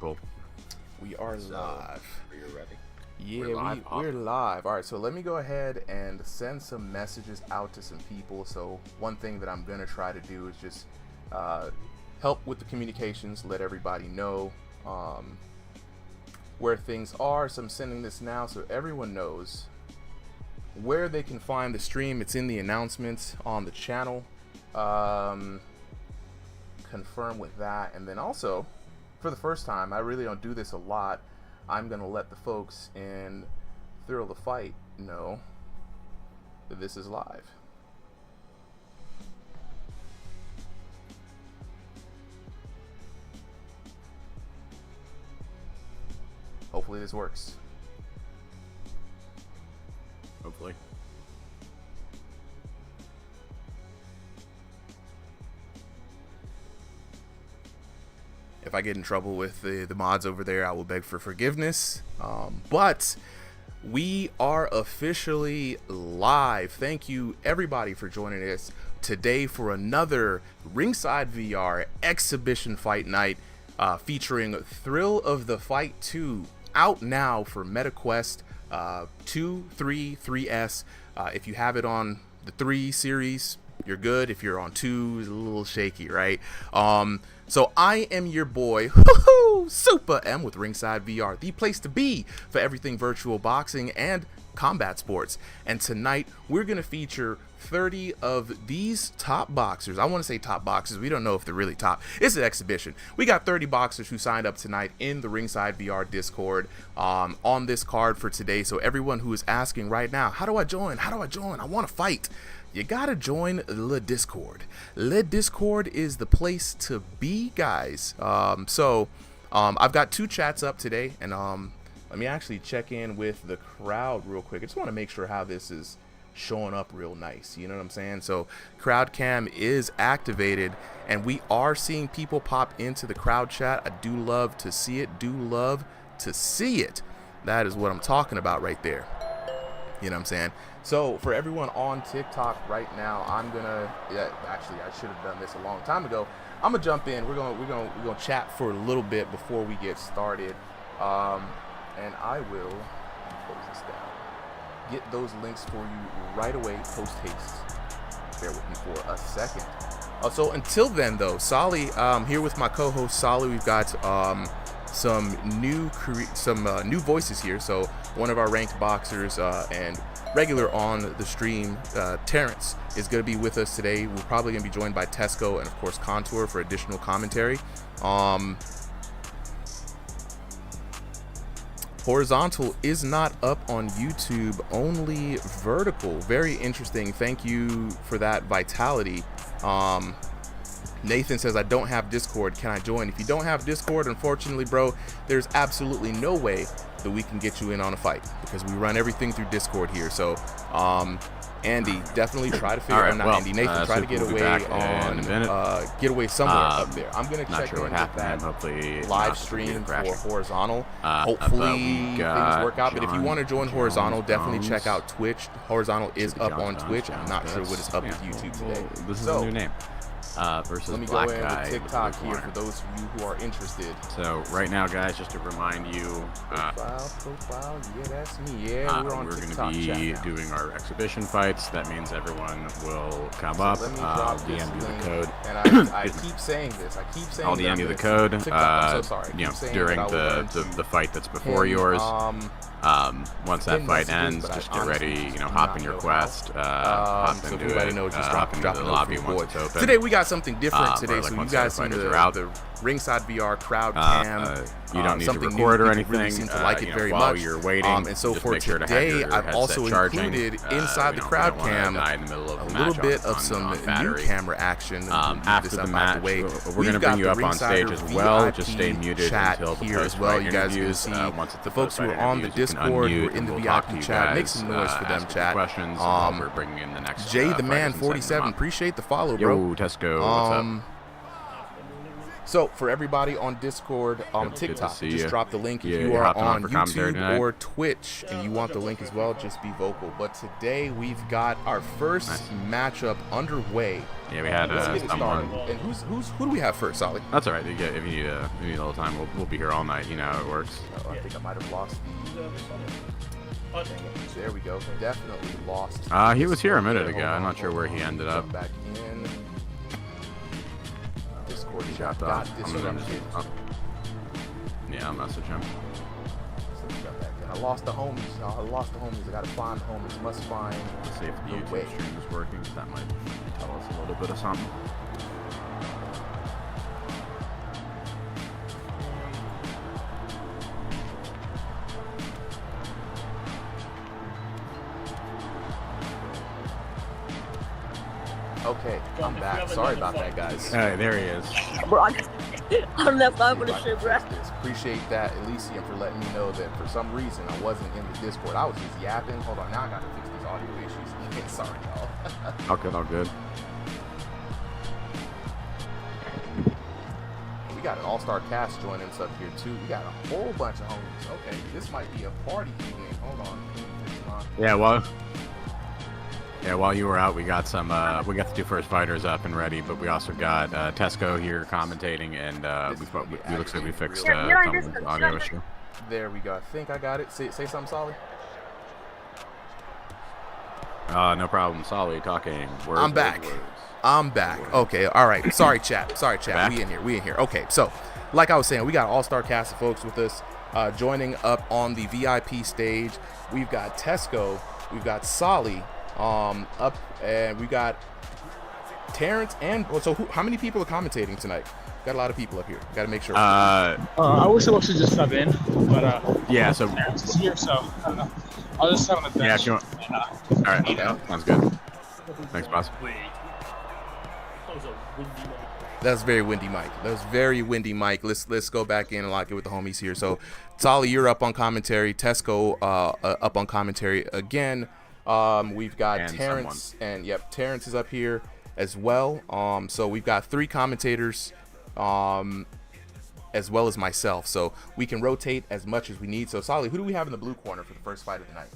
Cool. We are live. Are you ready? Yeah, we're live. All right, so let me go ahead and send some messages out to some people. So one thing that I'm going to try to do is just help with the communications, let everybody know where things are. So I'm sending this now so everyone knows where they can find the stream. It's in the announcements on the channel. Confirm with that. And then also, for the first time, I really don't do this a lot, I'm going to let the folks in Thrill the Fight know that this is live. Hopefully this works. Hopefully. If I get in trouble with the mods over there, I will beg for forgiveness. But we are officially live. Thank you, everybody, for joining us today for another Ringside VR exhibition fight night featuring Thrill of the Fight 2, out now for MetaQuest 2, 3, 3S. If you have it on the 3 series, you're good. If you're on 2, it's a little shaky, right? So I am your boy, Super M with Ringside VR, the place to be for everything virtual boxing and combat sports. And tonight we're going to feature 30 of these top boxers. I want to say top boxers. We don't know if they're really top. It's an exhibition. We got 30 boxers who signed up tonight in the Ringside VR Discord on this card for today. So everyone who is asking right now, how do I join? How do I join? I want to fight. You gotta join the Discord. The Discord is the place to be, guys. I've got 2 chats up today, and let me actually check in with the crowd real quick. I just want to make sure how this is showing up real nice. You know what I'm saying? So crowd cam is activated, and we are seeing people pop into the crowd chat. I do love to see it. Do love to see it. That is what I'm talking about right there. You know what I'm saying? So for everyone on TikTok right now, I'm gonna actually I should have done this a long time ago. I'm gonna jump in. We're gonna chat for a little bit before we get started, and I will close this down. Get those links for you right away, post haste. Bear with me for a second. So until then, though, Solly, here with my co-host Solly, we've got some new voices here. So one of our ranked boxers and regular on the stream, Terrence, is going to be with us today. We're probably going to be joined by Tesco and of course Contour for additional commentary. Horizontal is not up on YouTube, only vertical. Very interesting. Thank you for that, Vitality. Nathan says, I don't have Discord. Can I join? If you don't have Discord, unfortunately, bro, there's absolutely no way that we can get you in on a fight because we run everything through Discord here. So, Andy, definitely try to figure out. Andy, Nathan, try to get away get away somewhere up there. I'm gonna check in with that hopefully live stream for Horizontal. Hopefully things work out. But if you want to join Horizontal, definitely check out Twitch. Horizontal is up on Twitch. I'm not sure what is up with YouTube today. This is a new name. Versus let me Black go in Guy with TikTok here for those of you who are interested. So right now, guys, just to remind you, profile, yeah, that's me. Yeah, we're on TikTok. We're going to be doing our exhibition fights. That means everyone will come up. I'll DM you the code. And I keep saying this. I'll DM you the code. I'm so sorry. During the fight that's before yours. Once that fight ends, just get ready. Hop in your quest. Hop into it. Hop into the lobby once it's open. Today we got something different today, so you guys see the Ringside VR crowd cam. You don't need to record or anything. Really seem to like it very while much. you're waiting, and so for today, I've also included inside the crowd cam a little bit of some new camera action. After the match, we're going to bring you up on stage as well. Just stay muted until the here as well. You guys can see the folks who are on the Discord, who are in the VIP chat. Make some noise for them, chat. We're bringing in the next Jay the Man 47. Appreciate the follow, bro. Yo, Tesco, what's up? So for everybody on Discord, TikTok, just drop the link. If you are on YouTube or Twitch and you want the link as well, just be vocal. But today we've got our first matchup underway. Yeah, we had someone. And who do we have first, Solly? That's all right. If you need a little time, we'll be here all night. You know how it works. Oh, I think I might have lost the. There we go. Definitely lost. He was here a minute ago. I'm not sure where he ended up. Back in. Discord got disrupted. Yeah, I'll message him. I lost the homies. I gotta find the homies. Must find. Let's see if the YouTube stream is working. That might tell us a little bit of something. Okay, I'm back. Sorry about that, guys. All right, there he is. Bro, I'm not fine with the shit, bro. Appreciate that, Elysium, for letting me know that for some reason I wasn't in the Discord. I was just yapping. Hold on, now I gotta fix these audio issues. Sorry, y'all. All good. We got an all-star cast joining us up here too. We got a whole bunch of homies. Okay, this might be a party evening. Hold on. Yeah, while you were out, we got we got the two first fighters up and ready, but we also got Tesco here commentating, and we looks like we fixed someone's audio issue. There we go. I think I got it. Say something, Solly. No problem. Solly talking. Words, I'm back. Words. I'm back. Okay, all right. Sorry, chat. Back? We in here. Okay, so like I was saying, we got an all-star cast of folks with us joining up on the VIP stage. We've got Tesco. We've got Solly. Up, and we got Terrence, and so how many people are commentating tonight? Got a lot of people up here. Got to make sure. I wish I was to just sub in, but yeah. So Terrence is here, so I don't know. I'll just sit on the bench. Yeah, if you want. All right. Okay. Sounds good. Thanks, boss. That's very windy, Mike. Let's go back in and lock it with the homies here. So, Solly, you're up on commentary. Tesco, up on commentary again. We've got and Terrence, and Terrence is up here as well. So we've got 3 commentators, as well as myself. So we can rotate as much as we need. So Solly, who do we have in the blue corner for the first fight of the night?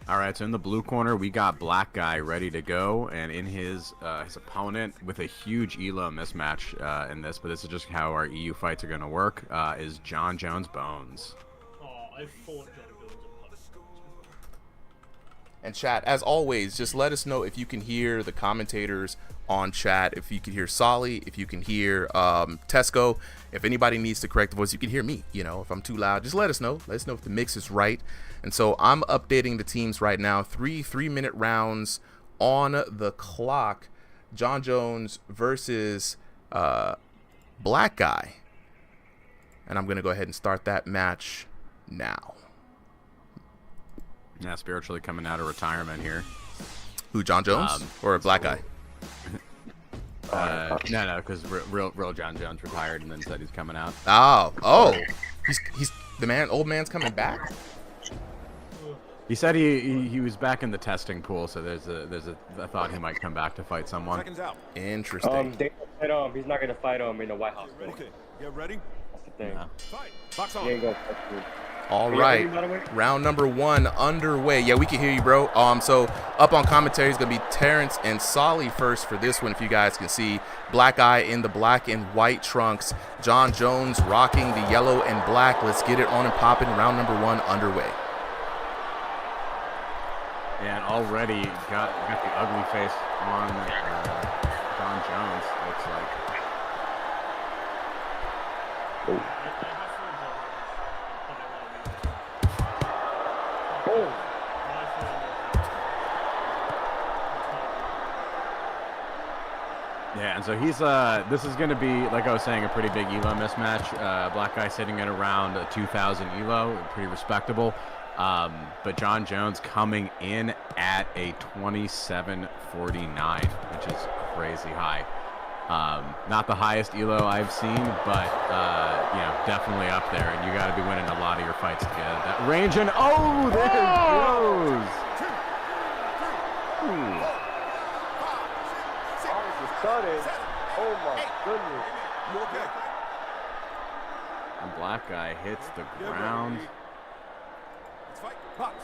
All right, so in the blue corner, we got Black Guy ready to go, and in his opponent with a huge elo mismatch in this, but this is just how our EU fights are going to work, is John Jones Bones. I fought John Jones. And chat, as always, just let us know if you can hear the commentators on chat, if you can hear Solly, if you can hear Tesco, if anybody needs to correct the voice, you can hear me. You know, if I'm too loud, just let us know. Let us know if the mix is right. And so I'm updating the teams right now. 3-minute rounds on the clock. John Jones versus Black Guy. And I'm going to go ahead and start that match now. Yeah, spiritually coming out of retirement here. Who, John Jones or a Black Guy? No, because real John Jones retired and then said he's coming out. Oh, he's the old man's coming back. He said he was back in the testing pool, so there's a thought he might come back to fight someone. Interesting. He's not gonna fight in the White House. Okay, get ready. That's the thing. Yeah. Fight. Box on. He ain't gonna touch me. All right, round number 1 underway. Yeah, we can hear you, bro. So up on commentary is gonna be Terrence and Solly first for this one. If you guys can see, Black Eye in the black and white trunks, John Jones rocking the yellow and black. Let's get it on and popping. Round number 1 underway. And already got the ugly face on John Jones. Looks like. Oh. Yeah, and so he's this is going to be, like I was saying, a pretty big elo mismatch. Black Guy sitting at around 2,000 elo, pretty respectable. But John Jones coming in at a 27.49, which is crazy high. Not the highest elo I've seen, but you know, definitely up there. And you got to be winning a lot of your fights to get that range. And oh, there it goes. Sudden. Oh my goodness. You okay? And black guy hits the ground. Let's fight. Box.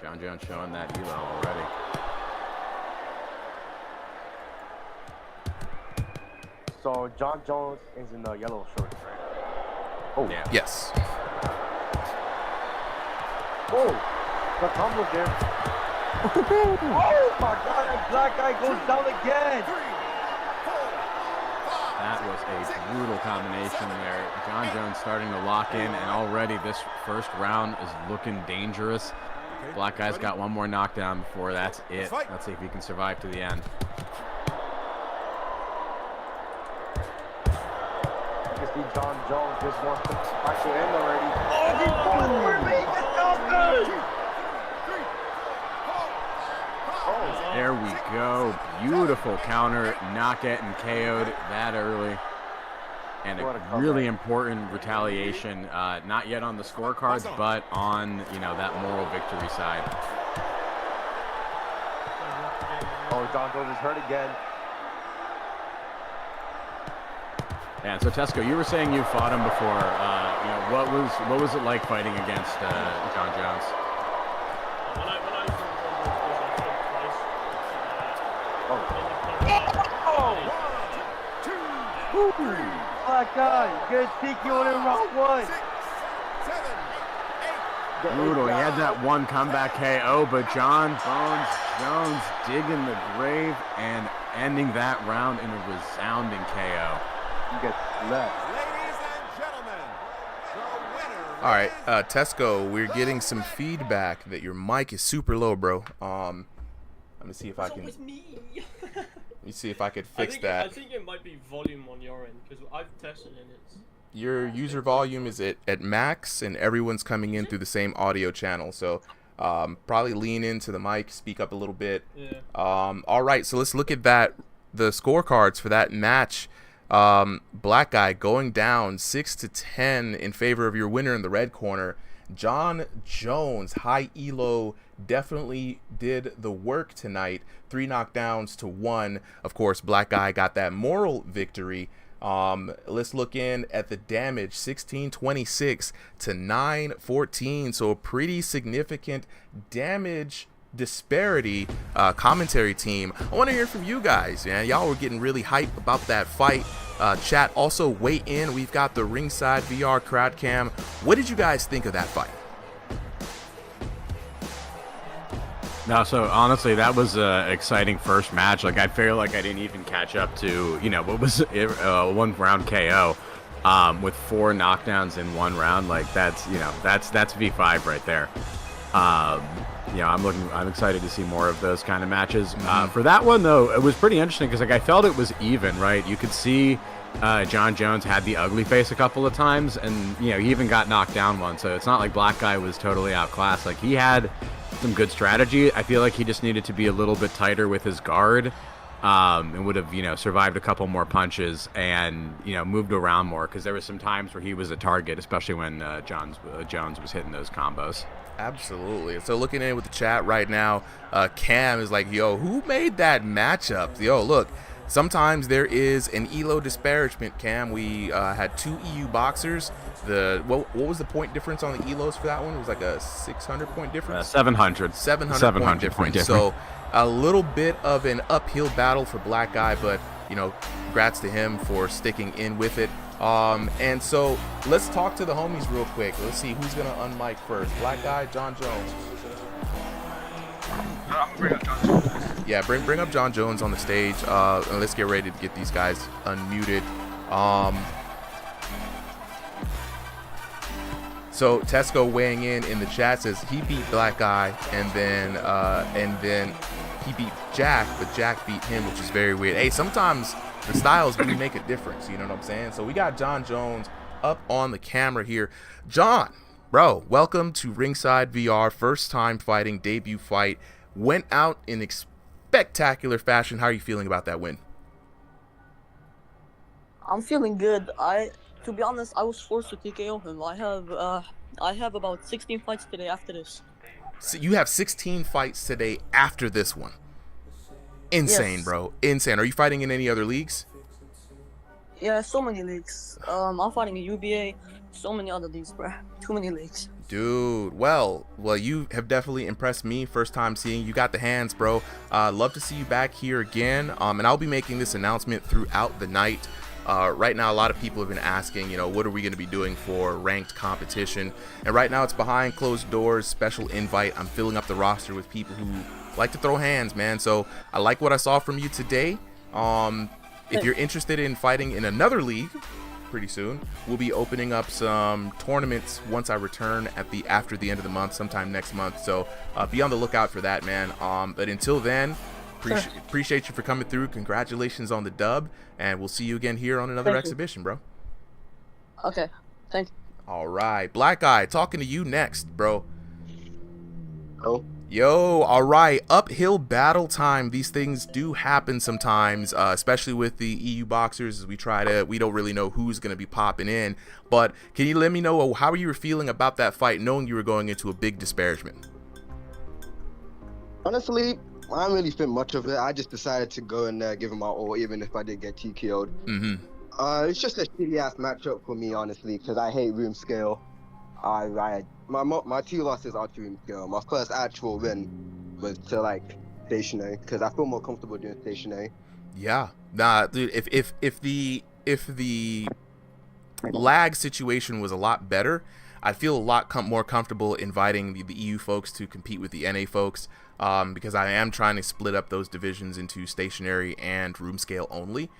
John Jones showing that elo already. So John Jones is in the yellow shorts, right? Oh, Yeah. Yes. Oh, the combo there. Oh my God, that black guy goes down again. 3, 4, 5. That was a brutal combination there. John Jones starting to lock in, and already this first round is looking dangerous. Okay, Black guy's ready? got one more knockdown before that's it. Fight. Let's see if he can survive to the end. You can see John Jones just wants to fight to end already. Oh, he's going for me. Let's go, good. 2, 3, 4, 5. There we go. Beautiful counter, not getting KO'd that early. And What a a comeback. really important retaliation, not yet on the scorecards, but on, that moral victory side. Oh, John Jones is hurt again. And so Tesco, you were saying you fought him before. What was it like fighting against John Jones? When I was in Oh, black guy, good TQ on in round 1. 6, 7, 8. Brutal. He had that one comeback KO, but John Bones Jones digging the grave and ending that round in a resounding KO. He gets left. Ladies and gentlemen, the winner. All right, Tesco, we're getting some feedback that your mic is super low, bro. Let me see if I can. With me. Let me see if I could I fix that. think it might be volume on your end because I've tested and it's. Your user volume is at max, and everyone's coming in through the same audio channel. So probably lean into the mic, speak up a little bit. Yeah. All right, so let's look at the scorecards for that match. Black guy going down 6-10 in favor of your winner in the red corner. John Jones, high elo, definitely did the work tonight. 3 knockdowns to 1. Of course, black guy got that moral victory. Let's look in at the damage, 1626 to 914. So a pretty significant damage disparity. Commentary team, I want to hear from you guys, man. Y'all were getting really hyped about that fight. Chat, also weigh in. We've got the Ringside VR crowd cam. What did you guys think of that fight? No, so honestly, that was an exciting first match. Like, I feel like I didn't even catch up to, what was one round KO with 4 knockdowns in 1 round. Like, that's V5 right there. I'm excited to see more of those kind of matches. For that one, though, it was pretty interesting because, I felt it was even, right? You could see John Jones had the ugly face a couple of times, and, he even got knocked down once. So it's not like black guy was totally outclassed. Like, he had some good strategy. I feel like he just needed to be a little bit tighter with his guard, and would have, survived a couple more punches and, moved around more, because there were some times where he was a target, especially when Jones was hitting those combos. Absolutely. So looking in with the chat right now, Cam is like, yo, who made that matchup? Yo, look, sometimes there is an elo disparagement, Cam. We had 2 EU boxers. What was the point difference on the elos for that one? It was like a 600 point difference? 700 point difference. So a little bit of an uphill battle for black guy, but, congrats to him for sticking in with it. And so let's talk to the homies real quick. Let's see who's gonna unmic first. Black guy, John Jones. Yeah, bring up John Jones on the stage. And let's get ready to get these guys unmuted. So Tesco weighing in the chat says he beat black guy, and then he beat Jack, but Jack beat him, which is very weird. Hey, sometimes the styles do make a difference, you know what I'm saying? So we got John Jones up on the camera here. John, bro, welcome to Ringside VR. First time fighting, debut fight. Went out in spectacular fashion. How are you feeling about that win? I'm feeling good. To be honest, I was forced to TKO him. I have about 16 fights today after this. So you have 16 fights today after this one. Insane, Yes. bro. Insane. Are you fighting in any other leagues? Yeah, so many leagues. I'm fighting a UBA, so many other leagues, bro. Too many leagues. Dude, well, you have definitely impressed me. First time seeing you. Got the hands, bro. Love to see you back here again. And I'll be making this announcement throughout the night. Right now, a lot of people have been asking, you know, what are we going to be doing for ranked competition? And right now, it's behind closed doors, special invite. I'm filling up the roster with people who like to throw hands, man. So I like what I saw from you today. If you're interested in fighting in another league, pretty soon, we'll be opening up some tournaments once I return after the end of the month, sometime next month. So be on the lookout for that, man. But until then, appreciate you for coming through. Congratulations on the dub, and we'll see you again here on another exhibition, bro. Okay, thank you. All right, Black Eye, talking to you next, bro. Oh. Yo, all right, uphill battle time. These things do happen sometimes, especially with the EU boxers. As we don't really know who's going to be popping in. But can you let me know how you were feeling about that fight, knowing you were going into a big disparagement? Honestly, I didn't really think much of it. I just decided to go and give him my all, even if I did get TKO'd. It's just a shitty ass matchup for me, honestly, because I hate room scale. My 2 losses are to room scale. My first actual win was to like stationary, because I feel more comfortable doing stationary. Yeah, nah, dude. If the lag situation was a lot better, I'd feel a lot more comfortable inviting the EU folks to compete with the NA folks, because I am trying to split up those divisions into stationary and room scale only.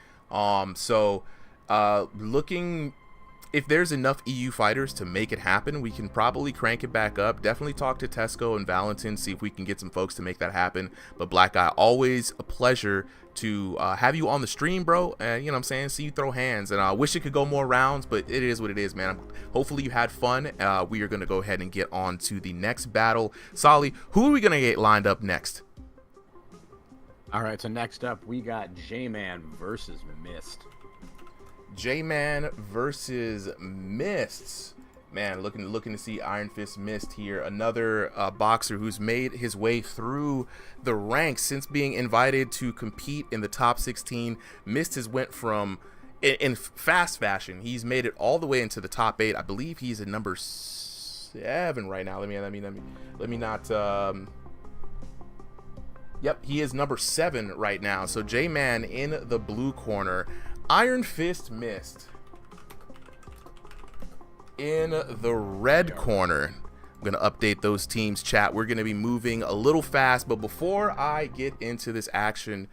Looking. If there's enough EU fighters to make it happen, we can probably crank it back up. Definitely talk to Tesco and Valentin, see if we can get some folks to make that happen. But Black Eye, always a pleasure to have you on the stream, bro. And you know what I'm saying, see you throw hands. And I wish it could go more rounds, but it is what it is, man. Hopefully you had fun. We are going to go ahead and get on to the next battle. Solly, who are we going to get lined up next? All right, so next up, we got Jman versus Mist. Jman versus Mists. Man, looking to see Iron Fist Mist here. Another boxer who's made his way through the ranks since being invited to compete in the top 16. Mist has went from, in fast fashion, he's made it all the way into the top 8. I believe he's at number 7 right now. Let me not. Yep, he is number 7 right now. So Jman in the blue corner. Iron Fist Mist in the red corner. I'm going to update those teams, chat. We're going to be moving a little fast, but before I get into this action,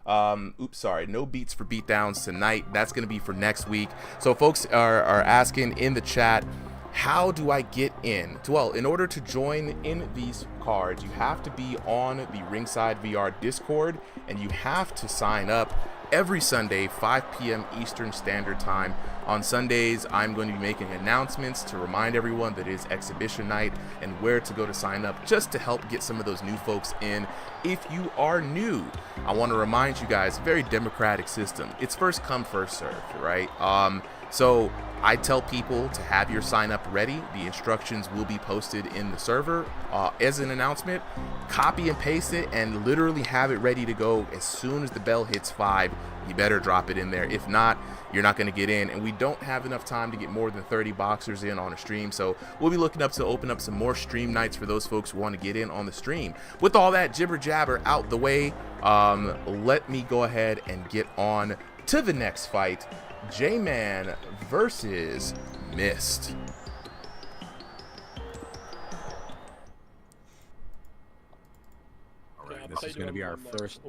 no beats for beatdowns tonight. That's going to be for next week. So folks are asking in the chat, how do I get in? Well, in order to join in these cards, you have to be on the RingsideVR Discord, and you have to sign up every Sunday, 5 p.m. Eastern Standard Time. On Sundays, I'm going to be making announcements to remind everyone that it is exhibition night and where to go to sign up, just to help get some of those new folks in. If you are new, I want to remind you guys, very democratic system. It's first come, first served, right? So I tell people to have your sign up ready. The instructions will be posted in the server as an announcement. Copy and paste it and literally have it ready to go as soon as the bell hits 5. You better drop it in there. If not, you're not going to get in, and we don't have enough time to get more than 30 boxers in on a stream. So we'll be looking up to open up some more stream nights for those folks who want to get in on the stream. With all that jibber jabber out the way, let me go ahead and get on to the next fight. Jman versus Mist. All right, this is going to be our first.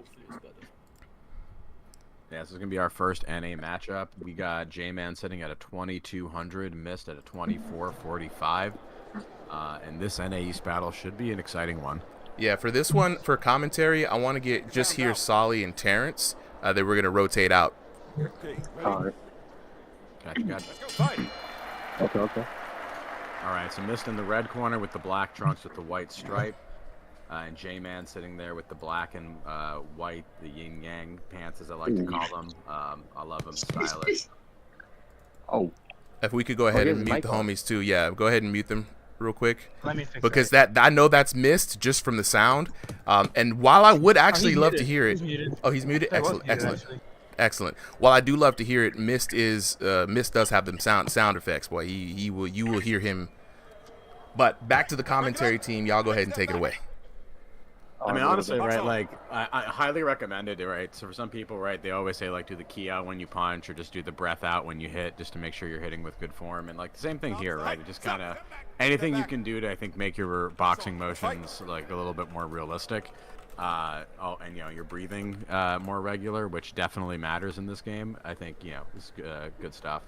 Yeah, this is going to be our first NA matchup. We got Jman sitting at a 2200, Mist at a 2445. And this NA East battle should be an exciting one. Yeah, for this one, for commentary, I want to get just here Solly and Terrence. That we're going to rotate out. All right. Gotcha. Let's go fight. Okay. All right, so Mist in the red corner with the black trunks with the white stripe. And Jman sitting there with the black and white, the yin-yang pants, as I like to call them. I love them, stylish. Oh. If we could go ahead and mute the homies too. Yeah, go ahead and mute them real quick. Let me fix because that I know that's Mist just from the sound. And while I would actually love to hear it. He's muted. Oh, he's muted? That was Excellent. muted, Excellent. Well, I do love to hear it. Mist does have them sound effects. Boy, you will hear him. But back to the commentary team. Y'all go ahead and take it away. I mean, honestly, right, like, I highly recommend it, right? So for some people, right, they always say, like, do the key out when you punch or just do the breath out when you hit just to make sure you're hitting with good form. And, like, the same thing here, right? It just kind of, anything you can do to, I think, make your boxing motions, like, a little bit more realistic. And, you know, your breathing more regular, which definitely matters in this game. I think, you know, it's good stuff.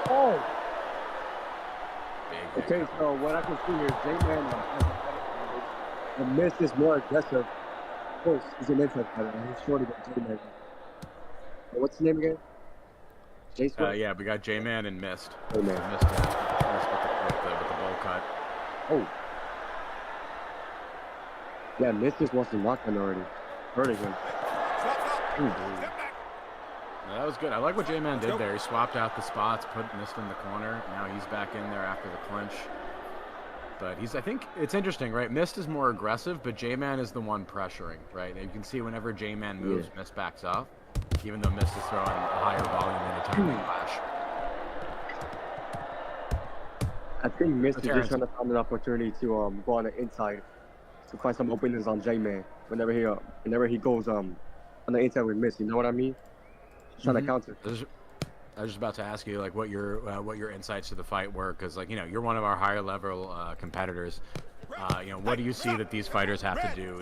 Oh! Big Okay, so what I can see here is Jman the Mist is more aggressive. Of course, he's an inside fighter, and he's shorter than Jman. What's his name again? Jason? Yeah, we got Jman and Mist. Oh, man. Mist with the bowl cut. Oh. Yeah, Mist just wants to knock him already. Hurting him. That was good. I like what Jman did there. He swapped out the spots, put Mist in the corner. Now he's back in there after the clinch. But I think it's interesting, right? Mist is more aggressive, but Jman is the one pressuring, right? And you can see whenever Jman moves, Mist backs off, even though Mist is throwing a higher volume in a timely flash. I think Mist is just trying to find an opportunity to go on the inside to find some openings on Jman whenever he goes on the inside with Mist. You know what I mean? He's trying to counter. I was just about to ask you, like, what your insights to the fight were, because, like, you know, you're one of our higher level competitors. You know, what do you see that these fighters have to do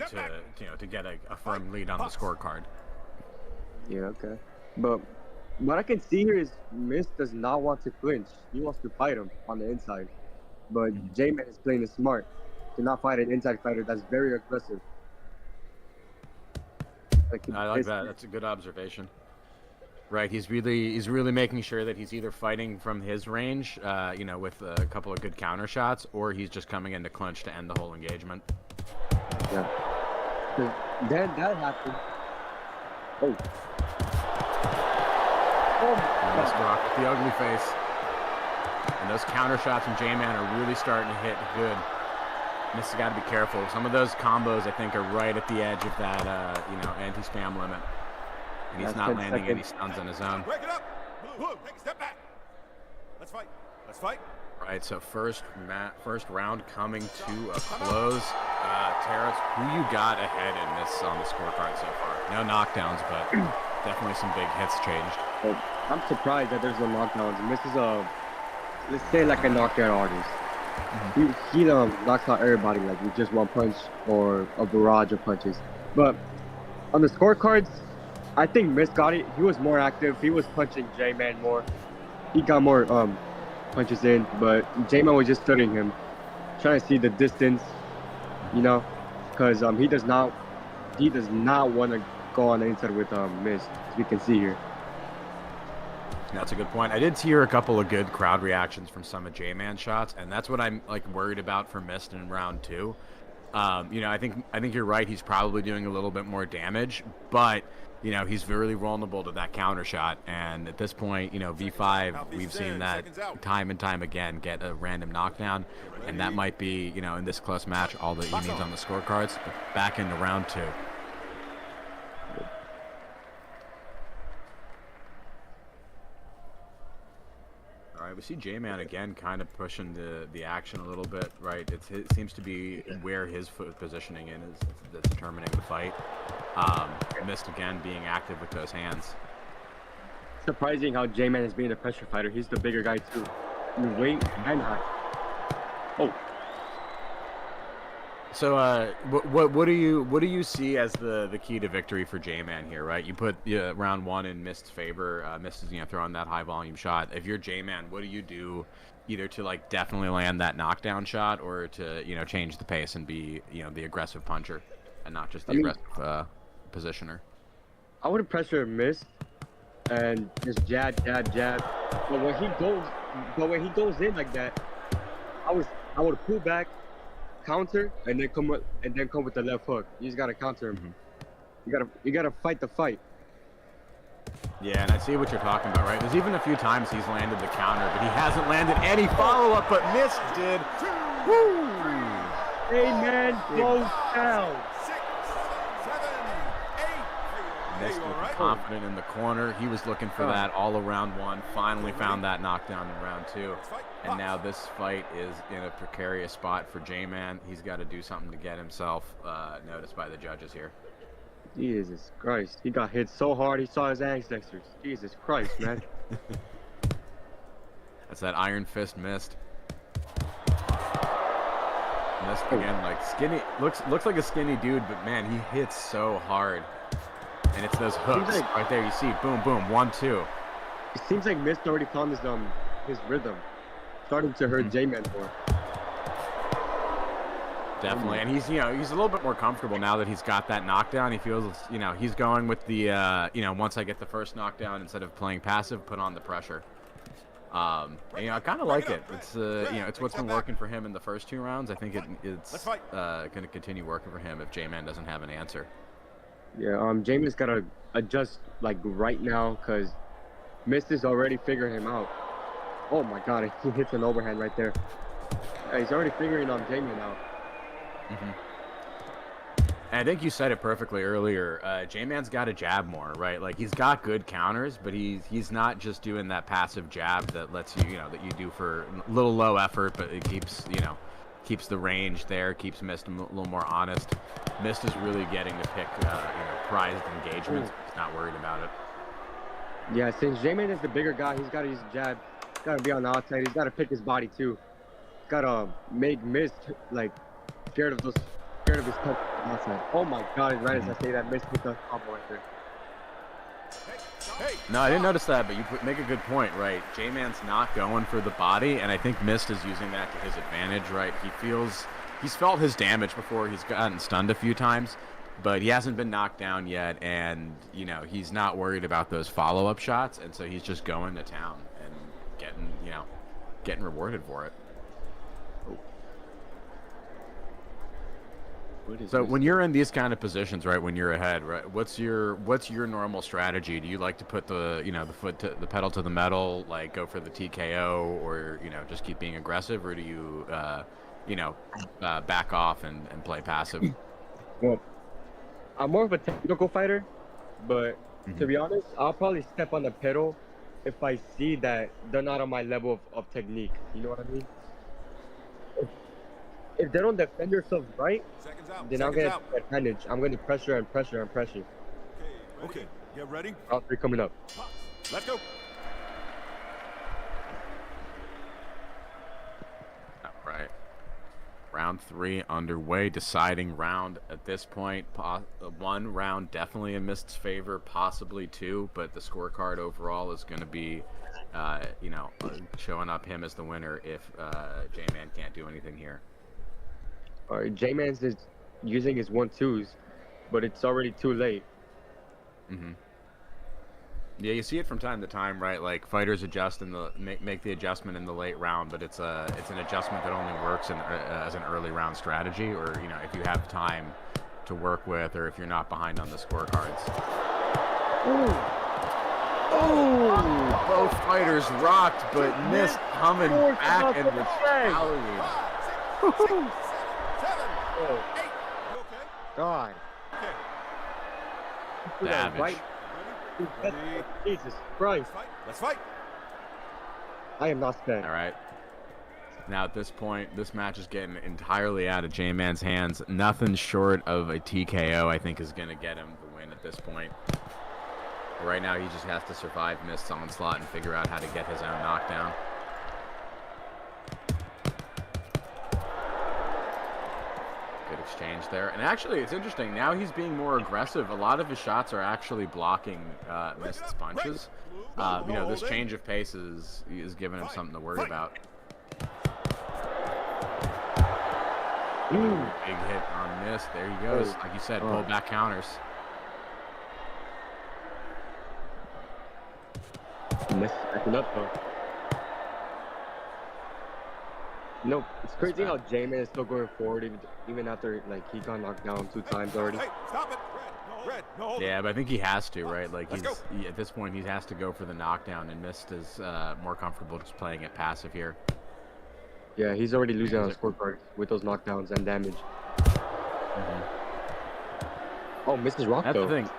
to get a firm lead on the scorecard? Yeah, okay. But what I can see here is Mist does not want to clinch. He wants to fight him on the inside. But Jman is playing it smart to not fight an inside fighter that's very aggressive. I like that. That's a good observation. Right, he's really making sure that he's either fighting from his range, you know, with a couple of good counter shots, or he's just coming into clinch to end the whole engagement. Yeah. Then that happened. Oh. Mist rock with the ugly face. And those counter shots from Jman are really starting to hit good. Mist has got to be careful. Some of those combos, I think, are right at the edge of that, you know, anti-spam limit. And he's not landing any stuns on his own. Break it up. Take a step back. Let's fight. Let's fight. Right, so first round coming to a close. Terrace, who you got ahead in this on the scorecard so far? No knockdowns, but definitely some big hits changed. Well, I'm surprised that there's no knockdowns. This is let's say like a knockdown artist. He knocks out everybody like with just one punch or a barrage of punches. But on the scorecards, I think Mist got it. He was more active. He was punching Jman more. He got more punches in, but Jman was just studying him, trying to see the distance, you know, because he does not want to go on the inside with Mist, as we can see here. That's a good point. I did hear a couple of good crowd reactions from some of Jman shots, and that's what I'm like worried about for Mist in round 2. You know, I think you're right. He's probably doing a little bit more damage, but you know, he's really vulnerable to that counter shot. And at this point, you know, V5, we've seen that time and time again get a random knockdown. And that might be, you know, in this close match, all that he needs on the scorecards. But back into round 2. All right, we see Jman again kind of pushing the action a little bit, right? It seems to be where his foot positioning is that's determining the fight. Mist again being active with those hands. Surprising how Jman is being a pressure fighter. He's the bigger guy too, in weight and height. Oh. So, what do you see as the key to victory for Jman here, right? You put round 1 in Mist's favor. Mist is throwing that high volume shot. If you're Jman, what do you do, either to like definitely land that knockdown shot, or to change the pace and be the aggressive puncher and not just the aggressive positioner? I would pressure Mist and just jab. But when he goes in like that, I would pull back, counter, and then come with the left hook. You just gotta counter him. You gotta fight the fight. Yeah, and I see what you're talking about, right? There's even a few times he's landed the counter, but he hasn't landed any follow-up, but Mist did. Woo! Hey man, goes down. 6, 7, 8. Mist looking confident in the corner. He was looking for that all around one. Finally found that knockdown in round 2. And now this fight is in a precarious spot for Jman. He's got to do something to get himself noticed by the judges here. Jesus Christ. He got hit so hard he saw his ancestors. Jesus Christ, man. That's that Iron Fist Mist. Mist again, like skinny. Looks like a skinny dude, but man, he hits so hard. And it's those hooks right there. You see, boom, boom, 1, 2. It seems like Mist already found his rhythm. Starting to hurt Jman more. Definitely, and he's a little bit more comfortable now that he's got that knockdown. He feels he's going with the once I get the first knockdown, instead of playing passive, put on the pressure. And, I kind of like it. It's it's what's been working for him in the first 2 rounds. I think it's going to continue working for him if Jman doesn't have an answer. Yeah, Jman's got to adjust like right now because Mist is already figuring him out. Oh my God, he hits an overhand right there. Yeah, he's already figuring on Jman out. And I think you said it perfectly earlier. Jman's got to jab more, right? Like he's got good counters, but he's not just doing that passive jab that lets you that you do for a little low effort, but it keeps keeps the range there, keeps Mist a little more honest. Mist is really getting to pick prized engagements. He's not worried about it. Yeah, since Jman is the bigger guy, he's got to use a jab. He's got to be on the outside. He's got to pick his body too. He's got to make Mist like scared of his touch outside. Oh my God! Right as I say that, Mist picked up combo right there. No, I didn't notice that, but you make a good point, right? Jman's not going for the body, and I think Mist is using that to his advantage, right? He's felt his damage before. He's gotten stunned a few times, but he hasn't been knocked down yet, and he's not worried about those follow-up shots, and so he's just going to town and getting rewarded for it. So when you're in these kind of positions, right, when you're ahead, right, what's your normal strategy? Do you like to put the the pedal to the metal, like go for the TKO, or just keep being aggressive, or do you back off and play passive? Well, I'm more of a technical fighter, but to be honest, I'll probably step on the pedal if I see that they're not on my level of technique. You know what I mean? If they don't defend themselves right, then I'm going to advantage. I'm going to pressure and pressure and pressure. Okay, get ready. Round 3 coming up. Let's go. All right. Round 3 underway. Deciding round at this point. 1 round definitely in Mist's favor, possibly 2, but the scorecard overall is going to be, showing up him as the winner if Jman can't do anything here. All right, Jman's is using his 1-2s, but it's already too late. Yeah, you see it from time to time, right? Like fighters adjust in the make the adjustment in the late round, but it's an adjustment that only works as an early round strategy, or if you have time to work with, or if you're not behind on the scorecards. Oh! Both fighters rocked, but Mist coming back and retaliating. Oh. God. Savage. Right. Jesus Christ. Let's fight. I am not spared. All right. Now at this point, this match is getting entirely out of Jman's hands. Nothing short of a TKO, I think, is going to get him the win at this point. Right now, he just has to survive Mist's onslaught and figure out how to get his own knockdown. Good exchange there. And actually, it's interesting. Now he's being more aggressive. A lot of his shots are actually blocking Mist's punches. This change of pace is giving him something to worry about. Ooh, big hit on Mist. There he goes. Like you said, pull back counters. Mist acting up though. No, it's crazy how Jman is still going forward even after he got knocked down 2 times already. Hey, stop it. Red, no. Yeah, but I think he has to, right? Like at this point he has to go for the knockdown, and Mist is more comfortable just playing it passive here. Yeah, he's already losing on the scorecard with those knockdowns and damage. Oh, Mist is rocked though. That's the thing.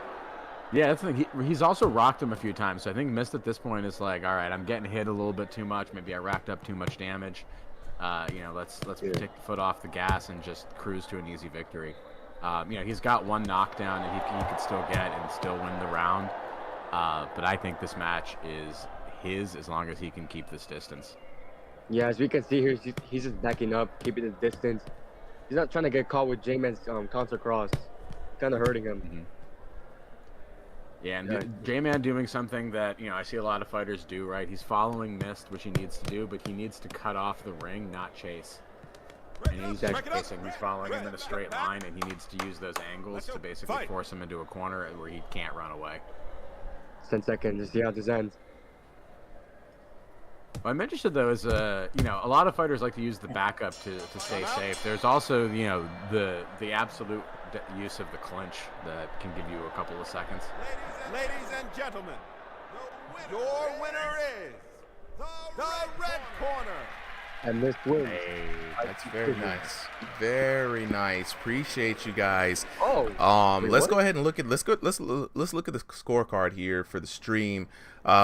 Yeah, that's the thing. He's also rocked him a few times. So I think Mist at this point is like, all right, I'm getting hit a little bit too much. Maybe I racked up too much damage. Let's Yeah. take the foot off the gas and just cruise to an easy victory. He's got one knockdown that he could still get and still win the round. But I think this match is his as long as he can keep this distance. Yeah, as we can see here, he's just backing up, keeping his distance. He's not trying to get caught with J-Man's counter cross. Kind of hurting him. Mm-hmm. Yeah, and Yeah. Jman doing something that, I see a lot of fighters do, right? He's following Mist, which he needs to do, but he needs to cut off the ring, not chase. And he's actually chasing. He's following him in a straight line, and he needs to use those angles to basically force him into a corner where he can't run away. 10 seconds to see how this ends. What I'm interested, though, is, a lot of fighters like to use the backup to stay safe. There's also, the absolute use of the clinch that can give you a couple of seconds. Ladies and gentlemen, your winner is the red corner. And this wins. Hey, that's very nice. Very nice. Appreciate you guys. Oh. Let's go ahead and look at let's look at the scorecard here for the stream.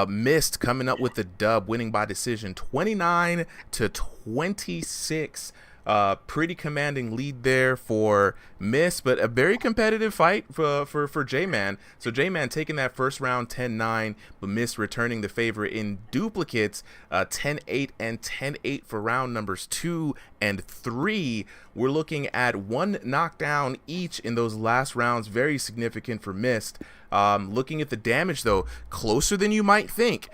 Mist coming up with the dub, winning by decision 29-26. Pretty commanding lead there for Mist, but a very competitive fight for Jman. So Jman taking that first round 10-9, but Mist returning the favor in duplicates, 10-8 and 10-8 for round numbers 2 and 3. We're looking at one knockdown each in those last rounds, very significant for Mist. Looking at the damage, though, closer than you might think.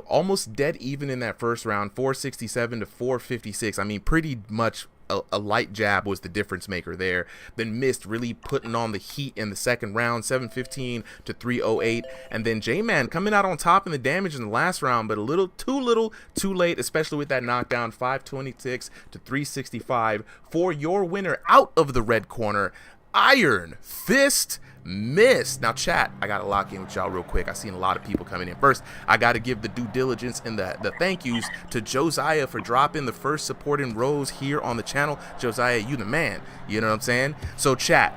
Almost dead even in that first round, 467 to 456. I mean, pretty much a light jab was the difference maker there. Then Mist really putting on the heat in the second round, 715 to 308. And then Jman coming out on top in the damage in the last round, but a little, too late, especially with that knockdown, 526 to 365 for your winner out of the red corner, Iron Fist Mist. Now, chat, I gotta lock in with y'all real quick. I seen a lot of people coming in. First, I gotta give the due diligence and the thank yous to Josiah for dropping the first supporting rose here on the channel. Josiah, you the man. You know what I'm saying? So, chat,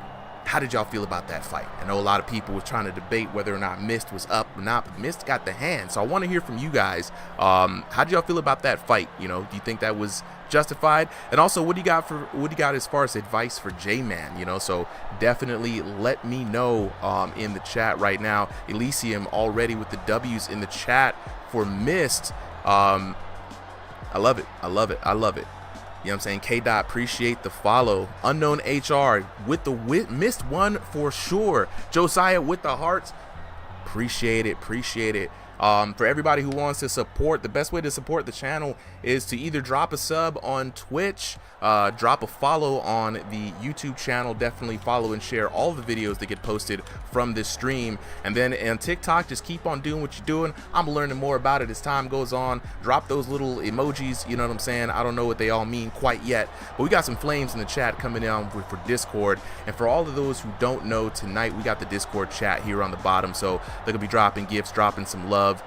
how did y'all feel about that fight? I know a lot of people was trying to debate whether or not Mist was up or not, but Mist got the hand. So I want to hear from you guys. How did y'all feel about that fight? Do you think that was justified? And also, what do you got as far as advice for Jman? So definitely let me know in the chat right now. Elysium already with the W's in the chat for Mist. I love it. I love it. I love it. You know what I'm saying? K-Dot, appreciate the follow. Unknown HR with the Mist one for sure. Josiah with the hearts. Appreciate it. Appreciate it. For everybody who wants to support, the best way to support the channel is to either drop a sub on Twitch, drop a follow on the YouTube channel. Definitely follow and share all the videos that get posted from this stream. And then on TikTok, just keep on doing what you're doing. I'm learning more about it as time goes on. Drop those little emojis, you know what I'm saying? I don't know what they all mean quite yet, but we got some flames in the chat coming down for Discord. And for all of those who don't know, tonight we got the Discord chat here on the bottom, so they're gonna be dropping gifts, dropping some love.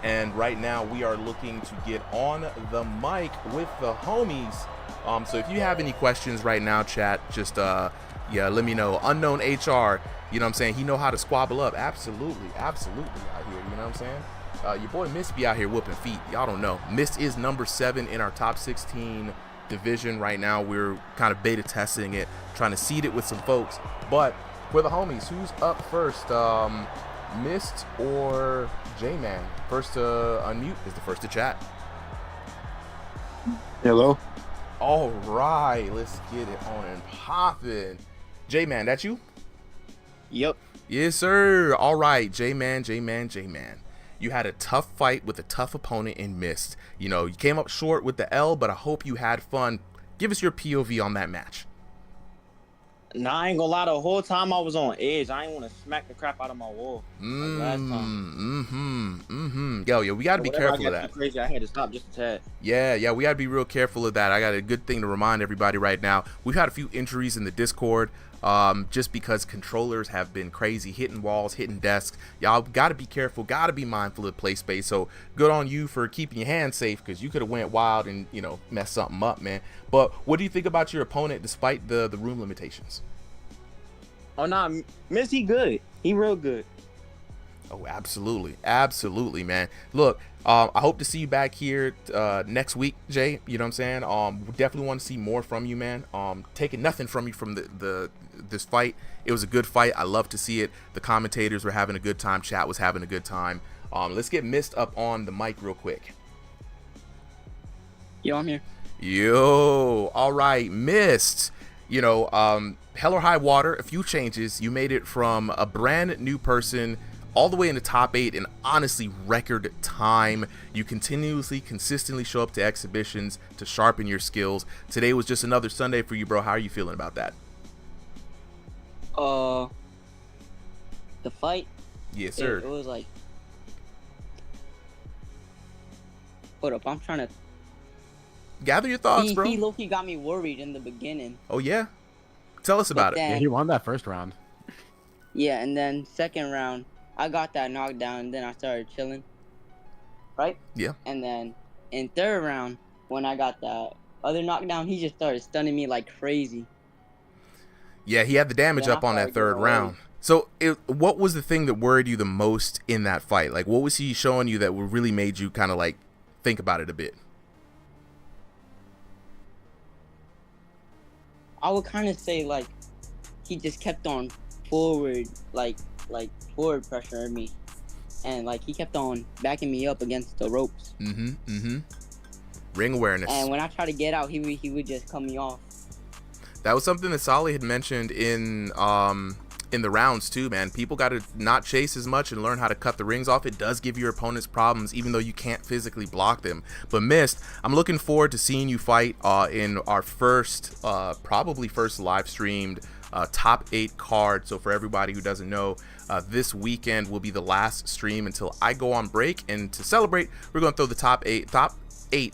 And right now we are looking to get on the mic with the homies. So if you have any questions right now, chat, just let me know. Unknown HR, you know what I'm saying? He know how to squabble up. Absolutely out here, you know what I'm saying? Your boy Mist be out here whooping feet. Y'all don't know. Mist is number 7 in our top 16 division right now. We're kind of beta testing it, trying to seed it with some folks. But for the homies, who's up first? Mist or Jman? First to unmute is the first to chat. Hello. All right, let's get it on and popping. Jman, that you? Yep. Yes, sir. All right, Jman. You had a tough fight with a tough opponent in Mist. You came up short with the L, but I hope you had fun. Give us your POV on that match. Nah, I ain't gonna lie, the whole time I was on edge. I ain't want to smack the crap out of my wall. Like last time. Yo, we gotta be careful of that. Crazy, I had to stop just a tad. Yeah, we gotta be real careful of that. I got a good thing to remind everybody right now. We've had a few injuries in the Discord, just because controllers have been crazy, hitting walls, hitting desks. Y'all gotta be careful, gotta be mindful of play space. So good on you for keeping your hands safe, because you could have went wild and messed something up, man. But what do you think about your opponent despite the room limitations? Oh nah, Mist, he good. He real good. Oh, absolutely, man. Look, I hope to see you back here next week, Jay. You know what I'm saying? We definitely want to see more from you, man. Taking nothing from you from this fight. It was a good fight. I love to see it. The commentators were having a good time. Chat was having a good time. Let's get Mist up on the mic real quick. Yo, I'm here. Yo, all right, Mist. You know, hell or high water, a few changes. You made it from a brand new person all the way in the top 8 in honestly record time. You consistently show up to exhibitions to sharpen your skills. Today was just another Sunday for you, bro. How are you feeling about that? The fight? Yes, sir. It was like, hold up, I'm trying to gather your thoughts, bro. He low-key got me worried in the beginning. Oh yeah? Tell us about it. Yeah, he won that first round. Yeah, and then second round, I got that knockdown, and then I started chilling. Right? Yeah. And then in third round, when I got that other knockdown, he just started stunning me like crazy. Yeah, he had the damage up on that third round. So what was the thing that worried you the most in that fight? Like, what was he showing you that really made you kind of like think about it a bit? I would kind of say like he just kept on forward, like forward pressuring me, and like he kept on backing me up against the ropes. Ring awareness. And when I tried to get out, he would just cut me off. That was something that Solly had mentioned in the rounds too, man. People got to not chase as much and learn how to cut the rings off. It does give your opponents problems, even though you can't physically block them. But Mist, I'm looking forward to seeing you fight in our probably first live streamed top 8 card. So for everybody who doesn't know, this weekend will be the last stream until I go on break, and to celebrate, we're going to throw the top 8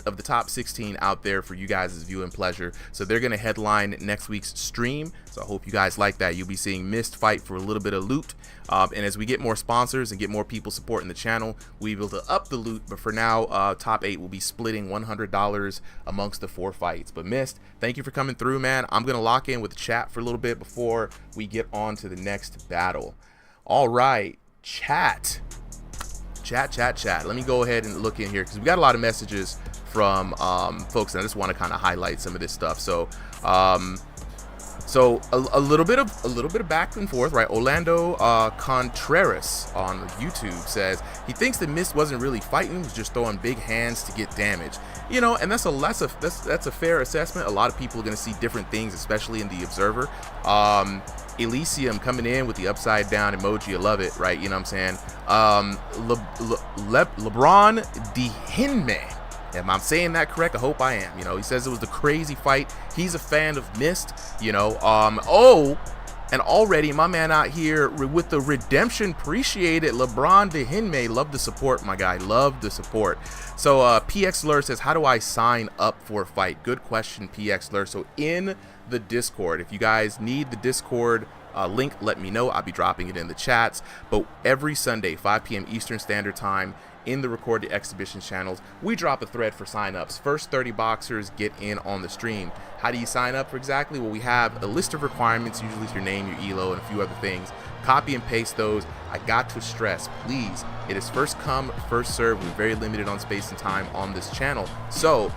of the top 16 out there for you guys' viewing pleasure. So they're going to headline next week's stream. So I hope you guys like that. You'll be seeing Mist fight for a little bit of loot. And as we get more sponsors and get more people supporting the channel, we'll be able to up the loot. But for now, top 8 will be splitting $100 amongst the 4 fights. But Mist, thank you for coming through, man. I'm going to lock in with the chat for a little bit before we get on to the next battle. All right, chat. Let me go ahead and look in here because we got a lot of messages from folks, and I just want to kind of highlight some of this stuff. So a little bit of back and forth, right? Orlando Contreras on YouTube says he thinks that Mist wasn't really fighting, was just throwing big hands to get damage. You know, and that's a fair assessment. A lot of people are going to see different things, especially in the Observer. Elysium coming in with the upside down emoji. I love it, right? You know what I'm saying? LeBron Dehinme. Am I saying that correct? I hope I am. You know, he says it was the crazy fight. He's a fan of Mist, you know. And already my man out here with the redemption. Appreciate it. LeBron Dehinme. Love the support, my guy. Love the support. So PX Lur says, how do I sign up for a fight? Good question, PX Lur. So in the Discord, if you guys need the Discord link, let me know. I'll be dropping it in the chats. But every Sunday, 5 p.m. Eastern Standard Time, in the recorded exhibition channels, we drop a thread for signups. First 30 boxers get in on the stream. How do you sign up for exactly? Well, we have a list of requirements, usually your name, your elo, and a few other things. Copy and paste those. I got to stress, please, it is first come, first serve. We're very limited on space and time on this channel, so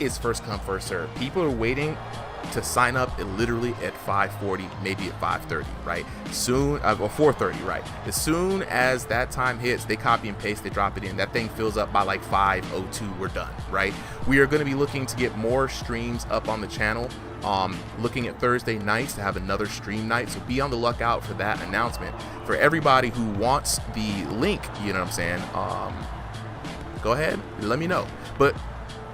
it's first come, first serve. People are waiting to sign up literally at 5:40, maybe at 5:30, right? Soon, or 4:30, right? As soon as that time hits, they copy and paste, they drop it in. That thing fills up by like 5:02, we're done, right? We are going to be looking to get more streams up on the channel. Looking at Thursday nights to have another stream night, so be on the lookout for that announcement. For everybody who wants the link, you know what I'm saying, go ahead, let me know. But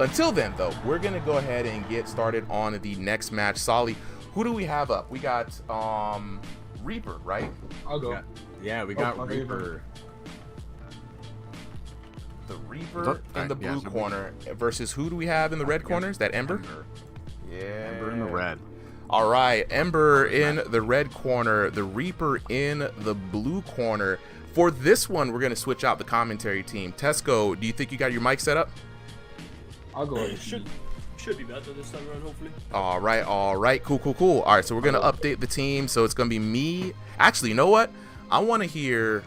until then, though, we're going to go ahead and get started on the next match. Solly, who do we have up? We got Reaper, right? I'll go. We got Reaper. The Reaper in the blue corner versus who do we have in the red corner? Is that Ember? Yeah. Ember in the red. All right, Ember in the red corner, the Reaper in the blue corner. For this one, we're going to switch out the commentary team. Tesco, do you think you got your mic set up? I'll go ahead. Should be better this time around, hopefully. All right. Cool. All right, so we're going to update the team. So it's going to be me. Actually, you know what? I want to hear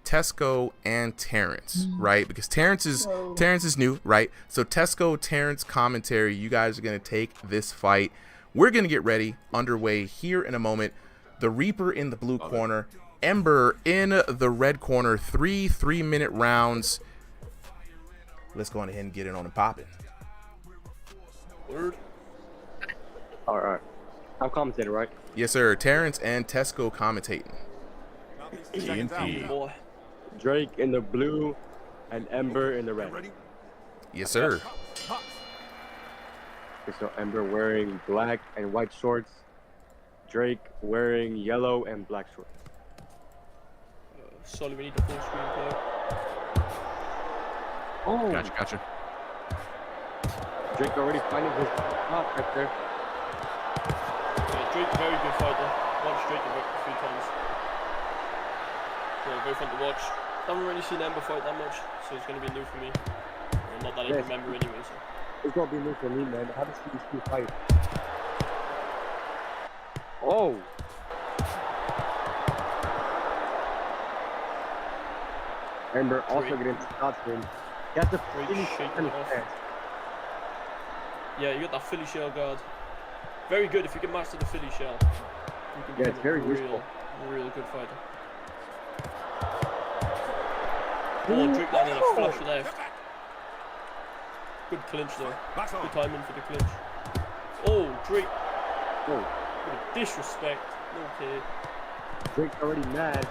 Tesco and Terrence, right? Because Terrence is new, right? So Tesco, Terrence commentary. You guys are gonna take this fight. We're gonna get ready, underway here in a moment. The Reaper in the blue corner, Ember in the red corner. 3 3-minute rounds. Let's go on ahead and get it on and popping. All right. I'm commentating, right? Yes, sir. Terrence and Tesco commentating. TNT. Drake in the blue and Ember in the red. Yes, sir. Okay, so Ember wearing black and white shorts. Drake wearing yellow and black shorts. Sorry, we need a full screen play. Oh, Gotcha. Drake already finding his spot right there. Yeah, Drake, very good fighter. Watch Drake a few times. So very fun to watch. Haven't really seen Ember fight that much, so it's going to be new for me. Well, not that I remember anyway, so. It's going to be new for me, man. I haven't seen these two fight. Oh! Ember also getting shots in. He has to Drake shaking it off. Yeah, you got that Philly shell guard. Very good if you can master the Philly shell. You can Yeah, it's very become a useful. real good fighter. Oh, Drake landed a flush left. Good clinch though. Good timing for the clinch. Oh, Drake. Oh. What a disrespect. Okay. Drake's already mad.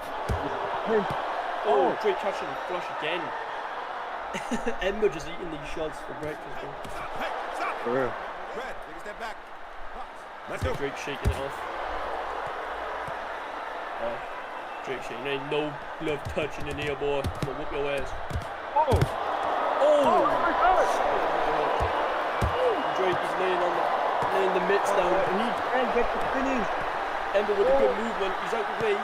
Oh, Drake catching a flush again. Ember just eating these shots for breakfast. For real. Red, take a step back. Let's go. Drake shaking it off. Oh, Drake shaking. Ain't no glove touching in here, boy. I'm gonna whoop your ass. Oh! Oh! My God! Drake is laying the mitts down. He can't get the finish. Ember with a good movement. He's out the way.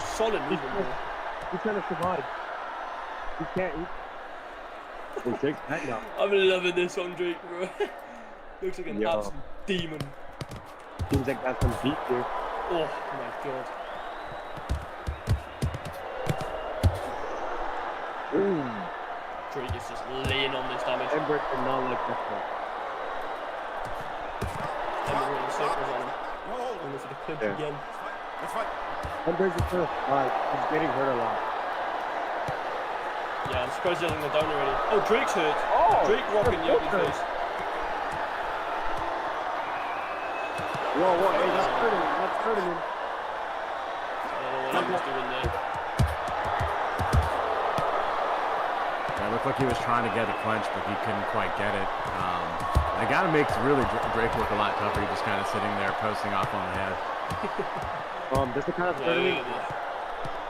Solid movement, bro. He's trying to survive. He can't. Oh, Drake's back now. I'm loving this on Drake, bro. Looks like an absolute demon. Seems like that's some beat here. Oh my God. Ooh. Drake is just laying on this damage. Ember did not like that one. Ember running circles on him. Going for the clinch again. Ember's just gonna fight. He's getting hurt a lot. Yeah, I'm surprised he hasn't gone down already. Oh, Drake's hurt. Oh, Drake rocking the ugly face. Whoa, hey, that's hurting him. That's hurting him. I don't know what Ember's doing there. Yeah, it looked like he was trying to get a clinch, but he couldn't quite get it. That kind of makes really Drake look a lot tougher. He's just kind of sitting there posting off on the head. That's the kind of Yeah.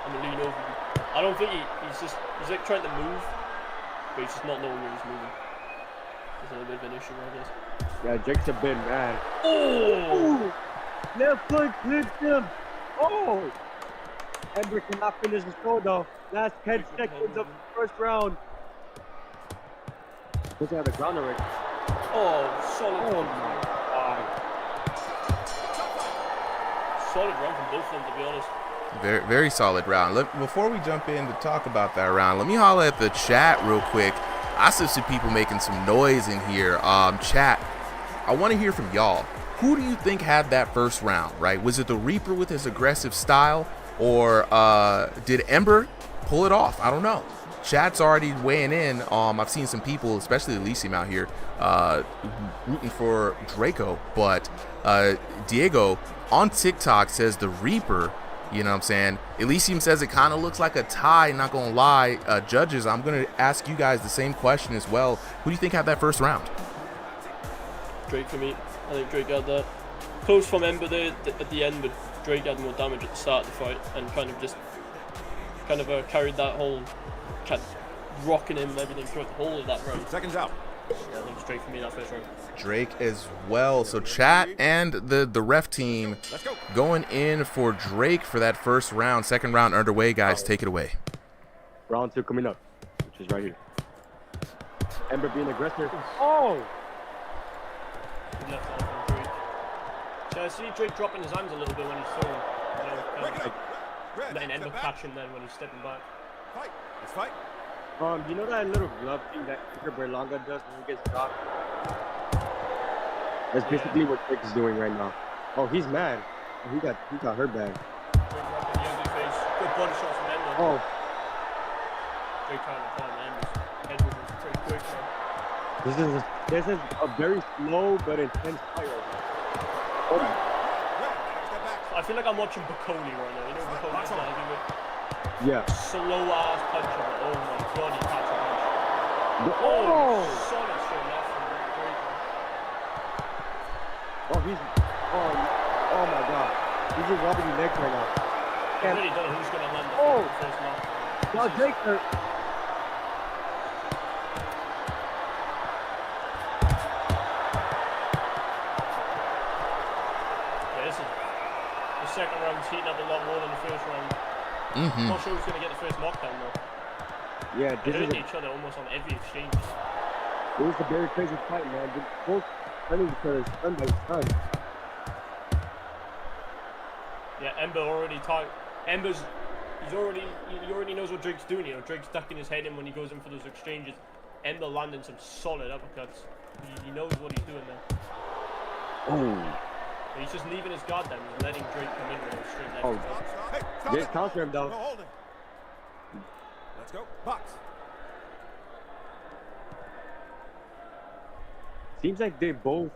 I'm gonna lean over you. I don't think he's like trying to move, but he's just not knowing where he's moving. There's a little bit of an issue, I guess. Yeah, Drake's a bit mad. Oh! Left foot clipped him. Oh! Ember cannot finish the show though. Last 10 seconds of the first round. Looks at the ground already. Oh, solid. Oh my God. Solid round from both of them, to be honest. Very, very solid round. Before we jump in to talk about that round, let me holler at the chat real quick. I see some people making some noise in here. Chat, I want to hear from y'all. Who do you think had that first round, right? Was it the Reaper with his aggressive style, or did Ember pull it off? I don't know. Chat's already weighing in. I've seen some people, especially Elysium out here, rooting for Draco, but Diego on TikTok says the Reaper. You know what I'm saying? Elysium says it kind of looks like a tie, not going to lie. Judges, I'm going to ask you guys the same question as well. Who do you think had that first round? Drake for me. I think Drake had that. Close from Ember there at the end, but Drake had more damage at the start of the fight and kind of carried that whole, kept rocking him and everything throughout the whole of that round. Seconds out. Yeah, I think it's Drake for me that first round. Drake as well. So chat and the ref team going in for Drake for that first round. Second round underway, guys. Take it away. Round 2 coming up, which is right here. Ember being aggressive. Oh! Good left arm from Drake. So I see Drake dropping his arms a little bit when he's throwing. letting Ember catch him then when he's stepping back. Fight. Let's fight. You know that little glove thing that Berlanga does when he gets dropped? That's basically what Drake is doing right now. Oh, he's mad. He got hurt bad. Drake rocking the ugly face. Good body shot from Ember. Oh. Drake trying to find Ember's head movement pretty quick now. This is a very slow but intense fight right now. Oh. Step back. I feel like I'm watching Bacoli right now. You know Bacoli's not with Yeah. slow ass puncher. Oh my god, he catches a punch. Oh! Solid straight left from Drake. Oh my god. He's just rubbing his legs right now. I really don't know who's going to land the first knock. Now Drake hurt. Yeah, this is the second round's heating up a lot more than the first round. I'm not sure who's going to get the first knockdown though. Yeah, They're hitting each other almost on every exchange. It was a very crazy fight, man. They're both running each other stun by stun. Yeah, Ember already he already knows what Drake's doing. You know, Drake's ducking his head in when he goes in for those exchanges. Ember landing some solid uppercuts. He knows what he's doing there. Oh. He's just leaving his guard down. He's letting Drake come in with a straight left. Oh. Hey, stop Just it. counter him though. No holding. Let's go. Box. Seems like they both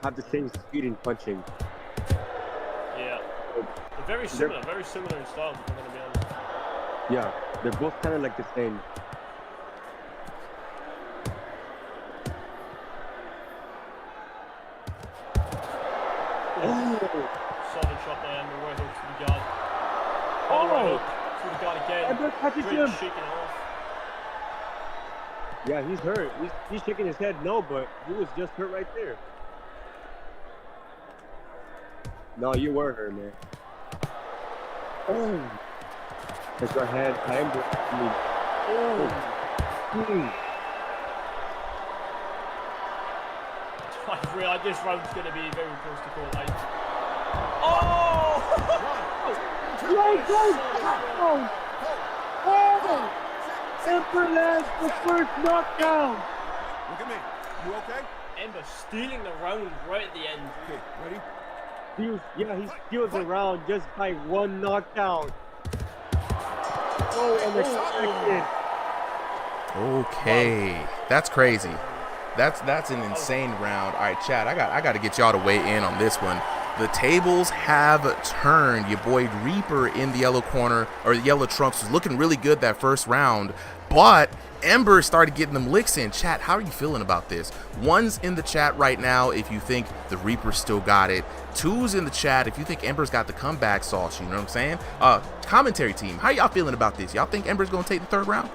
have the same speed in punching. Yeah. They're very similar in style, if I'm going to be honest. Yeah, they're both kind of like the same. Solid shot by Ember, right hook to the guard. Right hook to the guard again. Ember catches Drake him. shaking it off. Yeah, he's hurt. He's shaking his head no, but he was just hurt right there. No, you were hurt, man. Oh. That's your hand. Ember. I realize this round's going to be very close to call. Ember lands the first knockdown. Look at me. You okay? Ember stealing the round right at the end. Okay, ready? He steals the round just by one knockdown. Oh, unexpected. Okay, that's crazy. That's an insane round. All right, Chad, I got to get y'all to weigh in on this one. The tables have turned. Your boy Reaper in the yellow corner, or the yellow trunks, was looking really good that first round, but Ember started getting them licks in. Chat, how are you feeling about this? One's in the chat right now if you think the Reaper still got it. Two's in the chat if you think Ember's got the comeback sauce, you know what I'm saying? Commentary team, how y'all feeling about this? Y'all think Ember's going to take the third round?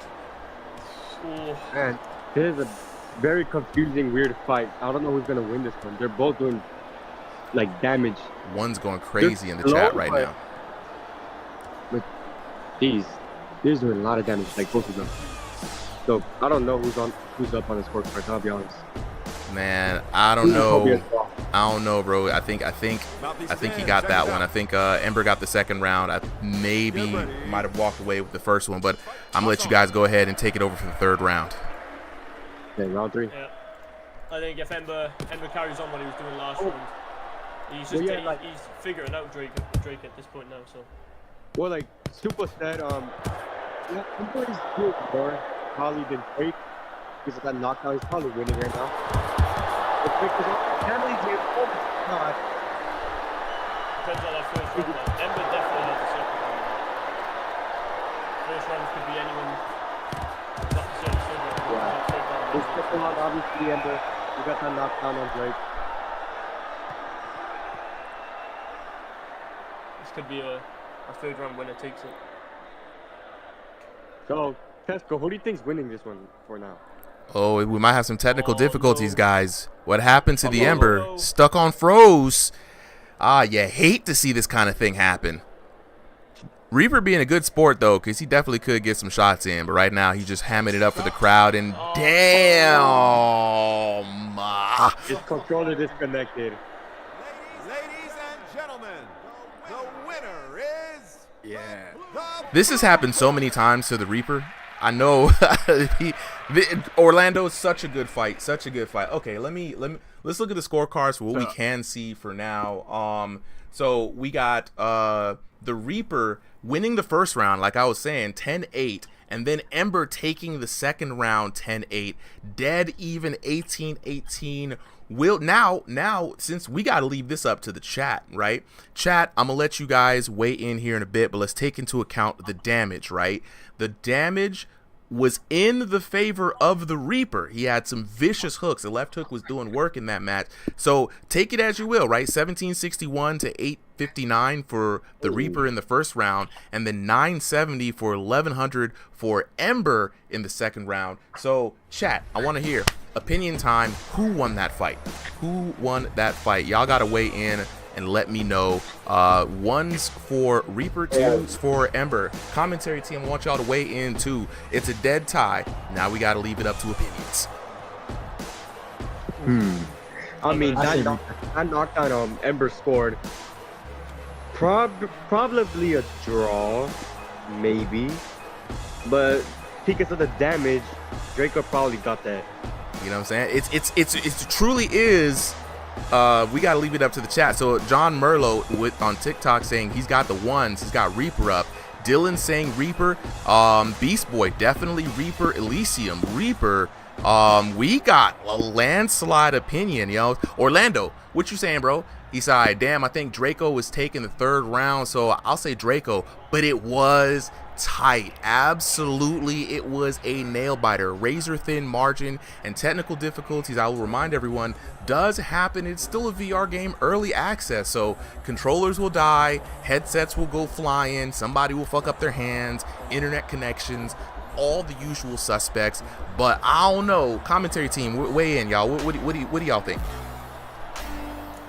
Man, this is a very confusing, weird fight. I don't know who's going to win this one. They're both doing, like, damage. One's going crazy in the chat right now. But these doing a lot of damage, like both of them. So I don't know who's up on the scorecard, I'll be honest. Man, I don't know. I don't know, bro. I think he got that one. I think Ember got the second round. I maybe might have walked away with the first one, but I'm gonna let you guys go ahead and take it over for the third round. Okay, round 3. Yeah. I think if Ember carries on what he was doing last round, he's just he's figuring out Drake at this point now. So. Well, like Super said, Ember's good more probably than Drake because of that knockdown. He's probably winning right now. But Drake is on the family game. Oh my god. Depends on that first round. Like, Ember definitely has the second round. First round could be anyone. Not the same silver. Yeah. His second round, obviously, Ember. You got that knockdown on Drake. This could be a third round winner takes it. So, Tesco, who do you think's winning this one for now? Oh, we might have some technical difficulties, guys. What happened to the Ember? Stuck on froze. You hate to see this kind of thing happen. Reaper being a good sport, though, because he definitely could get some shots in. But right now, he's just hamming it up for the crowd. And damn. His controller disconnected. Ladies and gentlemen, the winner is Yeah. This has happened so many times to the Reaper. I know Orlando is such a good fight, such a good fight. Okay, let's look at the scorecards for what we can see for now. So we got the Reaper winning the first round, like I was saying, 10-8, and then Ember taking the second round 10-8, dead even 18-18. Now since we got to leave this up to the chat, right? Chat, I'm gonna let you guys weigh in here in a bit, but let's take into account the damage, right? The damage was in the favor of the Reaper. He had some vicious hooks. The left hook was doing work in that match. So take it as you will, right? 1761 to 859 for the Reaper in the first round, and then 970 for 1100 for Ember in the second round. So chat, I want to hear opinion time. Who won that fight? Who won that fight? Y'all got to weigh in and let me know. One's for Reaper, two's for Ember. Commentary team, I want y'all to weigh in too. It's a dead tie. Now we got to leave it up to opinions. I mean, that knockdown Ember scored. Probably a draw, maybe. But because of the damage, Draco probably got that. You know what I'm saying? It truly is. We gotta leave it up to the chat. So John Merlo on TikTok saying he's got the ones, he's got Reaper up. Dylan saying Reaper. Beast Boy definitely Reaper. Elysium Reaper. We got a landslide opinion, yo. Orlando, what you saying, bro? He said, damn, I think Draco was taking the third round, so I'll say Draco, but it was tight. Absolutely, it was a nail biter. Razor thin margin and technical difficulties, I will remind everyone, does happen. It's still a VR game, early access, so controllers will die, headsets will go flying, somebody will fuck up their hands, internet connections, all the usual suspects. But I don't know. Commentary team, weigh in, y'all. What do y'all think?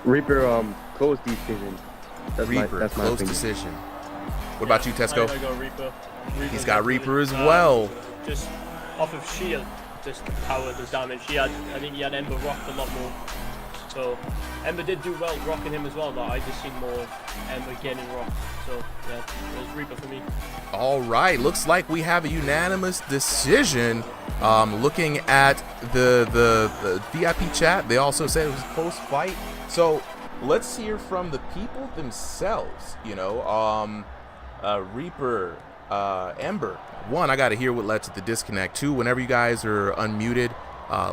Reaper, close decision. That's Reaper, my close opinion. decision. What about you, Tesco? I go Reaper. He's got Reaper as well. Just off of sheer just power, the damage. I think he had Ember rocked a lot more. So Ember did do well rocking him as well, but I just seen more of Ember getting rocked. So yeah, it was Reaper for me. All right, looks like we have a unanimous decision. Looking at the VIP chat, they also said it was a close fight. So let's hear from the people themselves. You know, Reaper, Ember. One, I got to hear what led to the disconnect. Two, whenever you guys are unmuted,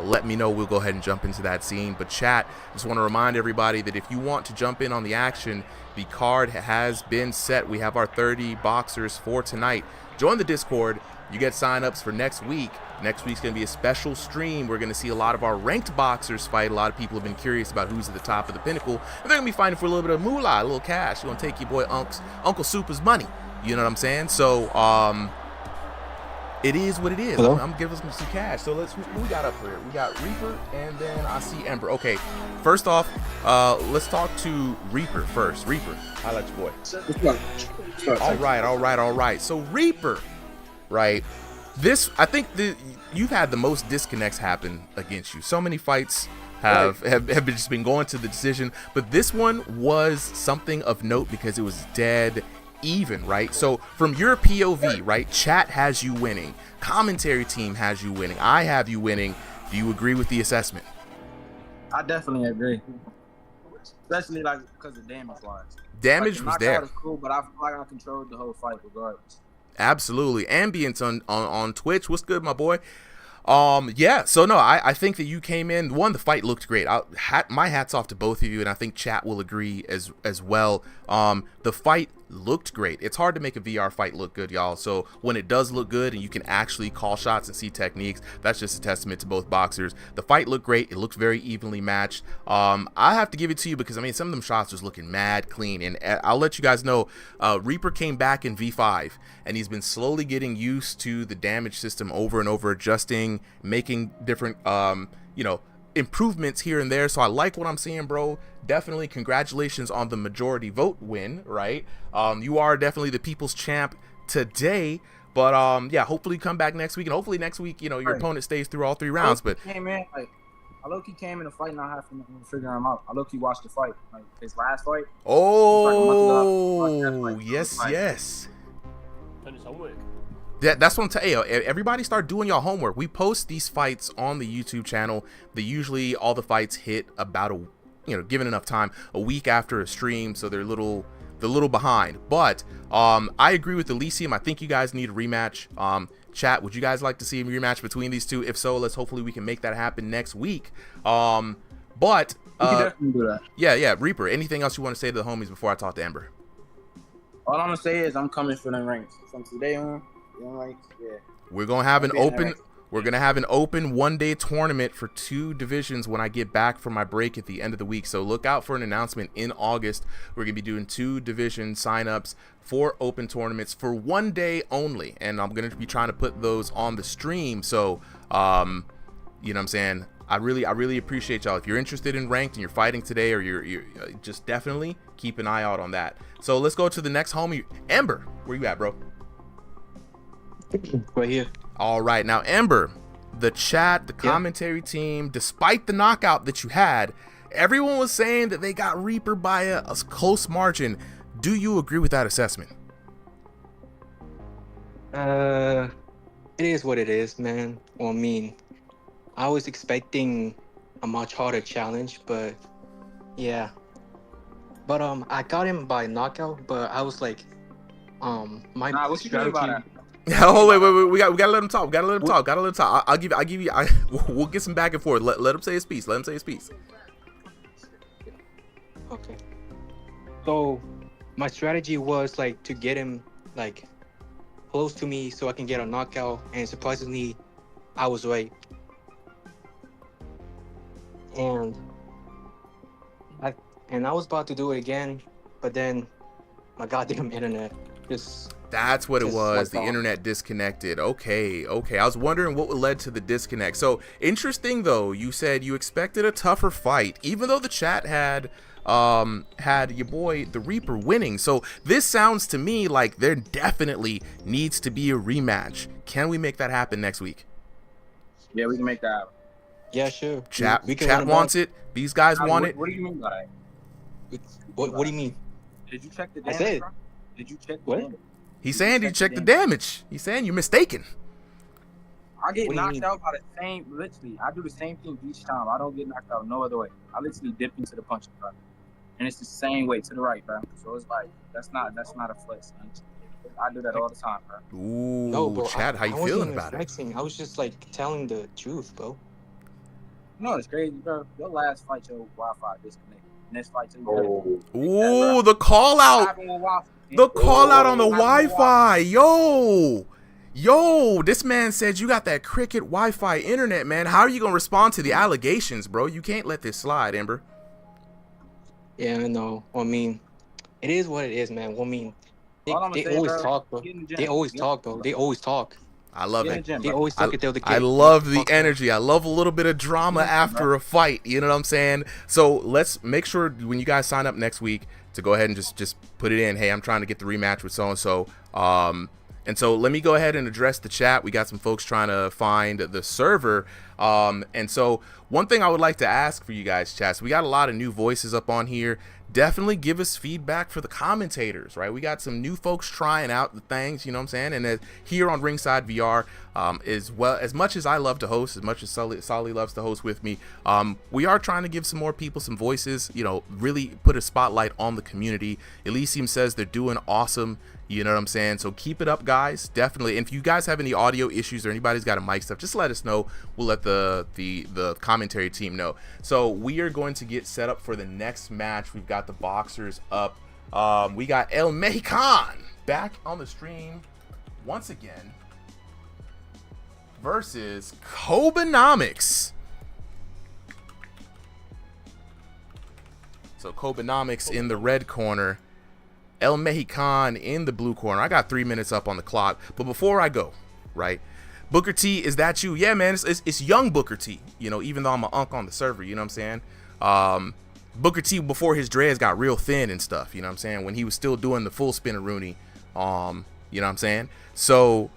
let me know. We'll go ahead and jump into that scene. But chat, just want to remind everybody that if you want to jump in on the action, the card has been set. We have our 30 boxers for tonight. Join the Discord. You get signups for next week. Next week's going to be a special stream. We're going to see a lot of our ranked boxers fight. A lot of people have been curious about who's at the top of the pinnacle. And they're going to be fighting for a little bit of moolah, a little cash. You're going to take your boy Uncle Super's money. You know what I'm saying? So, it is what it is. I'm giving some cash. So who we got up here? We got Reaper, and then I see Ember. Okay, first off, let's talk to Reaper first. Reaper, holla at your boy. All right. So Reaper, right? I think you've had the most disconnects happen against you. So many fights have just been going to the decision, but this one was something of note because it was dead even, right? So from your POV, right, chat has you winning, commentary team has you winning, I have you winning. Do you agree with the assessment? I definitely agree, especially like because of damage wise. Damage was there. Was cool, but I feel like I controlled the whole fight regardless. Absolutely. Ambience on Twitch, what's good, my boy? Yeah, so no, I think that you came in. The fight looked great. My hat's off to both of you, and I think chat will agree as well. The fight looked great. It's hard to make a VR fight look good, y'all. So when it does look good and you can actually call shots and see techniques, that's just a testament to both boxers. The fight looked great. It looked very evenly matched. I have to give it to you because, I mean, some of them shots was looking mad clean. And I'll let you guys know, Reaper came back in V5, and he's been slowly getting used to the damage system over and over, adjusting, making different, improvements here and there. So I like what I'm seeing, bro. Definitely congratulations on the majority vote win, right? You are definitely the people's champ today. But yeah, hopefully come back next week, and hopefully next week, your opponent stays through all 3 rounds. But I low-key came in the fight not having to figure him out. I low-key watched the fight, like his last fight. Oh, yes. done his homework. That's what I'm telling you. Everybody start doing y'all homework. We post these fights on the YouTube channel. Usually all the fights hit about given enough time, a week after a stream, so they're a little behind. But I agree with Elysium. I think you guys need a rematch. Chat, would you guys like to see a rematch between these two? If so, hopefully we can make that happen next week. But we can definitely do that. Yeah, Reaper. Anything else you want to say to the homies before I talk to Ember? All I'm gonna say is I'm coming for them ranks from today on. Ranks, yeah. We're gonna have an open. We're gonna have an open one-day tournament for 2 divisions when I get back from my break at the end of the week. So look out for an announcement in August. We're gonna be doing 2 division signups for open tournaments for 1 day only, and I'm gonna be trying to put those on the stream. So, you know what I'm saying? I really appreciate y'all. If you're interested in ranked and you're fighting today, or you're just definitely keep an eye out on that. So let's go to the next homie, Ember. Where you at, bro? Right here. All right, now Ember, the chat, the commentary team, despite the knockout that you had, everyone was saying that they got Reaper by a close margin. Do you agree with that assessment? It is what it is, man. Well, I mean, I was expecting a much harder challenge, but yeah. But I got him by knockout, but I was like, my what you doing about that? Oh wait, we gotta let him talk. Gotta let him talk. I'll give you. We'll get some back and forth. Let him say his piece. Okay. So my strategy was like to get him like close to me so I can get a knockout, and surprisingly, I was right. And I was about to do it again, but then my goddamn internet just. That's what it was. The internet disconnected. Okay. I was wondering what led to the disconnect. So interesting though. You said you expected a tougher fight, even though the chat had your boy the Reaper winning. So this sounds to me like there definitely needs to be a rematch. Can we make that happen next week? Yeah, we can make that happen. Yeah, sure. Chat wants it. These guys want it. What do you mean by that? What do you mean? Did you check the damage? Did you check the damage? He's saying you check the damage. He's saying you're mistaken. I get knocked out by the same. Literally, I do the same thing each time. I don't get knocked out no other way. I literally dip into the punching bro, and it's the same way to the right, bro. So it's like that's not a flex. Man. I do that all the time, bro. Ooh, no, bro, Chad, how you feeling about flexing. it? I was just like telling the truth, bro. No, it's crazy, bro. Your last fight, your Wi-Fi disconnected. Next fight, too. Ooh, the call out. The call out on the Wi-Fi. Yo, this man said you got that cricket Wi-Fi internet, man. How are you gonna respond to the allegations, bro? You can't let this slide, Ember. Yeah, I know. I mean, it is what it is, man. Well, I mean, they always talk, bro. They always talk, bro. They always talk. I love it. They always talk until the I love the energy. I love a little bit of drama after a fight. You know what I'm saying? So let's make sure when you guys sign up next week to go ahead and just put it in. Hey, I'm trying to get the rematch with so-and-so. And so let me go ahead and address the chat. We got some folks trying to find the server. And so one thing I would like to ask for you guys, chat, so we got a lot of new voices up on here. Definitely give us feedback for the commentators, right? We got some new folks trying out the things, you know what I'm saying? And here on Ringside VR, as much as I love to host, as much as Sully loves to host with me, we are trying to give some more people some voices, you know, really put a spotlight on the community. Elysium says they're doing awesome. You know what I'm saying? So keep it up, guys. Definitely. And if you guys have any audio issues or anybody's got a mic stuff, just let us know. We'll let the commentary team know. So we are going to get set up for the next match. We've got the boxers up. We got Elmehon back on the stream once again versus Kobenomics. So Kobenomics in the red corner, Elmehon in the blue corner. I got 3 minutes up on the clock, but before I go, right, Booker T, is that you? Yeah, man, it's young Booker T, you know, even though I'm an unk on the server, you know what I'm saying? Booker T before his dreads got real thin and stuff, you know what I'm saying, when he was still doing the full spinner Rooney, you know what I'm saying? So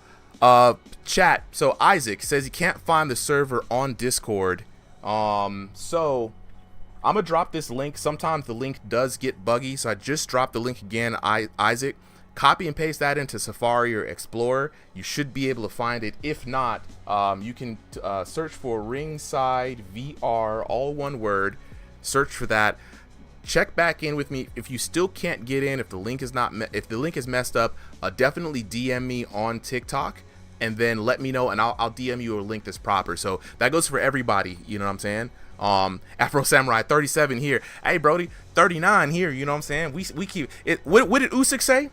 chat, so Isaac says he can't find the server on Discord. So I'm gonna drop this link. Sometimes the link does get buggy, so I just dropped the link again, Isaac. copy and paste that into Safari or Explorer. You should be able to find it. If not, you can search for RingsideVR, all one word. Search for that. Check back in with me if you still can't get in. If the link is messed up, definitely DM me on TikTok, and then let me know, and I'll DM you a link that's proper. So that goes for everybody. You know what I'm saying? Afro Samurai 37 here. Hey Brody, 39 here. You know what I'm saying? We keep it. What did Usyk say?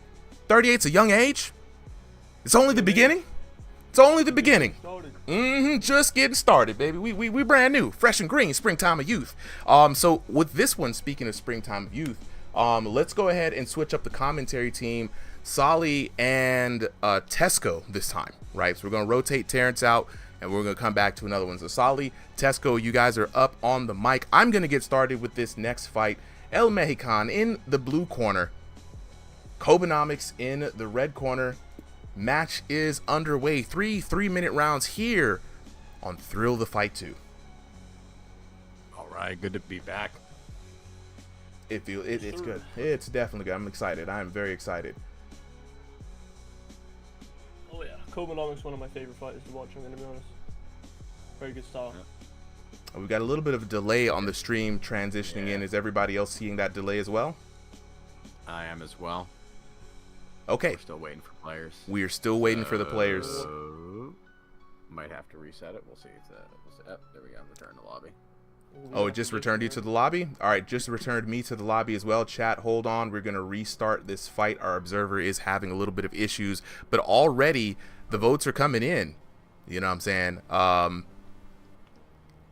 38's a young age. It's only the beginning. It's only the beginning. Just getting started, baby. We brand new, fresh and green, springtime of youth. So with this one, speaking of springtime of youth, let's go ahead and switch up the commentary team. Solly and Tesco this time, right? So we're gonna rotate Terrence out, and we're gonna come back to another one. So Solly, Tesco, you guys are up on the mic. I'm gonna get started with this next fight. Elmehon in the blue corner, Kobenomics in the red corner. Match is underway. 3-minute rounds here on Thrill the Fight 2. All right, good to be back. It's good. It's definitely good. I'm excited. I'm very excited. Oh yeah, Kobenomics, one of my favorite fighters to watch. I'm gonna be honest. Very good style. Yeah. We got a little bit of a delay on the stream transitioning in. Is everybody else seeing that delay as well? I am as well. Okay. We're still waiting for players. We are still waiting for the players. Might have to reset it. We'll see. There we go. Return to lobby. Oh, it just returned you to the lobby? All right, just returned me to the lobby as well. Chat, hold on. We're going to restart this fight. Our observer is having a little bit of issues, but already the votes are coming in. You know what I'm saying?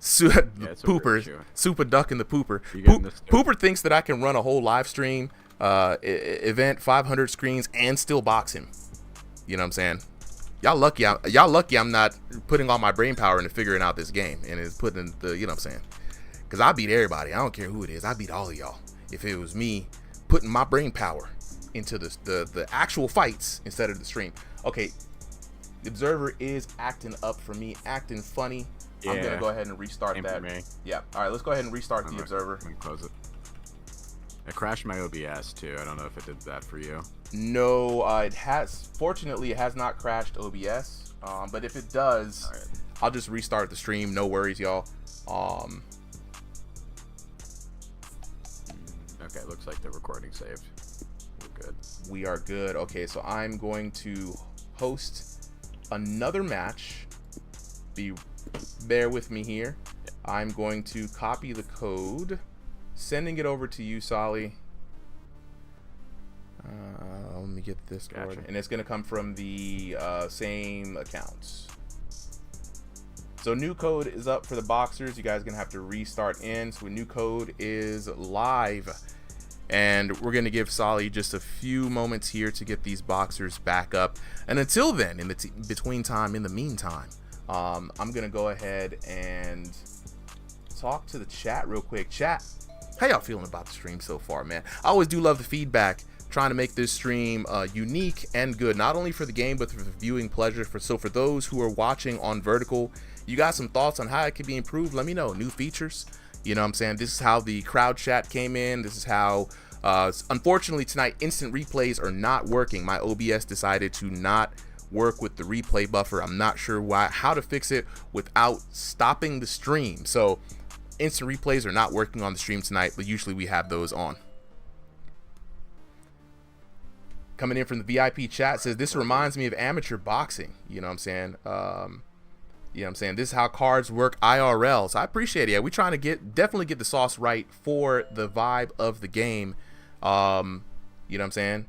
Pooper, Super Duck and the Pooper. Pooper thinks that I can run a whole live stream event, 500 screens, and still box him. You know what I'm saying? Y'all lucky I'm not putting all my brain power into figuring out this game, and is putting the, you know what I'm saying? Because I beat everybody. I don't care who it is. I beat all of y'all. If it was me putting my brain power into the actual fights instead of the stream. Okay, the observer is acting up for me, acting funny. Yeah. I'm gonna go ahead and restart that. Yeah. All right, let's go ahead and restart the observer. Let me close it. It crashed my OBS too. I don't know if it did that for you. No, it has. Fortunately, it has not crashed OBS. But if it does, right, I'll just restart the stream. No worries, y'all. Okay, looks like the recording saved. We're good. We are good. Okay, so I'm going to host another match. Bear with me here. I'm going to copy the code, sending it over to you, Solly. Let me get this card, and it's going to come from the same accounts. So new code is up for the boxers. You guys are going to have to restart in. So a new code is live, and we're going to give Solly just a few moments here to get these boxers back up. And until then, in the meantime, I'm going to go ahead and talk to the chat real quick. Chat, how y'all feeling about the stream so far, man? I always do love the feedback, trying to make this stream unique and good, not only for the game, but for the viewing pleasure. So for those who are watching on vertical, you got some thoughts on how it could be improved? Let me know. New features. You know what I'm saying? This is how the crowd chat came in. This is how, unfortunately tonight, instant replays are not working. My OBS decided to not work with the replay buffer. I'm not sure how to fix it without stopping the stream. So instant replays are not working on the stream tonight, but usually we have those on. Coming in from the VIP chat says, this reminds me of amateur boxing. You know what I'm saying? You know what I'm saying? This is how cards work IRL. So I appreciate it. Yeah, we're trying to definitely get the sauce right for the vibe of the game. You know what I'm saying?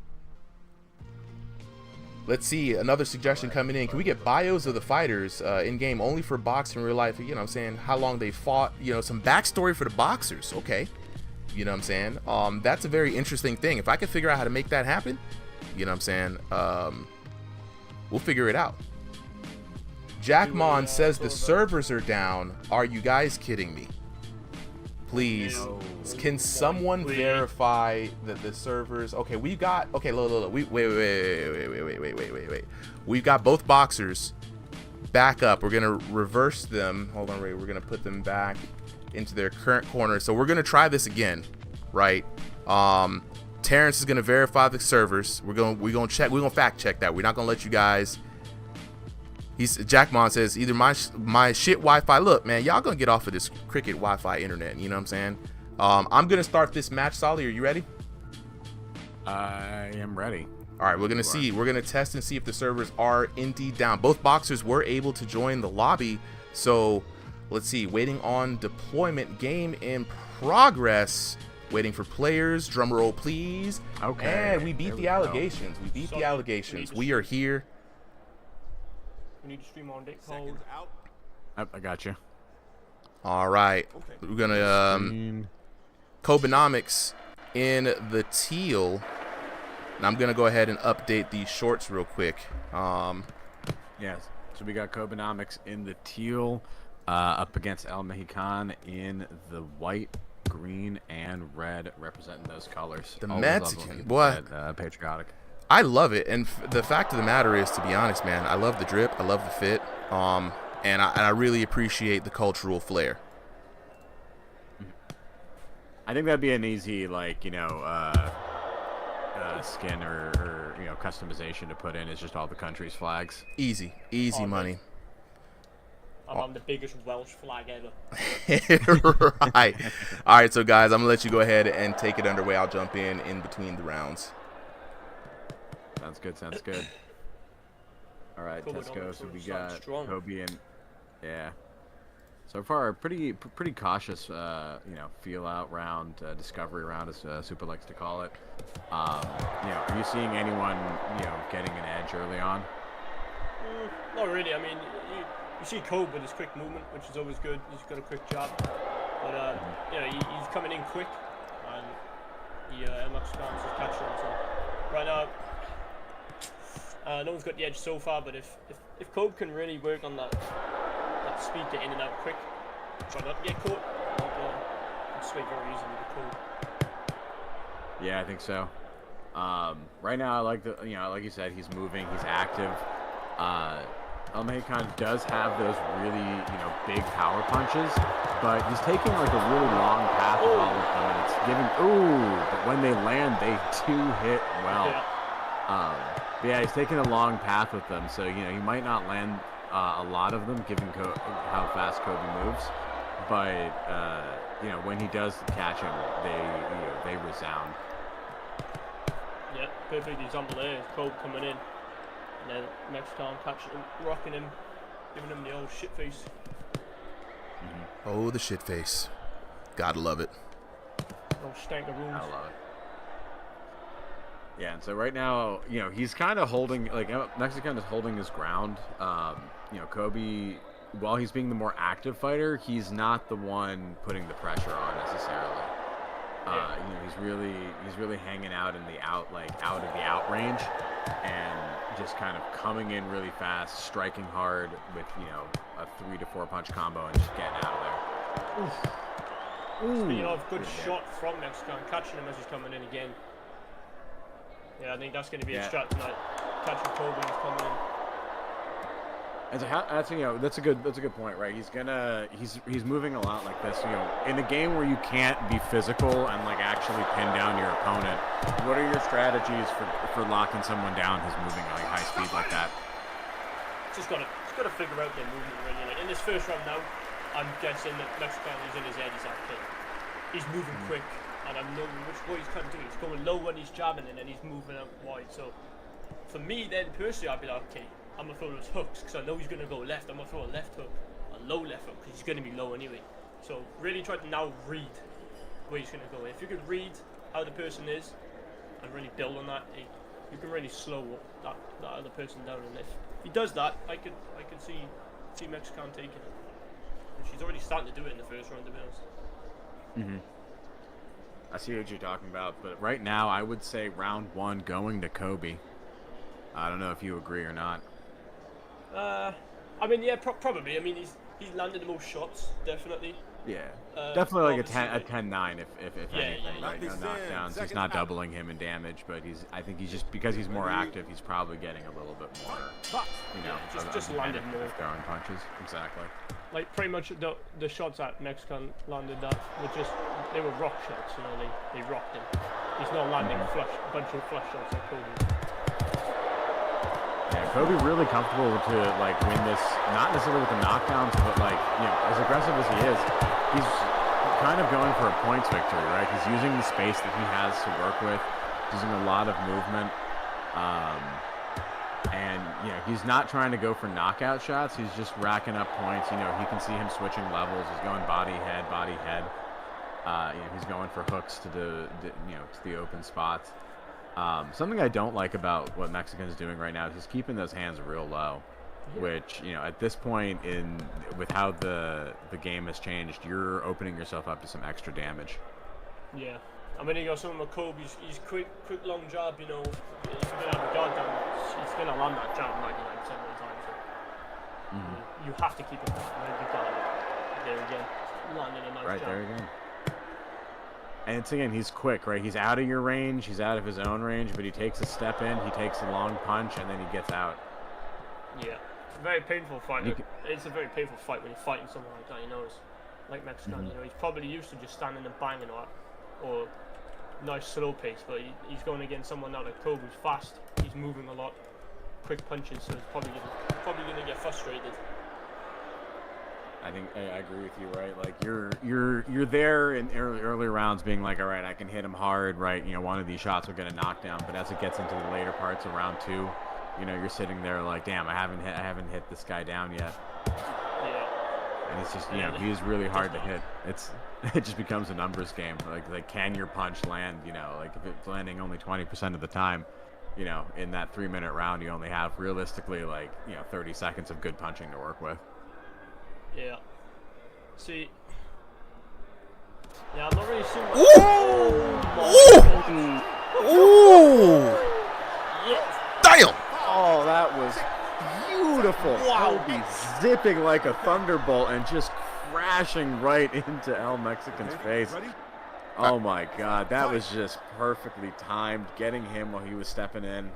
Let's see, another suggestion coming in. Can we get bios of the fighters in game only for boxing in real life? You know what I'm saying? How long they fought, you know, some backstory for the boxers. Okay. You know what I'm saying? That's a very interesting thing. If I could figure out how to make that happen, you know what I'm saying? We'll figure it out. Jackmon says the servers are down. Are you guys kidding me? Please, can someone verify that the servers? Okay, we've got. Okay, look. Wait. We've got both boxers back up. We're gonna reverse them. Hold on, we're gonna put them back into their current corner. So we're gonna try this again, right? Terrence is gonna verify the servers. We're gonna fact check that. We're not gonna let you guys. Jackmon says either my shit Wi-Fi. Look, man, y'all gonna get off of this cricket Wi-Fi internet. You know what I'm saying? I'm gonna start this match. Solly, are you ready? I am ready. All right, we're gonna see. We're gonna test and see if the servers are indeed down. Both boxers were able to join the lobby. So let's see. Waiting on deployment. Game in progress. Waiting for players. Drum roll, please. Okay. And we beat the allegations. We beat the allegations. We are here. We need to stream on Dick Hold. I got you. All right. We're gonna Kobenomics in the teal. And I'm gonna go ahead and update these shorts real quick. Yes. So we got Kobenomics in the teal, up against Elmehon in the white, green, and red, representing those colors. The Always Mexican, love boy. Patriotic. I love it, and the fact of the matter is, to be honest, man, I love the drip, I love the fit, and I really appreciate the cultural flair. I think that'd be an easy, like, skin or customization to put in. Is just all the country's flags. Easy money. I'm the biggest Welsh flag ever. Right. All right, so guys, I'm gonna let you go ahead and take it underway. I'll jump in between the rounds. Sounds good. Sounds good. All right, Tesco. So we got Kobe and so far pretty cautious. Feel out round, discovery round, as Super likes to call it. Are you seeing anyone getting an edge early on? Not really. I mean, you see Kobe with his quick movement, which is always good. He's got a quick jab, but he's coming in quick, and the MX stance is catching him. So right now. No one's got the edge so far, but if Kobe can really work on that speed, get in and out quick, try not to get caught, can sway very easily with Kobe. Yeah, I think so. Right now, I like like you said, he's moving, he's active. Elmehon does have those really, big power punches, but he's taking like a really long path with all of them, and it's giving. But when they land, they do hit well. But yeah, he's taking a long path with them, so he might not land a lot of them, given how fast Kobe moves. But when he does catch him, they resound. Yep, perfect example there. Kobe coming in, and then next time catching him, rocking him, giving him the old shit face. Oh, the shit face. Gotta love it. Old stank of rooms. I love it. Yeah, and so right now, he's kind of holding, Mexican is holding his ground. Kobe, while he's being the more active fighter, he's not the one putting the pressure on necessarily. He's really hanging out in the out of the out range, and just kind of coming in really fast, striking hard with a 3 to 4 punch combo, and just getting out of there. Speaking of, good shot from Mexican, catching him as he's coming in again. Yeah, I think that's going to be a strat tonight. Catching Kobe when he's coming in. And that's a good point, right? He's moving a lot like this. In a game where you can't be physical and actually pin down your opponent, what are your strategies for locking someone down who's moving high speed like that? Just gotta figure out their movement really. In this first round now, I'm guessing that Mexican is in his head. He's like, okay, he's moving quick. And I know what he's kind of doing. He's going low when he's jabbing, and then he's moving out wide. So, for me, then personally, I'd be like, okay, I'm gonna throw those hooks because I know he's gonna go left. I'm gonna throw a left hook, a low left hook, because he's gonna be low anyway. So, really try to now read where he's gonna go. If you could read how the person is and really build on that, you can really slow that other person down. And if he does that, I could see Mexican taking it. And she's already starting to do it in the first round, to be honest. I see what you're talking about, but right now I would say round 1 going to Kobe. I don't know if you agree or not. I mean, yeah, probably. I mean, he's landed the most shots, definitely. Yeah, definitely like a 10-9 if anything. Right? Knockdowns. He's not doubling him in damage, but I think he's just because he's more active. He's probably getting a little bit more. Just landed more throwing punches. Exactly. Like pretty much the shots that Mexican landed that were they were rock shots. They rocked him. He's not landing a bunch of flush shots like Kobe. Yeah, Kobe really comfortable to like win this, not necessarily with the knockdowns, but like, you know, as aggressive as he is, he's kind of going for a points victory, right? He's using the space that he has to work with, using a lot of movement, and you know, he's not trying to go for knockout shots. He's just racking up points. You know, he can see him switching levels. He's going body head. You know, he's going for hooks to the open spots. Something I don't like about what Mexican's doing right now is he's keeping those hands real low, which, you know, at this point with how the game has changed, you're opening yourself up to some extra damage. Yeah. I mean, you got someone like Kobe, he's quick long jab, you know, if you're going to have a guard down, he's going to land that jab 99% of the time, so you have to keep it. You got it. There again, landing a nice jab. Right, there again. And it's, again, he's quick, right? He's out of your range, he's out of his own range, but he takes a step in, he takes a long punch, and then he gets out. Yeah. Very painful fight. It's a very painful fight when you're fighting someone like that, you know, it's like Mexican, you know, he's probably used to just standing and banging or nice slow pace, but he's going against someone now like Kobe, who's fast, he's moving a lot, quick punches, so he's probably gonna get frustrated. I think I agree with you, right? Like you're there in early rounds being like, all right, I can hit him hard, right? You know, one of these shots will get a knockdown, but as it gets into the later parts of round 2, you know, you're sitting there like, damn, I haven't hit this guy down yet. Yeah. And it's just, you know, he's really hard to hit. It just becomes a numbers game. Like can your punch land? You know, like if it's landing only 20% of the time, you know, in that 3-minute round, you only have realistically like, you know, 30 seconds of good punching to work with. Yeah. See. Yeah, I'm not really seeing. Ooh! Yes. Damn! Oh, that was beautiful. Wow. Kobe zipping like a thunderbolt and just crashing right into El Mexican's face. Oh my God, that was just perfectly timed. Getting him while he was stepping in,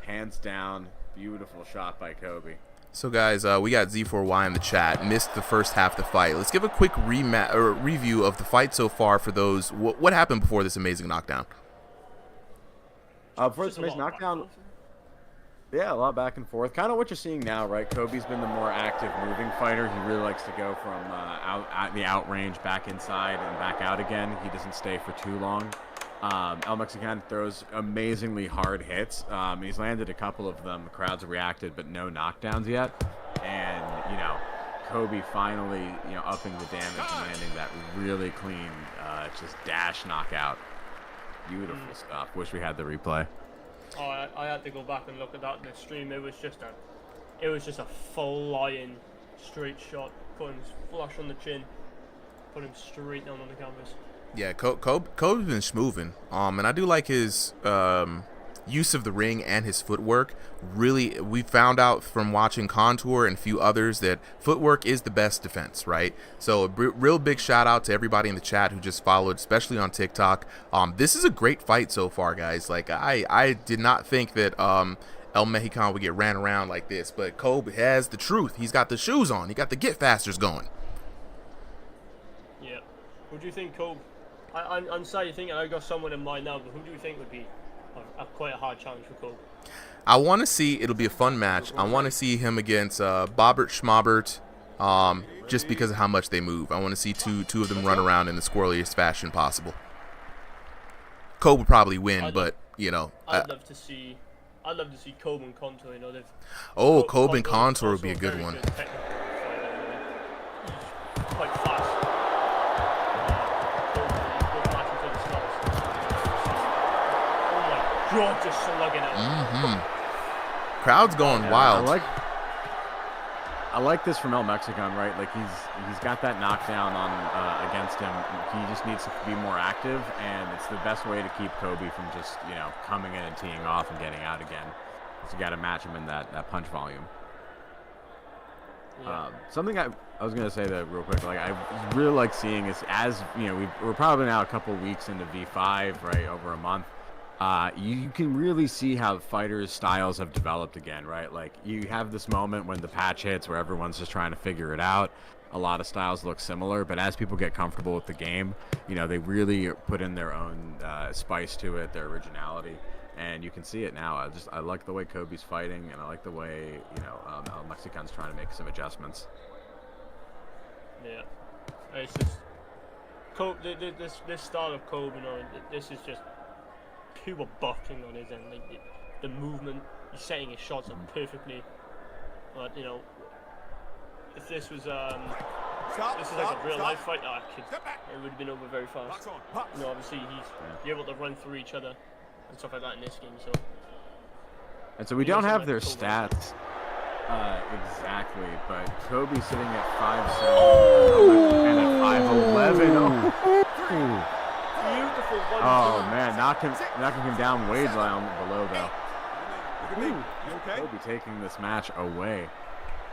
hands down, beautiful shot by Kobe. So guys, we got Z4Y in the chat. Missed the first half of the fight. Let's give a quick review of the fight so far for those. What happened before this amazing knockdown? Before this amazing knockdown, yeah, a lot back and forth. Kind of what you're seeing now, right? Kobe's been the more active, moving fighter. He really likes to go from the out range back inside and back out again. He doesn't stay for too long. El Mexican throws amazingly hard hits. He's landed a couple of them. The crowds have reacted, but no knockdowns yet. And, you know, Kobe finally, you know, upping the damage and landing that really clean, just dash knockout. Beautiful stuff. Wish we had the replay. Oh, I had to go back and look at that in the stream. It was just a flying straight shot, put him flush on the chin, put him straight down on the canvas. Yeah, Kobe's been schmoving. And I do like his use of the ring and his footwork. Really, we found out from watching Contour and a few others that footwork is the best defense, right? So a real big shout out to everybody in the chat who just followed, especially on TikTok. This is a great fight so far, guys. Like I did not think that El Mexican would get ran around like this, but Kobe has the truth. He's got the shoes on. He got the get fasters going. Yeah. Who do you think, Kobe? I'm sorry you think I got someone in mind now, but who do you think would be quite a hard challenge for Kobe? I want to see, it'll be a fun match. I want to see him against Bobbert Schmobert, just because of how much they move. I want to see two of them run around in the squirreliest fashion possible. Kobe would probably win, but you know. I'd love to see Kobe and Contour. You know, Kobe and Contour would be a good one. Quite fast. God, just slugging it. Crowd's going wild. I like this from El Mexican, right? Like he's got that knockdown on against him. He just needs to be more active, and it's the best way to keep Kobe from just, you know, coming in and teeing off and getting out again. So you got to match him in that punch volume. Yeah. Something I was gonna say that real quick. Like I really like seeing is, as you know, we're probably now a couple weeks into V5, right, over a month. you can really see how fighters' styles have developed again, right? Like, you have this moment when the patch hits where everyone's just trying to figure it out. A lot of styles look similar, but as people get comfortable with the game, you know, they really put in their own spice to it, their originality, and you can see it now. I like the way Kobe's fighting, and I like the way, you know, El Mexican's trying to make some adjustments. Yeah, it's just this style of Kobe, you know, this is just pure bucking on his end. Like the movement, he's setting his shots up perfectly. But you know, if this was like a real life fight, it would have been over very fast. You know, obviously he's able to run through each other and stuff like that in this game. So we don't have their stats exactly, but Kobe's sitting at 5'7" and at 5'11". Beautiful one. Oh man, knocking him down way down below though. Kobe taking this match away.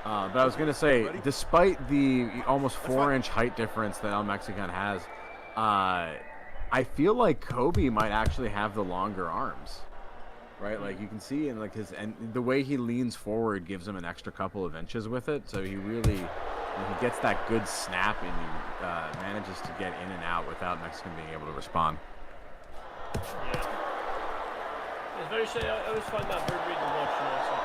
But I was gonna say, despite the almost 4-inch height difference that El Mexican has, I feel like Kobe might actually have the longer arms, right? Like you can see in like and the way he leans forward gives him an extra couple of inches with it. So he really, he gets that good snap and he manages to get in and out without Mexican being able to respond. Yeah. It's very short. I always find that very great to watch. You know, it's like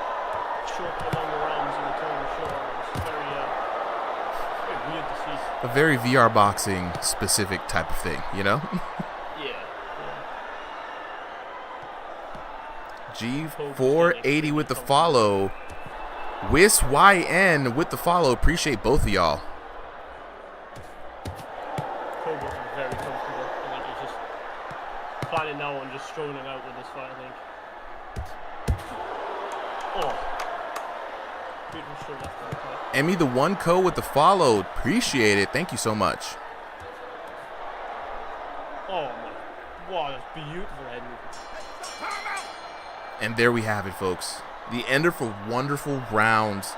short, the longer arms and the taller, short arms. It's very weird to see. A very VR boxing specific type of thing, you know? Yeah. G480 with the follow. Whis YN with the follow. Appreciate both of y'all. Kobe is very comfortable. I think he's just planning now on just strolling out with this fight, I think. Oh. Beautiful straight left hand fight. Emmy the 1Co with the follow. Appreciate it. Thank you so much. Oh my. Wow, that's beautiful head movement. And there we have it, folks. The ender for wonderful rounds.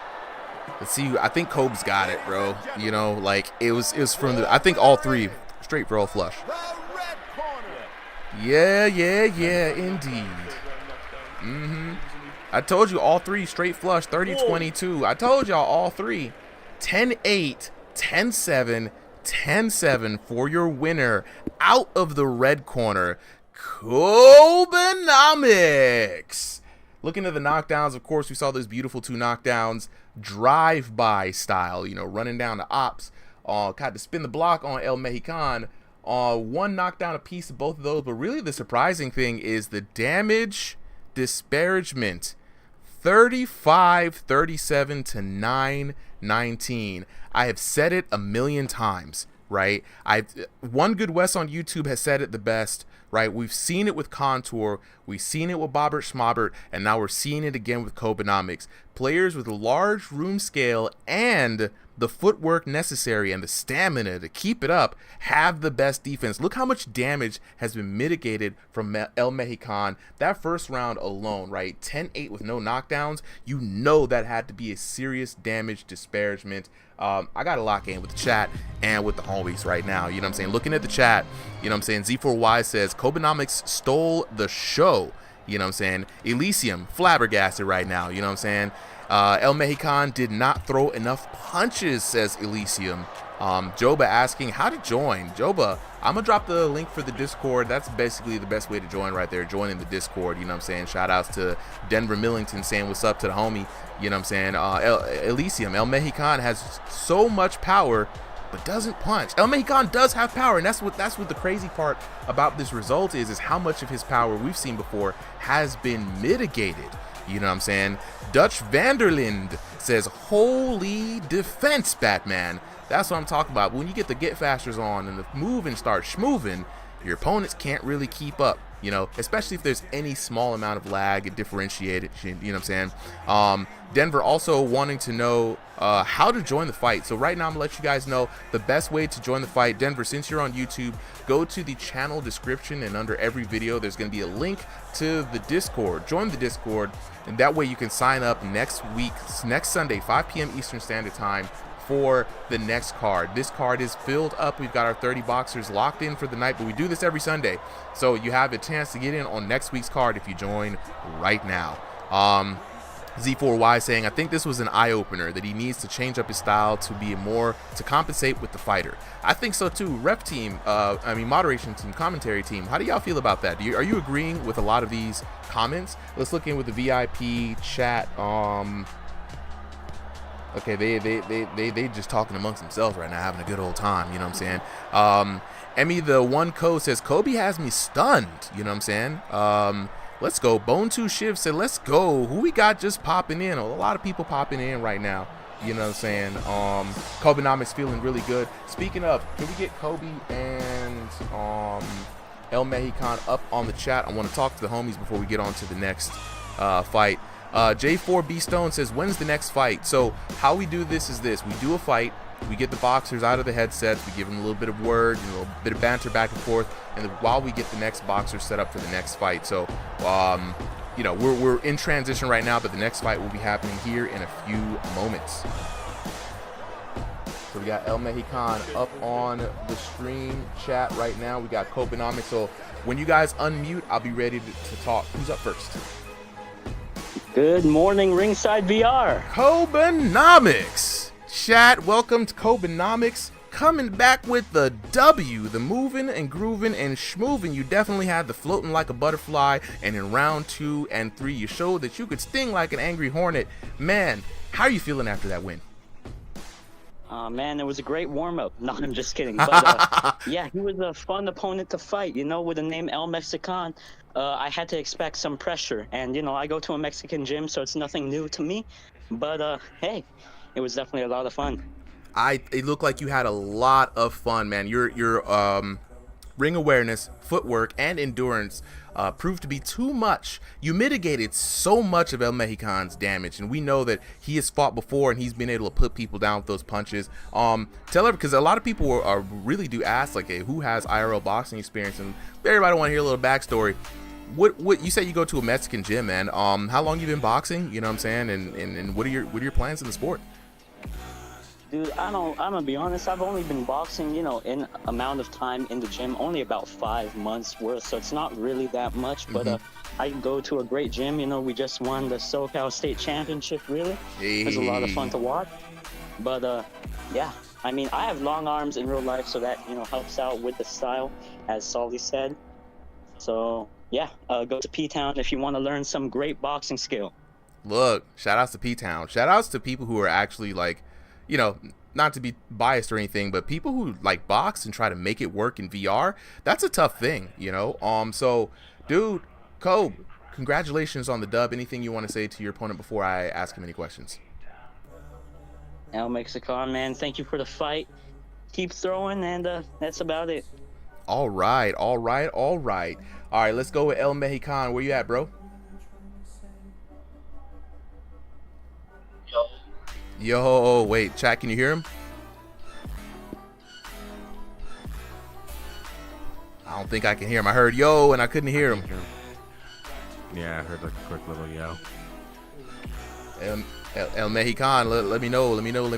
Let's see. I think Kobe's got it, bro. You know, like it was from the. I think all three straight roll flush. Yeah, indeed. I told you all three straight flush. 30-22. I told y'all all three. 10-8, 10-7, 10-7 for your winner out of the red corner. Kobenomics. Looking at the knockdowns, of course, we saw those beautiful 2 knockdowns, drive-by style, you know, running down the ops. Got to spin the block on El Mexican. 1 knockdown apiece of both of those, but really the surprising thing is the damage disparagement. 35-37 to 9-19. I have said it a million times, right? One Good West on YouTube has said it the best. Right, we've seen it with Contour, we've seen it with Bobbert Schmobbert, and now we're seeing it again with Kobenomics. Players with a large room scale and the footwork necessary and the stamina to keep it up have the best defense. Look how much damage has been mitigated from El Mexican. That first round alone, right, 10-8 with no knockdowns, you know that had to be a serious damage disparagement. I got to lock in with the chat and with the homies right now. You know what I'm saying? Looking at the chat, you know what I'm saying? Z4Y says, Kobenomics stole the show. You know what I'm saying? Elysium, flabbergasted right now. You know what I'm saying? El Mexican did not throw enough punches, says Elysium. Joba asking how to join. Joba, I'm going to drop the link for the Discord. That's basically the best way to join right there, joining the Discord. You know what I'm saying? Shout outs to Denver Millington saying what's up to the homie. You know what I'm saying? Elysium, El Mexican has so much power, but doesn't punch. El Mexican does have power, and that's what the crazy part about this result is how much of his power we've seen before has been mitigated. You know what I'm saying? Dutch Vanderlind says, holy defense, Batman. That's what I'm talking about. When you get the get fasters on and the move and start schmoving, your opponents can't really keep up, you know, especially if there's any small amount of lag and differentiated, you know what I'm saying? Denver also wanting to know how to join the fight. So right now I'm gonna let you guys know the best way to join the fight. Denver, since you're on YouTube, go to the channel description, and under every video there's gonna be a link to the Discord. Join the Discord, and that way you can sign up next Sunday, 5 p.m. Eastern Standard Time for the next card. This card is filled up. We've got our 30 boxers locked in for the night, but we do this every Sunday. So you have a chance to get in on next week's card if you join right now. Z4Y saying, I think this was an eye-opener that he needs to change up his style to be more to compensate with the fighter. I think so too. Rep team, moderation team, commentary team, how do y'all feel about that? Are you agreeing with a lot of these comments? Let's look in with the VIP chat. Okay, they just talking amongst themselves right now, having a good old time, you know what I'm saying? Emmy the one co says, Kobe has me stunned, you know what I'm saying? Let's go. Bone 2 Shiv said, let's go. Who we got just popping in? A lot of people popping in right now. You know what I'm saying? Kobenomics feeling really good. Speaking of, can we get Kobe and Elmehon up on the chat? I want to talk to the homies before we get on to the next fight. J4B Stone says, when's the next fight? So how we do this is this. We do a fight. We get the boxers out of the headsets. We give them a little bit of word, a little bit of banter back and forth, and then while we get the next boxer set up for the next fight. So, we're in transition right now, but the next fight will be happening here in a few moments. So we got Elmehon up on the stream chat right now. We got Kobenomics. So when you guys unmute, I'll be ready to talk. Who's up first? Good morning, Ringside VR. Kobenomics. Chat, welcome to Kobenomics, coming back with the W, the moving and grooving and schmooving. You definitely had the floating like a butterfly, and in round 2 and 3, you showed that you could sting like an angry hornet. Man, how are you feeling after that win? Man, it was a great warm-up. No, I'm just kidding. But, yeah, he was a fun opponent to fight, with the name El Mexican. I had to expect some pressure, and, I go to a Mexican gym, so it's nothing new to me. But, hey, it was definitely a lot of fun. It looked like you had a lot of fun, man. Your ring awareness, footwork, and endurance proved to be too much. You mitigated so much of Elmehicon's damage, and we know that he has fought before and he's been able to put people down with those punches. Tell her, because a lot of people really do ask, like, hey, who has IRL boxing experience, and everybody want to hear a little backstory. What you said you go to a Mexican gym, man. How long you been boxing? You know what I'm saying? And what are your plans in the sport? Dude, I'm gonna be honest, I've only been boxing, in amount of time in the gym, only about 5 months worth, so it's not really that much, but I go to a great gym, we just won the SoCal State Championship, really. Hey. It was a lot of fun to watch, but yeah, I have long arms in real life, so that, helps out with the style, as Solly said, so yeah, go to P-Town if you want to learn some great boxing skill. Look, shout outs to P-Town, shout outs to people who are actually like, not to be biased or anything, but people who like box and try to make it work in VR, that's a tough thing, So, dude, Kobe, congratulations on the dub. Anything you want to say to your opponent before I ask him any questions? El Mexican, man, thank you for the fight. Keep throwing, and that's about it. All right. All right, let's go with Elmehon. Where you at, bro? Yo, wait, chat, can you hear him? I don't think I can hear him. I heard yo, and I couldn't hear him. Yeah, I heard like a quick little yo. Elmehon, let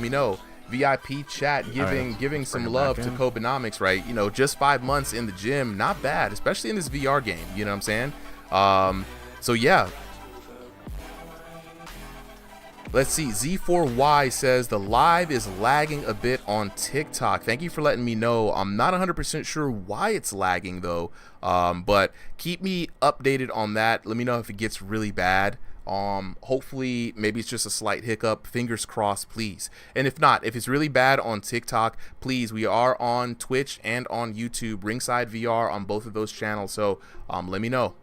me know. VIP chat giving some love to Kobenomics, right? Just 5 months in the gym, not bad, especially in this VR game. You know what I'm saying? So yeah. Let's see. Z4Y says the live is lagging a bit on TikTok. Thank you for letting me know. I'm not 100% sure why it's lagging though, but keep me updated on that. Let me know if it gets really bad. Hopefully maybe it's just a slight hiccup. Fingers crossed, please. And if not, if it's really bad on TikTok, please, we are on Twitch and on YouTube, RingsideVR on both of those channels. So let me know.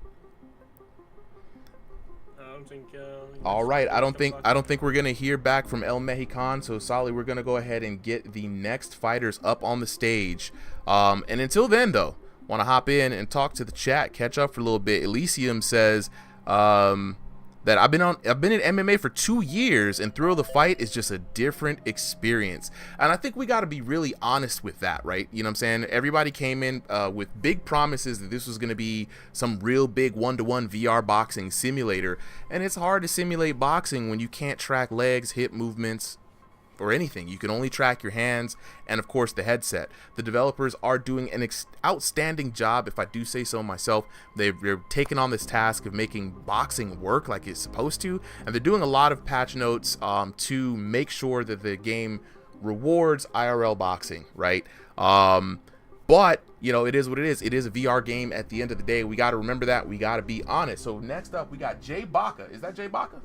All right, I don't think we're gonna hear back from Elmehon. So Solly, we're gonna go ahead and get the next fighters up on the stage. And until then, though, want to hop in and talk to the chat, catch up for a little bit. Elysium says that I've been in MMA for 2 years, and Thrill of the Fight is just a different experience. And I think we got to be really honest with that, right? You know what I'm saying? Everybody came in with big promises that this was going to be some real big one-to-one VR boxing simulator, and it's hard to simulate boxing when you can't track legs, hip movements, or anything. You can only track your hands and, of course, the headset. The developers are doing an outstanding job, if I do say so myself. They're taking on this task of making boxing work like it's supposed to, and they're doing a lot of patch notes to make sure that the game rewards IRL boxing, right? But, you know, it is what it is. It is a VR game at the end of the day. We got to remember that. We got to be honest. So next up, we got Jay Baca. Is that Jay Baca?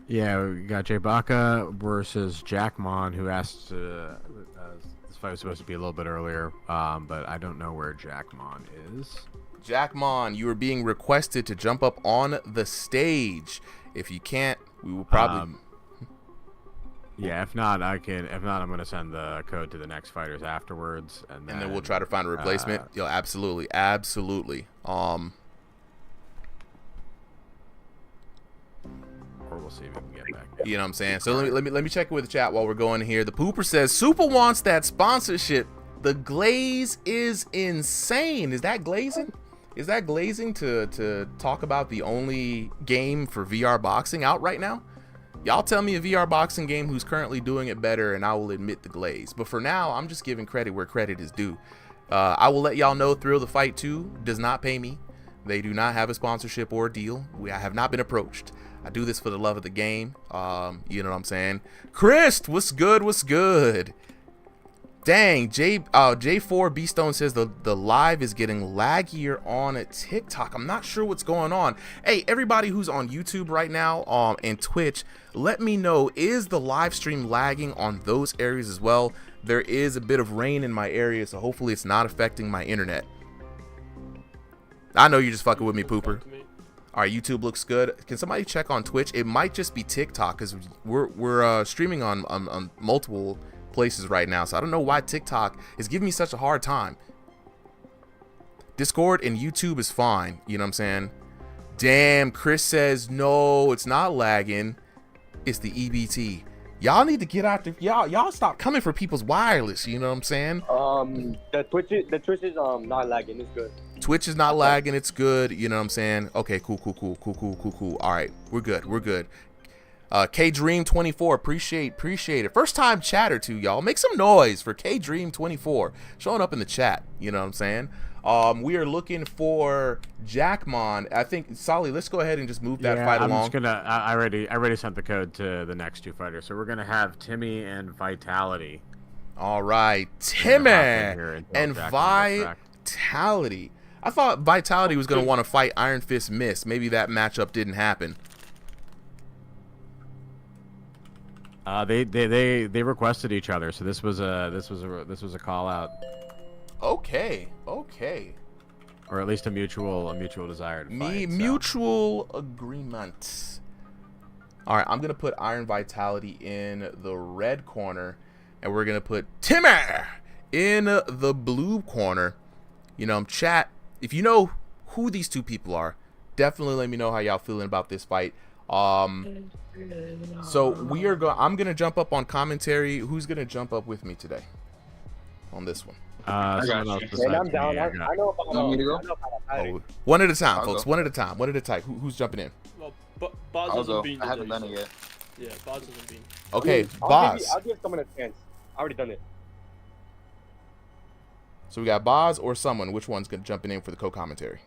Yeah, we got Jay Baca versus Jman, who asked this fight was supposed to be a little bit earlier, but I don't know where Jman is. Jman, you are being requested to jump up on the stage. If you can't, we will probably... Yeah, if not, I'm gonna send the code to the next fighters afterwards, and then we'll try to find a replacement. Yo, absolutely. Or we'll see if we can get back. You know what I'm saying? So let me check it with the chat while we're going here. The Pooper says Super wants that sponsorship. The glaze is insane. Is that glazing? Is that glazing to talk about the only game for VR boxing out right now? Y'all tell me a VR boxing game who's currently doing it better, and I will admit the glaze. But for now, I'm just giving credit where credit is due. I will let y'all know Thrill the Fight 2 does not pay me. They do not have a sponsorship or a deal. I have not been approached. I do this for the love of the game. You know what I'm saying? Chris, what's good? What's good? Dang, J4 B-Stone says the live is getting laggier on TikTok. I'm not sure what's going on. Hey, everybody who's on YouTube right now and Twitch, let me know, is the live stream lagging on those areas as well? There is a bit of rain in my area, so hopefully it's not affecting my internet. I know you're just fucking with me, Pooper. All right, YouTube looks good. Can somebody check on Twitch? It might just be TikTok, because we're streaming on multiple places right now, so I don't know why TikTok is giving me such a hard time. Discord and YouTube is fine, you know what I'm saying? Damn, Chris says no, it's not lagging, it's the EBT. Y'all need to get out there. Y'all stop coming for people's wireless, you know what I'm saying? The Twitch is not lagging, it's good. Twitch is not lagging, it's good, you know what I'm saying? Okay, cool. All right, we're good. K-Dream24, appreciate it. First time chatter too, y'all. Make some noise for K-Dream24 showing up in the chat. You know what I'm saying? We are looking for Jman. I think, Solly, let's go ahead and just move that fight along. I already sent the code to the next two fighters, so we're gonna have Timmy and Vitality. All right, Timmy and Vitality. I thought Vitality was gonna want to fight Iron Fist Miss. Maybe that matchup didn't happen. They requested each other, so this was a call out. Okay. Or at least a mutual desire to fight. Mutual agreement. All right, I'm gonna put Iron Vitality in the red corner, and we're gonna put Timmy in the blue corner. You know, chat. If you know who these two people are, definitely let me know how y'all feeling about this fight. So I'm gonna jump up on commentary. Who's gonna jump up with me today on this one? I'm down. I know about one at a time, folks. One at a time. Who's jumping in? Well, Baz hasn't been. I haven't done it yet. Yeah, Baz hasn't been. Okay, Baz. I'll give someone a chance. I already done it. So we got Baz or someone. Which one's gonna jumping in for the co-commentary?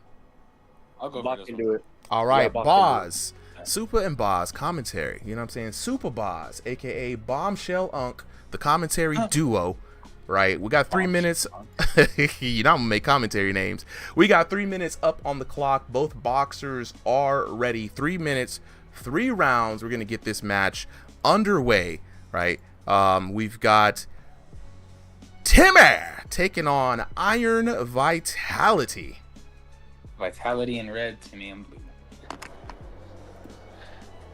I'll go Baz for this can one. do it. All right, Baz. Super and Baz commentary. You know what I'm saying? Super Baz, aka Bombshell Unk, the commentary duo. Right, we got 3 minutes. You know I'm gonna make commentary names. We got 3 minutes up on the clock. Both boxers are ready. 3 minutes, 3 rounds. We're gonna get this match underway. Right, we've got Timmy taking on Iron Vitality. Vitality in red, Timmy in blue.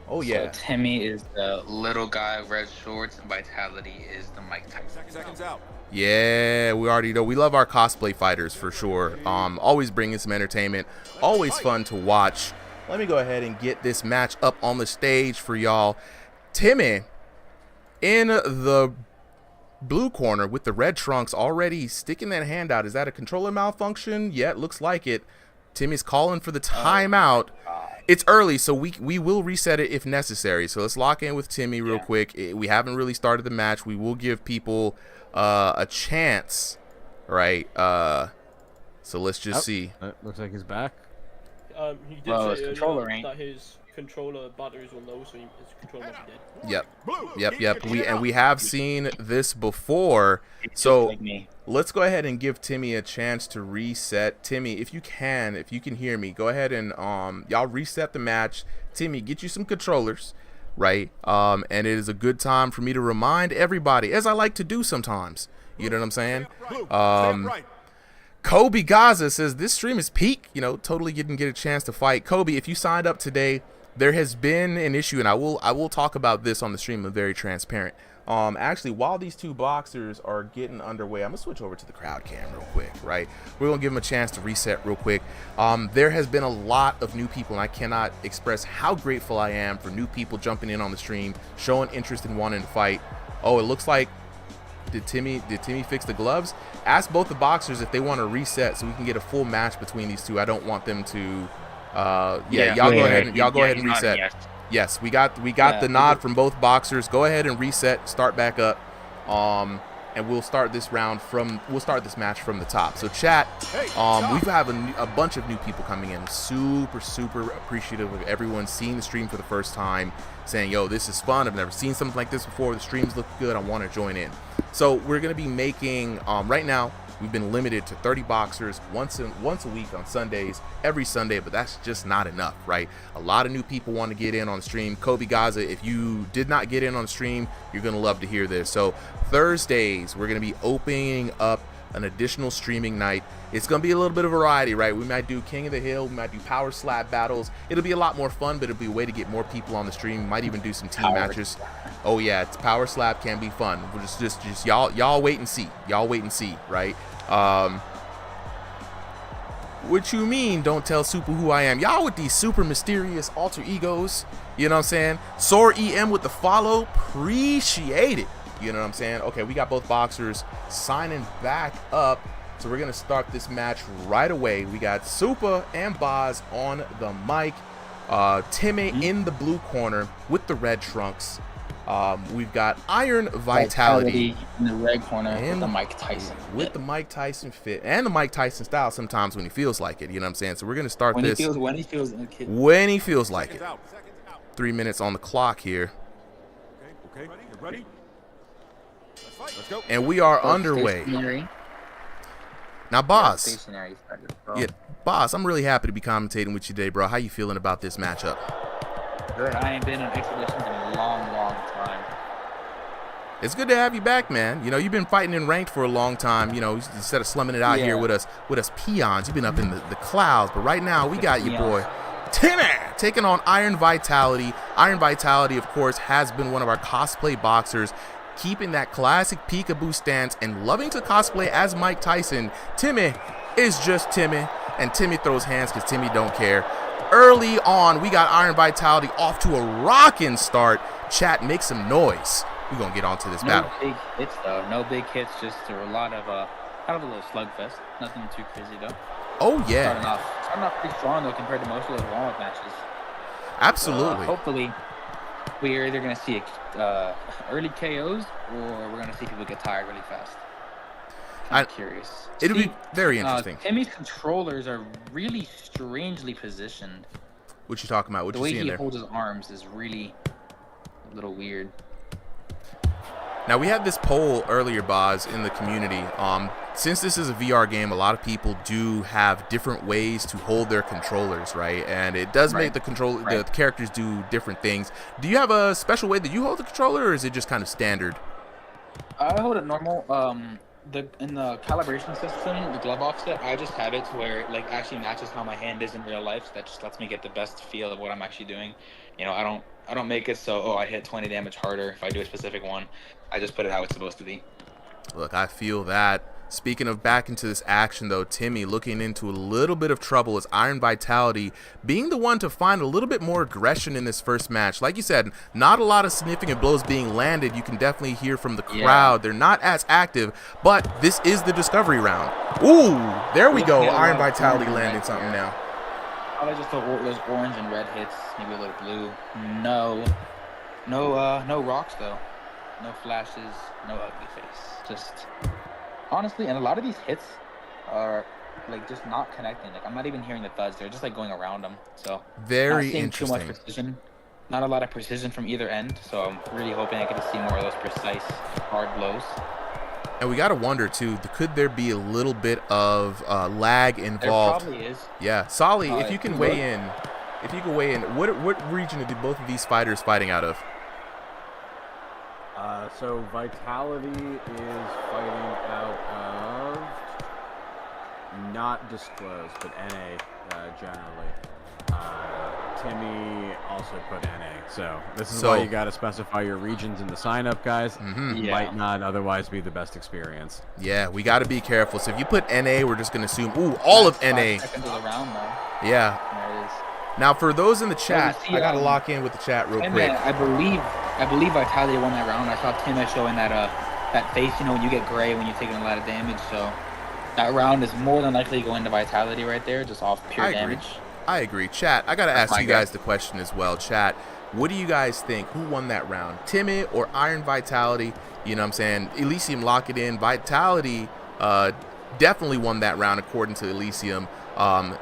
Oh yeah. So Timmy is the little guy, red shorts, and Vitality is the Mike Tyson. Seconds out. Yeah, we already know. We love our cosplay fighters for sure. Always bringing some entertainment. Always fun to watch. Let me go ahead and get this match up on the stage for y'all. Timmy in the blue corner with the red trunks already sticking that hand out. Is that a controller malfunction? Yeah, it looks like it. Timmy's calling for the timeout. It's early, so we will reset it if necessary. So let's lock in with Timmy real quick. We haven't really started the match. We will give people a chance, right? So let's just see. Looks like he's back. He did Bro, say his controller earlier ain't. that his controller batteries were low, so his controller might be dead. Yep. We have seen this before. So like me. let's go ahead and give Timmy a chance to reset. Timmy, if you can hear me, go ahead and y'all reset the match. Timmy, get you some controllers, right? And it is a good time for me to remind everybody, as I like to do sometimes. You know what I'm saying? Kobe Gaza says this stream is peak. You know, totally didn't get a chance to fight. Kobe, if you signed up today, there has been an issue, and I will talk about this on the stream. I'm very transparent. Actually, while these two boxers are getting underway, I'm gonna switch over to the crowd cam real quick, right? We're gonna give them a chance to reset real quick. There has been a lot of new people, and I cannot express how grateful I am for new people jumping in on the stream, showing interest in wanting to fight. Oh, it looks like did Timmy fix the gloves? Ask both the boxers if they want to reset so we can get a full match between these two. I don't want them to y'all go ahead and reset. Yes, we got the nod from both boxers. Go ahead and reset, start back up. And we'll start this match from the top. So chat, we have a bunch of new people coming in. Super appreciative of everyone seeing the stream for the first time, saying, yo, this is fun. I've never seen something like this before. The streams look good. I want to join in. So we're going to be making, right now, we've been limited to 30 boxers once a week on Sundays, every Sunday, but that's just not enough, right? A lot of new people want to get in on the stream. Kobe Gaza, if you did not get in on the stream, you're going to love to hear this. So Thursdays, we're going to be opening up an additional streaming night. It's going to be a little bit of variety, right? We might do King of the Hill, we might do power slap battles. It'll be a lot more fun, but it'll be a way to get more people on the stream. We might even do some team matches. Oh yeah, power slap can be fun. We'll just y'all wait and see. Y'all wait and see, right? What you mean don't tell Super who I am? Y'all with these super mysterious alter egos, you know what I'm saying? Sor EM with the follow, appreciate it. You know what I'm saying? Okay, we got both boxers signing back up. So we're going to start this match right away. We got Super and Boz on the mic. Timmy in the blue corner with the red trunks. We've got Iron Vitality in the red corner with the Mike Tyson. With the Mike Tyson fit. And the Mike Tyson style sometimes when he feels like it. You know what I'm saying? So we're going to start when this. When he feels like it. 3 minutes on the clock here. Okay, ready? Let's go. And we are underway. Now, Boz. Yeah, Boz, I'm really happy to be commentating with you today, bro. How you feeling about this matchup? Good. I ain't been in exhibitions in a long time. It's good to have you back, man. You know, you've been fighting in ranked for a long time. You know, instead of slumming it out here with us peons, you've been up in the clouds. But right now, we got you, boy. Timmy taking on Iron Vitality. Iron Vitality, of course, has been one of our cosplay boxers, keeping that classic peekaboo stance and loving to cosplay as Mike Tyson. Timmy is just Timmy, and Timmy throws hands because Timmy don't care. Early on, we got Iron Vitality off to a rocking start. Chat, make some noise. We're going to get on to this battle. No big hits, though. No big hits, just a lot of, kind of a little slugfest. Nothing too crazy, though. Oh, yeah. Starting off pretty strong, though, compared to most of those warm-up matches. Absolutely. Hopefully, we're either going to see early KOs or we're going to see people get tired really fast. I'm curious. It'll be very interesting. Timmy's controllers are really strangely positioned. What you talking about? What you seeing there? The way he holds his arms is really a little weird. Now, we had this poll earlier, Boz, in the community. Since this is a VR game, a lot of people do have different ways to hold their controllers, right? And it does make the characters do different things. Do you have a special way that you hold the controller, or is it just kind of standard? I hold it normal. In the calibration system, the glove offset, I just have it to where it actually matches how my hand is in real life. So that just lets me get the best feel of what I'm actually doing. You know, I don't make it so I hit 20 damage harder if I do a specific one. I just put it how it's supposed to be. Look, I feel that. Speaking of back into this action, though, Timmy looking into a little bit of trouble as Iron Vitality being the one to find a little bit more aggression in this first match. Like you said, not a lot of significant blows being landed. You can definitely hear from the crowd. They're not as active, but this is the discovery round. Ooh, there we go. Iron Vitality landing something now. Probably just those orange and red hits, maybe a little blue. No rocks though. No flashes, no ugly face. Just honestly, and a lot of these hits are like just not connecting. Like I'm not even hearing the thuds. They're just like going around them. So very not seeing interesting. Too much precision. Not a lot of precision from either end. So I'm really hoping I get to see more of those precise, hard blows. And we gotta wonder too, could there be a little bit of lag involved? There probably is. Yeah, Solly, if you can weigh in, what region are both of these fighters fighting out of? So Vitality is fighting out of not disclosed, but NA generally. Timmy also put NA, so this is why you got to specify your regions in the sign-up, guys. Might not otherwise be the best experience. Yeah, we got to be careful. So if you put NA, we're just going to assume, all of NA. 5 seconds of the round, though. Yeah. There it is. Now, for those in the chat, I got to lock in with the chat real quick. I believe Vitality won that round. I saw Timmy showing that face, when you get gray when you're taking a lot of damage. So that round is more than likely going to Vitality right there, just off pure damage. I agree. Chat, I got to ask you guys the question as well. Chat, what do you guys think? Who won that round? Timmy or Iron Vitality? You know what I'm saying? Elysium, lock it in. Vitality definitely won that round according to Elysium. LeBron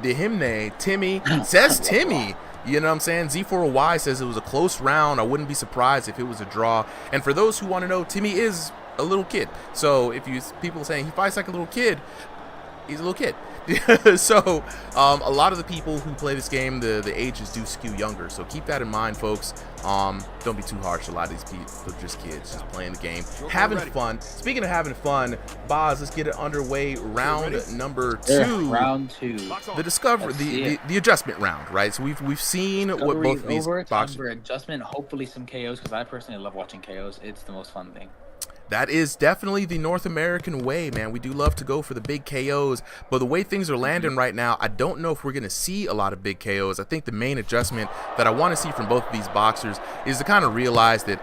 Dehimne, Timmy, says Timmy. You know what I'm saying? Z4Y says it was a close round. I wouldn't be surprised if it was a draw. And for those who want to know, Timmy is a little kid. So if people saying he fights like a little kid, he's a little kid. So a lot of the people who play this game, the ages do skew younger. So keep that in mind, folks. Don't be too harsh. A lot of these people are just kids, just playing the game, having fun. Speaking of having fun, Boz, let's get it underway. Round number 2. Round 2. The discovery, the adjustment round, right? So we've seen what both of these boxers. For adjustment, hopefully some KOs, because I personally love watching KOs. It's the most fun thing. That is definitely the North American way, man. We do love to go for the big KOs, but the way things are landing right now, I don't know if we're going to see a lot of big KOs. I think the main adjustment that I want to see from both of these boxers is to kind of realize that,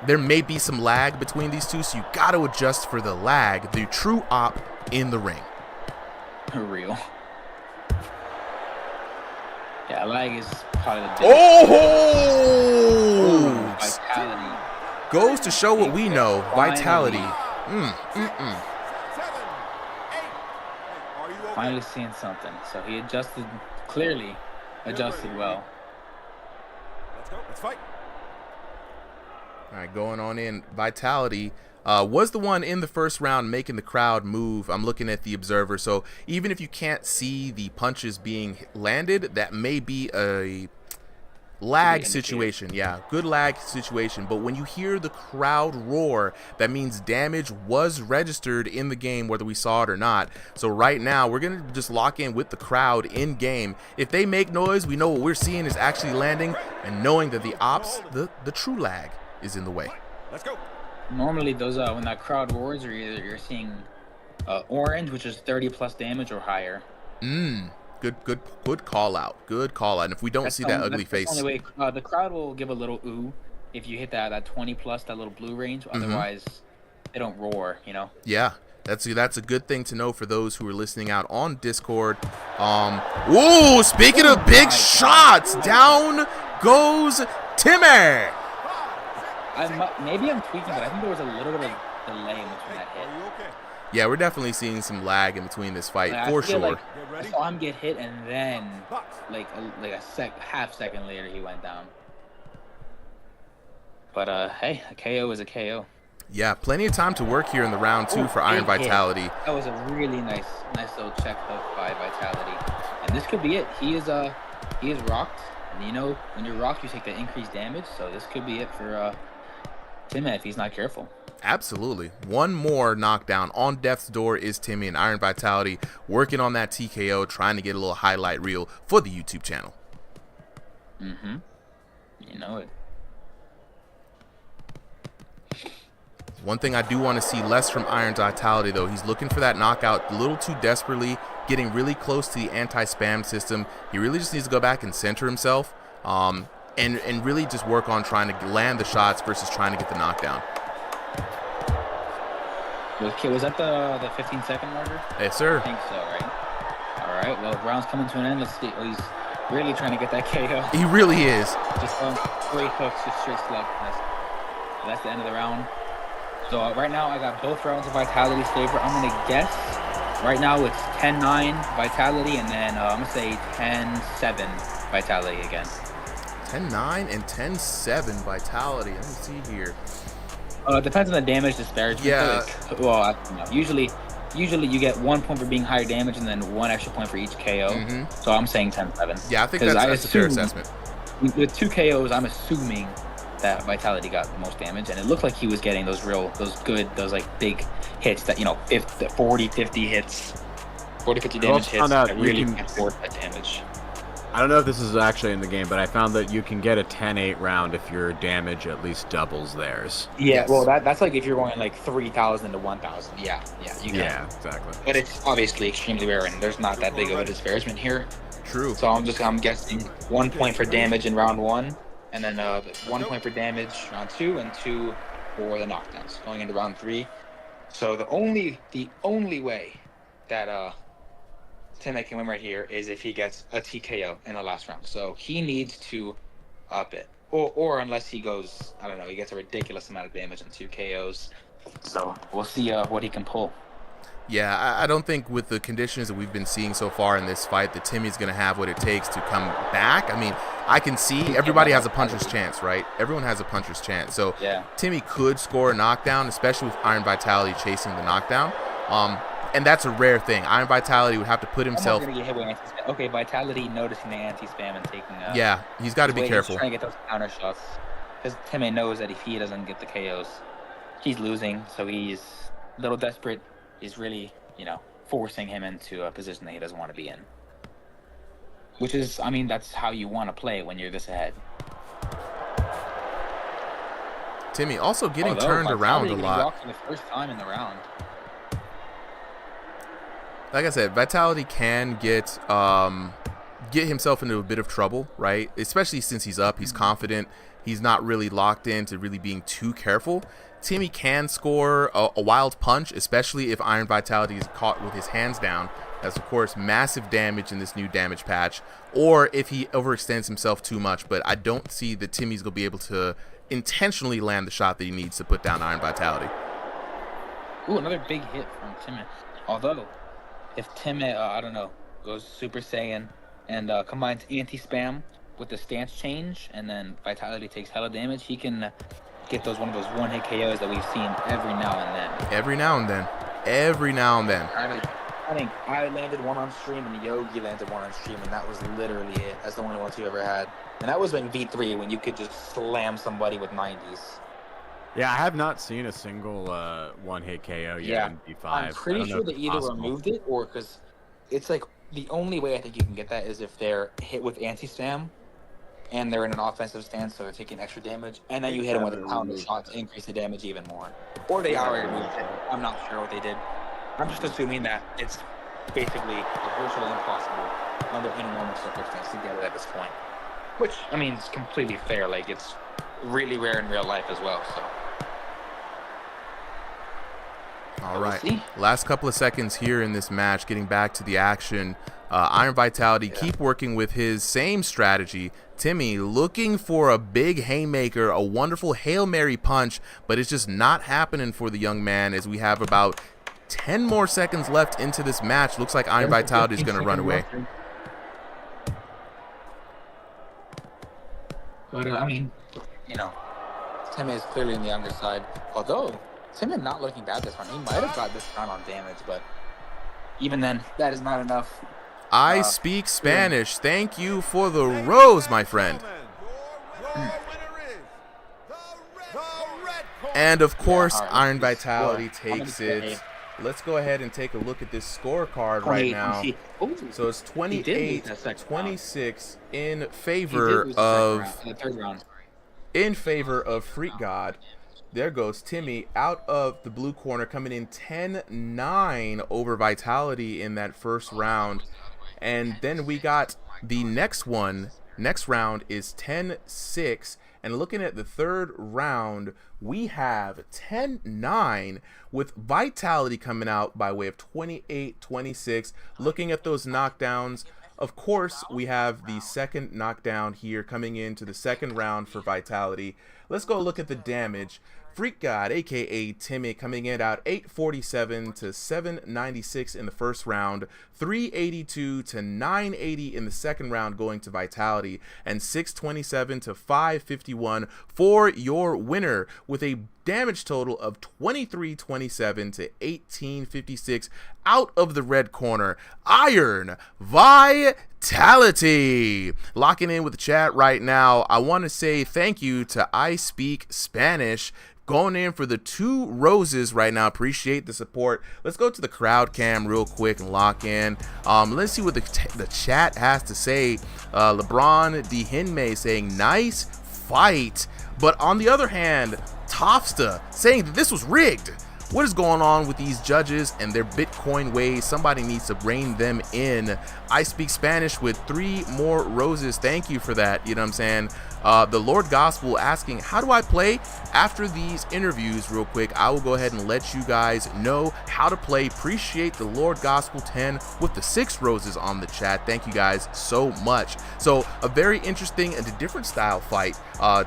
there may be some lag between these two, so you got to adjust for the lag, the true op in the ring. Real. Yeah, lag is probably the biggest. Oh! Vitality. Goes to show what we know. Vitality. Finally seeing something. So he clearly adjusted well. Let's go. Let's fight. All right, going on in. Vitality was the one in the first round making the crowd move. I'm looking at the observer. So even if you can't see the punches being landed, that may be a lag situation. Yeah, good lag situation. But when you hear the crowd roar, that means damage was registered in the game, whether we saw it or not. So right now we're gonna just lock in with the crowd in game. If they make noise, we know what we're seeing is actually landing, and knowing that the ops, the true lag is in the way. Let's go. Normally those when that crowd roars, you're seeing orange, which is 30+ damage or higher. Good call out. Good call out. And if we don't see that ugly face, the only way, the crowd will give a little ooh if you hit that 20+, that little blue range. Otherwise, they don't roar. Yeah, that's a good thing to know for those who are listening out on Discord. Ooh, speaking of big shots, down goes Timmy. Maybe I'm tweaking, but I think there was a little bit of delay in between that hit. Yeah, we're definitely seeing some lag in between this fight, for sure. Like, I saw him get hit, and then like a half second later he went down. But hey, a KO is a KO. Yeah, plenty of time to work here in the round 2 for Iron Vitality. That was a really nice little check though by Vitality, and this could be it. He is rocked, and when you're rocked, you take the increased damage. So this could be it for Timmy if he's not careful. Absolutely. One more knockdown on death's door is Timmy, and Iron Vitality working on that TKO, trying to get a little highlight reel for the YouTube channel. You know it. One thing I do want to see less from Iron Vitality, though, he's looking for that knockout a little too desperately, getting really close to the anti-spam system. He really just needs to go back and center himself, and really just work on trying to land the shots versus trying to get the knockdown. Was that the 15-second marker? Yes, sir. I think so, right? All right. Well, round's coming to an end. Let's see. Oh, he's really trying to get that KO. He really is. Just straight hooks, just straight slug. That's the end of the round. So right now I got both rounds of Vitality's favor. I'm gonna guess right now it's 10-9 Vitality, and then I'm gonna say 10-7 Vitality again. 10-9 and 10-7 Vitality. Let me see here. It depends on the damage disparagement. Yeah. Well, usually you get 1 point for being higher damage and then 1 extra point for each KO. So I'm saying 10-7. Yeah, I think that's a fair assessment. With 2 KOs, I'm assuming that Vitality got the most damage, and it looked like he was getting those like big hits that, 40, 50 hits, 40, 50 damage hits that really can force that damage. I don't know if this is actually in the game, but I found that you can get a 10-8 round if your damage at least doubles theirs. Yeah, yes. Well, that's like if you're going like 3,000 to 1,000. Yeah, you can. Yeah, exactly. But it's obviously extremely rare, and there's not that big of a disparagement here. True. So I'm guessing 1 point for damage in round 1, and then 1 point for damage round 2, and 2 for the knockdowns going into round 3. So the only way that Timmy can win right here is if he gets a TKO in the last round. So he needs to up it. Or unless he goes, I don't know, he gets a ridiculous amount of damage and 2 KOs. So we'll see what he can pull. Yeah, I don't think with the conditions that we've been seeing so far in this fight that Timmy's going to have what it takes to come back. I mean, I can see everybody has a puncher's chance, right? Everyone has a puncher's chance. So yeah. Timmy could score a knockdown, especially with Iron Vitality chasing the knockdown. And that's a rare thing. Iron Vitality would have to put himself. I'm not gonna get hit with anti-spam. Okay, Vitality noticing the anti-spam and taking. Yeah, he's got to be careful. He's trying to get those counter shots because Timmy knows that if he doesn't get the KOs, he's losing. So he's a little desperate. He's really, forcing him into a position that he doesn't want to be in. Which is, I mean, that's how you want to play when you're this ahead. Timmy also getting turned around a lot. For the first time in the round. Like I said, Vitality can get himself into a bit of trouble, right? Especially since he's up, he's confident, he's not really locked into really being too careful. Timmy can score a wild punch, especially if Iron Vitality is caught with his hands down. That's, of course, massive damage in this new damage patch. Or if he overextends himself too much, but I don't see that Timmy's going to be able to intentionally land the shot that he needs to put down Iron Vitality. Ooh, another big hit from Timmy. Although, if Timmy, goes Super Saiyan and combines anti-spam with the stance change, and then Vitality takes hella damage, he can get one of those one-hit KOs that we've seen every now and then. Every now and then. I think I landed one on stream, and Yogi landed one on stream, and that was literally it. That's the only ones you ever had. And that was in V3, when you could just slam somebody with 90s. Yeah, I have not seen a single one-hit KO yet in V5. I'm pretty sure they either removed it, or because it's like the only way I think you can get that is if they're hit with anti-spam and they're in an offensive stance, so they're taking extra damage, and then you hit them with a counter shot to increase the damage even more. Or they already removed it. I'm not sure what they did. I'm just assuming that it's basically virtually impossible under any normal circumstance to get it at this point. Which, I mean, is completely fair. Like, it's really rare in real life as well, so. All right, last couple of seconds here in this match, getting back to the action. Iron Vitality keep working with his same strategy. Timmy looking for a big haymaker, a wonderful Hail Mary punch, but it's just not happening for the young man as we have about 10 more seconds left into this match. Looks like Iron Vitality is going to run away. But, I mean, Timmy is clearly on the underside. Although, Timmy not looking bad this round. He might have got this round on damage, but even then, that is not enough. I speak Spanish. Thank you for the rose, my friend. And of course, Iron Vitality takes it. Let's go ahead and take a look at this scorecard right now. So it's 28-26 in favor of Freak God. There goes Timmy out of the blue corner, coming in 10-9 over Vitality in that first round. And then we got the next one Next round is 10-6. And looking at the third round, we have 10-9 with Vitality coming out by way of 28-26. Looking at those knockdowns, of course, we have the second knockdown here coming into the second round for Vitality. Let's go look at the damage. Freak God, aka Timmy, coming in at 847 to 796 in the first round, 382 to 980 in the second round going to Vitality, and 627 to 551 for your winner, with a damage total of 2327 to 1856 out of the red corner. Iron Vitality. Locking in with the chat right now. I want to say thank you to I Speak Spanish, going in for the 2 roses right now. Appreciate the support. Let's go to the crowd cam real quick and lock in. Let's see what the chat has to say. LeBron Dihinme saying nice fight, but on the other hand, Tofsta saying that this was rigged. What is going on with these judges and their Bitcoin ways? Somebody needs to rein them in. I Speak Spanish with 3 more roses. Thank you for that. You know what I'm saying? The Lord Gospel asking, how do I play? After these interviews, real quick, I will go ahead and let you guys know how to play. Appreciate the Lord Gospel 10 with the 6 roses on the chat. Thank you guys so much. So a very interesting and a different style fight.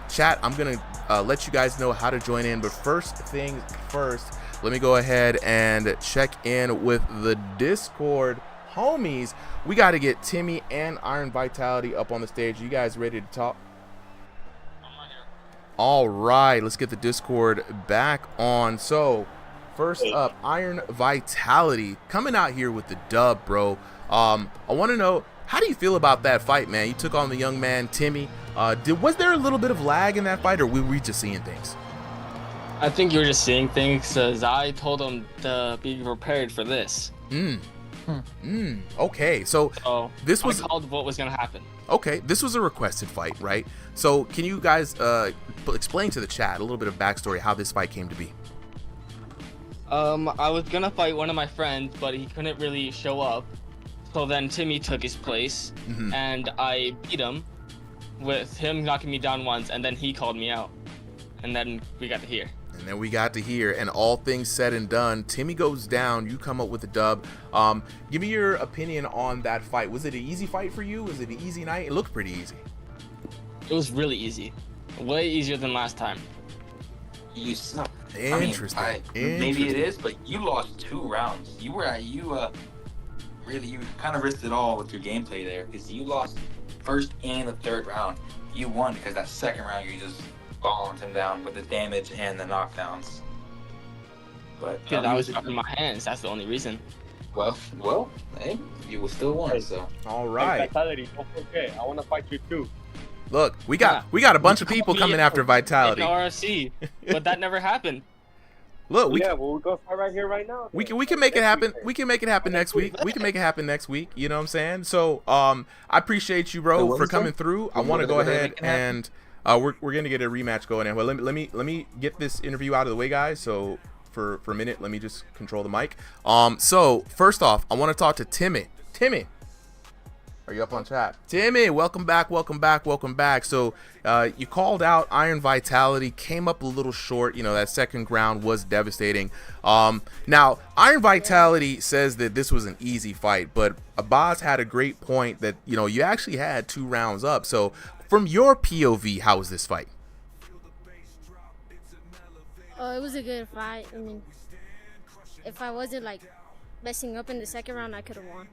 Chat, I'm going to let you guys know how to join in. But first things first, let me go ahead and check in with the Discord homies. We got to get Timmy and Iron Vitality up on the stage. You guys ready to talk? All right, let's get the Discord back on. So first up, Iron Vitality coming out here with the dub, bro. I want to know, how do you feel about that fight, man? You took on the young man Timmy. Was there a little bit of lag in that fight, or were we just seeing things? I think you were just seeing things, because I told him to be prepared for this. Okay, so this was, I called what was gonna happen. Okay, this was a requested fight, right? So can you guys explain to the chat a little bit of backstory how this fight came to be? I was gonna fight one of my friends, but he couldn't really show up. So then Timmy took his place, and I beat him with him knocking me down once, and then he called me out, and then we got to hear. And all things said and done, Timmy goes down. You come up with a dub. Give me your opinion on that fight. Was it an easy fight for you? Was it an easy night? It looked pretty easy. It was really easy, way easier than last time. You suck. Interesting. Maybe it is, but you lost 2 rounds. You kind of risked it all with your gameplay there, because you lost first and the third round. You won because that second round you just bombed him down with the damage and the knockdowns. But because I was dropping my hands, that's the only reason. Well, hey, you will still won. So all right. Vitality, don't forget, I want to fight you too. Look, we got a bunch of people coming after Vitality. RSC, but that never happened. Look, we're gonna fight right here, right now. We can make it happen. We can make it happen next week. We can make it happen next week. You know what I'm saying? So I appreciate you, bro, for coming through. I want to go ahead and we're gonna get a rematch going. Well, let me get this interview out of the way, guys. So for a minute, let me just control the mic. So first off, I want to talk to Timmy. Timmy, are you up on chat? Timmy, welcome back. So you called out Iron Vitality, came up a little short. You know, that second round was devastating. Now, Iron Vitality says that this was an easy fight, but Abaz had a great point that, you know, you actually had 2 rounds up. So from your POV, how was this fight? Oh, it was a good fight. I mean, if I wasn't like messing up in the second round, I could have won.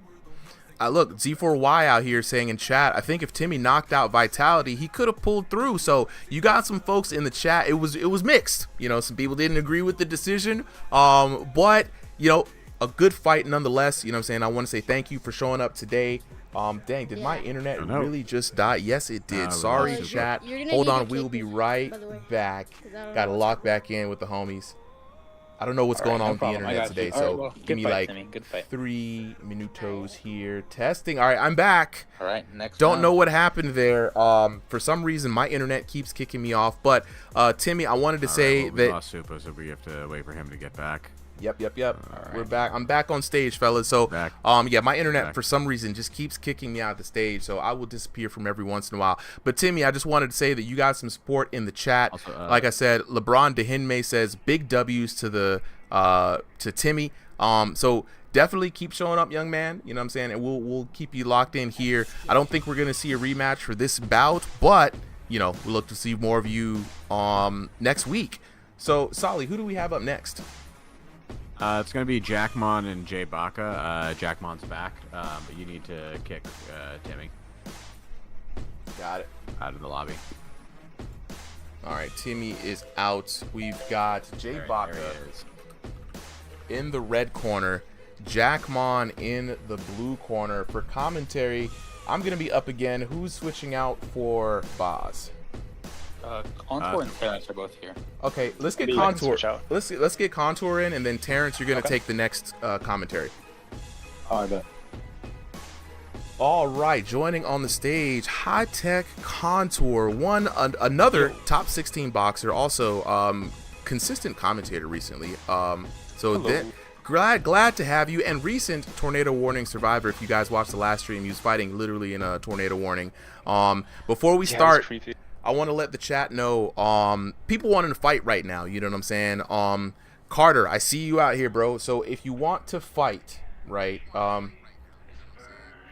Look, Z4Y out here saying in chat, I think if Timmy knocked out Vitality, he could have pulled through. So you got some folks in the chat. It was mixed. You know, some people didn't agree with the decision. But you know, a good fight nonetheless. You know what I'm saying? I want to say thank you for showing up today. Dang, did my internet really just die? Yes, it did. Sorry, chat. Hold on, we'll be right back. Got to lock back in with the homies. I don't know what's going on with the internet today, so give me like 3 minutos here. Testing. All right, I'm back. All right, next. Don't know what happened there. For some reason, my internet keeps kicking me off. But Timmy, I wanted to say that we lost Supa, so we have to wait for him to get back. Yep. Right. We're back. I'm back on stage, fellas. So, Back. yeah, my internet for some reason just keeps kicking me out of the stage, so I will disappear from every once in a while. But Timmy, I just wanted to say that you got some support in the chat. Also, like I said, LeBron Dehinme says big W's to the to Timmy. So definitely keep showing up, young man. You know what I'm saying? And we'll keep you locked in here. I don't think we're gonna see a rematch for this bout, but you know, we look to see more of you next week. So, Solly, who do we have up next? It's going to be Jman and Jay Baca. Jman's back, but you need to kick Timmy. Got it. Out of the lobby. All right, Timmy is out. We've got Jay Baca in the red corner, Jman in the blue corner. For commentary, I'm going to be up again. Who's switching out for Boz? Contour and Terrence are both here. Okay, let's get Contour. Let's get Contour in, and then Terrence, you're gonna take the next commentary. I bet. All right, joining on the stage, High Tech Contour, another top 16 boxer, also consistent commentator recently. Glad to have you, and recent tornado warning survivor. If you guys watched the last stream, he was fighting literally in a tornado warning. Before we start, I want to let the chat know, people wanting to fight right now, you know what I'm saying? Carter, I see you out here, bro. So if you want to fight, right,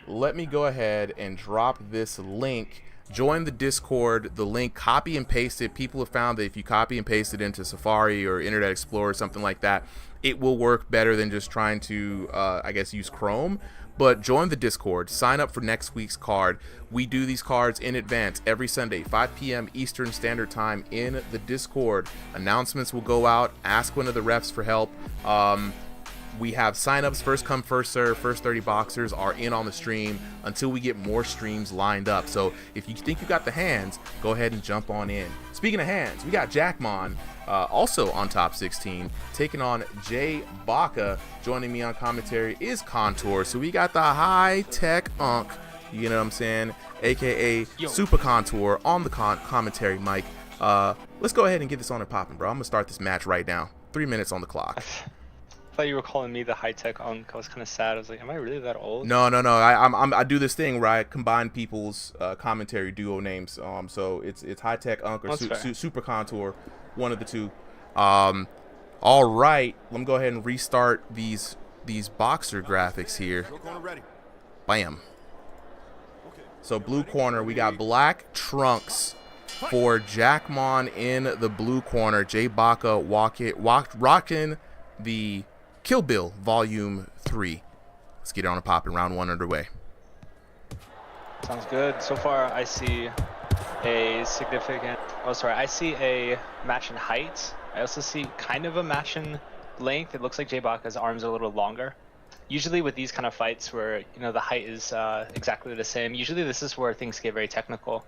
let me go ahead and drop this link. Join the Discord, the link, copy and paste it. People have found that if you copy and paste it into Safari or Internet Explorer or something like that, it will work better than just trying to, I guess, use Chrome. But join the Discord, sign up for next week's card. We do these cards in advance every Sunday, 5 p.m. Eastern Standard Time in the Discord. Announcements will go out. Ask one of the refs for help. We have signups, first come, first serve. First 30 boxers are in on the stream until we get more streams lined up. So if you think you got the hands, go ahead and jump on in. Speaking of hands, we got Jman also on top 16, taking on Jay Baca. Joining me on commentary is Contour. So we got the High Tech Unk, you know what I'm saying, aka Super Contour on the commentary mic. Let's go ahead and get this on and popping, bro. I'm gonna start this match right now. 3 minutes on the clock. I thought you were calling me the high-tech unk. I was kind of sad. I was like, am I really that old? No. I do this thing where I combine people's commentary duo names. So it's high tech unk or super contour, one of the two. All right, let me go ahead and restart these boxer graphics here. Bam. So blue corner, we got black trunks for Jman in the blue corner. Jay Baca rocking the Kill Bill Volume 3. Let's get it on a pop and round one underway. Sounds good. So far, I see a significant... I see a match in height. I also see kind of a match in length. It looks like Jay Baca's arms are a little longer. Usually with these kind of fights where, you know, the height is exactly the same, usually this is where things get very technical.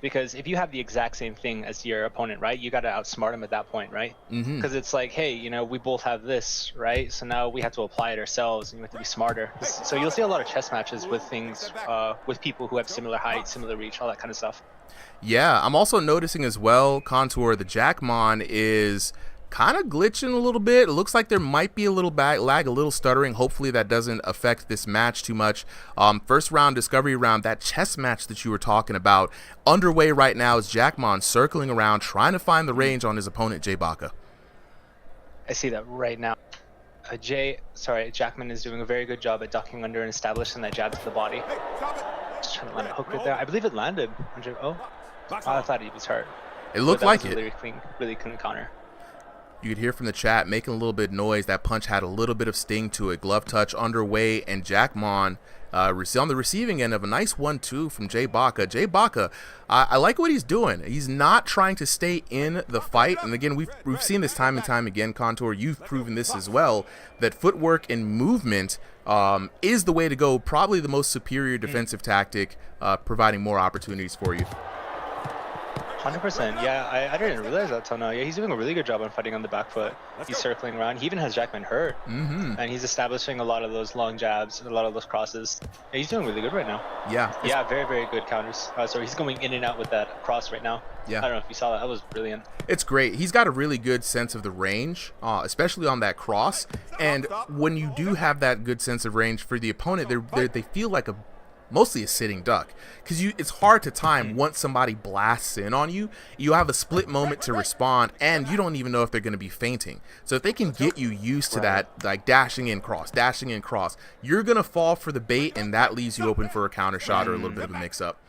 Because if you have the exact same thing as your opponent, right, you got to outsmart him at that point, right? Because it's like, hey, you know, we both have this, right? So now we have to apply it ourselves, and we have to be smarter. So you'll see a lot of chess matches with things, with people who have similar height, similar reach, all that kind of stuff. Yeah, I'm also noticing as well, Contour, the Jman is kind of glitching a little bit. It looks like there might be a little lag, a little stuttering. Hopefully that doesn't affect this match too much. First round, discovery round, that chess match that you were talking about, underway right now is Jman circling around, trying to find the range on his opponent, Jay Baca. I see that right now. Jman is doing a very good job at ducking under and establishing that jab to the body. Just trying to land a hook right there. I believe it landed. I thought he was hurt. It looked like it. Really clean counter. You could hear from the chat making a little bit of noise. That punch had a little bit of sting to it. Glove touch underway, and Jman on the receiving end of a nice 1-2 from Jay Baca. Jay Baca, I like what he's doing. He's not trying to stay in the fight. And again, we've seen this time and time again, Contour. You've proven this as well, that footwork and movement is the way to go. Probably the most superior defensive tactic, providing more opportunities for you. 100%. Yeah, I didn't realize that till now. Yeah, he's doing a really good job on fighting on the back foot. He's circling around. He even has Jman hurt. And he's establishing a lot of those long jabs and a lot of those crosses. Yeah, he's doing really good right now. Yeah. Yeah, very, very good counters. So he's going in and out with that cross right now. Yeah. I don't know if you saw that. That was brilliant. It's great. He's got a really good sense of the range, especially on that cross. And when you do have that good sense of range for the opponent, they feel like mostly a sitting duck, because it's hard to time once somebody blasts in on you. You have a split moment to respond, and you don't even know if they're going to be feinting. So if they can get you used to that, like dashing in cross, you're going to fall for the bait, and that leaves you open for a counter shot or a little bit of a mix-up.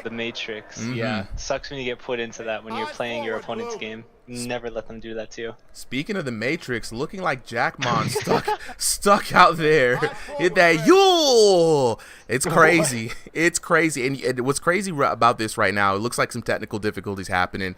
The Matrix, yeah. Sucks when you get put into that when you're playing your opponent's game. Never let them do that to you. Speaking of the Matrix, looking like Jman stuck out there. Hit that Yule! It's crazy. It's crazy. And what's crazy about this right now, it looks like some technical difficulties happening.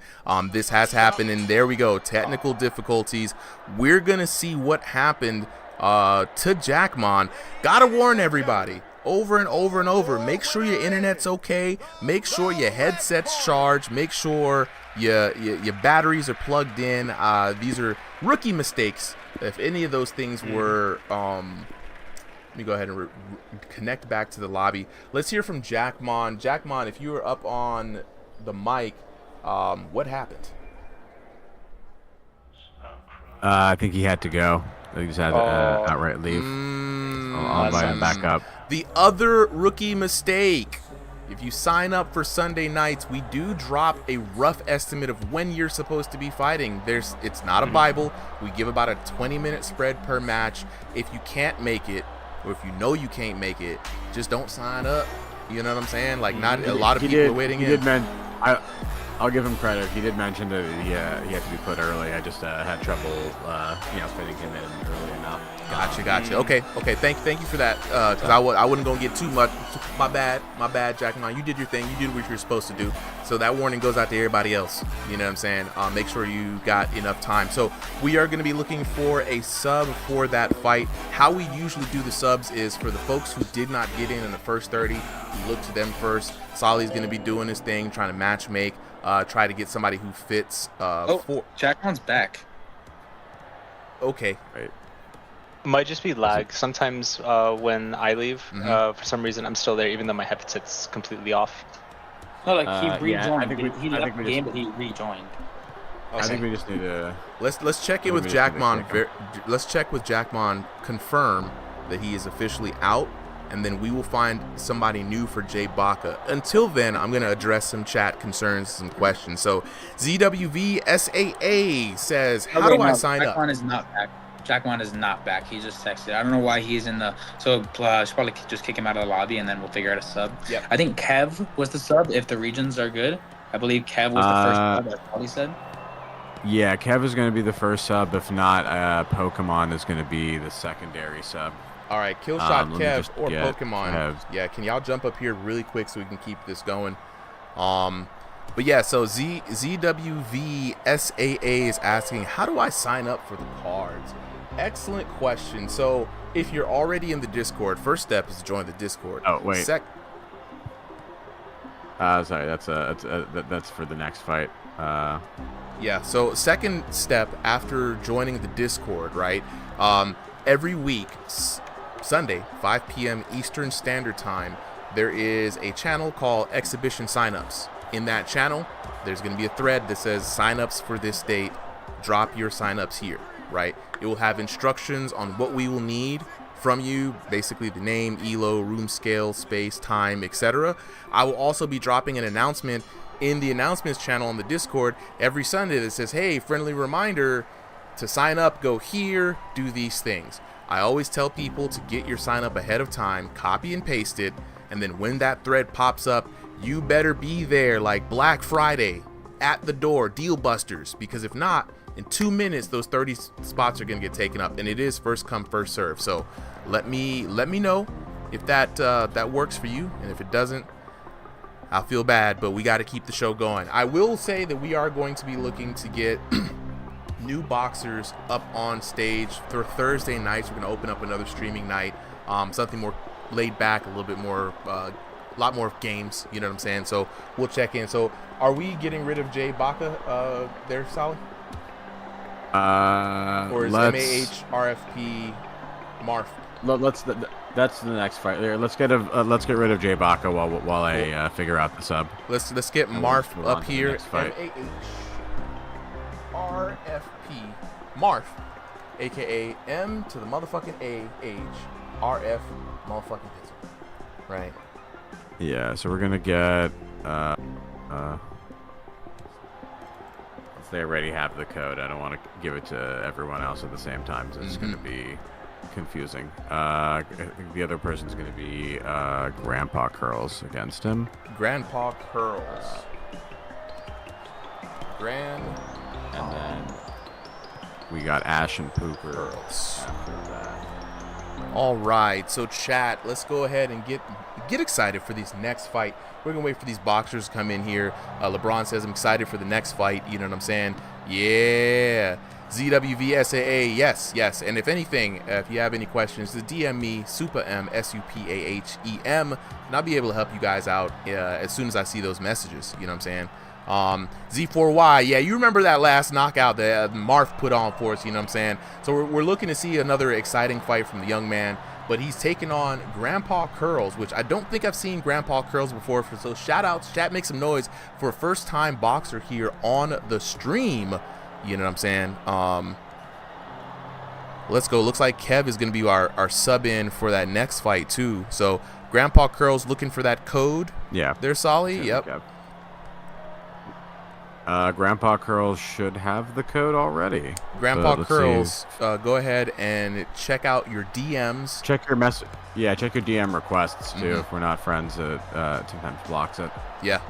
This has happened, and there we go. Technical difficulties. We're going to see what happened to Jman. Gotta warn everybody. Over and over and over, make sure your internet's okay, make sure your headset's charged, make sure your batteries are plugged in. These are rookie mistakes. If any of those things were let me go ahead and connect back to the lobby. Let's hear from Jman. Jman, if you were up on the mic, what happened? I think he had to go. He just had to outright leave. I'll invite him back up. The other rookie mistake. If you sign up for Sunday nights, we do drop a rough estimate of when you're supposed to be fighting. It's not a Bible. We give about a 20-minute spread per match. If you can't make it, or if you know you can't make it, just don't sign up. You know what I'm saying? Like, not a lot of people are waiting in. I'll give him credit. He did mention that he had to be put early. I just had trouble, fitting him in early enough. Gotcha. Okay. Thank you for that. Because I wouldn't gonna get too much. My bad, Jman. You did your thing. You did what you're supposed to do. So that warning goes out to everybody else. You know what I'm saying? Make sure you got enough time. So we are gonna be looking for a sub for that fight. How we usually do the subs is for the folks who did not get in the first 30. We look to them first. Solly's gonna be doing his thing, trying to match make. Try to get somebody who fits. Jman's back. Okay. Right. Might just be lag. Sometimes when I leave, for some reason I'm still there, even though my headset's completely off. No, like he rejoined. He left the game, but he rejoined. I think we just need to. Let's check in with Jman. Let's check with Jman. Confirm that he is officially out, and then we will find somebody new for Jay Baca. Until then, I'm going to address some chat concerns, some questions. So ZWVSAA says, how do I sign up? Jman is not back. Jman is not back. He just texted. I don't know why he's in the. So should probably just kick him out of the lobby, and then we'll figure out a sub. Yep. I think Kev was the sub if the regions are good. I believe Kev was the first sub. That's all he said. Yeah, Kev is going to be the first sub. If not, Pokemon is going to be the secondary sub. All right, Killshot Kev or Pokemon. Kev. Yeah, can y'all jump up here really quick so we can keep this going? But yeah, so ZWVSAA is asking, how do I sign up for the cards? Excellent question. So if you're already in the Discord, first step is to join the Discord. Oh wait. Sorry, that's for the next fight. Yeah. So second step after joining the Discord, right? Every week, Sunday, 5 p.m. Eastern Standard Time, there is a channel called Exhibition Signups. In that channel, there's going to be a thread that says signups for this date. Drop your signups here, right? It will have instructions on what we will need from you, basically the name, ELO, room scale, space, time, etc. I will also be dropping an announcement in the announcements channel on the Discord every Sunday that says, hey, friendly reminder to sign up, go here, do these things. I always tell people to get your sign up ahead of time, copy and paste it, and then when that thread pops up, you better be there like Black Friday at the door, deal busters, because if not, in 2 minutes those 30 spots are going to get taken up, and it is first come first serve. So let me know if that works for you, and if it doesn't, I'll feel bad, but we got to keep the show going. I will say that we are going to be looking to get new boxers up on stage for Thursday nights. We're going to open up another streaming night, something more laid back, a little bit more games. You know what I'm saying? So we'll check in. So are we getting rid of Jay Baca there, Solid? Or is MAH RFP Marf? That's the next fight. Let's get rid of Jay Baca while I figure out the sub. Let's get Marf up here. MAH RFP Marf, aka M to the motherfucking AH RF motherfucking Pittsburgh. Right. Yeah. So we're gonna get. They already have the code. I don't want to give it to everyone else at the same time. So it's going to be confusing. I think the other person's going to be Grandpa Curls against him. Grandpa Curls. And then we got Ash and Pooper Curls. after that. All right. So chat, let's go ahead and get excited for this next fight. We're going to wait for these boxers to come in here. LeBron says, I'm excited for the next fight. You know what I'm saying? Yeah. ZWVSAA, yes. And if anything, if you have any questions, just DM me, SupaM, SUPAHEM, and I'll be able to help you guys out as soon as I see those messages. You know what I'm saying? Z4Y, yeah, you remember that last knockout that Marf put on for us, you know what I'm saying? So we're looking to see another exciting fight from the young man. But he's taking on Grandpa Curls, which I don't think I've seen Grandpa Curls before. So shout outs, chat, make some noise for a first time boxer here on the stream. You know what I'm saying? Let's go. Looks like Kev is going to be our sub in for that next fight too. So Grandpa Curls looking for that code. Yeah. They're solid. Yep. Kev. Grandpa Curls should have the code already. Grandpa Curls, go ahead and check out your DMs. Check your message. Yeah, check your DM requests too. If we're not friends, it sometimes blocks it. Yeah.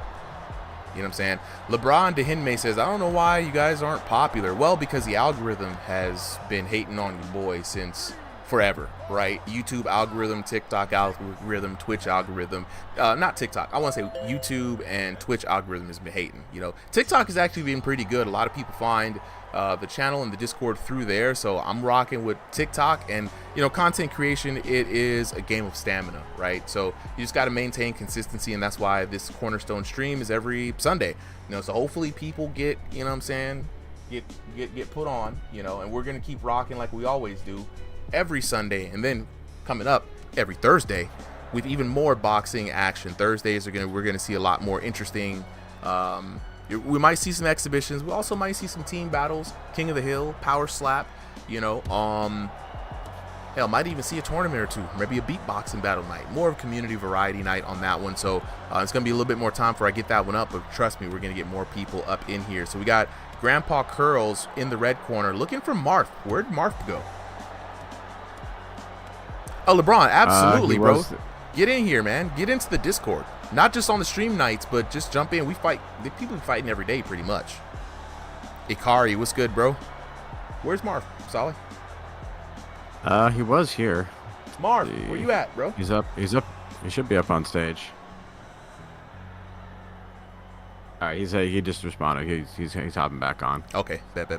You know what I'm saying? LeBron Dehinme says, I don't know why you guys aren't popular. Well, because the algorithm has been hating on you boys since forever, right? YouTube algorithm, TikTok algorithm, Twitch algorithm. Not TikTok. I want to say YouTube and Twitch algorithm has been hating. You know, TikTok has actually been pretty good. A lot of people find the channel and the Discord through there. So I'm rocking with TikTok, and you know, content creation, it is a game of stamina, right? So you just got to maintain consistency, and that's why this Cornerstone stream is every Sunday. You know, so hopefully people get, you know what I'm saying, get put on, you know, and we're gonna keep rocking like we always do every Sunday, and then coming up every Thursday with even more boxing action. Thursdays we're gonna see a lot more interesting. We might see some exhibitions. We also might see some team battles, King of the Hill, Power Slap. You know, hell, might even see a tournament or two, maybe a beatboxing battle night. More of a community variety night on that one. So it's gonna be a little bit more time before I get that one up. But trust me, we're gonna get more people up in here. So we got Grandpa Curls in the red corner, looking for Marf. Where'd Marf go? Oh, LeBron, absolutely, bro. Get in here, man. Get into the Discord. Not just on the stream nights, but just jump in. We fight. The people fighting every day, pretty much. Ikari, what's good, bro? Where's Marv? Solid. He was here. Marv, where you at, bro? He's up. He should be up on stage. All right, he just responded. He's hopping back on. Okay. Bet.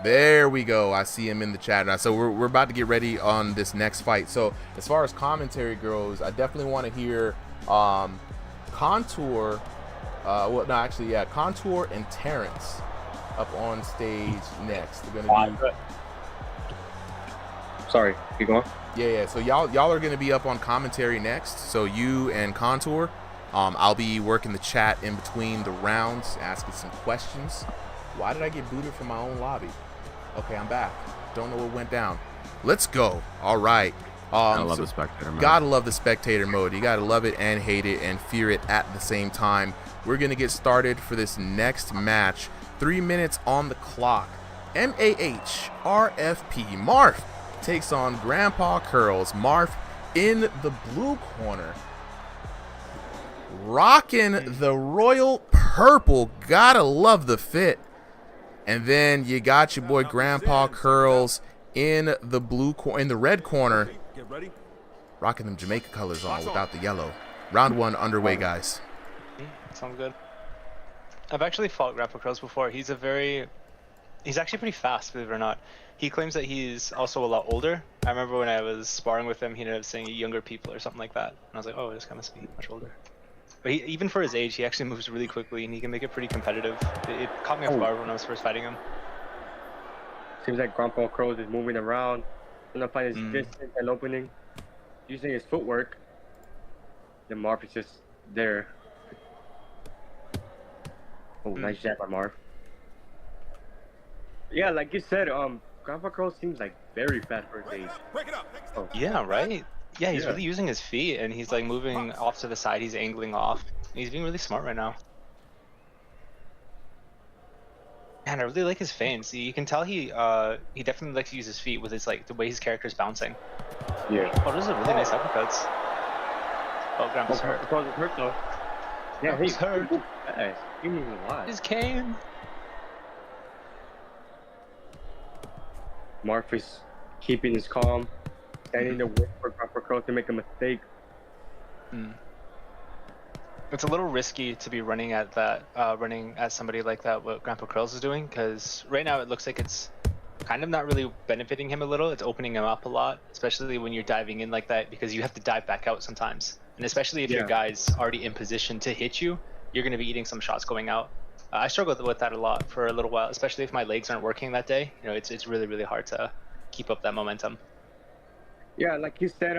There we go. I see him in the chat now. So we're about to get ready on this next fight. So as far as commentary goes, I definitely want to hear Contour. Contour and Terrence up on stage next. They're gonna be. Sorry, keep going. Yeah. So y'all are gonna be up on commentary next. So you and Contour. I'll be working the chat in between the rounds, asking some questions. Why did I get booted from my own lobby? Okay, I'm back. Don't know what went down. Let's go. All right. I love the spectator mode. Gotta love the spectator mode. You gotta love it and hate it and fear it at the same time. We're gonna get started for this next match. 3 minutes on the clock. MAH RFP Marf takes on Grandpa Curls. Marf in the blue corner, rocking the royal purple. Gotta love the fit. And then you got your boy Grandpa Curls in the in the red corner, rocking them Jamaica colors on without the yellow. Round one underway, guys. Sounds good. I've actually fought Grandpa Curls before. He's a very He's actually pretty fast, believe it or not. He claims that he's also a lot older. I remember when I was sparring with him, he ended up saying younger people or something like that. And I was like, oh, this guy must be much older. But even for his age, he actually moves really quickly and he can make it pretty competitive. It caught me off guard when I was first fighting him. Seems like Grandpa Crows is moving around, trying to find his distance and opening, using his footwork. Then Marv is just there. Oh, nice jab by Marv. Yeah, like you said, Grandpa Crow seems like very fast for his age. Oh. Yeah, right? Yeah, he's really using his feet and he's like moving off to the side, he's angling off. He's being really smart right now. Man, I really like his feints. You can tell he definitely likes to use his feet with his like the way his character's bouncing. Yeah. Oh, those are really nice uppercuts. Oh, Grandpa's hurt. Grandpa's hurt though. Yeah, he's hurt. He moves a lot. His cane. Marv is keeping his calm, standing there waiting for Grandpa Crow to make a mistake. It's a little risky to be running at that, running at somebody like that, what Grandpa Curls is doing, because right now it looks like it's kind of not really benefiting him a little. It's opening him up a lot, especially when you're diving in like that, because you have to dive back out sometimes. And especially if your guy's already in position to hit you, you're going to be eating some shots going out. I struggled with that a lot for a little while, especially if my legs aren't working that day. You know, it's really, really hard to keep up that momentum. Yeah, like you said,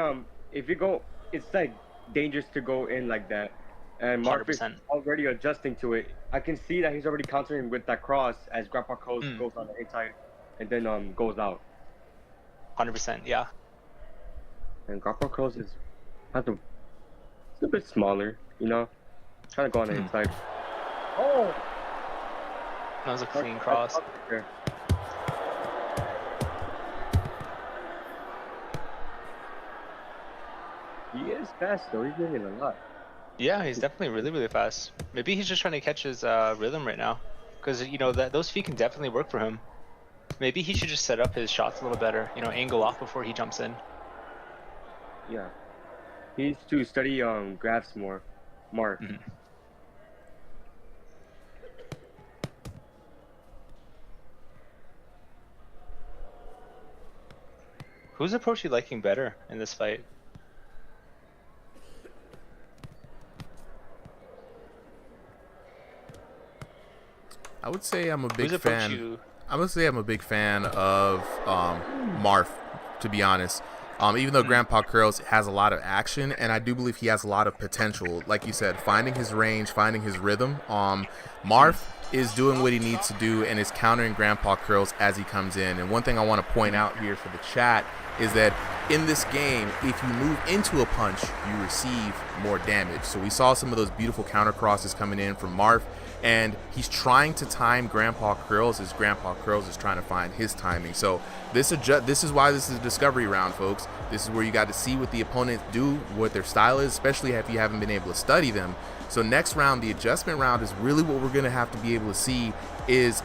if you go, it's like dangerous to go in like that. And Marv is already adjusting to it. I can see that he's already countering with that cross as Grandpa Crows goes on the inside and then goes out. 100%, yeah. And Grandpa Crows is it's a bit smaller, you know, trying to go on the inside. Oh, that was a clean cross. He is fast though. He's moving a lot. Yeah, he's definitely really, really fast. Maybe he's just trying to catch his rhythm right now, because you know that those feet can definitely work for him. Maybe he should just set up his shots a little better. You know, angle off before he jumps in. Yeah, he needs to study grabs more. Mark. Whose approach are you liking better in this fight? I would say I'm a big fan. I would say I'm a big fan of Marv, to be honest. Even though Grandpa Curls has a lot of action, and I do believe he has a lot of potential. Like you said, finding his range, finding his rhythm. Marv is doing what he needs to do and is countering Grandpa Curls as he comes in. And one thing I want to point out here for the chat is that in this game, if you move into a punch, you receive more damage. So we saw some of those beautiful counter crosses coming in from Marv, and he's trying to time Grandpa Curls as Grandpa Curls is trying to find his timing. So this is why this is a discovery round, folks. This is where you got to see what the opponents do, what their style is, especially if you haven't been able to study them. So next round, the adjustment round, is really what we're going to have to be able to see is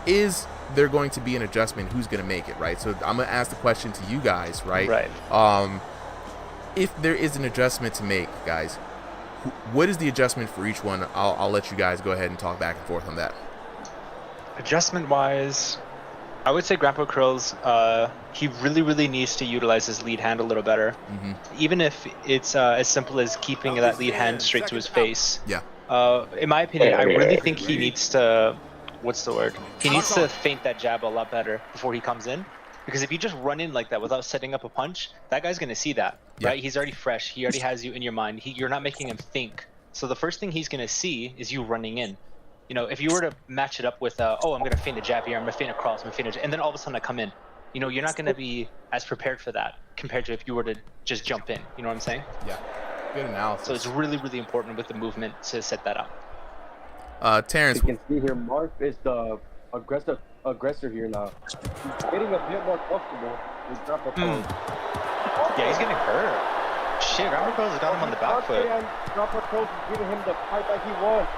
there going to be an adjustment? Who's going to make it, right? So I'm going to ask the question to you guys, right? Right. If there is an adjustment to make, guys, what is the adjustment for each one? I'll let you guys go ahead and talk back and forth on that. Adjustment-wise, I would say Grandpa Curls, he really, really needs to utilize his lead hand a little better. Even if it's as simple as keeping that lead hand straight to his face. Yeah. In my opinion, I really think he needs to, he needs to feint that jab a lot better before he comes in. Because if you just run in like that without setting up a punch, that guy's going to see that, right? He's already fresh. He already has you in your mind. You're not making him think. So the first thing he's going to see is you running in. You know, if you were to match it up with, oh, I'm going to feint a jab here, I'm going to feint a cross, I'm going to feint a jab, and then all of a sudden I come in. You know, you're not going to be as prepared for that compared to if you were to just jump in. You know what I'm saying? Yeah. Good analysis. So it's really, really important with the movement to set that up. Terrence. You can see here, Marv is the aggressor here now. He's getting a bit more comfortable with Grandpa Curls. Yeah, he's getting hurt. Shit, Grandpa Curls has got him on the back foot. Grandpa Curls is giving him the fight that he wants.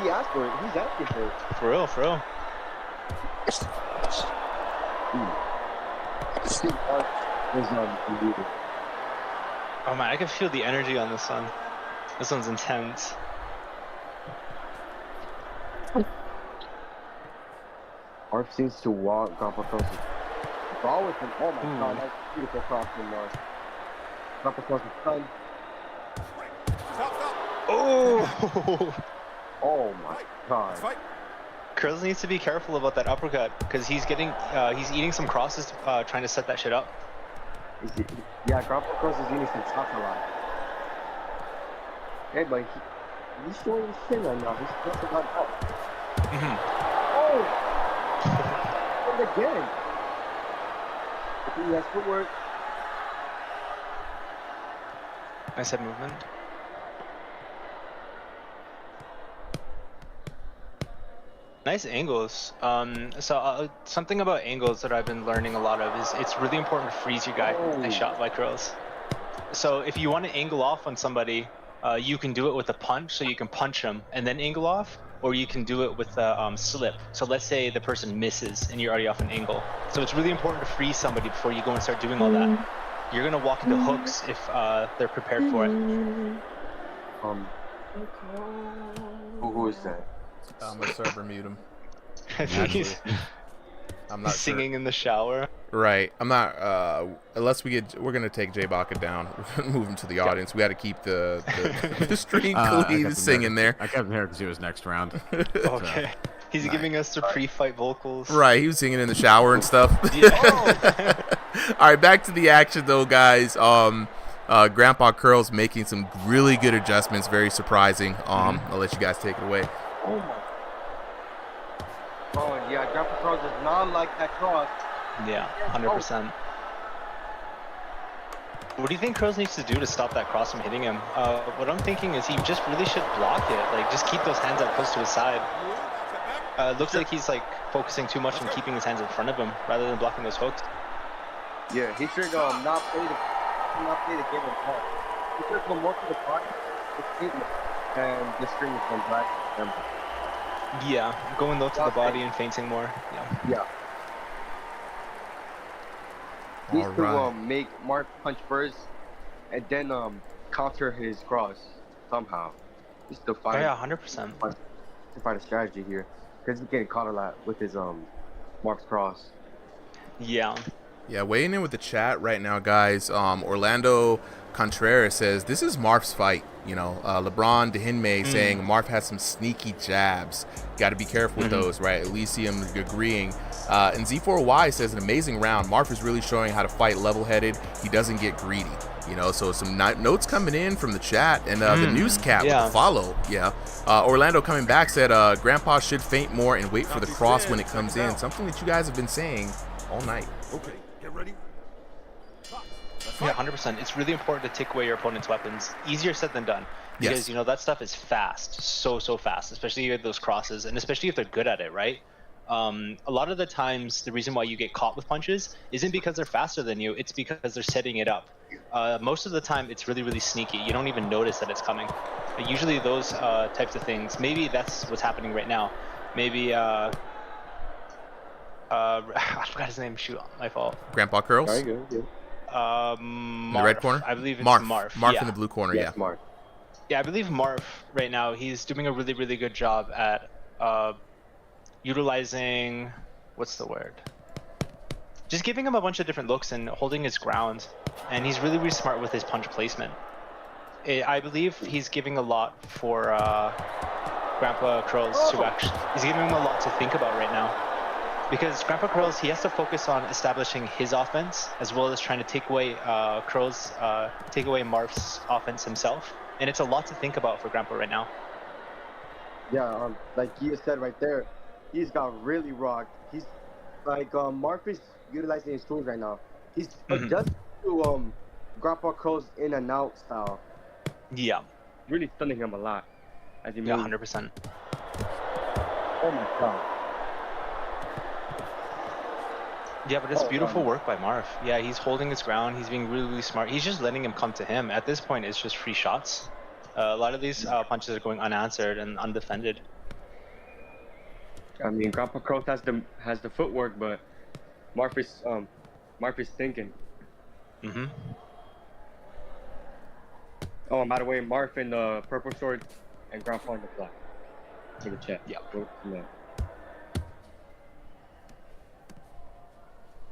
He asked for it. He's asking for it. For real, for real. Oh man, I can feel the energy on this one. This one's intense. Marf seems to want Grandpa Cross. Ball with him. Oh my god, that's beautiful cross from Marf. Grandpa Cross is done. Oh! Oh my god. Curls needs to be careful about that uppercut because he's eating some crosses trying to set that shit up. Yeah, Grandpa Cross is eating some shots a lot. Hey, but he's showing his shit right now. He's just about up. Oh! And again. He has footwork. Nice head movement. Nice angles. Something about angles that I've been learning a lot of is it's really important to freeze your guy. Nice shot by Curls. So if you want to angle off on somebody, you can do it with a punch, so you can punch them and then angle off, or you can do it with a slip. So let's say the person misses and you're already off an angle. So it's really important to freeze somebody before you go and start doing all that. You're gonna walk into hooks if they're prepared for it. Who is that? I'm gonna server mute him. I think he's singing in the shower. Right. I'm not. Unless we're gonna take J Baca down, move him to the audience. We got to keep the stream clean singing there. I kept him here because he was next round. Okay. He's giving us the pre-fight vocals. Right. He was singing in the shower and stuff. All right. Back to the action though, guys. Grandpa Curls making some really good adjustments. Very surprising. I'll let you guys take it away. Oh my. Oh yeah, Grandpa Cross does not like that cross. Yeah, 100%. What do you think Curls needs to do to stop that cross from hitting him? What I'm thinking is he just really should block it. Like, just keep those hands out close to his side. Looks like he's like focusing too much on keeping his hands in front of him rather than blocking those hooks. Yeah, he should not play the game of ball. He should go more to the body, and the string is from black. Yeah, going low to the body and feinting more. Yeah. He needs to make Mark punch first, and then counter his cross somehow. Just to find. Oh yeah, 100%. To find a strategy here, because he's getting caught a lot with his Mark's cross. Yeah. Yeah, weighing in with the chat right now, guys. Orlando Contreras says this is Marf's fight. You know, LeBron Dehinme saying Marf has some sneaky jabs. Got to be careful with those, right? Elysium agreeing. And Z4Y says an amazing round. Marf is really showing how to fight level-headed. He doesn't get greedy. You know, so some notes coming in from the chat and the news cap with the follow. Yeah. Orlando coming back said Grandpa should feint more and wait for the cross when it comes in. Something that you guys have been saying all night. Okay, get ready. Yeah, 100%. It's really important to take away your opponent's weapons. Easier said than done. Because, you know, that stuff is fast. So fast. Especially with those crosses. And especially if they're good at it, right? A lot of the times, the reason why you get caught with punches isn't because they're faster than you. It's because they're setting it up. Most of the time, it's really sneaky. You don't even notice that it's coming. But usually those types of things, maybe that's what's happening right now. Maybe, I forgot his name. Shoot, my fault. Grandpa Curls? Very good, yeah. In the red corner? I believe it's Marf. Yeah. In the blue corner, Yes, Marf. Yeah, I believe Marf right now, he's doing a really good job at utilizing, what's the word? Just giving him a bunch of different looks and holding his ground. And he's really smart with his punch placement. I believe he's giving a lot for Grandpa Curls to actually, he's giving him a lot to think about right now. Because Grandpa Curls, he has to focus on establishing his offense as well as trying to take away Marf's offense himself. And it's a lot to think about for Grandpa right now. Yeah, like Gia said right there, he's got really rocked. He's like Marf is utilizing his tools right now. He's adjusting to Grandpa Curls in and out style. Yeah. Really stunning him a lot. As he Yeah, moves. 100%. Oh my god. Yeah, but it's beautiful work by Marf. Yeah, he's holding his ground. He's being really smart. He's just letting him come to him. At this point, it's just free shots. A lot of these punches are going unanswered and undefended. I mean, Grandpa Curls has the footwork, but Marf is thinking. Oh, and by the way, Marf in the purple shorts and Grandpa in the black. In the chat. Yeah.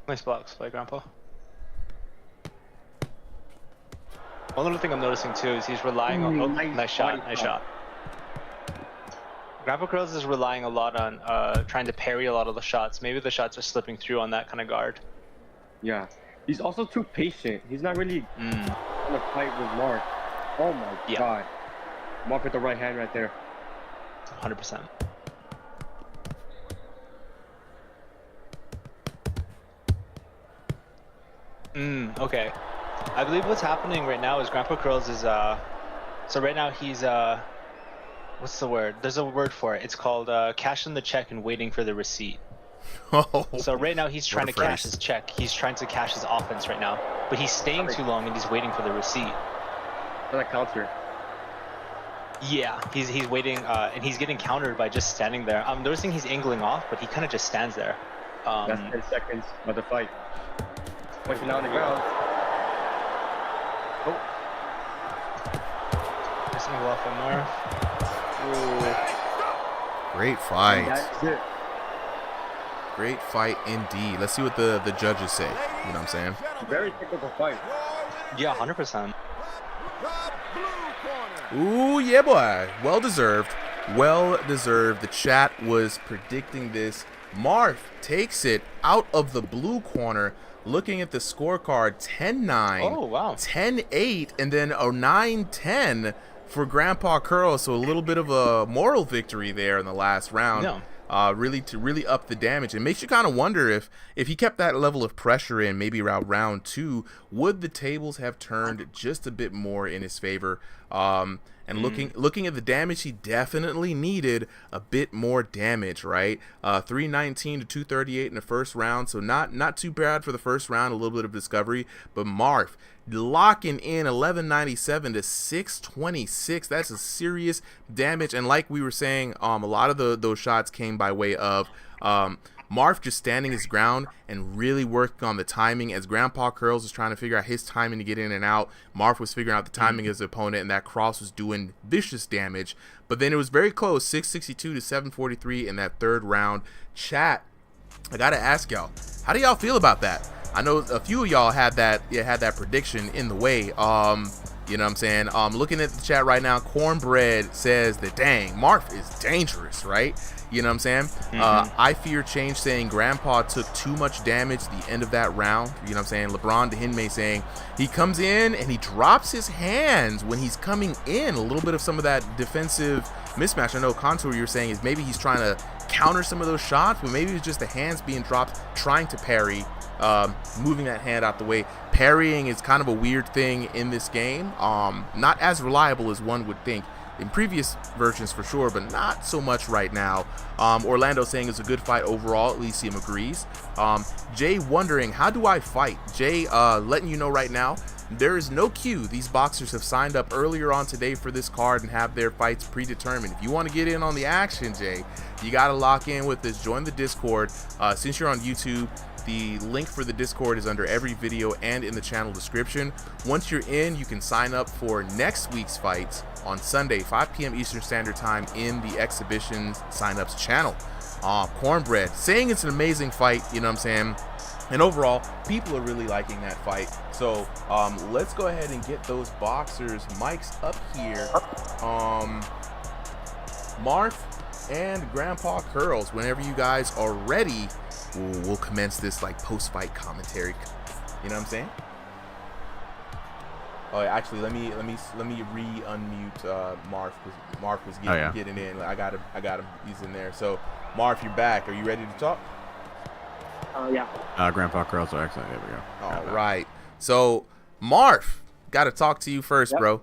Nice blocks by Grandpa. One other thing I'm noticing too is he's relying on. Oh, nice shot, nice shot. Grandpa Curls is relying a lot on trying to parry a lot of the shots. Maybe the shots are slipping through on that kind of guard. Yeah. He's also too patient. He's not really in a fight with Mark. Oh my god. Mark with the right hand right there. 100%. Okay. I believe what's happening right now is Grandpa Curls is so right now he's what's the word? There's a word for it. It's called cashing the check and waiting for the receipt. So right now he's trying to cash his check. He's trying to cash his offense right now, but he's staying too long and he's waiting for the receipt. For that counter. Yeah, he's waiting and he's getting countered by just standing there. I'm noticing he's angling off, but he kind of just stands there. That's 10 seconds of the fight. Pushing out on the ground. Oh. Nice angle off on Marv. Great fight. That's it. Great fight indeed. Let's see what the judges say. You know what I'm saying? Very technical fight. Yeah, 100%. Ooh, yeah, boy. Well deserved. Well deserved. The chat was predicting this. Marv takes it out of the blue corner. Looking at the scorecard, 10-9. Oh, wow. 10-8, and then a 9-10 for Grandpa Curl. So a little bit of a moral victory there in the last round. Yeah. Really up the damage. It makes you kind of wonder if he kept that level of pressure in maybe around round 2, would the tables have turned just a bit more in his favor? And looking at the damage, he definitely needed a bit more damage, right? 319 to 238 in the first round, so not too bad for the first round. A little bit of discovery, but Marv locking in 1197 to 626. That's a serious damage, and like we were saying, a lot of those shots came by way of Marv just standing his ground and really working on the timing. As Grandpa Curls was trying to figure out his timing to get in and out, Marv was figuring out the timing of his opponent, and that cross was doing vicious damage. But then it was very close, 662 to 743 in that third round. Chat, I gotta ask y'all, how do y'all feel about that? I know a few of y'all had that prediction in the way. You know what I'm saying? Looking at the chat right now, Cornbread says that, dang, Marv is dangerous, right? You know what I'm saying? I Fear Change saying Grandpa took too much damage at the end of that round. You know what I'm saying? LeBron Dehinme saying he comes in and he drops his hands when he's coming in. A little bit of some of that defensive mismatch. I know Contour you're saying is maybe he's trying to counter some of those shots, but maybe it's just the hands being dropped, trying to parry, moving that hand out the way. Parrying is kind of a weird thing in this game. Not as reliable as one would think. In previous versions for sure, but not so much right now. Orlando saying it's a good fight overall. Elysium agrees. Jay wondering, how do I fight? Jay letting you know right now, there is no queue. These boxers have signed up earlier on today for this card and have their fights predetermined. If you want to get in on the action, Jay, you got to lock in with this. Join the Discord. Since you're on YouTube, the link for the Discord is under every video and in the channel description. Once you're in, you can sign up for next week's fights on Sunday, 5 p.m. Eastern Standard Time in the Exhibitions signups channel. Cornbread saying it's an amazing fight, you know what I'm saying? And overall, people are really liking that fight. So let's go ahead and get those boxers mics up here. Marv and Grandpa Curls, whenever you guys are ready, we'll commence this like post-fight commentary. You know what I'm saying? Oh, actually, let me re-unmute Marv, because Marv was getting in. I got him. He's in there. So, Marv, you're back. Are you ready to talk? Yeah. Grandpa Curls are excellent. There we go. All right. So, Marv, got to talk to you first, bro.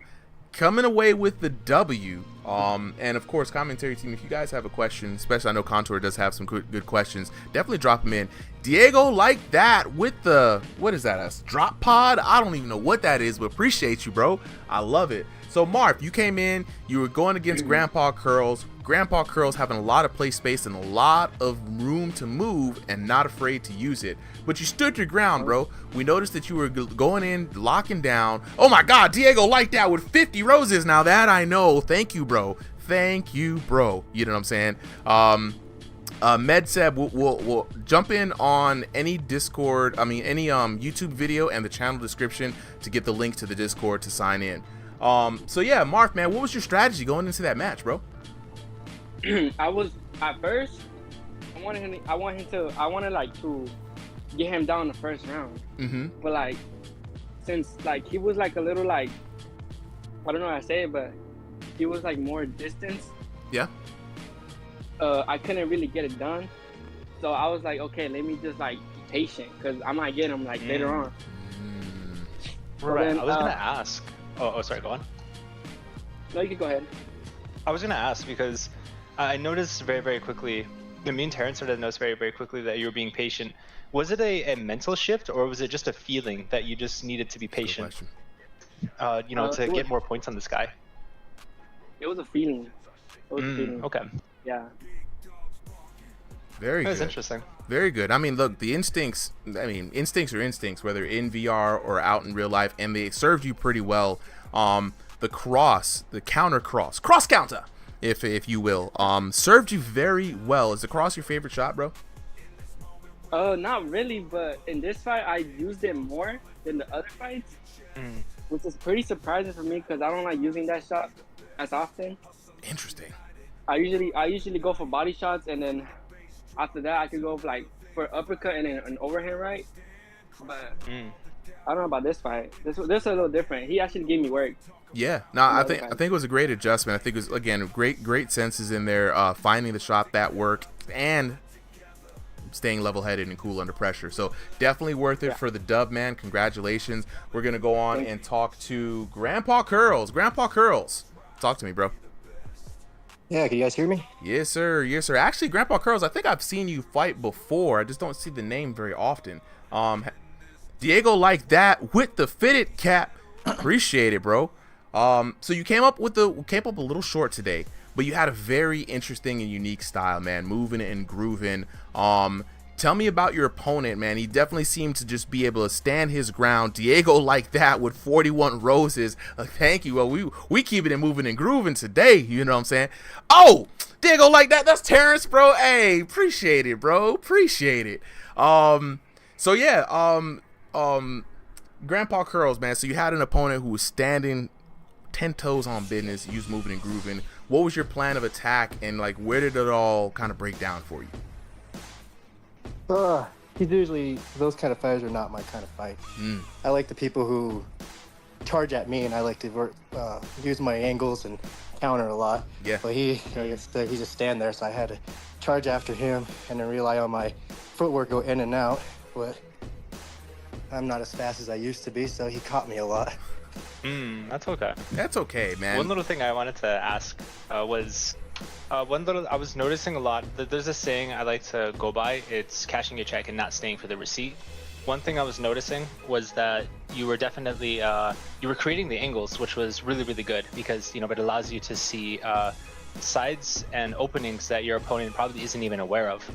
Coming away with the W. And of course, commentary team, if you guys have a question, especially I know Contour does have some good questions, definitely drop them in. Diego, like that with the, what is that, a drop pod? I don't even know what that is, but appreciate you, bro. I love it. So Marv, you came in, you were going against Grandpa Curls. Grandpa Curls having a lot of play space and a lot of room to move and not afraid to use it. But you stood your ground, bro. We noticed that you were going in, locking down. Oh my God, Diego like that with 50 roses. Now that I know. Thank you, bro. Thank you, bro. You know what I'm saying? MedSeb will jump in on any Discord, any YouTube video and the channel description to get the link to the Discord to sign in. So yeah, Mark, man, what was your strategy going into that match, bro? I was at first. I wanted to get him down the first round. But like, since like he was like a little like, I don't know how to say it, but he was like more distance. Yeah. I couldn't really get it done, so I was like, okay, let me just like be patient, because I might get him like later on. Right. Then, I was gonna ask. Oh, sorry. Go on. No, you can go ahead. I was gonna ask because I noticed very, very quickly. Me and Terrence started to notice very, very quickly that you were being patient. Was it a mental shift, or was it just a feeling that you just needed to be patient? To get more points on this guy. It was a feeling. It was a feeling. Okay. Yeah. Very good. That's interesting. Very good. I mean, look, the instincts are instincts, whether in VR or out in real life, and they served you pretty well. The counter cross counter, if you will, served you very well. Is the cross your favorite shot, bro? Not really, but in this fight, I used it more than the other fights, which is pretty surprising for me because I don't like using that shot as often. Interesting. I usually go for body shots, and then after that I could go for uppercut and then an overhand right. But I don't know about this fight. This is a little different. He actually gave me work. Yeah, no, I think it was a great adjustment. I think it was, again, great senses in there, finding the shot that worked and staying level-headed and cool under pressure. So definitely worth it for the dub, man. Congratulations. We're gonna go on and talk to Grandpa Curls. Grandpa Curls, talk to me, bro. Yeah, can you guys hear me? Yes, sir. Yes, sir. Actually, Grandpa Curls, I think I've seen you fight before. I just don't see the name very often. Diego like that with the fitted cap. Appreciate it, bro. So you came up a little short today, but you had a very interesting and unique style, man. Moving and grooving. Tell me about your opponent, man. He definitely seemed to just be able to stand his ground. Diego like that with 41 roses. Thank you. Well, we keeping it moving and grooving today. You know what I'm saying? Oh, Diego like that. That's Terrence, bro. Hey, appreciate it, bro. Appreciate it. So yeah, Grandpa Curls, man. So you had an opponent who was standing 10 toes on business. You was moving and grooving. What was your plan of attack, and like where did it all kind of break down for you? He's usually, those kind of fighters are not my kind of fight. I like the people who charge at me, and I like to use my angles and counter a lot. Yeah. But he just stand there, so I had to charge after him and then rely on my footwork, go in and out. But I'm not as fast as I used to be, so he caught me a lot. That's okay. That's okay, man. One little thing I wanted to ask was, I was noticing a lot that there's a saying I like to go by. It's cashing your check and not staying for the receipt. One thing I was noticing was that you were definitely you were creating the angles, which was really, really good because it allows you to see sides and openings that your opponent probably isn't even aware of.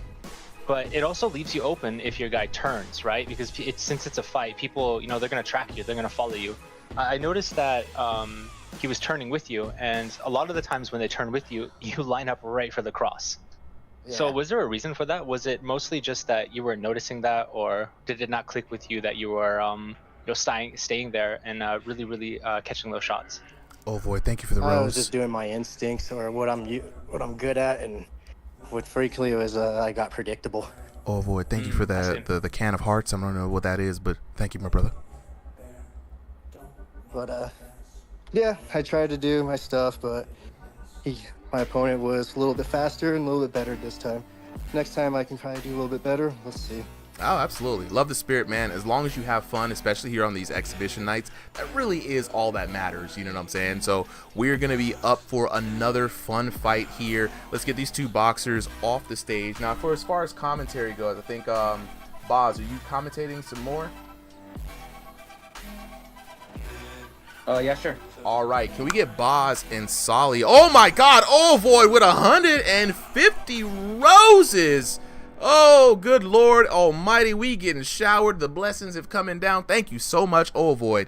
But it also leaves you open if your guy turns, right? Because since it's a fight, people they're gonna track you, they're gonna follow you. I noticed that he was turning with you, and a lot of the times when they turn with you, you line up right for the cross. Yeah. So was there a reason for that? Was it mostly just that you were noticing that, or did it not click with you that you were staying there and really, really catching those shots? Oavoid, thank you for the rose. I was just doing my instincts or what I'm good at, and what frequently was I got predictable. Oavoid, thank you for that the can of hearts. I don't know what that is, but thank you, my brother. But yeah, I tried to do my stuff, but my opponent was a little bit faster and a little bit better this time. Next time I can probably do a little bit better. Let's see. Oh, absolutely. Love the spirit, man. As long as you have fun, especially here on these exhibition nights, that really is all that matters. You know what I'm saying? So we're going to be up for another fun fight here. Let's get these two boxers off the stage. Now, as far as commentary goes, I think, Boz, are you commentating some more? Yeah, sure. All right, can we get Boz and Solly? Oh my God, Oavoid with 150 roses. Oh, good Lord Almighty, we getting showered. The blessings have coming down. Thank you so much, Oavoid.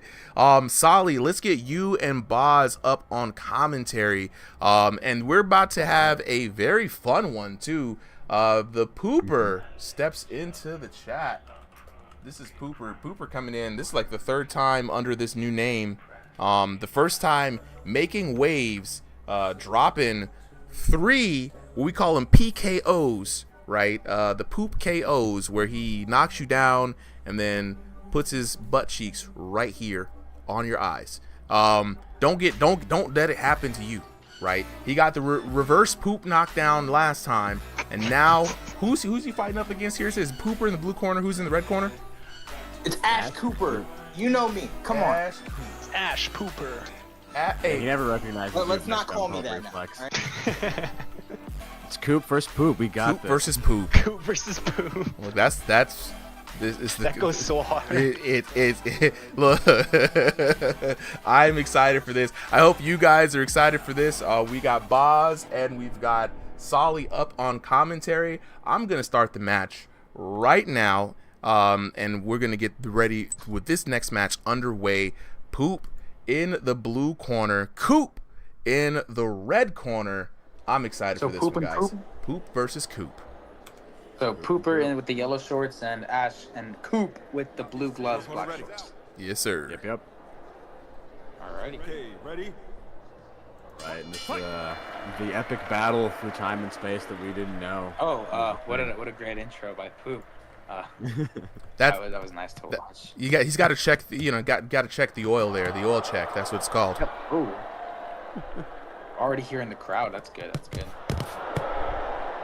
Solly, let's get you and Boz up on commentary. And we're about to have a very fun one too. The Pooper steps into the chat. This is Pooper. Pooper coming in. This is like the third time under this new name. The first time making waves, dropping 3, what we call them PKOs, right? The Poop KOs, where he knocks you down and then puts his butt cheeks right here on your eyes. Don't let it happen to you, right? He got the reverse Poop knockdown last time, and now who's he fighting up against here? It says Pooper in the blue corner. Who's in the red corner? It's Ash Cooper. You know me. Come on. Ash Pooper. Hey, he never recognized. Let's not call me that now. Right? It's Coupe versus Poop. We got Coupe this. versus Poop. Coupe versus Poop. Well, that's that goes so hard. Look, I'm excited for this. I hope you guys are excited for this. We got Boz and we've got Solly up on commentary. I'm gonna start the match right now, and we're gonna get ready with this next match underway. Poop in the blue corner, Coupe in the red corner. I'm excited for this one, guys. Poop versus Coupe. So Pooper in with the yellow shorts and Ash and Coupe with the blue gloves, black shorts. Yes, sir. Yep. Alrighty. Okay, ready? Right, and this the epic battle through time and space that we didn't know. Oh, what a great intro by Poop. That was nice to watch. He's got to check. Got to check the oil there. The oil check. That's what it's called. Yep. Ooh. Already here in the crowd. That's good.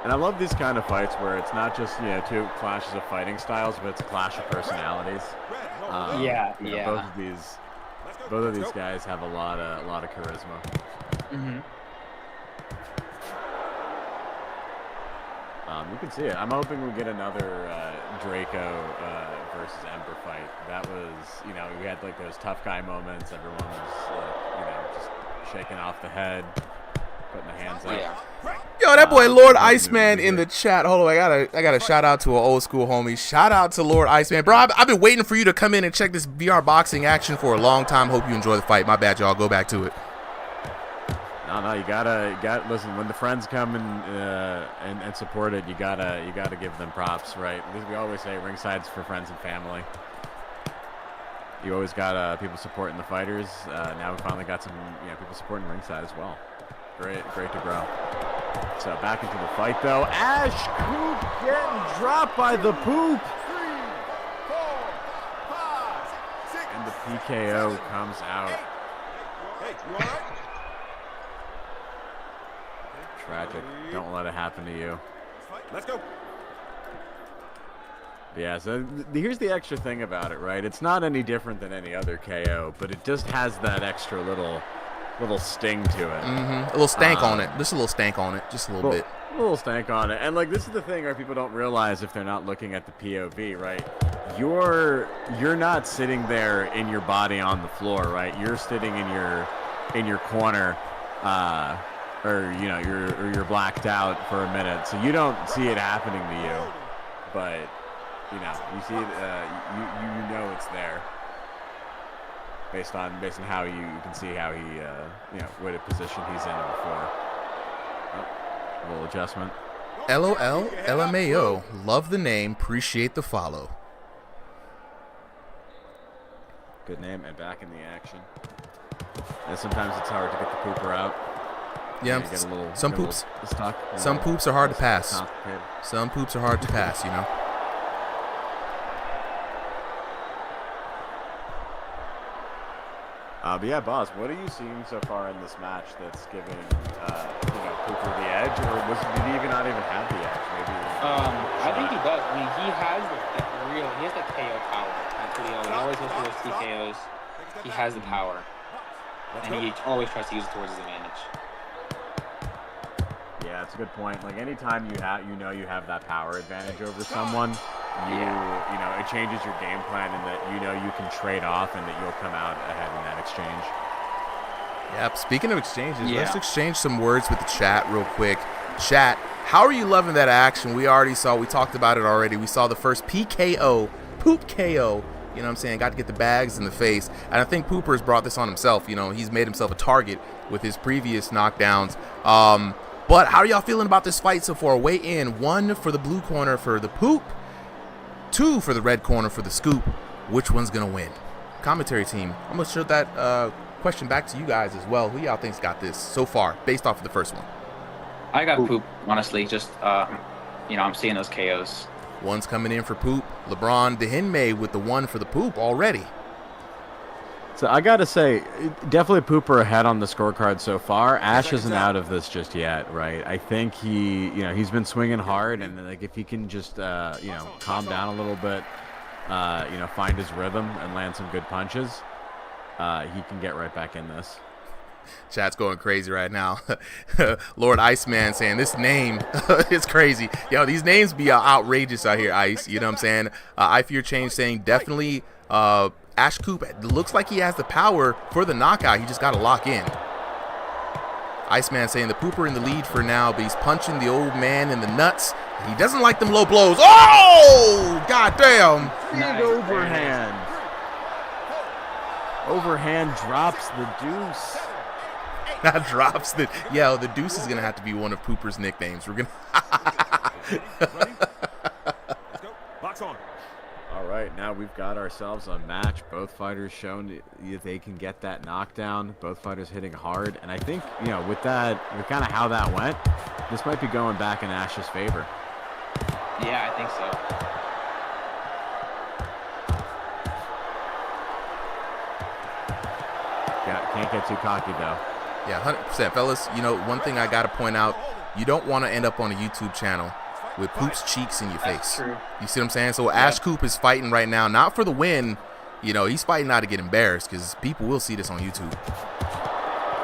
And I love these kind of fights where it's not just two clashes of fighting styles, but it's a clash of personalities. Both of these guys have a lot of charisma. Mm-hmm. You can see it. I'm hoping we get another Draco versus Ember fight. That was, we had like those tough guy moments. Everyone was, just shaking off the head, putting the hands up. Yeah. Yo, that boy Lord Iceman in the chat. Hold on, I gotta shout out to an old school homie. Shout out to Lord Iceman, bro. I've been waiting for you to come in and check this VR boxing action for a long time. Hope you enjoy the fight. My bad, y'all. Go back to it. No, you gotta listen. When the friends come and support it, you gotta give them props, right? We always say ringside's for friends and family. You always got people supporting the fighters. Now we finally got some people supporting ringside as well. Great to grow. So back into the fight though. Ash Coupe getting dropped by the Poop. 3, 4, 5, 6. And the PKO comes out. Hey, you all right? Tragic. Don't let it happen to you. Let's go. Yeah, so here's the extra thing about it, right? It's not any different than any other KO, but it just has that extra little sting to it. A little stank on it. Just a little stank on it. Just a little bit. A little stank on it. And like this is the thing, right? People don't realize if they're not looking at the POV, right? You're not sitting there in your body on the floor, right? You're sitting in your corner, or you're blacked out for a minute, so you don't see it happening to you, but you see it. You know it's there. Based on how you can see how he what a position he's in before. Oh, a little adjustment. LOL, LMAO. Love the name. Appreciate the follow. Good name and back in the action. And sometimes it's hard to get the pooper out. Yeah, some poops. Some poops are hard to pass. Some poops are hard to pass. But yeah, Boz, what are you seeing so far in this match that's giving Cooper the edge, or did he not even have the edge? Maybe. I think he does. I mean, he has the KO power. He always goes for those TKOs. He has the power, and he always tries to use it towards his advantage. Yeah, it's a good point. Like anytime you have that power advantage over someone, it changes your game plan, and that you can trade off, and that you'll come out ahead in that exchange. Yep. Speaking of exchanges, let's exchange some words with the chat real quick. Chat, how are you loving that action? We talked about it already. We saw the first PKO, Poop KO. You know what I'm saying? Got to get the bags in the face. And I think Pooper's brought this on himself. He's made himself a target with his previous knockdowns. But how are y'all feeling about this fight so far? Weigh in. 1 for the blue corner for the Poop, 2 for the red corner for the Scoop. Which one's gonna win? Commentary team, I'm gonna show that question back to you guys as well. Who y'all think's got this so far, based off of the first one? I got Poop, honestly. Just I'm seeing those KOs. One's coming in for Poop. LeBron Dehinme with the 1 for the Poop already. So I gotta say, definitely Pooper ahead on the scorecard so far. Ash isn't out of this just yet, right? I think he's been swinging hard, and like if he can just calm down a little bit, find his rhythm and land some good punches, he can get right back in this. Chat's going crazy right now. Lord Iceman saying this name is crazy. Yo, these names be outrageous out here, Ice. You know what I'm saying? I Fear Change saying definitely Ash Coupe looks like he has the power for the knockout. He just got to lock in. Iceman saying the Pooper in the lead for now, but he's punching the old man in the nuts. He doesn't like them low blows. Oh, goddamn. Big overhand. Overhand drops the deuce. That drops the the deuce is going to have to be one of Pooper's nicknames. We're going to Box on. All right, now we've got ourselves a match. Both fighters shown they can get that knockdown. Both fighters hitting hard. And I think, with kind of how that went, this might be going back in Ash's favor. Yeah, I think so. Can't get too cocky, though. Yeah, 100%. Fellas, one thing I got to point out, you don't want to end up on a YouTube channel with Poop's cheeks in your face. True. You see what I'm saying? So Ash Coupe is fighting right now, not for the win. He's fighting not to get embarrassed because people will see this on YouTube.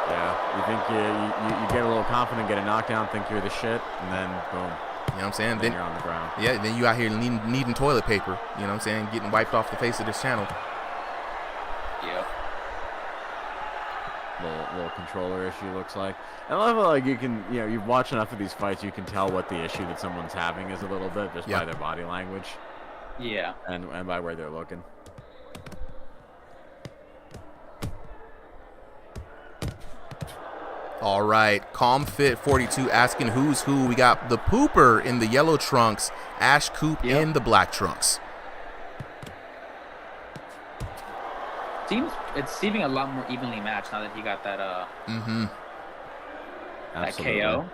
Yeah, you think you get a little confident, get a knockdown, think you're the shit, and then boom. You know what I'm saying? Then you're on the ground. Yeah, then you out here needing toilet paper. You know what I'm saying? Getting wiped off the face of this channel. Yeah. Little controller issue looks like. And I love how, like, you can, you've watched enough of these fights, you can tell what the issue that someone's having is a little bit just by their body language. Yeah. And by where they're looking. All right, CalmFit42 asking who's who. We got the Pooper in the yellow trunks, Ash Coupe in the black trunks. It's seeming a lot more evenly matched now that he got that that KO.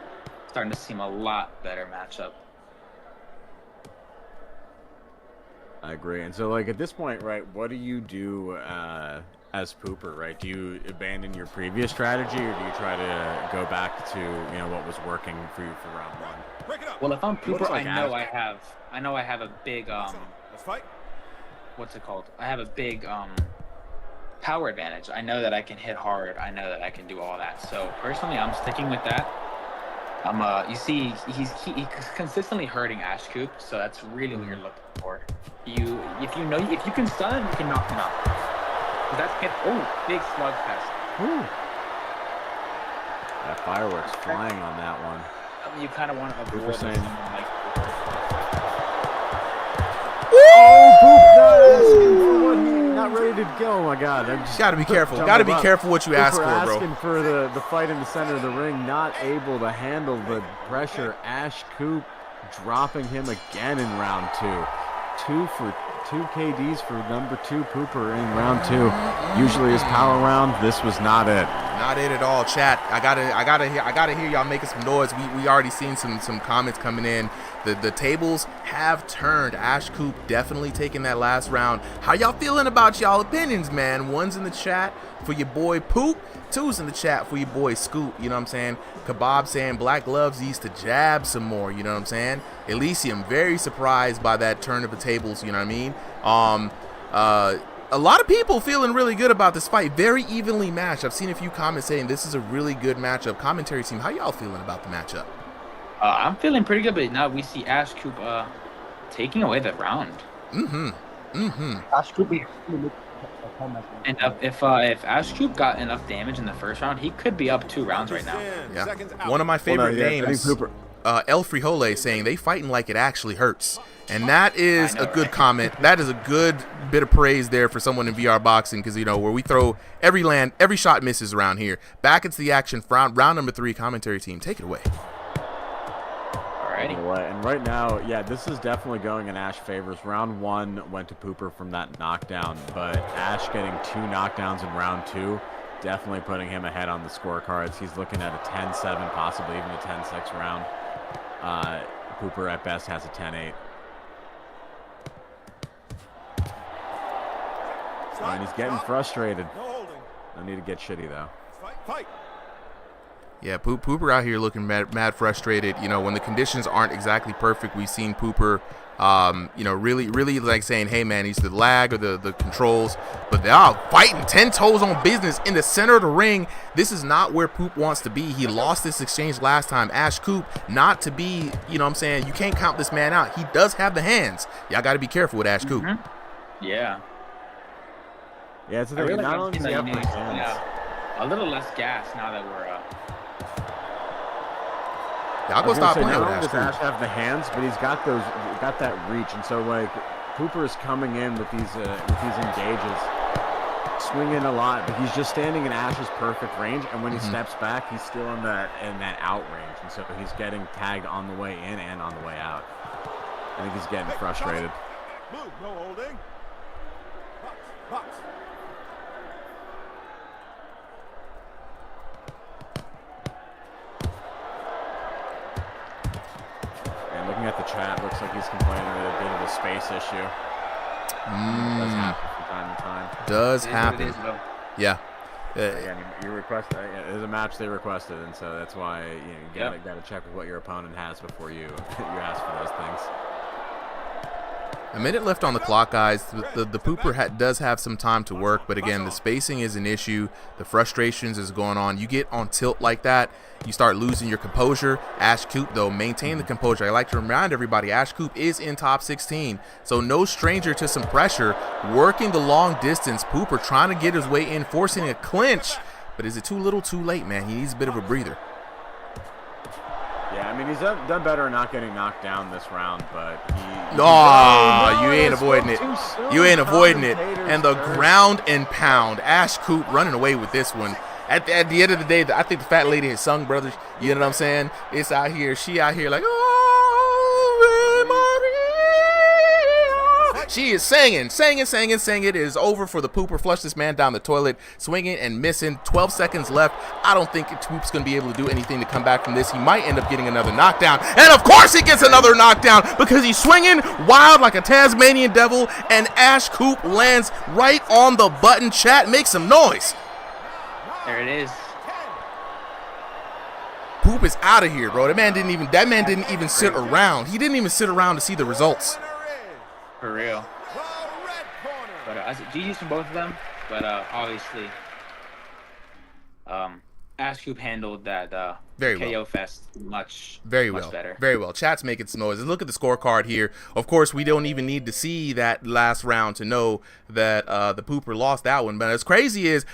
Starting to seem a lot better matchup. I agree. And so, like, at this point, right, what do you do as Pooper, right? Do you abandon your previous strategy, or do you try to go back to what was working for you for round one? Well, if I'm Pooper, like I know I have a big Let's fight. what's it called? I have a big power advantage. I know that I can hit hard. I know that I can do all that. So personally, I'm sticking with that. You see, he's consistently hurting Ash Coupe, so that's really what you're looking for. If you can stun, you can knock him out. Big slugfest. That fireworks flying on that one. You kind of want to avoid saying. Not ready to go. Oh my God! I'm just gotta be careful. Gotta be careful what you ask for, bro. Asking for the fight in the center of the ring, not able to handle the pressure. Ash Coupe dropping him again in round 2. 2 KDs for number 2 Pooper in round 2. Usually his power round. This was not it. Not it at all, chat. I gotta hear y'all making some noise. We already seen some comments coming in. The tables have turned. Ash Coupe definitely taking that last round. How y'all feeling about y'all opinions, man? 1's in the chat for your boy Poop. 2's in the chat for your boy Scoop. You know what I'm saying? Kebab saying Black Gloves needs to jab some more. You know what I'm saying? Elysium very surprised by that turn of the tables. You know what I mean? A lot of people feeling really good about this fight. Very evenly matched. I've seen a few comments saying this is a really good matchup. Commentary team, how y'all feeling about the matchup? I'm feeling pretty good, but now we see Ash Coupe taking away the round. Ash Coupe. And if Ash Coupe got enough damage in the first round, he could be up 2 rounds right now. Yeah. One of my favorite names, El Frijole, saying they fighting like it actually hurts. And that is a good comment. That is a good bit of praise there for someone in VR boxing, because, where we throw every shot misses around here. Back into the action, round number 3, commentary team. Take it away. already. And right now, yeah, this is definitely going in Ash favors. Round 1 went to Pooper from that knockdown, but Ash getting 2 knockdowns in round 2, definitely putting him ahead on the scorecards. He's looking at a 10-7, possibly even a 10-6 round. Pooper at best has a 10-8. And he's getting frustrated. No need to get shitty, though. Yeah, Pooper out here looking mad frustrated. You know, when the conditions aren't exactly perfect, we've seen Pooper, you know, really like saying, hey, man, he's the lag or the controls. But they're out fighting 10 toes on business in the center of the ring. This is not where Poop wants to be. He lost this exchange last time. Ash Coupe, not to be, you know what I'm saying, you can't count this man out. He does have the hands. Y'all got to be careful with Ash Coupe. Yeah. Yeah, it's I really not like only does he have the hands. Yeah, a little less gas now that we're Y'all go stop playing not with only Ash does Coupe. Ash have the hands, but he's got that reach, and so like Pooper is coming in with these engages, swinging a lot, but he's just standing in Ash's perfect range, and when he steps back, he's still in that out range, and so he's getting tagged on the way in and on the way out. I think he's getting frustrated. Move, no holding. Box. And looking at the chat, looks like he's complaining with a bit of a space issue. Does happen from time to time. Does happen. Yeah. Again, you request. It is a match they requested, and so that's why you gotta check with what your opponent has before you ask for those things. A minute left on the clock, guys. The Pooper does have some time to work, but again, the spacing is an issue. The frustrations is going on. You get on tilt like that, you start losing your composure. Ash Coupe, though, maintain the composure. I like to remind everybody, Ash Coupe is in top 16, so no stranger to some pressure. Working the long distance, Pooper trying to get his way in, forcing a clinch, but is it too little, too late, man? He needs a bit of a breather. Yeah, I mean, he's done better not getting knocked down this round, but you ain't avoiding it. You ain't avoiding it. And the ground and pound. Ash Coupe running away with this one. At the end of the day, I think the fat lady has sung, brothers. You know what I'm saying? It's out here. She out here like, she is singing. It is over for the Pooper. Flush this man down the toilet, swinging and missing. 12 seconds left. I don't think Pooper's going to be able to do anything to come back from this. He might end up getting another knockdown. And, of course, he gets another knockdown because he's swinging wild like a Tasmanian devil, and Ash Coupe lands right on the button. Chat, make some noise. There it is. Poop is out of here, bro. That man didn't even sit around. He didn't even sit around to see the results. For real. But GG's from both of them. But obviously, Ash Coupe handled that very KO well. Fest much better. Very well. Chat's making some noise. Look at the scorecard here. Of course, we don't even need to see that last round to know that the Pooper lost that one. But as crazy is,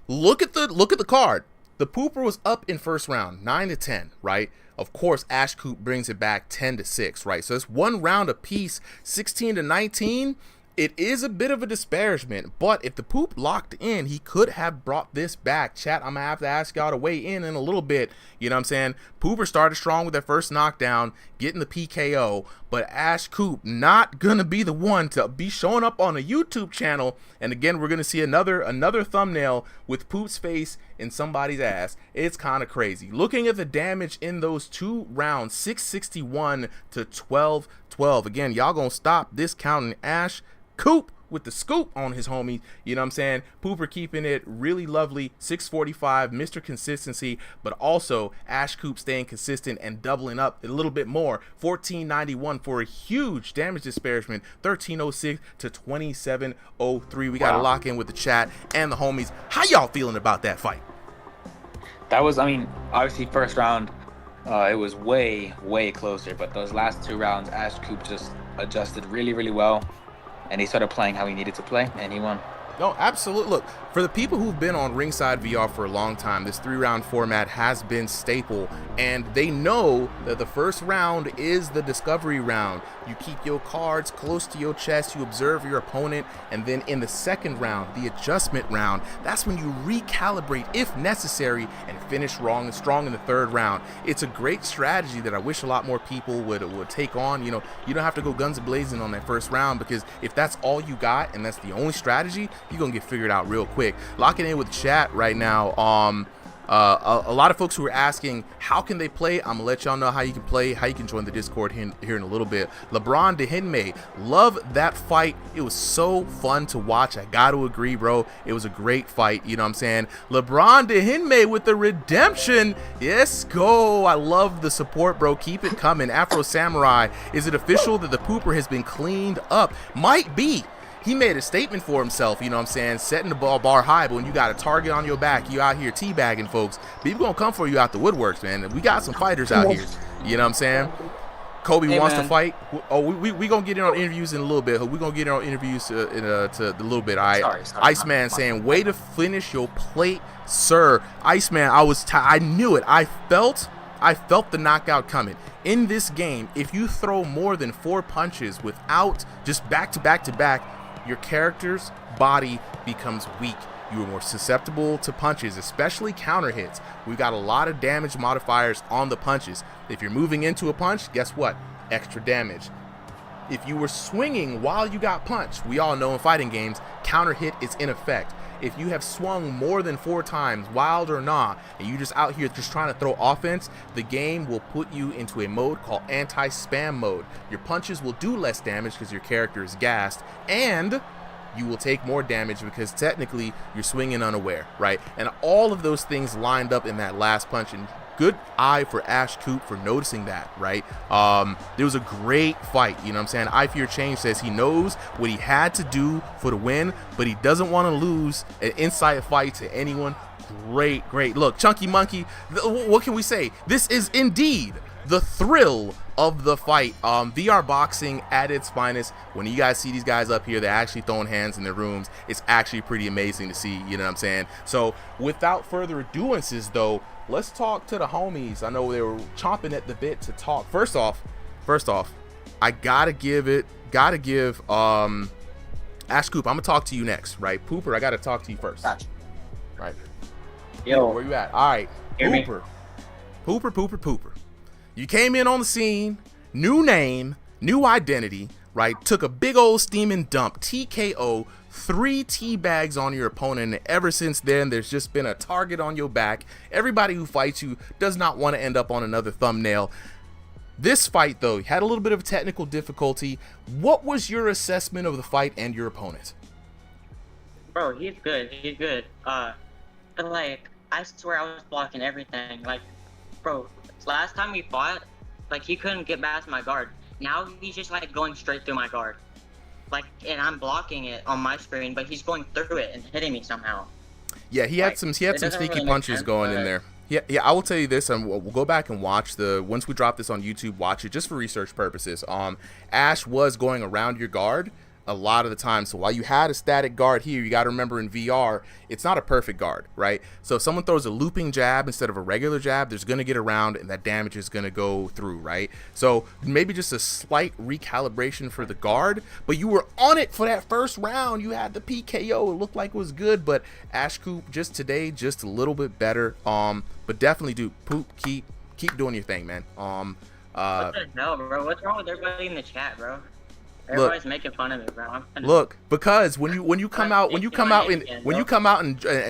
look at the card. The Pooper was up in first round, 9-10, right? Of course, Ash Coupe brings it back 10-6, right? So it's one round apiece, 16-19. It is a bit of a disparagement, but if the Poop locked in, he could have brought this back. Chat, I'm going to have to ask y'all to weigh in a little bit. You know what I'm saying? Pooper started strong with that first knockdown, getting the PKO, but Ash Coupe not going to be the one to be showing up on a YouTube channel. And again, we're going to see another thumbnail with Poop's face in somebody's ass. It's kind of crazy. Looking at the damage in those two rounds, 661 to 12-12. Again, y'all going to stop discounting Ash Coupe with the scoop on his homie. You know what I'm saying? Pooper keeping it really lovely. 645, Mr. Consistency, but also Ash Coupe staying consistent and doubling up a little bit more. 1491 for a huge damage disparagement. 1306 to 2703. We got to lock in with the chat and the homies. How y'all feeling about that fight? That was, I mean, obviously first round, it was way closer, but those last two rounds, Ash Coupe just adjusted really well. And he started playing how he needed to play, and he won. No, absolutely. Look, for the people who've been on Ringside VR for a long time, this 3-round format has been staple, and they know that the first round is the discovery round. You keep your cards close to your chest, you observe your opponent, and then in the second round, the adjustment round, that's when you recalibrate if necessary and finish strong in the third round. It's a great strategy that I wish a lot more people would take on. You know, you don't have to go guns blazing on that first round, because if that's all you got and that's the only strategy, you're gonna get figured out real quick. Locking in with chat right now. A lot of folks who are asking how can they play. I'm gonna let y'all know how you can play, how you can join the Discord here in a little bit. LeBron Dehinme, love that fight. It was so fun to watch. I gotta agree, bro. It was a great fight. You know what I'm saying? LeBron Dehinme with the redemption. Yes, go. I love the support, bro. Keep it coming. Afro Samurai, is it official that the pooper has been cleaned up? Might be. He made a statement for himself, you know what I'm saying, setting the bar high, but when you got a target on your back, you out here teabagging folks, people gonna come for you out the woodworks, man. We got some fighters out here, you know what I'm saying? Kobe wants to fight. Oh, we gonna get in on interviews in a little bit. We gonna get in on interviews to a little bit. All right. Sorry, Iceman saying, way to finish your plate, sir. Iceman, I knew it. I felt the knockout coming. In this game, if you throw more than 4 punches without just back to back, your character's body becomes weak. You are more susceptible to punches, especially counter hits. We've got a lot of damage modifiers on the punches. If you're moving into a punch, guess what? Extra damage. If you were swinging while you got punched, we all know in fighting games, counter hit is in effect. If you have swung more than 4 times, wild or not, and you just out here just trying to throw offense, the game will put you into a mode called anti-spam mode. Your punches will do less damage because your character is gassed, and you will take more damage because technically you're swinging unaware, right? And all of those things lined up in that last punch, and good eye for Ash Coupe for noticing that, right? There was a great fight, you know what I'm saying? I Fear Change says he knows what he had to do for the win, but he doesn't want to lose an inside fight to anyone. Great. Look, Chunky Monkey, what can we say? This is indeed the thrill of the fight. VR boxing at its finest. When you guys see these guys up here, they're actually throwing hands in their rooms. It's actually pretty amazing to see, you know what I'm saying? So without further aduances though, let's talk to the homies. I know they were chomping at the bit to talk. First off, I gotta give Ash Coupe, I'm gonna talk to you next, right? Pooper, I gotta talk to you first. Gotcha. Right. Yo, where you at? All right. Pooper. You came in on the scene, new name, new identity, right? Took a big old steaming dump, TKO, 3 tea bags on your opponent, and ever since then there's just been a target on your back. Everybody who fights you does not want to end up on another thumbnail. This fight though had a little bit of technical difficulty. What was your assessment of the fight and your opponent? Bro, he's good. But like, I swear I was blocking everything. Like, bro, last time we fought, like, he couldn't get past my guard. Now he's just like going straight through my guard. Like, and I'm blocking it on my screen, but he's going through it and hitting me somehow. Yeah, he had some sneaky really punches going in there. Yeah, I will tell you this, and we'll go back and watch once we drop this on YouTube, watch it just for research purposes. Ash was going around your guard a lot of the time. So while you had a static guard here, you got to remember in VR, it's not a perfect guard, right? So if someone throws a looping jab instead of a regular jab, there's going to get around and that damage is going to go through, right? So maybe just a slight recalibration for the guard, but you were on it for that first round. You had the PKO. It looked like it was good, but Ash Coupe just today, just a little bit better. But definitely do keep doing your thing, man. What the hell, bro? What's wrong with everybody in the chat, bro? Everybody's making fun of me, bro. Look, because when you come out and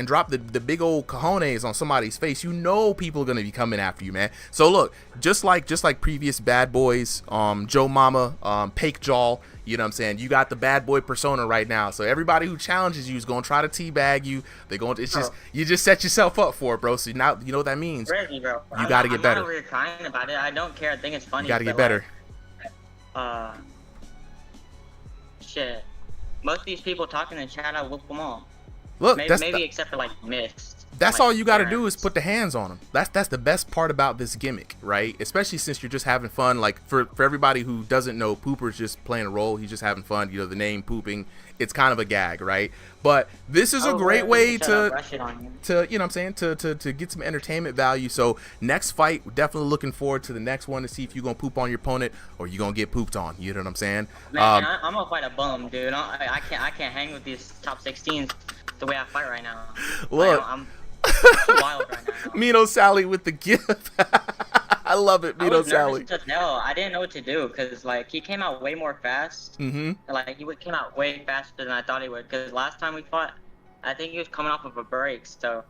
drop the big old cojones on somebody's face, you know people are gonna be coming after you, man. So look, just like previous bad boys, Joe Mama, Pake Jaw, you know what I'm saying? You got the bad boy persona right now. So everybody who challenges you is gonna try to teabag you. You just set yourself up for it, bro. So now you know what that means. Crazy, bro. You gotta get better. I'm not over here crying about it. I don't care. I think it's funny. You gotta get better. Shit. Most of these people talking in chat, I whoop them all. Look, maybe except for like Mist. That's all you got to do is put the hands on him. That's the best part about this gimmick, right? Especially since you're just having fun. Like for everybody who doesn't know, Pooper's just playing a role. He's just having fun. You know, the name Pooping, it's kind of a gag, right? But this is a great way to you know what I'm saying, to get some entertainment value. So next fight, we're definitely looking forward to the next one to see if you're gonna poop on your opponent or you're gonna get pooped on. You know what I'm saying? Man, I'm gonna fight a bum, dude. I can't hang with these top 16s the way I fight right now. Look. I'm too wild right now. Mino Sally with the gift. I love it, Mino Sally. I didn't know what to do because like he came out way more fast. Like he came out way faster than I thought he would. Because last time we fought, I think he was coming off of a break, so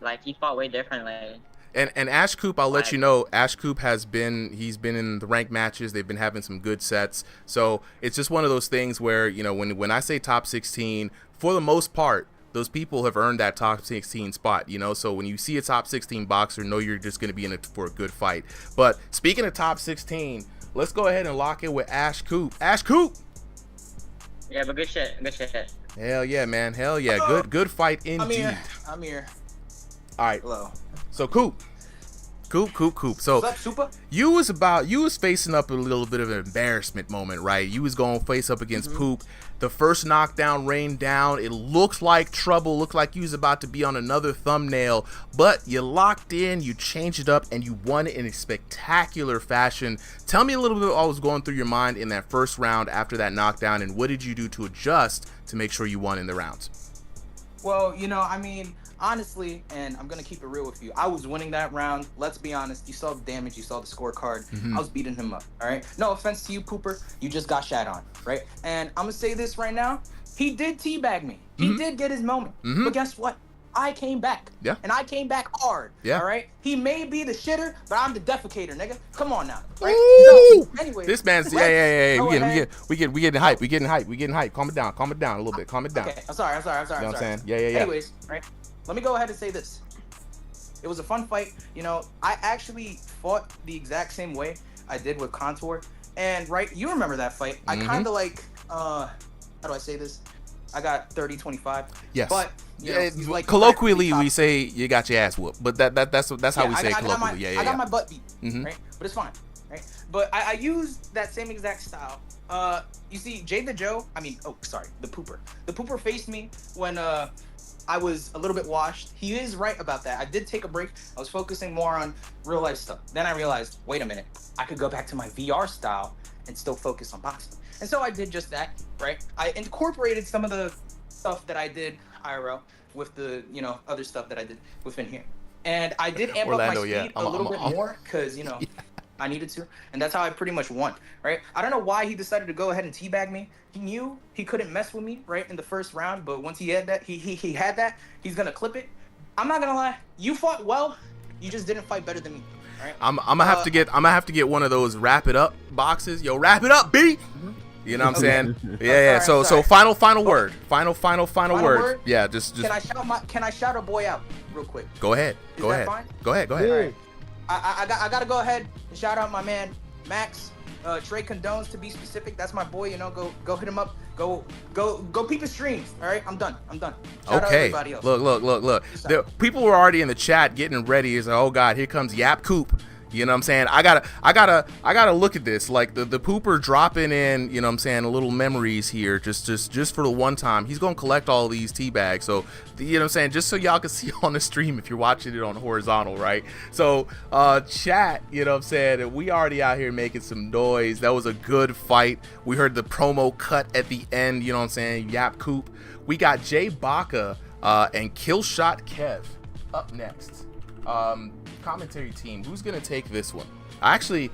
like he fought way differently. And Ash Coupe, I'll let you know, Ash Coupe he's been in the ranked matches. They've been having some good sets. So it's just one of those things where, you know, when I say top 16, for the most part, those people have earned that top 16 spot, you know. So when you see a top 16 boxer, know you're just going to be in it for a good fight. But speaking of top 16, let's go ahead and lock in with Ash Coupe. Ash Coupe! Yeah, but good shit. Hell yeah, man. Hell yeah. Good fight indeed. I'm here. All right. Hello. So Coupe. So what's up, Super? you was facing up a little bit of an embarrassment moment, right? You was going face up against Poop. The first knockdown rained down. It looked like trouble. Looked like you was about to be on another thumbnail, but you locked in, you changed it up, and you won in a spectacular fashion. Tell me a little bit what was going through your mind in that first round after that knockdown, and what did you do to adjust to make sure you won in the rounds? Well, you know, I mean, honestly, and I'm going to keep it real with you, I was winning that round. Let's be honest. You saw the damage. You saw the scorecard. I was beating him up, all right? No offense to you, Pooper. You just got shat on, right? And I'm going to say this right now. He did teabag me. He did get his moment. But guess what? I came back. Yeah. And I came back hard. Yeah. All right? He may be the shitter, but I'm the defecator, nigga. Come on now. Right? Ooh! So, anyway. This man's, yeah. We getting hype. We getting hype. Calm it down a little bit. Calm it down. Okay, I'm sorry. You know what I'm saying? Yeah. Anyways, right? Let me go ahead and say this. It was a fun fight. You know, I actually fought the exact same way I did with Contour. And, right, you remember that fight. I kind of like, how do I say this? I got 30-25. Yes. But, you know, like colloquially, we say you got your ass whooped. But that's how we say it colloquially. I got my butt beat, right? But it's fine, right? But I used that same exact style. You see, the Pooper. The Pooper faced me when I was a little bit washed. He is right about that. I did take a break. I was focusing more on real life stuff. Then I realized, wait a minute, I could go back to my VR style and still focus on boxing. And so I did just that, right? I incorporated some of the stuff that I did IRL with the, you know, other stuff that I did within here. And I did amp up my speed a little bit more because, you know, I needed to. And that's how I pretty much won, right? I don't know why he decided to go ahead and teabag me. He knew he couldn't mess with me, right, in the first round. But once he had that, he had that. He's going to clip it. I'm not going to lie. You fought well. You just didn't fight better than me. Right? I'm gonna have to get one of those wrap it up boxes. Yo, wrap it up, B. You know what I'm saying? Yeah. So final word. Final word. Yeah, just. Can I shout a boy out real quick? Go ahead. Go ahead. Go ahead. Right. I gotta go ahead and shout out my man Max. Trey Condones to be specific. That's my boy. You know, go hit him up. Go peep his streams. All right, I'm done. Shout out everybody else. Look. The people were already in the chat getting ready. It's like, oh God, here comes Yap Coupe. You know what I'm saying? I gotta look at this. Like the Pooper dropping in, you know what I'm saying, a little memories here, just for the one time. He's gonna collect all these tea bags. So you know what I'm saying, just so y'all can see on the stream if you're watching it on horizontal, right? So chat, you know what I'm saying, we already out here making some noise. That was a good fight. We heard the promo cut at the end, you know what I'm saying, Yap Coupe. We got Jay Baca and Killshot Kev up next. Commentary team, who's gonna take this one? Actually,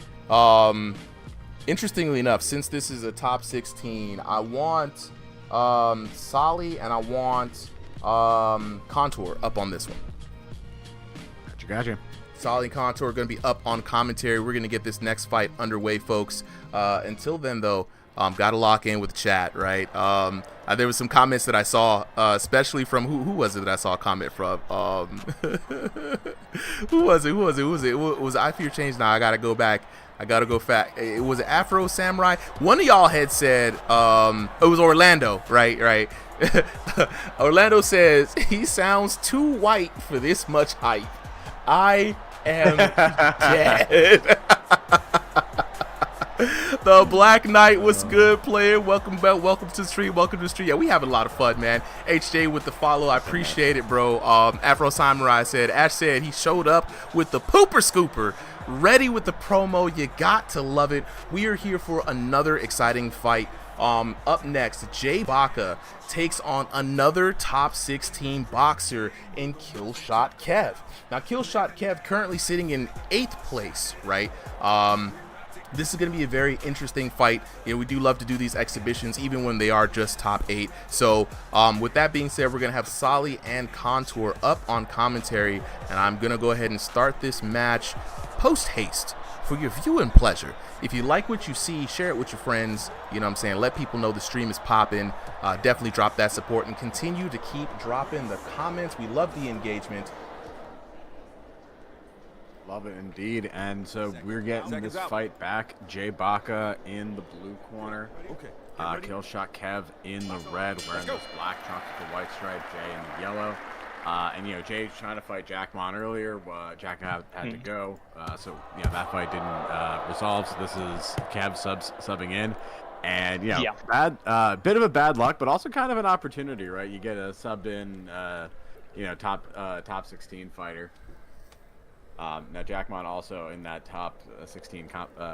interestingly enough, since this is a top 16, I want Solly and I want Contour up on this one. Gotcha. Solly and Contour are gonna be up on commentary. We're gonna get this next fight underway, folks. Until then, though, gotta lock in with the chat, right? There was some comments that I saw, especially from who was it that I saw a comment from? Who was it? It was I Fear Change. Now I gotta go back I gotta go fact. It was Afro Samurai. One of y'all had said it was Orlando, right? Orlando says he sounds too white for this much hype. I am dead. The Black Knight was good player. Welcome back. Welcome to the stream. Welcome to the stream. Yeah, we having a lot of fun, man. HJ with the follow. I appreciate it, bro. Afro Samurai said, Ash said he showed up with the pooper scooper. Ready with the promo. You got to love it. We are here for another exciting fight. Up next, Jay Baca takes on another top 16 boxer in Killshot Kev. Now, Killshot Kev currently sitting in 8th place, right? This is going to be a very interesting fight. You know, we do love to do these exhibitions, even when they are just top 8. So, with that being said, we're going to have Solly and Contour up on commentary, and I'm going to go ahead and start this match post-haste for your viewing pleasure. If you like what you see, share it with your friends. You know what I'm saying? Let people know the stream is popping. Definitely drop that support and continue to keep dropping the comments. We love the engagement. Love it indeed. And so we're getting this fight back. Jay Baca in the blue corner. Okay. Killshot Kev in the red, wearing those black trunks with the white stripe. Jay in the yellow. And, you know, Jay trying to fight Jman earlier. Jack had to go. So, you know, that fight didn't resolve. So this is Kev subbing in. And, you know, bit of a bad luck, but also kind of an opportunity, right? You get a sub in, you know, top 16 fighter. Now Jman also in that top 16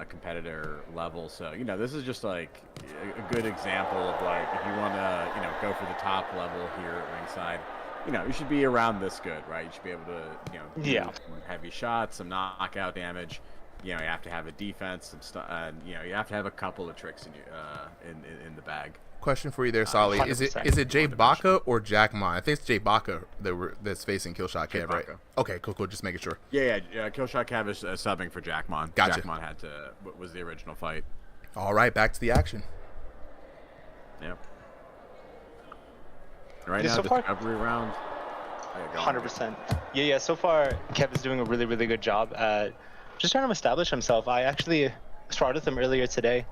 competitor level, so you know this is just like a good example of like if you want to go for the top level here at Ringside, you know you should be around this good, right? You should be able to do some heavy shots, some knockout damage. You know you have to have a defense, some stuff. You know you have to have a couple of tricks in the bag. Question for you there, Solly. Is it Jay Baca or Jman? I think it's Jay Baca that's facing Killshot Kev, right? Okay, cool. Just making sure. Yeah. Killshot Kev is subbing for Jman. Gotcha. Jman was the original fight. All right, back to the action. Yeah. Right now, discovery round. 100%. Yeah. So far, Kev is doing a really, really good job at just trying to establish himself. I actually sparred with him earlier today.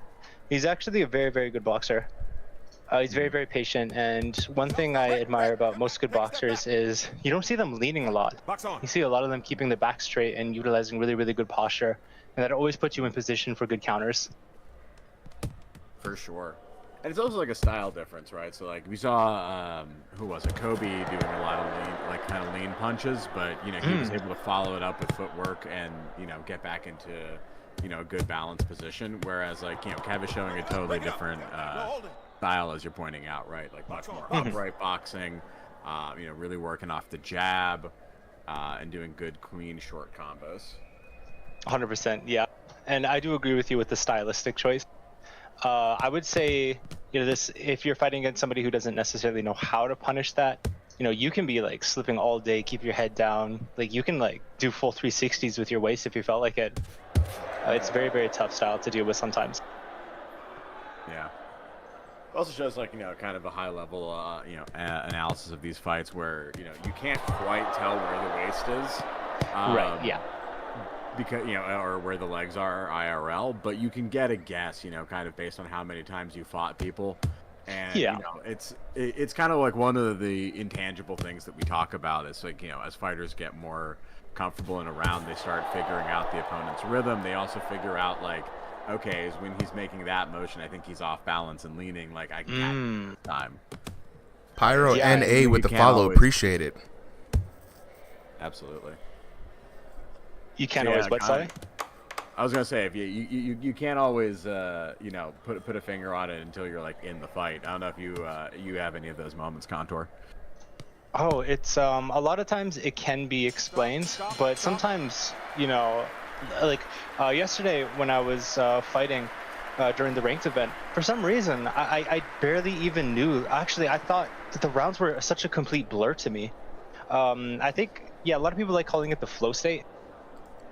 He's actually a very, very good boxer. He's very, very patient, and one thing I admire about most good boxers is you don't see them leaning a lot. You see a lot of them keeping their back straight and utilizing really, really good posture, and that always puts you in position for good counters. For sure. And it's also like a style difference, right? So like we saw, who was it? Kobe doing a lot of kind of lean punches, but you know he was able to follow it up with footwork and get back into a good balanced position. Whereas like Kev is showing a totally different style, as you're pointing out, right? Like much more upright boxing, really working off the jab, and doing good, clean, short combos. 100%, yeah. And I do agree with you with the stylistic choice. I would say, this if you're fighting against somebody who doesn't necessarily know how to punish that, you can be like slipping all day, keep your head down. Like you can like do full 360s with your waist if you felt like it. It's very, very tough style to deal with sometimes. Yeah. Also shows like kind of a high level analysis of these fights where you can't quite tell where the waist is, right? Yeah, because or where the legs are IRL, but you can get a guess, kind of based on how many times you fought people, and it's kind of like one of the intangible things that we talk about. It's like as fighters get more comfortable in a round, they start figuring out the opponent's rhythm. They also figure out like, okay, is when he's making that motion, I think he's off balance and leaning. Like I can't time. Pyro NA with the follow, appreciate it. Absolutely. You can't always, but sorry. I was gonna say if you can't always put a finger on it until you're like in the fight. I don't know if you have any of those moments, Contour. Oh, it's a lot of times it can be explained, but sometimes like yesterday when I was fighting during the ranked event, for some reason I barely even knew. Actually, I thought that the rounds were such a complete blur to me. I think a lot of people like calling it the flow state.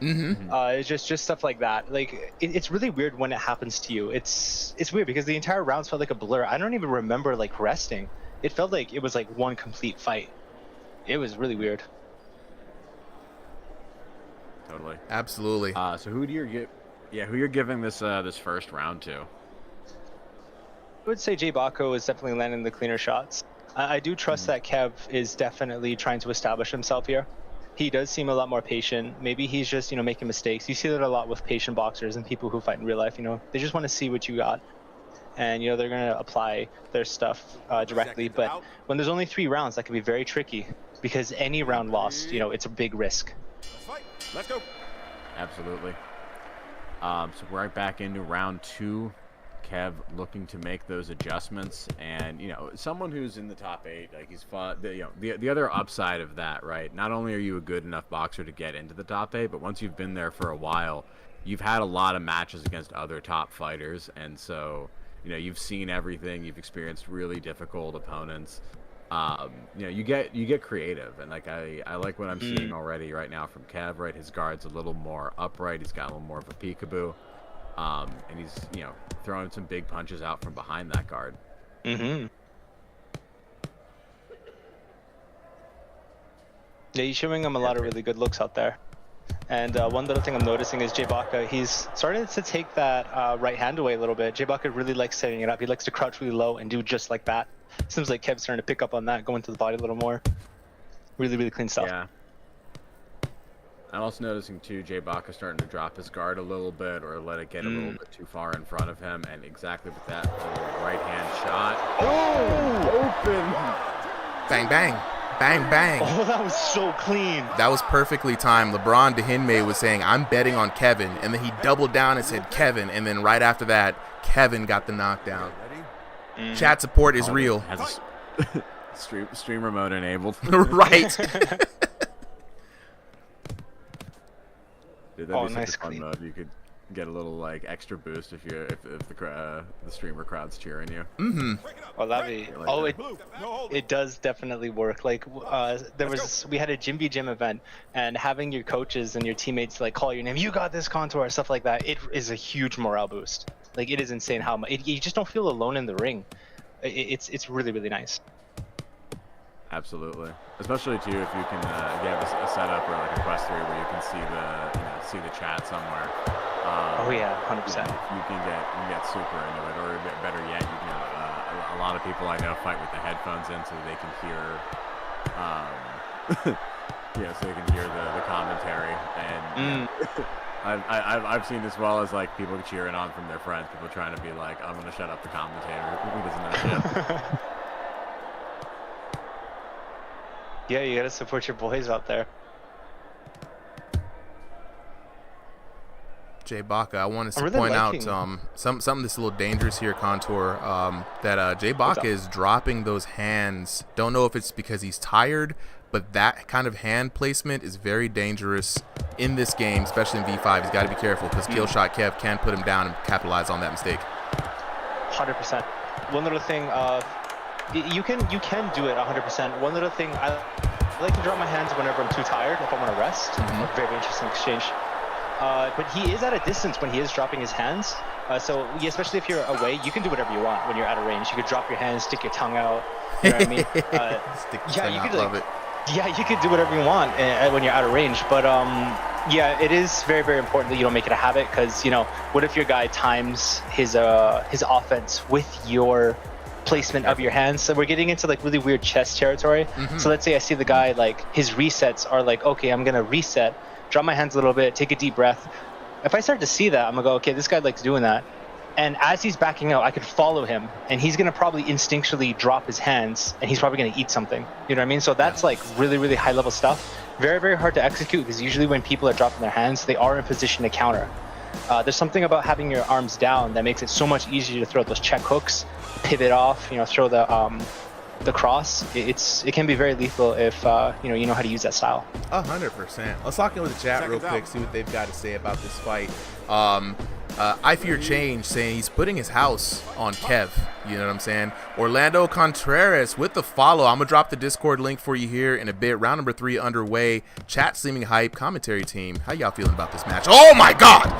It's just stuff like that. Like it's really weird when it happens to you. It's weird because the entire rounds felt like a blur. I don't even remember like resting. It felt like it was like one complete fight. It was really weird. Totally. Absolutely. So who do you get? Yeah, who you're giving this this first round to? I would say Jay Baco is definitely landing the cleaner shots. I do trust that Kev is definitely trying to establish himself here. He does seem a lot more patient. Maybe he's just, making mistakes. You see that a lot with patient boxers and people who fight in real life. They just want to see what you got. And, they're going to apply their stuff directly. But when there's only 3 rounds, that can be very tricky because any round lost, it's a big risk. Let's go. Absolutely. So we're right back into round 2. Kev looking to make those adjustments, and someone who's in the top 8, like, he's fun. The other upside of that, right? Not only are you a good enough boxer to get into the top 8, but once you've been there for a while, you've had a lot of matches against other top fighters, and so you've seen everything. You've experienced really difficult opponents. You get creative, and like I like what I'm seeing already right now from Kev. Right, his guard's a little more upright. He's got a little more of a peekaboo. And he's, throwing some big punches out from behind that guard. Yeah, he's showing him a lot of really good looks out there. And one little thing I'm noticing is Jay Baca, he's starting to take that right hand away a little bit. Jay Baca really likes setting it up. He likes to crouch really low and do just like that. Seems like Kev's starting to pick up on that, going to the body a little more. Really, really clean stuff. Yeah. I'm also noticing, too, Jay Baca starting to drop his guard a little bit or let it get a little bit too far in front of him. And exactly with that little right-hand shot. Oh! Open! Bang, bang. Bang, bang. Oh, that was so clean. That was perfectly timed. LeBron Dehinme was saying, I'm betting on Kevin. And then he doubled down and said Kevin. And then right after that, Kevin got the knockdown. Chat support is real. Has a stream remote enabled. Right. Dude, that'd be such a fun mode. You could get a little extra boost if the streamer crowd's cheering you. Oh, that'd be. It does definitely work. Like we had a Gym v Gym event, and having your coaches and your teammates call your name, you got this contour, stuff like that. It is a huge morale boost. Like, it is insane how much you just don't feel alone in the ring. It's really, really nice. Absolutely, especially too if you can if you have a setup or a quest 3 where you can see the chat somewhere. Oh yeah, 100%. You can get super into it, or better yet, you can. A lot of people I know fight with the headphones in so they can hear, so they can hear the commentary. And I've seen as well as people cheering on from their friends, people trying to be like, I'm gonna shut up the commentator who doesn't know shit. Yeah, you gotta support your boys out there. Jay Baca, I want to point out something that's a little dangerous here, Contour. That Jay Baca is dropping those hands. Don't know if it's because he's tired, but that kind of hand placement is very dangerous in this game, especially in V5. He's got to be careful because Killshot Kev can put him down and capitalize on that mistake. 100%. One little thing. You can do it 100%. One little thing, I like to drop my hands whenever I'm too tired, if I want to rest. Very interesting exchange. But he is at a distance when he is dropping his hands. So especially if you're away, you can do whatever you want when you're out of range. You could drop your hands, stick your tongue out. You know what I mean? Stick your tongue out, love it. Yeah, you could do whatever you want when you're out of range. But yeah, it is very, very important that you don't make it a habit because, what if your guy times his offense with your placement of your hands? So we're getting into really weird chess territory. So let's say I see the guy his resets are okay, I'm gonna reset, drop my hands a little bit, take a deep breath. If I start to see that, I'm gonna go, okay, this guy likes doing that. And as he's backing out, I could follow him, and he's gonna probably instinctually drop his hands, and he's probably gonna eat something. You know what I mean? So that's really, really high level stuff. Very, very hard to execute because usually when people are dropping their hands, they are in position to counter. There's something about having your arms down that makes it so much easier to throw those check hooks, pivot off, throw the cross. It can be very lethal if you know how to use that style. 100%. Let's talk into the chat real quick, see what they've got to say about this fight. I Fear Change saying he's putting his house on Kev. You know what I'm saying? Orlando Contreras with the follow. I'm going to drop the Discord link for you here in a bit. Round number 3 underway. Chat seeming hype. Commentary team, how y'all feeling about this match? Oh, my God!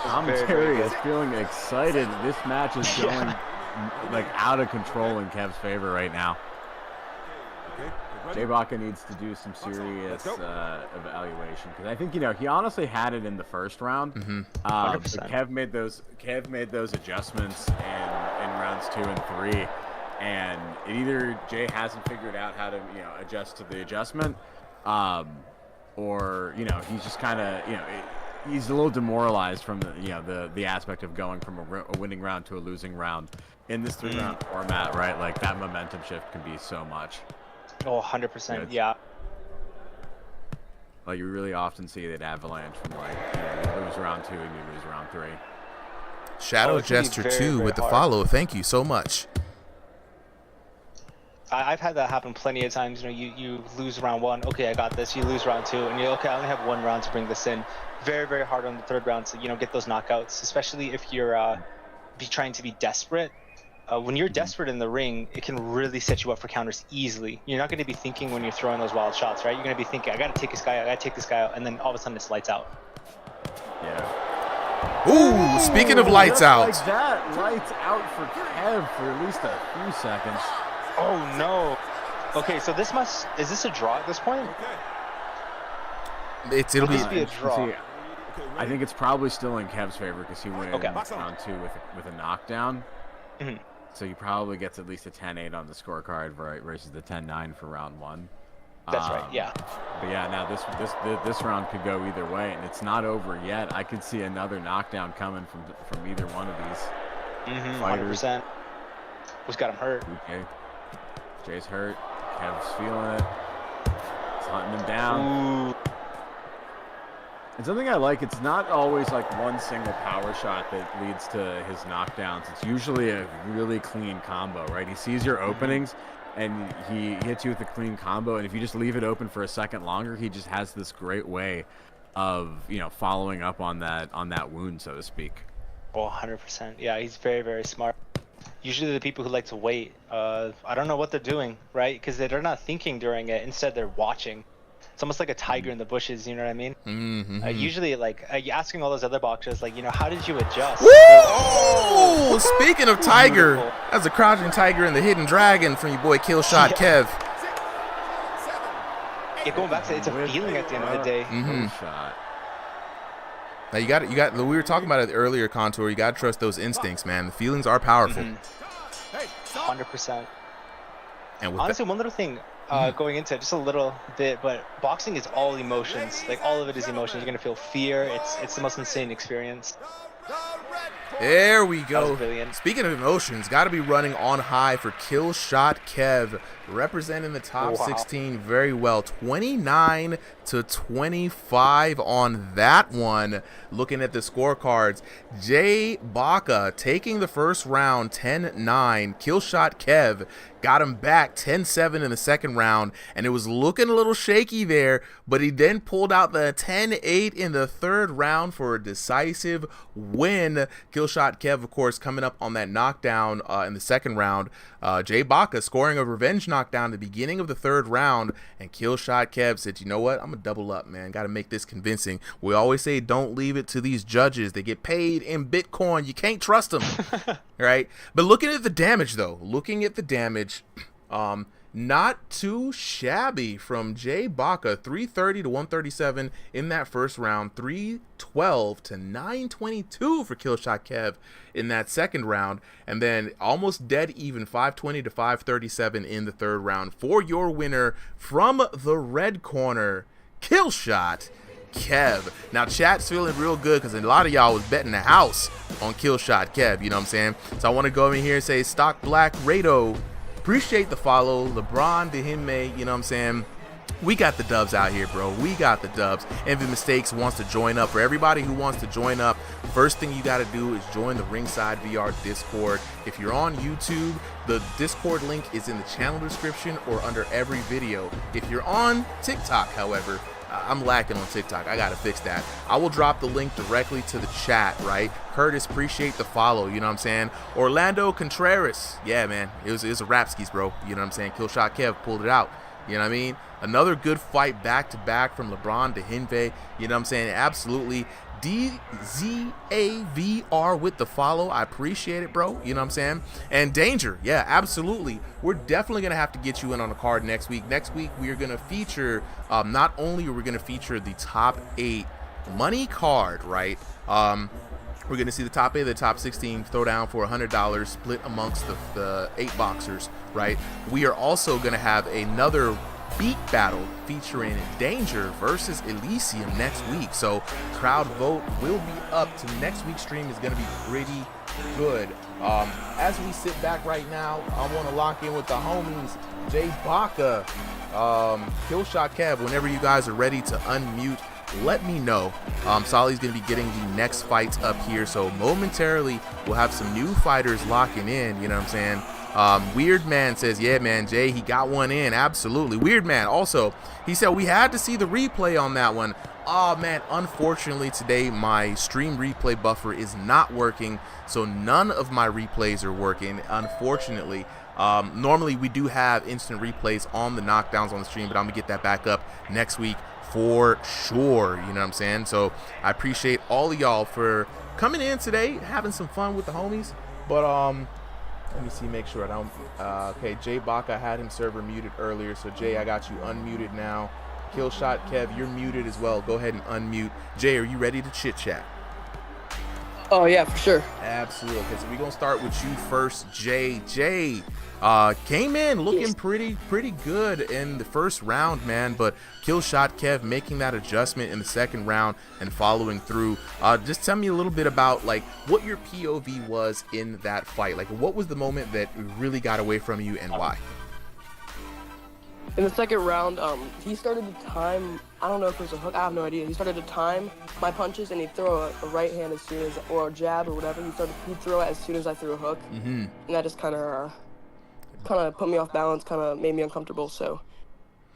Commentary is feeling excited. This match is going out of control in Kev's favor right now. Jay Baca needs to do some serious evaluation, because I think he honestly had it in the first round. But Kev made those adjustments in rounds 2 and 3, and either Jay hasn't figured out how to adjust to the adjustment, or he's just kind of he's a little demoralized from the aspect of going from a winning round to a losing round in this 3-round format, right? Like, that momentum shift can be so much. Oh, 100%, yeah. Like, you really often see that avalanche from, like, you lose round 2 and you lose round 3. Shadow Jester 2 with the follow. Thank you so much. I've had that happen plenty of times. You lose round 1. Okay, I got this. You lose round 2, and you're okay. I only have 1 round to bring this in. Very, very hard on the 3rd round to get those knockouts, especially if you're trying to be desperate. When you're desperate in the ring, it can really set you up for counters easily. You're not going to be thinking when you're throwing those wild shots, right? You're going to be thinking, I got to take this guy out, I got to take this guy out, and then all of a sudden it's lights out. Yeah. Ooh, speaking of lights out. Like that, lights out for Kev for at least a few seconds. Oh no. Okay, so is this a draw at this point? It'll be a draw. I think it's probably still in Kev's favor because he went in round 2 with a knockdown. So he probably gets at least a 10-8 on the scorecard versus the 10-9 for round 1. That's right, yeah. But yeah, now this round could go either way, and it's not over yet. I could see another knockdown coming from either one of these fighters. 100%. Who's got him hurt? Okay. Jay's hurt. Kev's feeling it. He's hunting him down. Ooh. And something I like, it's not always like one single power shot that leads to his knockdowns. It's usually a really clean combo, right? He sees your openings and he hits you with a clean combo, and if you just leave it open for a second longer, he just has this great way of, following up on that wound, so to speak. Oh, 100%. Yeah, he's very, very smart. Usually the people who like to wait, I don't know what they're doing, right? Because they're not thinking during it. Instead, they're watching. It's almost like a tiger in the bushes, you know what I mean? Usually, you're asking all those other boxers, how did you adjust? Woo! Speaking of tiger, that's a crouching tiger and the hidden dragon from your boy Killshot Kev. Yeah, going back to it's a feeling at the end of the day. Now you got. We were talking about it earlier, Contour. You got to trust those instincts, man. The feelings are powerful. 100%. And with honestly, one little thing. Going into it just a little bit, but boxing is all emotions. Like, all of it is emotions. You're gonna feel fear. It's the most insane experience. There we go. Speaking of emotions, got to be running on high for Killshot Kev, representing the top 16 very well. 29 to 25 on that one. Looking at the scorecards, Jay Baca taking the first round 10-9. Killshot Kev got him back 10-7 in the second round, and it was looking a little shaky there, but he then pulled out the 10-8 in the third round for a decisive win. Killshot Kev, of course, coming up on that knockdown in the second round. Jay Baca scoring a revenge knockdown at the beginning of the third round, and Killshot Kev said, you know what, I'm gonna double up, man. Gotta make this convincing. We always say don't leave it to these judges. They get paid in Bitcoin. You can't trust them. Right? But looking at the damage, though, not too shabby from Jay Baca. 330 to 137 in that first round. 312 to 922 for Killshot Kev in that second round. And then almost dead even, 520 to 537 in the third round. For your winner from the red corner, Killshot Kev. Now, chat's feeling real good because a lot of y'all was betting the house on Killshot Kev, you know what I'm saying? So I want to go in here and say, Stock Black Rado, appreciate the follow. LeBron Dehime, you know what I'm saying? We got the dubs out here, bro. We got the dubs. Envy Mistakes wants to join up. For everybody who wants to join up, first thing you got to do is join the RingsideVR Discord. If you're on YouTube, the Discord link is in the channel description or under every video. If you're on TikTok, however, I'm lacking on TikTok. I gotta fix that. I will drop the link directly to the chat, right? Curtis, appreciate the follow, you know what I'm saying? Orlando Contreras, yeah, man, it was a Rapskis, bro, you know what I'm saying? Killshot Kev pulled it out, you know what I mean? Another good fight back-to-back from LeBron to Hinve, you know what I'm saying? Absolutely DZAVR with the follow. I appreciate it, bro. You know what I'm saying? And Danger, yeah, absolutely. We're definitely going to have to get you in on a card next week. Next week, we are going to feature, not only are we going to feature the top 8 money card, right? We're going to see the top 8 of the top 16 throw down for $100 split amongst the 8 boxers, right? We are also going to have another beat battle featuring Danger versus Elysium next week. So crowd vote will be up to next week's stream. Is going to be pretty good. As we sit back right now, I want to lock in with the homies, Jay Baca, Killshot Kev. Whenever you guys are ready to unmute, let me know. Solly's going to be getting the next fights up here, so momentarily we'll have some new fighters locking in, you know what I'm saying? Weird Man says, yeah, man, Jay, he got one in. Absolutely. Weird Man also, he said we had to see the replay on that one. Oh, man, unfortunately today my stream replay buffer is not working, so none of my replays are working, unfortunately. Normally we do have instant replays on the knockdowns on the stream, but I'm going to get that back up next week for sure, you know what I'm saying? So I appreciate all of y'all for coming in today, having some fun with the homies. But let me see, make sure I don't okay, Jay Baca had him server muted earlier, so Jay, I got you unmuted now. Killshot Kev, you're muted as well. Go ahead and unmute. Jay, are you ready to chit chat? Oh yeah, for sure. Absolutely. Okay, so we're gonna start with you first, Jay. Jay came in looking pretty good in the first round, man, but Killshot Kev making that adjustment in the second round and following through. Just tell me a little bit about like what your POV was in that fight. Like, what was the moment that really got away from you and why? In the second round, he started to time, I don't know if it was a hook, I have no idea. He started to time my punches and he'd throw a right hand as soon as, or a jab or whatever. He'd throw it as soon as I threw a hook. And that just kind of put me off balance, kind of made me uncomfortable. So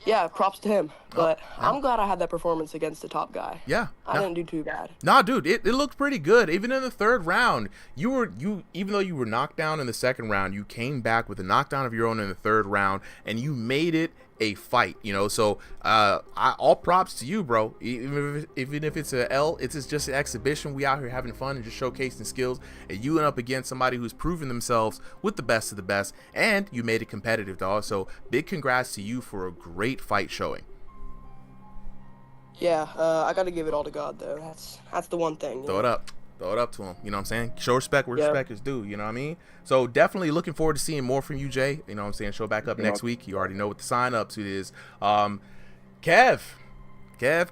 yeah, props to him. But I'm glad I had that performance against the top guy. Yeah. I didn't do too bad. Nah, dude, it looked pretty good. Even in the third round, even though you were knocked down in the second round, you came back with a knockdown of your own in the third round, and you made it a fight, you know. So all props to you, bro. Even if it's a L, it's just an exhibition. We out here having fun and just showcasing skills, and you went up against somebody who's proven themselves with the best of the best, and you made it competitive, dog. So big congrats to you for a great fight showing. Yeah, I gotta give it all to God though. That's the one thing. Throw it up to him, you know what I'm saying? Show respect where respect is due, you know what I mean? So definitely looking forward to seeing more from you, Jay. You know what I'm saying? Show back up next week. You already know what the sign up to is. Kev. Yo.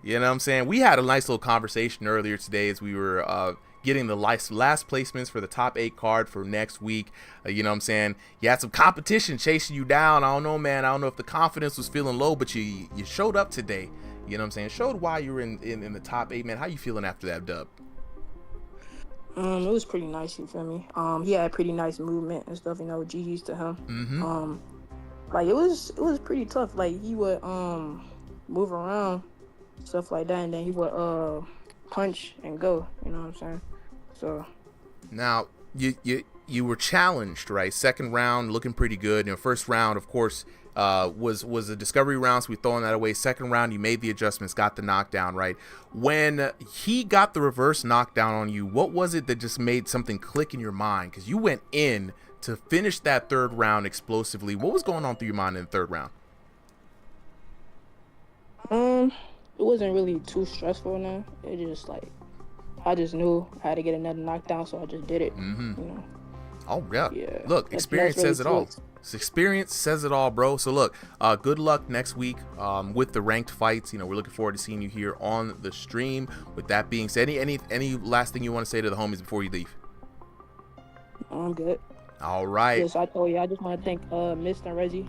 You know what I'm saying? We had a nice little conversation earlier today as we were getting the last placements for the top 8 card for next week. You know what I'm saying? You had some competition chasing you down. I don't know, man. I don't know if the confidence was feeling low, but you showed up today. You know what I'm saying? Showed why you were in the top 8, man. How you feeling after that dub? It was pretty nice, you feel me? He had pretty nice movement and stuff, you know, GG's to him. Like it was pretty tough. Like he would move around, stuff like that, and then he would punch and go, you know what I'm saying? So now you were challenged, right? Second round looking pretty good. You know, first round, of course, was a discovery round, so we throwing that away. Second round, you made the adjustments, got the knockdown, right? When he got the reverse knockdown on you, what was it that just made something click in your mind? Because you went in to finish that third round explosively. What was going on through your mind in the third round? It wasn't really too stressful now. It just like I just knew I had to get another knockdown, so I just did it. You know? Oh yeah. Look, experience says it all. Experience says it all, bro. So look, good luck next week with the ranked fights. You know, we're looking forward to seeing you here on the stream. With that being said, any last thing you want to say to the homies before you leave? I'm good. All right. Yes, I told you. I just want to thank Mr. and Reggie.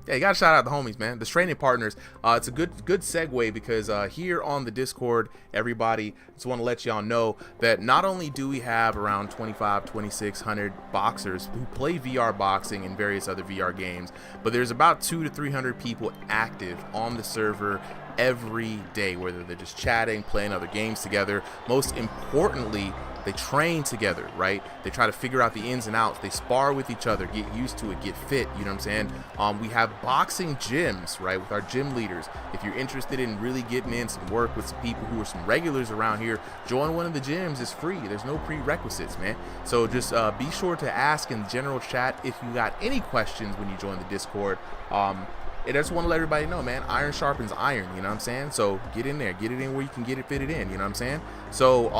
Yeah, you gotta shout out the homies, man. The training partners. It's a good segue because here on the Discord, everybody, just want to let y'all know that not only do we have around 2,600 boxers who play VR boxing and various other VR games, but there's about 200 to 300 people active on the server every day, whether they're just chatting, playing other games together. Most importantly, They train together, right? They try to figure out the ins and outs. They spar with each other, get used to it, get fit. You know what I'm saying? We have boxing gyms, right, with our gym leaders. If you're interested in really getting in some work with some people who are some regulars around here, join one of the gyms. It's free. There's no prerequisites, man. So just be sure to ask in the general chat if you got any questions when you join the Discord. And I just want to let everybody know, man, iron sharpens iron, you know what I'm saying? So get in there, get it in where you can get it fitted in, you know what I'm saying? So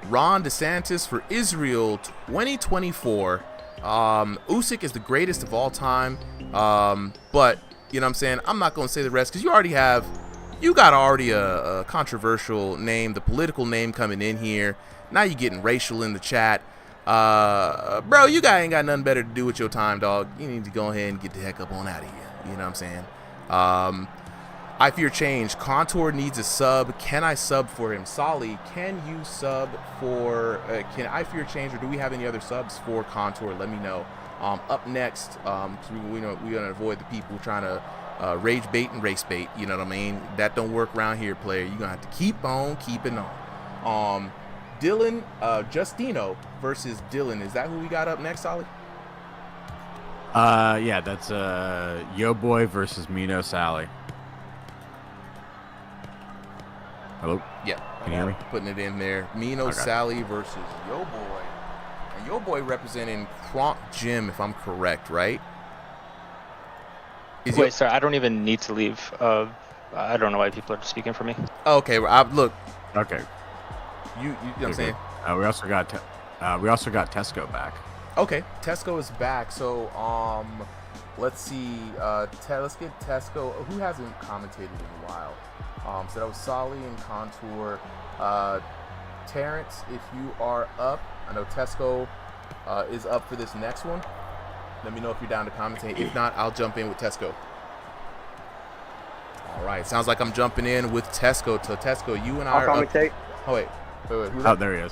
Ron DeSantis for Israel 2024. Usyk is the greatest of all time. But, you know what I'm saying, I'm not going to say the rest because you got already a controversial name, the political name coming in here. Now you're getting racial in the chat. Bro, you guys ain't got nothing better to do with your time, dog. You need to go ahead and get the heck up on out of here. You know what I'm saying? I fear change. Contour needs a sub. Can I sub for him? Solly, can you sub for can I fear change, or do we have any other subs for Contour? Let me know. Up next, we know we're gonna avoid the people trying to rage bait and race bait. You know what I mean? That don't work around here, player. You're gonna have to keep on keeping on. Dylan Justino versus Dylan. Is that who we got up next, Solly? Yeah, that's Yo Boy versus Mino Sally. Hello? Yeah. Can you hear me? Putting it in there. Mino Sally versus Yo Boy. And Yo Boy representing Kronk Gym, if I'm correct, right? Wait, sorry, I don't even need to leave. I don't know why people are speaking for me. Okay, look. Okay. You know what I'm saying? We also got Tesco back. Okay, Tesco is back. So let's see. Let's get Tesco. Who hasn't commentated in a while? So that was Solly and Contour. Terrence, if you are up, I know Tesco is up for this next one. Let me know if you're down to commentate. If not, I'll jump in with Tesco. All right, sounds like I'm jumping in with Tesco. So Tesco, you and I I'll commentate. Oh wait. Who's that? There he is.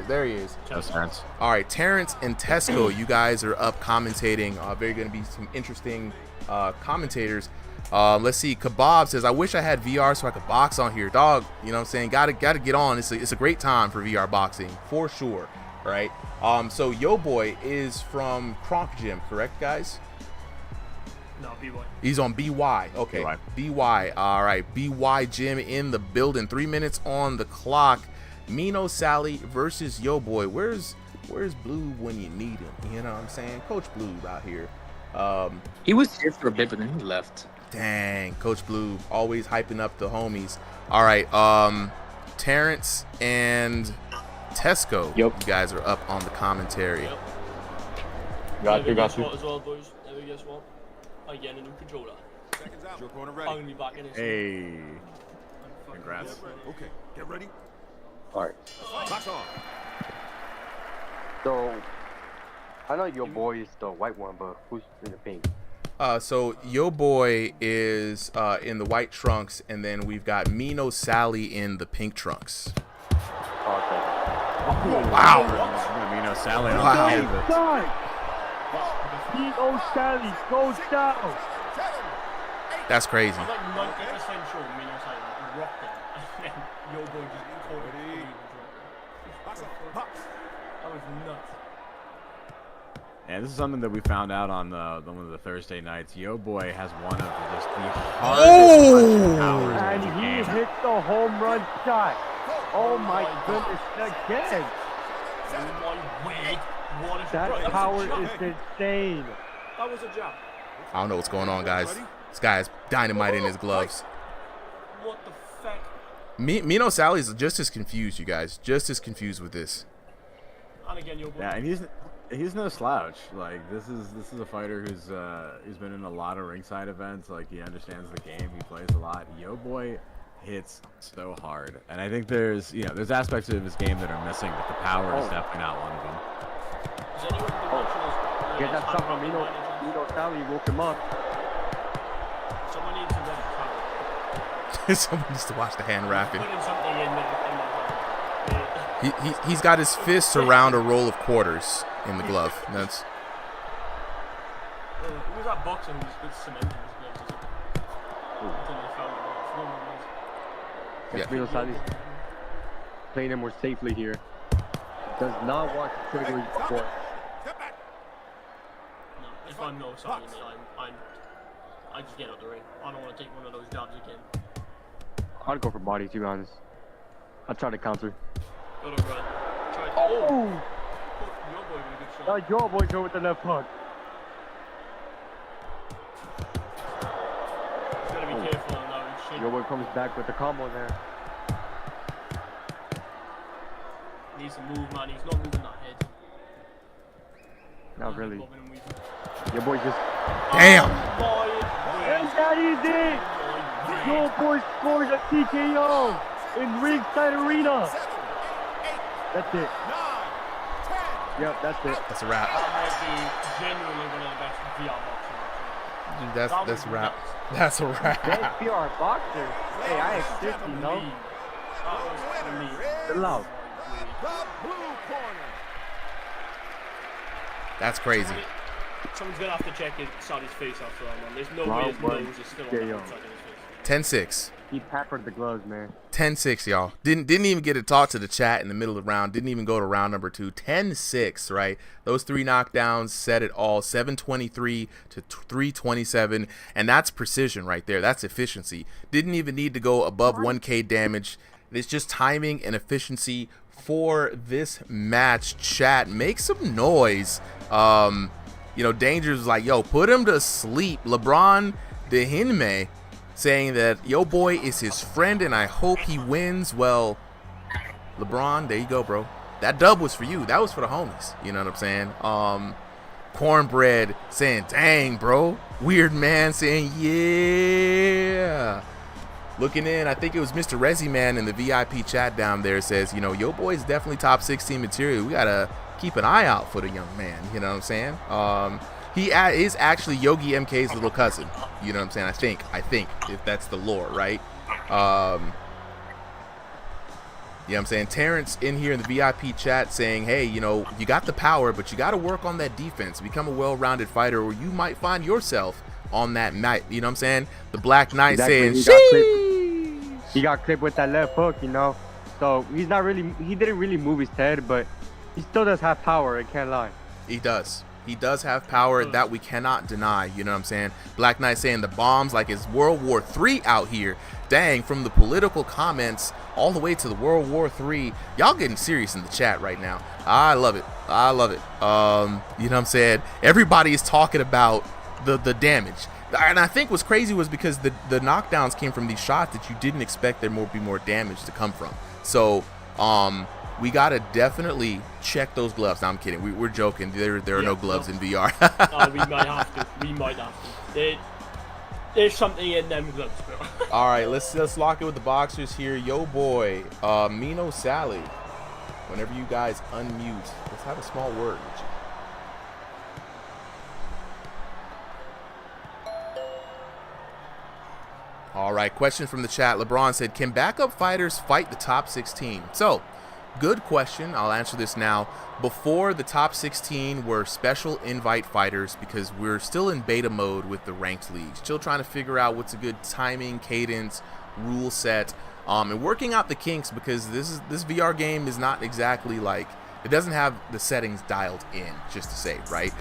There he is. That's Terrence. All right, Terrence and Tesco, you guys are up commentating. Very going to be some interesting commentators. Let's see. Kebab says, I wish I had VR so I could box on here. Dog, you know what I'm saying? Gotta get on. It's a great time for VR boxing, for sure. Right? So Yo Boy is from Kronk Gym, correct, guys? No, BY. He's on BY. Okay. BY. All right. BY Gym in the building. 3 minutes on the clock. Mino Sally versus Yo Boy. Where's Blue when you need him? You know what I'm saying? Coach Blue out here. He was here for a bit, but then he left. Dang, Coach Blue always hyping up the homies. All right, Terrence and Tesco. You guys are up on the commentary. Got you. As well, boys. Never guess what? I get a new controller. Seconds out. Your corner ready. Only back in his Hey. Congrats. Okay, get ready. All right. Box on. So, I know Yo Boy is the white one, but who's in the pink? So Yo Boy is in the white trunks, and then we've got Mino Sally in the pink trunks. Wow. Mino Sally. Wow. Mino Sally goes down. That's crazy. I was like 90% sure Mino Sally rocked it, and then Yo Boy just caught it. That was nuts. And this is something that we found out on one of the Thursday nights. Yo Boy has one of just the hardest punching powers. And he hit the home run shot. Oh my goodness, again. That power is insane. That was a jab. I don't know what's going on, guys. This guy has dynamite in his gloves. What the fuck? Mino Sally's just as confused, you guys. Just as confused with this. And again, Yo Boy. Yeah, and he's no slouch. Like this is a fighter who's been in a lot of ringside events. Like he understands the game. He plays a lot. Yo Boy hits so hard, and I think there's aspects of his game that are missing, but the power is definitely not one of them. Get that stuff from Mino Sally, woke him up. Someone needs to watch the Someone needs to watch the hand wrapping. putting something in there. He's got his fists around a roll of quarters in the glove. That's. He was at boxing with cement in his gloves. Until they found him. Mino Sally's playing him more safely here. does not want to trigger his boy. No, if I'm no sorry, I just get out the ring. I don't want to take one of those jobs again. I'd go for body, to be honest. I'd try to counter. Go to run. Try to, Oh! Your boy with a good shot. Your boy go with the left hook. Gotta be careful on that shit. Your boy comes back with the combo there. Needs to move, man. He's not moving that head. Not really. Your boy just... Damn! Ain't that easy? Your boy scores a TKO in Ringside Arena. That's it. Yep, that's it. That's a wrap. That might be genuinely one of the best VR boxing. Dude, that's a wrap. That's a wrap. Best PR boxer. Hey, I exist, you know. The love. That's crazy. Someone's gonna have to check Saudi's face after that, man. There's no way his nose is still on the outside of his face. 10-6. He peppered the gloves, man. 10-6, y'all. Didn't even get to talk to the chat in the middle of the round. Didn't even go to round number 2. 10-6, right? Those 3 knockdowns said it all. 723 to 327, and that's precision right there. That's efficiency. Didn't even need to go above 1K damage. It's just timing and efficiency for this match. Chat, make some noise. You know, Danger's like, yo, put him to sleep. LeBron Dehinme saying that yo boy is his friend and I hope he wins. Well, LeBron, there you go, bro. That dub was for you. That was for the homies. You know what I'm saying? Cornbread saying, dang, bro. Weird Man saying, yeah. Looking in, I think it was Mr. Resi Man in the VIP chat down there says, you know, yo boy is definitely top 16 material. We gotta keep an eye out for the young man. You know what I'm saying? He is actually Yogi MK's little cousin. You know what I'm saying? I think if that's the lore, right? You know what I'm saying? Terrence in here in the VIP chat saying, hey, you know, you got the power, but you got to work on that defense. Become a well-rounded fighter, or you might find yourself on that night. You know what I'm saying? The Black Knight saying, he got clipped with that left hook, you know? So he didn't really move his head, but he still does have power, I can't lie. He does. He does have power that we cannot deny. You know what I'm saying? Black Knight saying the bombs like it's World War III out here. Dang, from the political comments all the way to the World War III. Y'all getting serious in the chat right now. I love it. I love it. You know what I'm saying? Everybody is talking about the damage. And I think what's crazy was because the knockdowns came from these shots that you didn't expect there be more damage to come from. So, we gotta definitely check those gloves. No, I'm kidding. We're joking. There are no gloves in VR. We might have to. We might have to. There's something in them gloves, bro. All right, let's lock it with the boxers here. Yo, boy, Mino Sally. Whenever you guys unmute, let's have a small word with you. All right, question from the chat. LeBron said, can backup fighters fight the top 16? So, good question. I'll answer this now. Before, the top 16 were special invite fighters because we're still in beta mode with the ranked leagues. Still trying to figure out what's a good timing, cadence, rule set, and working out the kinks because this VR game is not exactly like, it doesn't have the settings dialed in, just to say, right?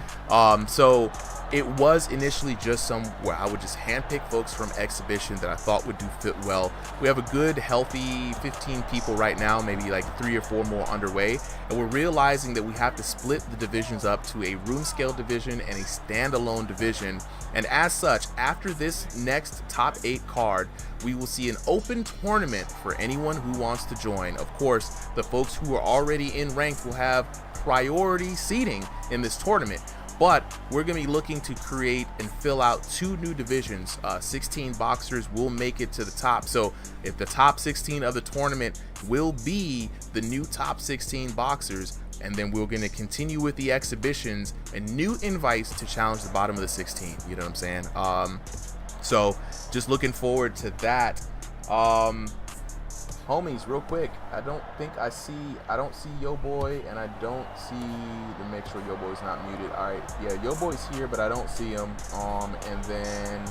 So it was initially just where I would just handpick folks from exhibition that I thought would do fit well. We have a good, healthy 15 people right now, maybe like 3 or 4 more underway, and we're realizing that we have to split the divisions up to a rune scale division and a standalone division. And as such, after this next top 8 card, we will see an open tournament for anyone who wants to join. Of course, the folks who are already in ranked will have priority seating in this tournament. But we're going to be looking to create and fill out 2 new divisions. 16 boxers will make it to the top. So if the top 16 of the tournament will be the new top 16 boxers, and then we're going to continue with the exhibitions and new invites to challenge the bottom of the 16. You know what I'm saying? So just looking forward to that. Homies, real quick, I don't see Yo Boy, and I don't see, to make sure Yo Boy's not muted. All right, yeah, Yo Boy's here, but I don't see him. And then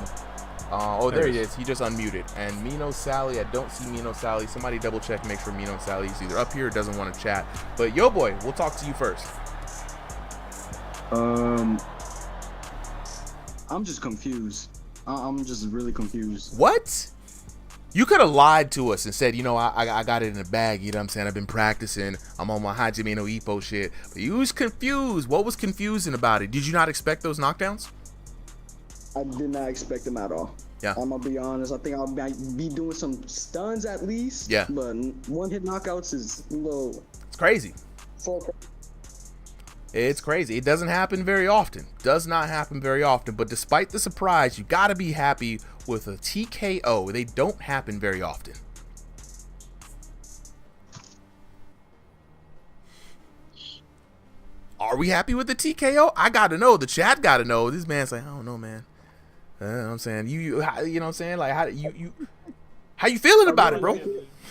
Oh, there he is. He just unmuted. And Mino Sally, I don't see Mino Sally. Somebody double check, make sure Mino Sally is either up here or doesn't want to chat. But yo boy, we'll talk to you first. I'm just confused. I'm just really confused. What? You could have lied to us and said, you know, I got it in the bag. You know what I'm saying? I've been practicing. I'm on my Hajime no Ippo shit. But you was confused. What was confusing about it? Did you not expect those knockdowns? I did not expect them at all. Yeah. I'm gonna be honest. I think I'll be doing some stuns at least. Yeah. But one-hit knockouts is a little. It's crazy. It's crazy. It doesn't happen very often. Does not happen very often. But despite the surprise, you got to be happy with a TKO. They don't happen very often. Are we happy with the TKO? I got to know. The chat got to know. This man's like, I don't know, man. You know what I'm saying? You know what I'm saying? Like, how you feeling about it, bro?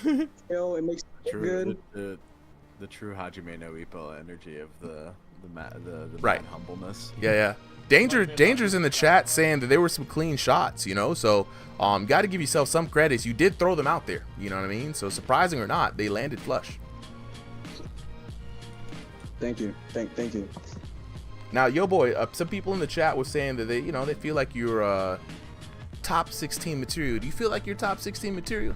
It makes good. The true Hajime no Ippo energy of the right. man humbleness. Yeah. Danger's in the chat saying that there were some clean shots, you know, so got to give yourself some credits. You did throw them out there, you know what I mean? So surprising or not, they landed flush. Thank you. Thank you. Now, yo boy, some people in the chat were saying that they feel like you're top 16 material. Do you feel like you're top 16 material?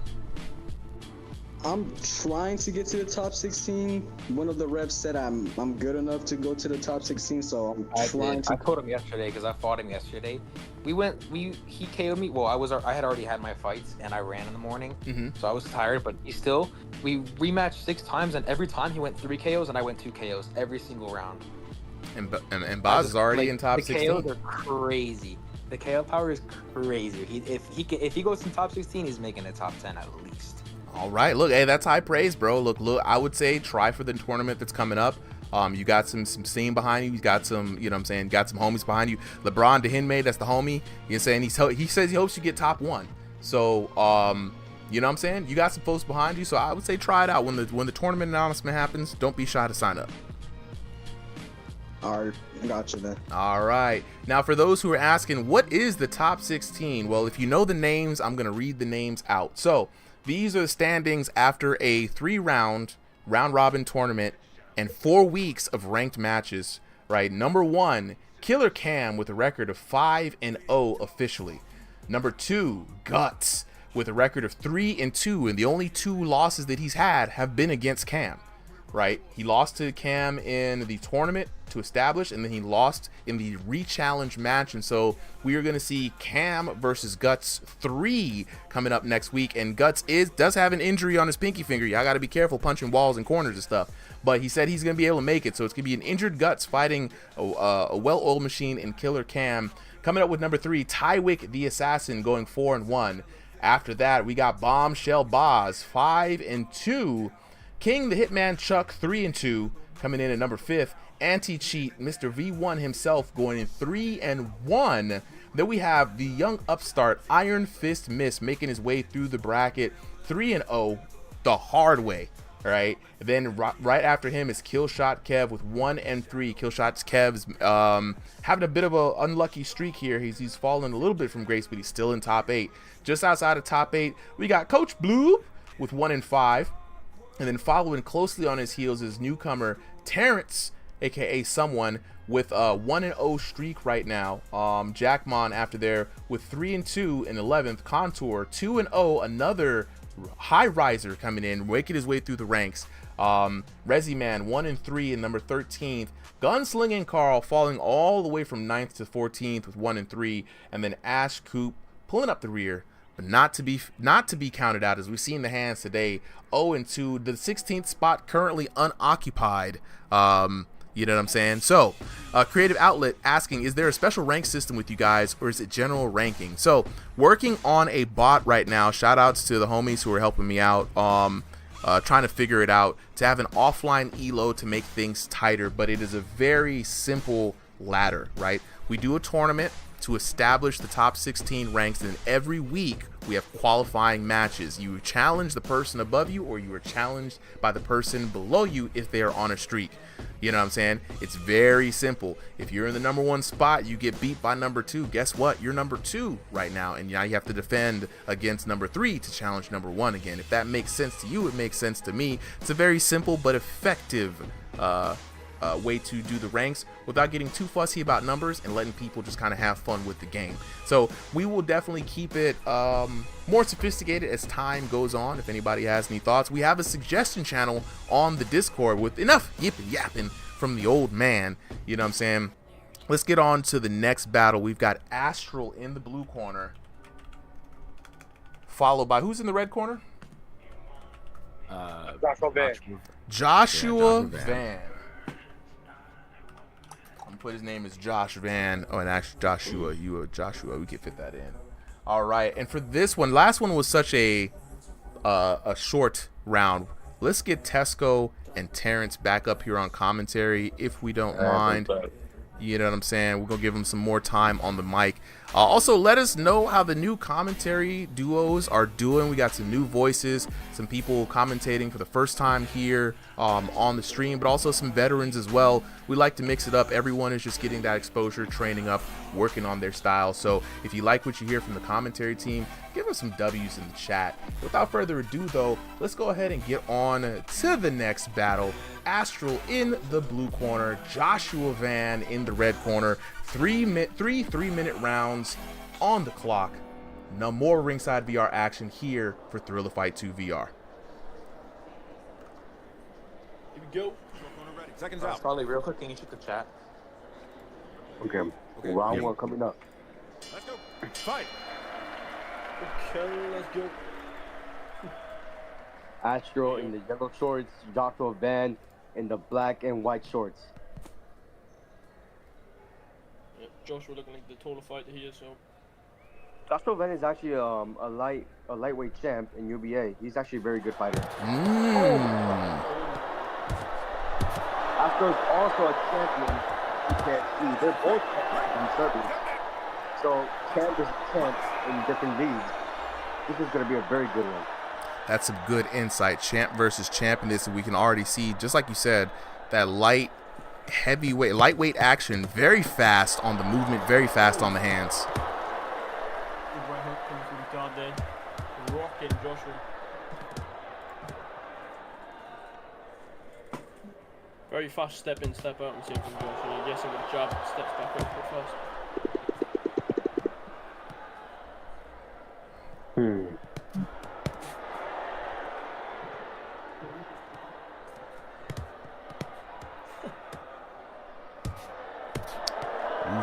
I'm trying to get to the top 16. One of the reps said I'm good enough to go to the top 16, so I'm trying to. I told him yesterday because I fought him yesterday. He KO'd me. Well, I had already had my fights and I ran in the morning, so I was tired. But we rematched 6 times, and every time he went 3 KOs and I went 2 KOs every single round. And Boz is already in top 16. The KOs are crazy. The KO power is crazy. If he goes to top 16, he's making the top 10 at least. All right, look, hey, that's high praise, bro. Look, I would say try for the tournament that's coming up. You got some steam behind you. You got some, you know what I'm saying, got some homies behind you. LeBron Dehinme, that's the homie. You know what I'm saying? He says he hopes you get top 1. So, you know what I'm saying? You got some folks behind you, so I would say try it out. When the tournament announcement happens, don't be shy to sign up. All right, I got you then. All right. Now, for those who are asking, what is the top 16? Well, if you know the names, I'm going to read the names out. So, these are the standings after a 3-round round-robin tournament and 4 weeks of ranked matches, right? Number 1, Killer Cam with a record of 5-0 officially. Number 2, Guts with a record of 3-2, and the only 2 losses that he's had have been against Cam, right? He lost to Cam in the tournament to establish, and then he lost in the re-challenge match, and so we are going to see Cam versus Guts 3 coming up next week. And Guts does have an injury on his pinky finger. Y'all got to be careful punching walls and corners and stuff, but he said he's going to be able to make it, so it's going to be an injured Guts fighting a well-oiled machine in Killer Cam. Coming up with number 3, Tywick the Assassin going 4-1. After that, we got Bombshell Boz 5-2. King the Hitman Chuck 3-2 coming in at number 5. Anti-cheat Mr. V1 himself going in 3-1. Then we have the young upstart Iron Fist Miss making his way through the bracket 3-0 the hard way. All right. Then right after him is Killshot Kev with 1-3. Killshot Kev's having a bit of a unlucky streak here. He's fallen a little bit from grace, but he's still in top 8. Just outside of top 8, we got Coach Blue with 1-5. And then following closely on his heels is newcomer Terrence, aka Someone, with a 1-0 streak right now. Jackmon after there with 3-2 in 11th. Contour 2-0, another high riser coming in, making his way through the ranks. Resi Man 1-3 in number 13th. Gunslinging Carl falling all the way from 9th to 14th with 1-3, and then Ash Coupe pulling up the rear, but not to be counted out, as we've seen the hands today. 0-2, the 16th spot currently unoccupied. You know what I'm saying? So, Creative Outlet asking, is there a special rank system with you guys, or is it general ranking? So, working on a bot right now. Shout outs to the homies who are helping me out, trying to figure it out, to have an offline elo to make things tighter, but it is a very simple ladder, right? We do a tournament to establish the top 16 ranks, and every week we have qualifying matches. You challenge the person above you, or you are challenged by the person below you if they are on a streak. You know what I'm saying? It's very simple. If you're in the number 1 spot, you get beat by number 2. Guess what? You're number 2 right now, and now you have to defend against number 3 to challenge number 1 again. If that makes sense to you, it makes sense to me. It's a very simple but effective way to do the ranks without getting too fussy about numbers and letting people just kind of have fun with the game. So we will definitely keep it more sophisticated as time goes on. If anybody has any thoughts, we have a suggestion channel on the Discord with enough yipping yapping from the old man. You know what I'm saying? Let's get on to the next battle. We've got Astral in the blue corner, followed by who's in the red corner? Joshua Van. Put his name is Josh Van. Oh, and actually Joshua, you are Joshua. We can fit that in. All right, and for this one, last one was such a short round. Let's get Tesco and Terrence back up here on commentary if we don't mind. You know what I'm saying? We're gonna give them some more time on the mic. Also, let us know how the new commentary duos are doing. We got some new voices, some people commentating for the first time here on the stream, but also some veterans as well. We like to mix it up. Everyone is just getting that exposure, training up, working on their style. So if you like what you hear from the commentary team, give us some W's in the chat. Without further ado, though, let's go ahead and get on to the next battle. Astral in the blue corner, Joshua Van in the red corner. 3 3-minute rounds on the clock. No more ringside VR action here for Thrill of Fight 2 VR. Here we go. Seconds out. Probably real quick, can you check the chat? Okay. Round 1 coming up. Let's go. Fight. Okay, let's go. Astral in the yellow shorts, Joshua Van in the black and white shorts. Yeah, Joshua looking like the taller fighter here, so. Joshua Van is actually a lightweight champ in UBA. He's actually a very good fighter. Astral's also a champion. You can't see. They're both champions in Serbia. So champ is champ in different leagues. This is going to be a very good one. That's some good insight. Champ versus champ in this, we can already see, just like you said, that lightweight action, very fast on the movement, very fast on the hands. Good right hook coming through the guard there. Rocking Joshua. Very fast step in, step out, and see from Joshua. I guess with a jab, steps back up quite fast.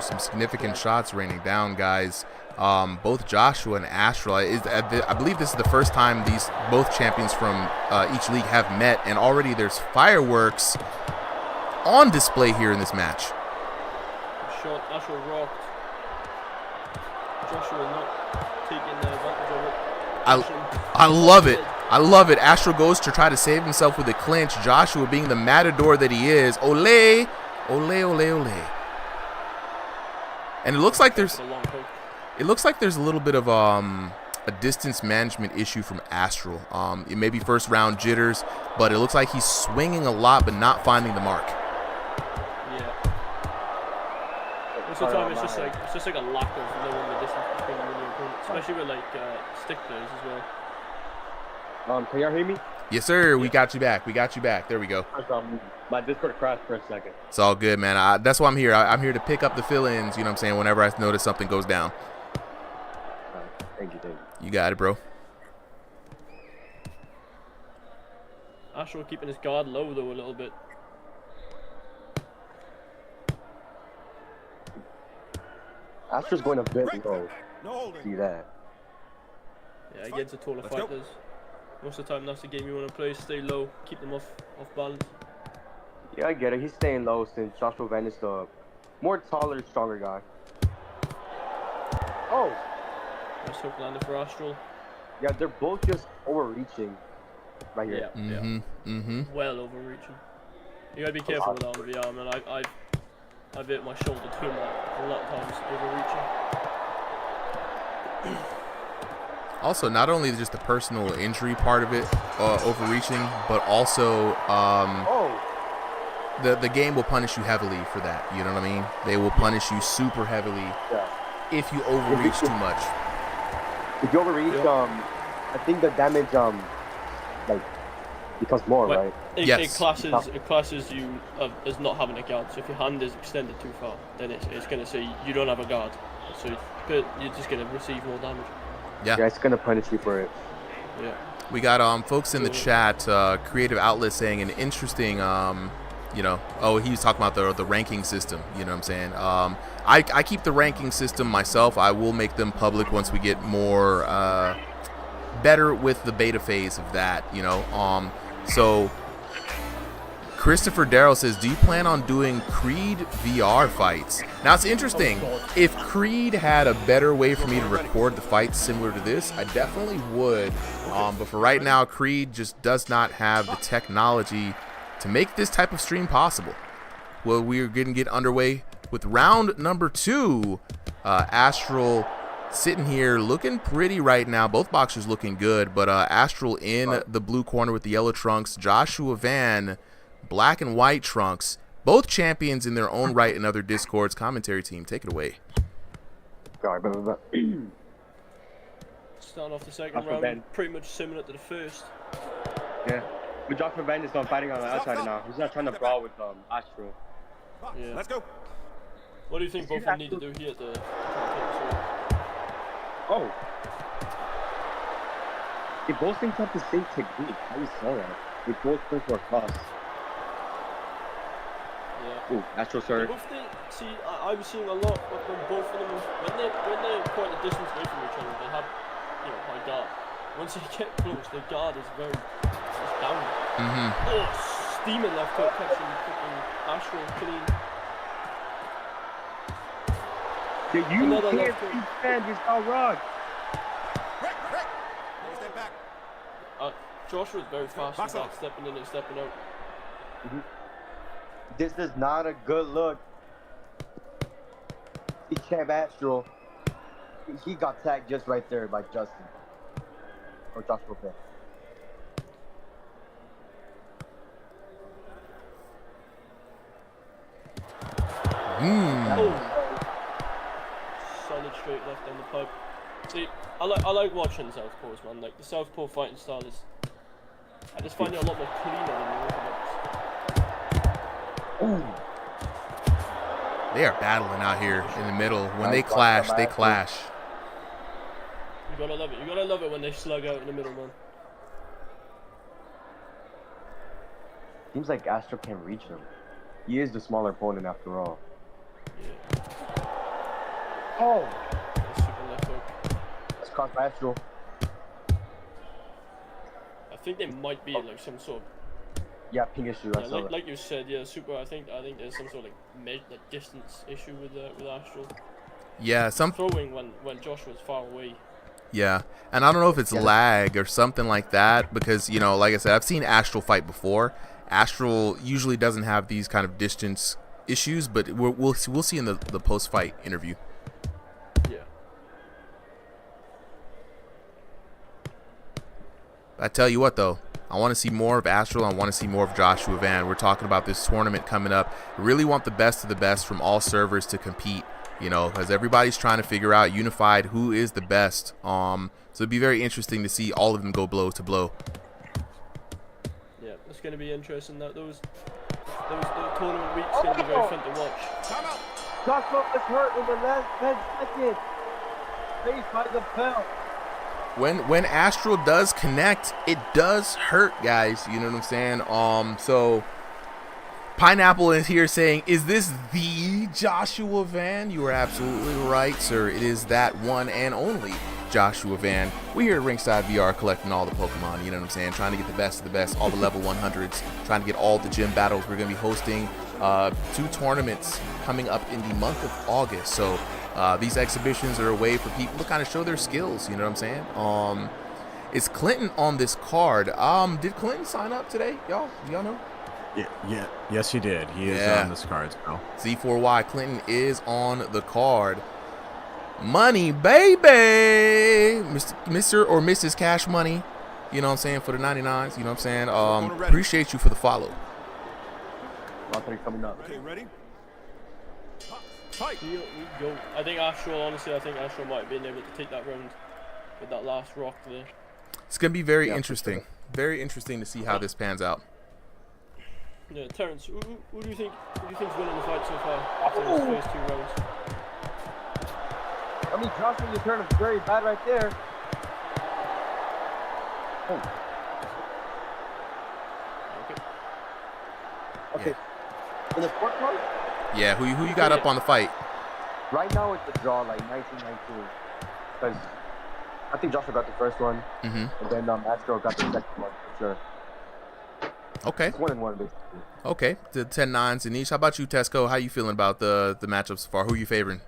Some significant shots raining down, guys. Both Joshua and Astral, I believe this is the first time these both champions from each league have met, and already there's fireworks on display here in this match. Shot, Astral rocked. Joshua not taking the advantage of it. I love it. I love it. Astral goes to try to save himself with a clinch. Joshua, being the matador that he is, ole, ole, ole, ole. And it looks like there's a little bit of a distance management issue from Astral. It may be first round jitters, but it looks like he's swinging a lot but not finding the mark. Yeah. Most of the time it's just like a lack of knowing the distance between you and your opponent, especially with like stick players as well. Can y'all hear me? Yes, sir. We got you back. There we go. My Discord crashed for a second. It's all good, man. That's why I'm here. I'm here to pick up the fill-ins, you know what I'm saying, whenever I notice something goes down. Thank you. You got it, bro. Astral keeping his guard low, though, a little bit. Astral's going a bit low. See that? Yeah, against the taller fighters. Most of the time, that's the game you want to play. Stay low, keep them off balance. Yeah, I get it. He's staying low since Joshua Van is the more taller, stronger guy. Oh! Nice hook landed for Astral. Yeah, they're both just overreaching right here. Yeah. Well overreaching. You gotta be careful with that on VR, man. I've hit my shoulder too much a lot of times overreaching. Also, not only just the personal injury part of it, overreaching, but also the game will punish you heavily for that. You know what I mean? They will punish you super heavily if you overreach too much. If you overreach, I think the damage like becomes more, right? It classes you as not having a guard. So if your hand is extended too far, then it's going to say you don't have a guard. So you're just going to receive more damage. Yeah, it's going to punish you for it. Yeah. We got folks in the chat, Creative Outlet, saying an interesting, he was talking about the ranking system. You know what I'm saying? I keep the ranking system myself. I will make them public once we get more better with the beta phase of that. So Christopher Darrow says, do you plan on doing Creed VR fights? Now, it's interesting. If Creed had a better way for me to record the fights similar to this, I definitely would. But for right now, Creed just does not have the technology to make this type of stream possible. Well, we're going to get underway with round number 2. Astral sitting here looking pretty right now. Both boxers looking good, but Astral in the blue corner with the yellow trunks. Joshua Van, black and white trunks. Both champions in their own right in other Discords. Commentary team, take it away. Starting off the second round, pretty much similar to the first. Yeah. But Joshua Van is fighting on the outside now. He's not trying to brawl with Astral. Yeah. Let's go. What do you think both of them need to do here to Oh. They both seem to have the same technique. How do you saw that? They both push for cross. Yeah. Ooh, Astral sir. See, I was seeing a lot of them, both of them, when they're quite a distance away from each other, they have, high guard. Once they get close, their guard is very, it's down. Oh, steaming left hook, catching Astral clean. You can't defend, it's all wrong. Rick, step back. Joshua's very fast with that, stepping in and stepping out. This is not a good look. He champ Astral. He got tagged just right there by Justin. Or Joshua Van. Solid straight left on the pipe. See, I like watching southpaws, man. Like the southpaw fighting style is, I just find it a lot more cleaner than the orthodox. They are battling out here in the middle. When they clash, they clash. You gotta love it. You gotta love it when they slug out in the middle, man. Seems like Astral can't reach him. He is the smaller opponent after all. Yeah. Oh! Super left hook. That's caught by Astral. I think they might be like some sort of. Yeah, ping issue. Yeah, like you said, yeah, super. I think there's some sort of like distance issue with Astral. Yeah, throwing when Josh was far away. Yeah, and I don't know if it's lag or something like that because like I said, I've seen Astral fight before. Astral usually doesn't have these kind of distance issues, but we'll see in the post-fight interview. Yeah. I tell you what, though, I want to see more of Astral. I want to see more of Joshua Van. We're talking about this tournament coming up. I really want the best of the best from all servers to compete, because everybody's trying to figure out unified who is the best. So it'd be very interesting to see all of them go blow to blow. Yeah, it's going to be interesting. Those tournament weeks are going to be very fun to watch. Joshua was hurt in the last 10 seconds. Faced by the belt. When Astral does connect, it does hurt, guys. You know what I'm saying? So Pineapple is here saying, is this the Joshua Van? You are absolutely right, sir. It is that one and only Joshua Van. We here at Ringside VR collecting all the Pokemon, you know what I'm saying? Trying to get the best of the best, all the level 100s, trying to get all the gym battles. We're going to be hosting 2 tournaments coming up in the month of August. So these exhibitions are a way for people to kind of show their skills, you know what I'm saying? Is Clinton on this card? Did Clinton sign up today? Y'all know? Yeah. Yes, he did. He is on this card now. Z4Y Clinton is on the card. Money, baby. Mr. or Mrs. Cash Money. You know what I'm saying? For the 99s. You know what I'm saying? Appreciate you for the follow. Round 3 coming up. Okay, ready? We go. I think Astral, honestly, might have been able to take that round with that last rock there. It's going to be very interesting. Very interesting to see how this pans out. Yeah, Terrence, who do you think is winning the fight so far after those first 2 rounds? I mean, Joshua, your turn is very bad right there. Oh. Okay. In the fourth one? Yeah, who you got up on the fight? Right now it's a draw, like 19-19. Because I think Joshua got the first one, and then Astral got the second one for sure. Okay. It's 1-1 basically. Okay, the 10-9s. Anish, how about you, Tesco? How you feeling about the matchup so far? Who are you favoring?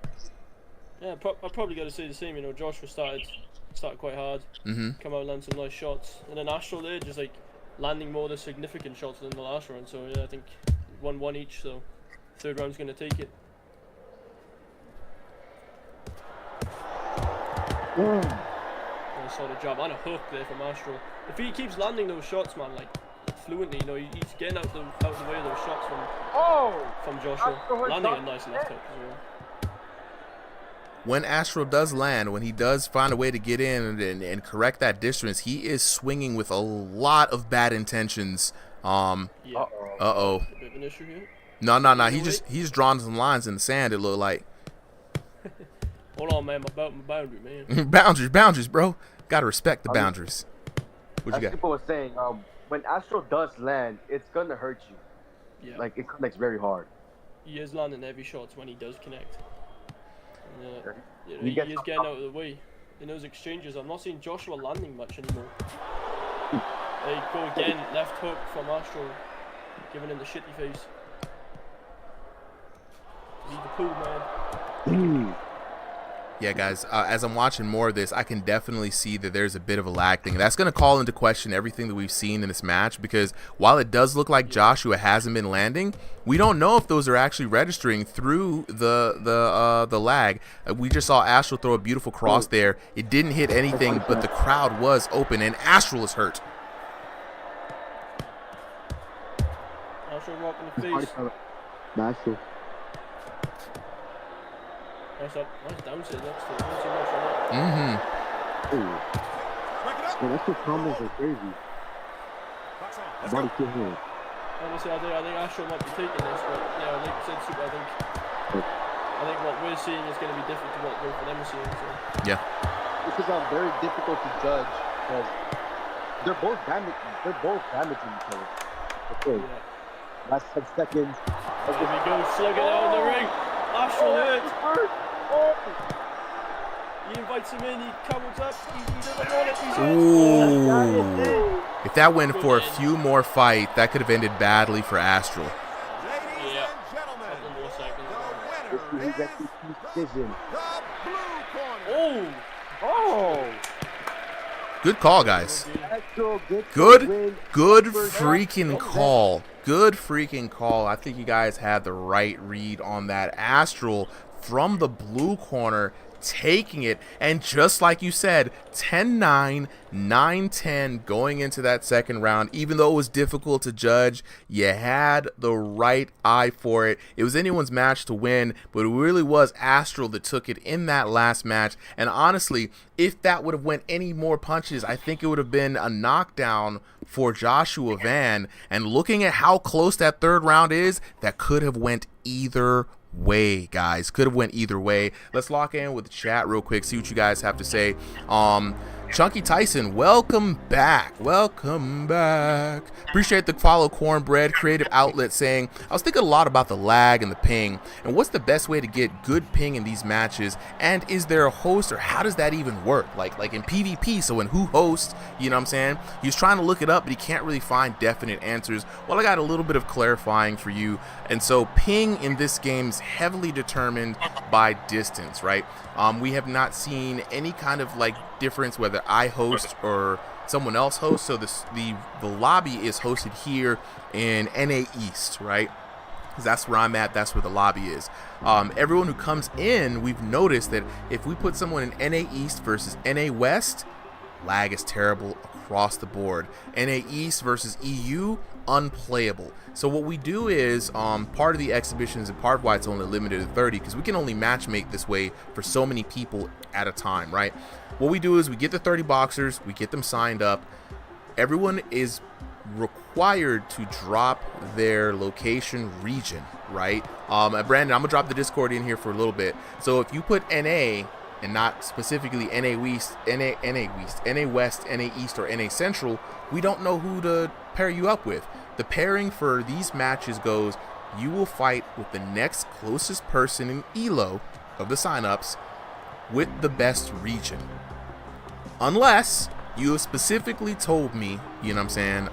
Yeah, I probably got to say the same. You know, Joshua started quite hard. Come out and land some nice shots, and then Astral there just like landing more of the significant shots than the last round. So yeah, I think 1-1 each. So third round's gonna take it. Nice solid job and a hook there from Astral. If he keeps landing those shots, man, like fluently, you know, he's getting out the way of those shots from Joshua. Landing a nice left hook as well. When Astral does land, when he does find a way to get in and correct that distance, he is swinging with a lot of bad intentions. Uh-oh. A bit of an issue here. No. He's drawn some lines in the sand, it looked like. Hold on, man. My boundary, man. boundaries, bro. Gotta respect the boundaries. What you got? As people were saying, when Astral does land, it's gonna hurt you. Yeah. Like, it connects very hard. He is landing heavy shots when he does connect. He he is getting out of the way in those exchanges. I'm not seeing Joshua landing much anymore. There you go again, left hook from Astral, giving him the shitty face. He's the pool man. Yeah, guys, as I'm watching more of this, I can definitely see that there's a bit of a lag thing. That's going to call into question everything that we've seen in this match, because while it does look like Joshua hasn't been landing, we don't know if those are actually registering through the lag. We just saw Astral throw a beautiful cross there. It didn't hit anything, but the crowd was open, and Astral is hurt. Astral rock in the face. Astral. Nice downset. Yeah, that's what combos are crazy. Body kill here. Honestly, I think Astral might be taking this, but yeah, like you said, Super, I think what we're seeing is going to be different to what both of them are seeing. So. Yeah. This is very difficult to judge because they're both damaging each other. Okay. Yeah. Last 10 seconds. There we go, slugging out in the ring. Astral hurt. He invites him in, he comes up, he doesn't want it, he's Ooh. If that went for a few more fights, that could have ended badly for Astral. Yeah. Couple more seconds. Oh! Good call, guys. Good freaking call. Good freaking call. I think you guys had the right read on that. Astral from the blue corner taking it, and just like you said, 10-9, 9-10 going into that second round. Even though it was difficult to judge, you had the right eye for it. It was anyone's match to win, but it really was Astral that took it in that last match. And honestly, if that would have went any more punches, I think it would have been a knockdown for Joshua Van. And looking at how close that third round is, that could have went either way, guys. Could have went either way. Let's lock in with the chat real quick, see what you guys have to say. Chunky Tyson, welcome back. Appreciate the follow. Cornbread Creative Outlet saying, I was thinking a lot about the lag and the ping, and what's the best way to get good ping in these matches, and is there a host, or how does that even work, like in PvP? So when who hosts, you know what I'm saying? He's trying to look it up, but he can't really find definite answers. Well, I got a little bit of clarifying for you. And so ping in this game is heavily determined by distance, right? We have not seen any kind of like difference whether I host or someone else hosts. So the lobby is hosted here in NA East, right? Because that's where I'm at. That's where the lobby is. Everyone who comes in, we've noticed that if we put someone in NA East versus NA West, lag is terrible across the board. NA East versus EU, unplayable. So what we do is, part of the exhibitions and part of why it's only limited to 30, because we can only matchmake this way for so many people at a time, right? What we do is we get the 30 boxers, we get them signed up. Everyone is required to drop their location region, right? Brandon, I'm gonna drop the Discord in here for a little bit. So if you put NA and not specifically NA West, NA West, NA East, or NA Central, we don't know who to pair you up with. The pairing for these matches goes, you will fight with the next closest person in ELO of the signups with the best region. Unless you have specifically told me, you know what I'm saying,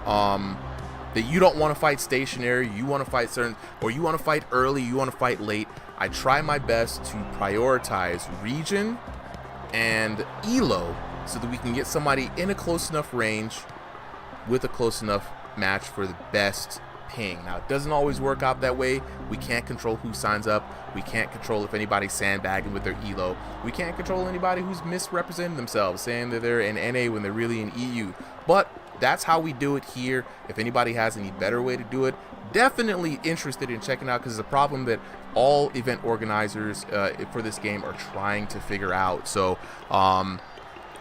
that you don't want to fight stationary, you want to fight certain, or you want to fight early, you want to fight late. I try my best to prioritize region and ELO so that we can get somebody in a close enough range with a close enough match for the best ping. Now, it doesn't always work out that way. We can't control who signs up. We can't control if anybody's sandbagging with their ELO. We can't control anybody who's misrepresenting themselves, saying that they're in NA when they're really in EU. But that's how we do it here. If anybody has any better way to do it, definitely interested in checking out, because it's a problem that all event organizers for this game are trying to figure out. So,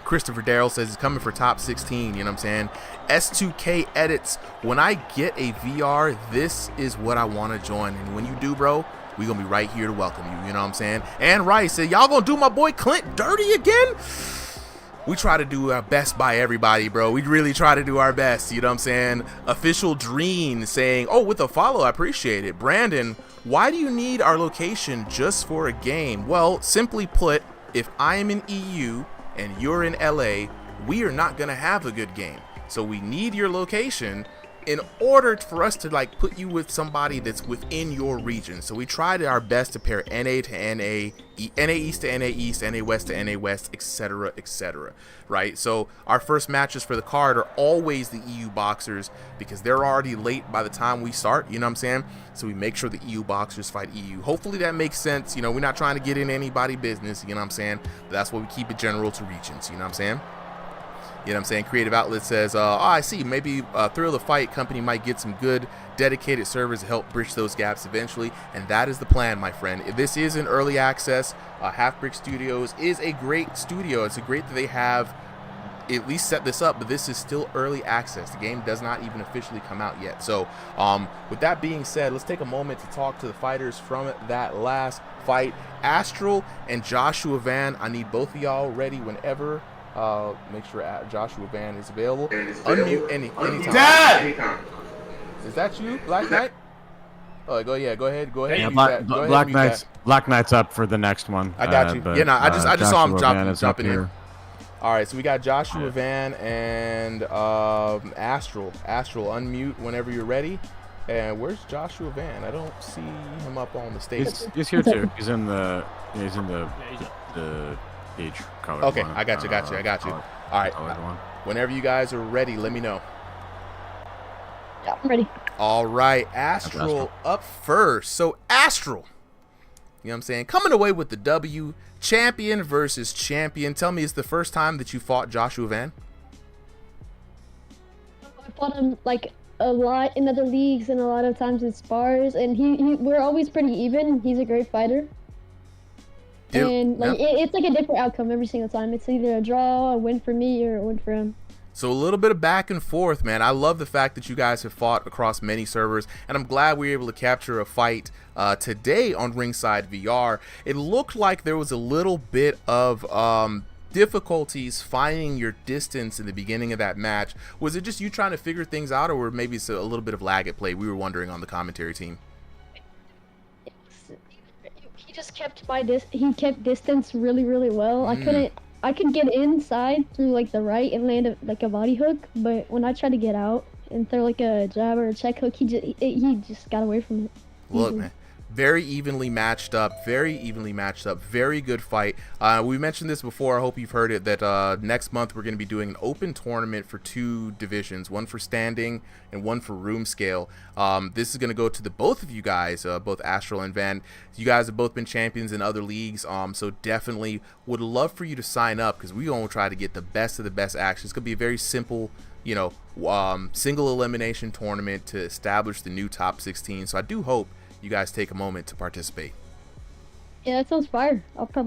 Christopher Darrell says he's coming for top 16, you know what I'm saying? S2K edits, when I get a VR, this is what I want to join. And when you do, bro, we gonna be right here to welcome you, you know what I'm saying? And Rice said, y'all gonna do my boy Clint dirty again? We try to do our best by everybody, bro. We really try to do our best, you know what I'm saying? Official Dream saying, oh, with a follow, I appreciate it. Brandon, why do you need our location just for a game? Well, simply put, if I am in EU and you're in LA, we are not gonna have a good game. So we need your location in order for us to like put you with somebody that's within your region. So we tried our best to pair NA to NA, NA East to NA East, NA West to NA West, etc., etc. Right? So our first matches for the card are always the EU boxers, because they're already late by the time we start, you know what I'm saying? So we make sure the EU boxers fight EU. Hopefully that makes sense. You know, we're not trying to get in anybody's business, you know what I'm saying? But that's why we keep it general to regions, you know what I'm saying? You know what I'm saying? Creative Outlet says, oh, I see. Maybe Thrill the Fight company might get some good dedicated servers to help bridge those gaps eventually. And that is the plan, my friend. If this is an early access, Half Brick Studios is a great studio. It's a great that they have at least set this up, but this is still early access. The game does not even officially come out yet. So with that being said, let's take a moment to talk to the fighters from that last fight. Astral and Joshua Van, I need both of y'all ready whenever. Make sure Joshua Van is available. Unmute anytime. Dad! Is that you, Black Knight? Oh, go ahead. Yeah, Black Knight's up for the next one. I got you. But, I just saw him jumping in. Here. All right, so we got Joshua Van and Astral. Astral, unmute whenever you're ready. And where's Joshua Van? I don't see him up on the stage. He's here too. He's in the age color. Okay, one. I got you. All right, whenever you guys are ready, let me know. Yeah, I'm ready. All right, Astral up first. So Astral, you know what I'm saying, coming away with the W. Champion versus champion. Tell me, it's the first time that you fought Joshua Van? I fought him like a lot in other leagues and a lot of times in spars, and we're always pretty even. He's a great fighter. And like it's like a different outcome every single time. It's either a draw, a win for me, or a win for him. So a little bit of back and forth, man. I love the fact that you guys have fought across many servers, and I'm glad we were able to capture a fight today on Ringside VR. It looked like there was a little bit of difficulties finding your distance in the beginning of that match. Was it just you trying to figure things out, or maybe it's a little bit of lag at play? We were wondering on the commentary team. He just kept he kept distance really, really well. I could get inside through like the right and land like a body hook, but when I tried to get out and throw like a jab or a check hook, he just got away from it. Look, man, Very evenly matched up. Very good fight. We mentioned this before. I hope you've heard it, that next month we're going to be doing an open tournament for 2 divisions, one for standing and one for room scale. This is going to go to the both of you guys, both Astral and Van. You guys have both been champions in other leagues, so definitely would love for you to sign up, because we're going to try to get the best of the best action. It's going to be a very simple, you know, single elimination tournament to establish the new top 16. So I do hope you guys take a moment to participate. Yeah, that sounds fire. I'll go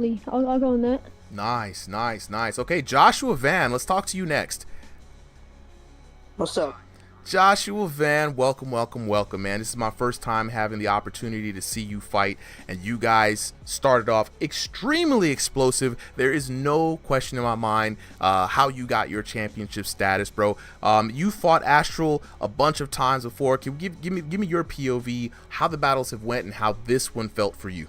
on that. Nice. Okay, Joshua Van, let's talk to you next. What's up? Joshua Van, welcome, man. This is my first time having the opportunity to see you fight, and you guys started off extremely explosive. There is no question in my mind how you got your championship status, bro. You fought Astral a bunch of times before. Can you give me your POV, how the battles have went, and how this one felt for you?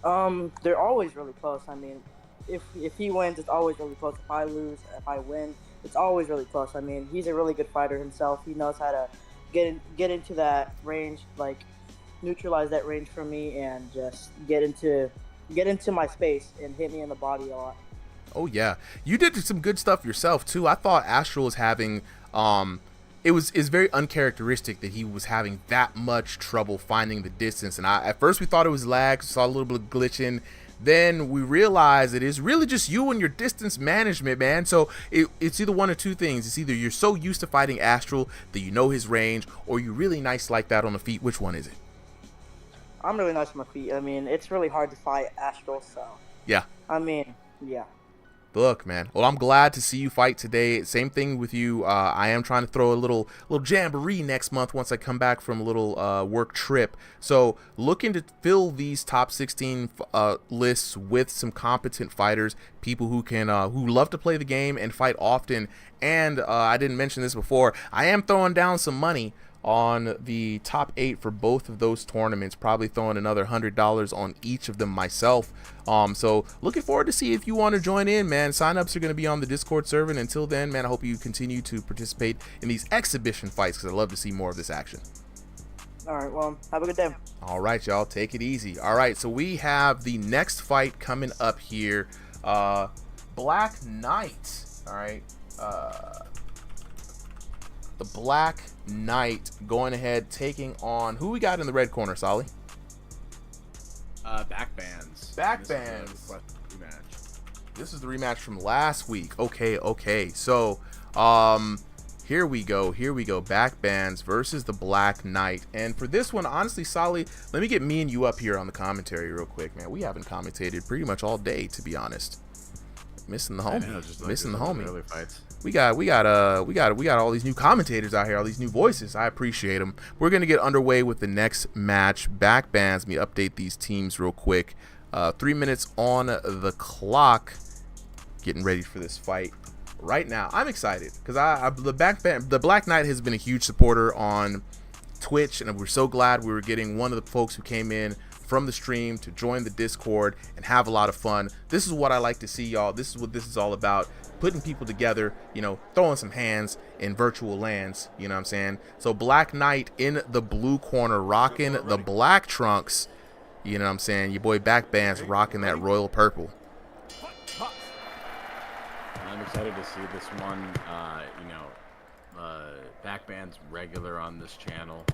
They're always really close. I mean, if he wins, it's always really close. If I lose, if I win, it's always really close. I mean, he's a really good fighter himself. He knows how to get into that range, like neutralize that range for me, and just get into my space and hit me in the body a lot. Oh yeah, you did some good stuff yourself too. I thought Astral was having it's very uncharacteristic that he was having that much trouble finding the distance. And at first we thought it was lag, saw a little bit of glitching. Then we realized it is really just you and your distance management, man. So it's either one of two things. It's either you're so used to fighting Astral that you know his range, or you're really nice like that on the feet. Which one is it? I'm really nice on my feet. I mean, it's really hard to fight Astral, so. Yeah. I mean, yeah. Look, man. Well, I'm glad to see you fight today. Same thing with you. I am trying to throw a little jamboree next month once I come back from a little work trip. So looking to fill these top 16 lists with some competent fighters, people who can who love to play the game and fight often. And I didn't mention this before, I am throwing down some money on the top 8 for both of those tournaments, probably throwing another $100 on each of them myself. So looking forward to see if you want to join in, man. Signups are going to be on the Discord server, and until then, man, I hope you continue to participate in these exhibition fights, because I love to see more of this action. All right, well, have a good day. All right, y'all, take it easy. All right, so we have the next fight coming up here. Black Knight. All right, the Black Knight going ahead, taking on, who we got in the red corner, Solly? Backbands. Backbands. This is the rematch from last week. Okay. So, here we go. Backbands versus the Black Knight. And for this one, honestly, Solly, let me get me and you up here on the commentary real quick, man. We haven't commentated pretty much all day, to be honest. Missing the homie. Early fights. We got all these new commentators out here, all these new voices. I appreciate them. We're gonna get underway with the next match. Backbands. Let me update these teams real quick. 3 minutes on the clock. Getting ready for this fight right now. I'm excited because the Black Knight has been a huge supporter on Twitch, and we're so glad we were getting one of the folks who came in from the stream to join the Discord and have a lot of fun. This is what I like to see, y'all. This is what this is all about. Putting people together, you know, throwing some hands in virtual lands, you know what I'm saying? So Black Knight in the blue corner, rocking the black trunks, you know what I'm saying? Your boy Backbands rocking that royal purple. I'm excited to see this one. Backbands regular on this channel.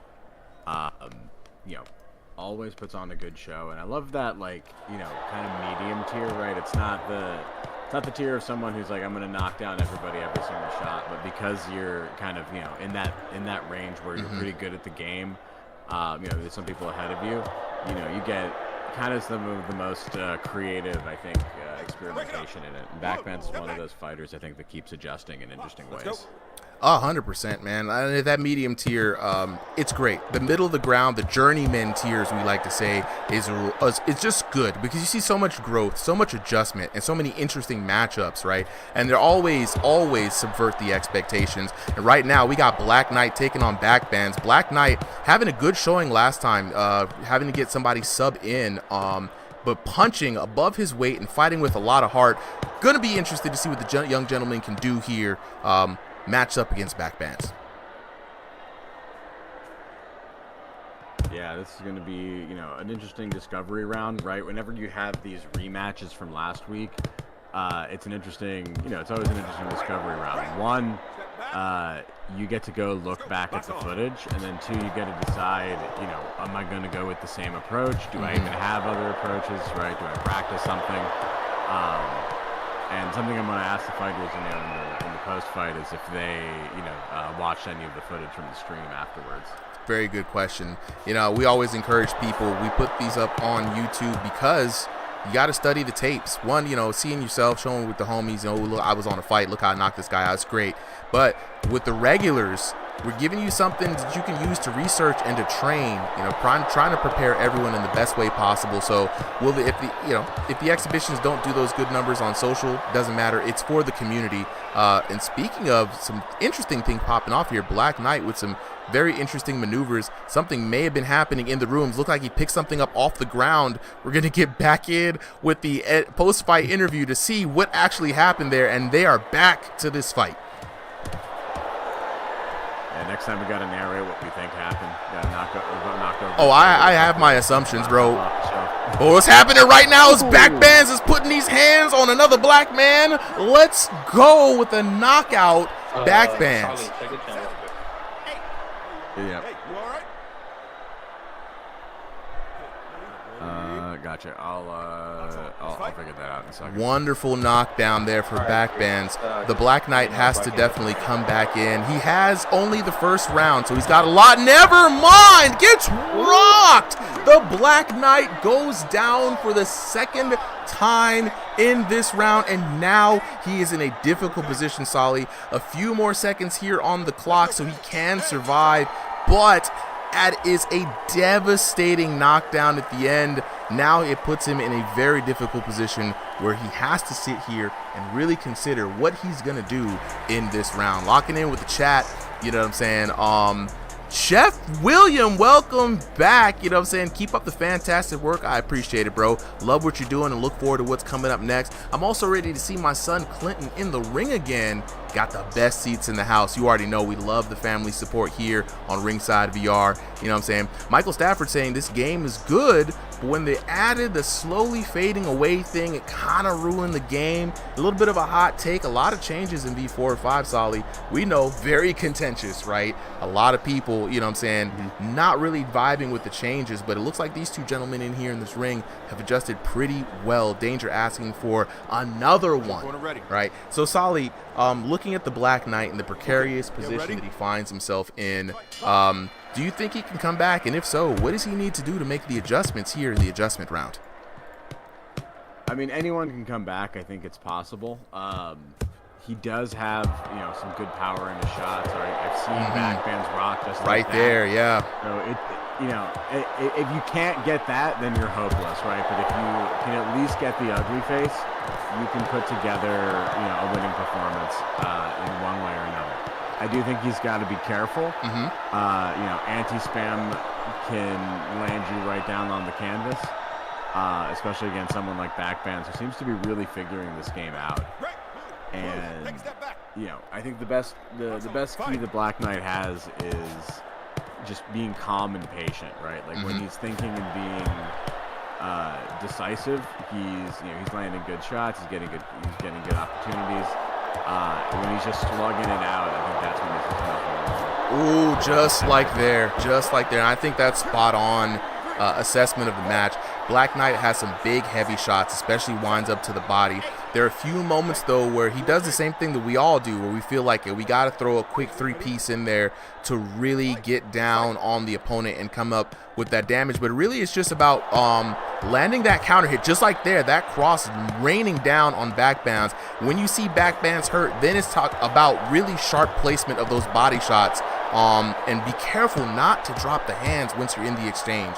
Always puts on a good show, and I love that, like, kind of medium tier, right? It's not the tier of someone who's like, I'm gonna knock down everybody every single shot, but because you're kind of in that range where you're pretty good at the game, there's some people ahead of you, you get kind of some of the most creative, I think, experimentation in it. And Backbands is one of those fighters, I think, that keeps adjusting in interesting ways. 100%, man. That medium tier, it's great. The middle of the ground, the journeyman tiers, we like to say, it's just good because you see so much growth, so much adjustment, and so many interesting matchups, right? And they're always subvert the expectations. And right now, we got Black Knight taking on Backbands. Black Knight having a good showing last time, having to get somebody sub in, but punching above his weight and fighting with a lot of heart. Gonna be interested to see what the young gentleman can do here. Matched up against Backbands. Yeah, yeah, this is going to be, you know, an interesting discovery round, right? Whenever you have these rematches from last week, it's an interesting, you know, it's always an interesting discovery round. One, you get to go look back at the footage, and then two, you get to decide, you know, am I going to go with the same approach? Do I even have other approaches, right? Do I practice something? And something I'm going to ask the fighters, you know, in the post-fight is if they, you know, watched any of the footage from the stream afterwards. Very good question. You know, we always encourage people. We put these up on YouTube because you got to study the tapes. One, you know, seeing yourself, showing with the homies, you know, look, I was on a fight. Look how I knocked this guy out. It's great. But with the regulars, we're giving you something that you can use to research and to train. You know, trying to prepare everyone in the best way possible. So, if the exhibitions don't do those good numbers on social, doesn't matter. It's for the community. And speaking of some interesting thing popping off here, Black Knight with some very interesting maneuvers. Something may have been happening in the rooms. Looked like he picked something up off the ground. We're going to get back in with the post-fight interview to see what actually happened there. And they are back to this fight. Yeah, next time we got to narrate what we think happened. Got to knock over. Oh, I have my assumptions, bro. But what's happening right now is Backbands is putting these hands on another black man. Let's go with a knockout. Backbands. Yeah. Gotcha. I'll figure that out in a second. Wonderful knockdown there for Backbands. The Black Knight has to definitely come back in. He has only the first round, so he's got a lot. Never mind. Gets rocked. The Black Knight goes down for the second time in this round, and now he is in a difficult position, Solly. A few more seconds here on the clock so he can survive, but that is a devastating knockdown at the end. Now it puts him in a very difficult position where he has to sit here and really consider what he's going to do in this round. Locking in with the chat, you know what I'm saying? Chef William, welcome back. You know what I'm saying? Keep up the fantastic work. I appreciate it, bro. Love what you're doing and look forward to what's coming up next. I'm also ready to see my son Clinton in the ring again. Got the best seats in the house. You already know we love the family support here on Ringside VR. You know what I'm saying? Michael Stafford saying this game is good, but when they added the slowly fading away thing, it kind of ruined the game. A little bit of a hot take. A lot of changes in V4 or 5, Solly. We know, very contentious, right? A lot of people, you know what I'm saying, not really vibing with the changes, but it looks like these two gentlemen in here in this ring have adjusted pretty well. Danger asking for another one, right? So, Solly, looking at the Black Knight and the precarious position that he finds himself in, do you think he can come back? And if so, what does he need to do to make the adjustments here in the adjustment round? I mean, anyone can come back. I think it's possible. He does have, you know, some good power in his shots. Right? I've seen Backbands rock just right like that. there, yeah. So you know, if you can't get that, then you're hopeless, right? But if you can at least get the ugly face, you can put together, you know, a winning performance in one way or another. I do think he's got to be careful. You know, anti-spam can land you right down on the canvas, especially against someone like Backbands, who seems to be really figuring this game out. And you know, I think the best key the Black Knight has is just being calm and patient, right? Like when he's thinking and being decisive, he's landing good shots, he's getting good opportunities. When he's just slugging it out, I think that's when he's just nothing. Ooh, just like there. And I think that's spot on assessment of the match. Black Knight has some big, heavy shots, especially winds up to the body. There are a few moments, though, where he does the same thing that we all do, where we feel like we got to throw a quick three-piece in there to really get down on the opponent and come up with that damage. But really, it's just about landing that counter hit, just like there, that cross raining down on Backbands. When you see Backbands hurt, then it's talk about really sharp placement of those body shots, and be careful not to drop the hands once you're in the exchange.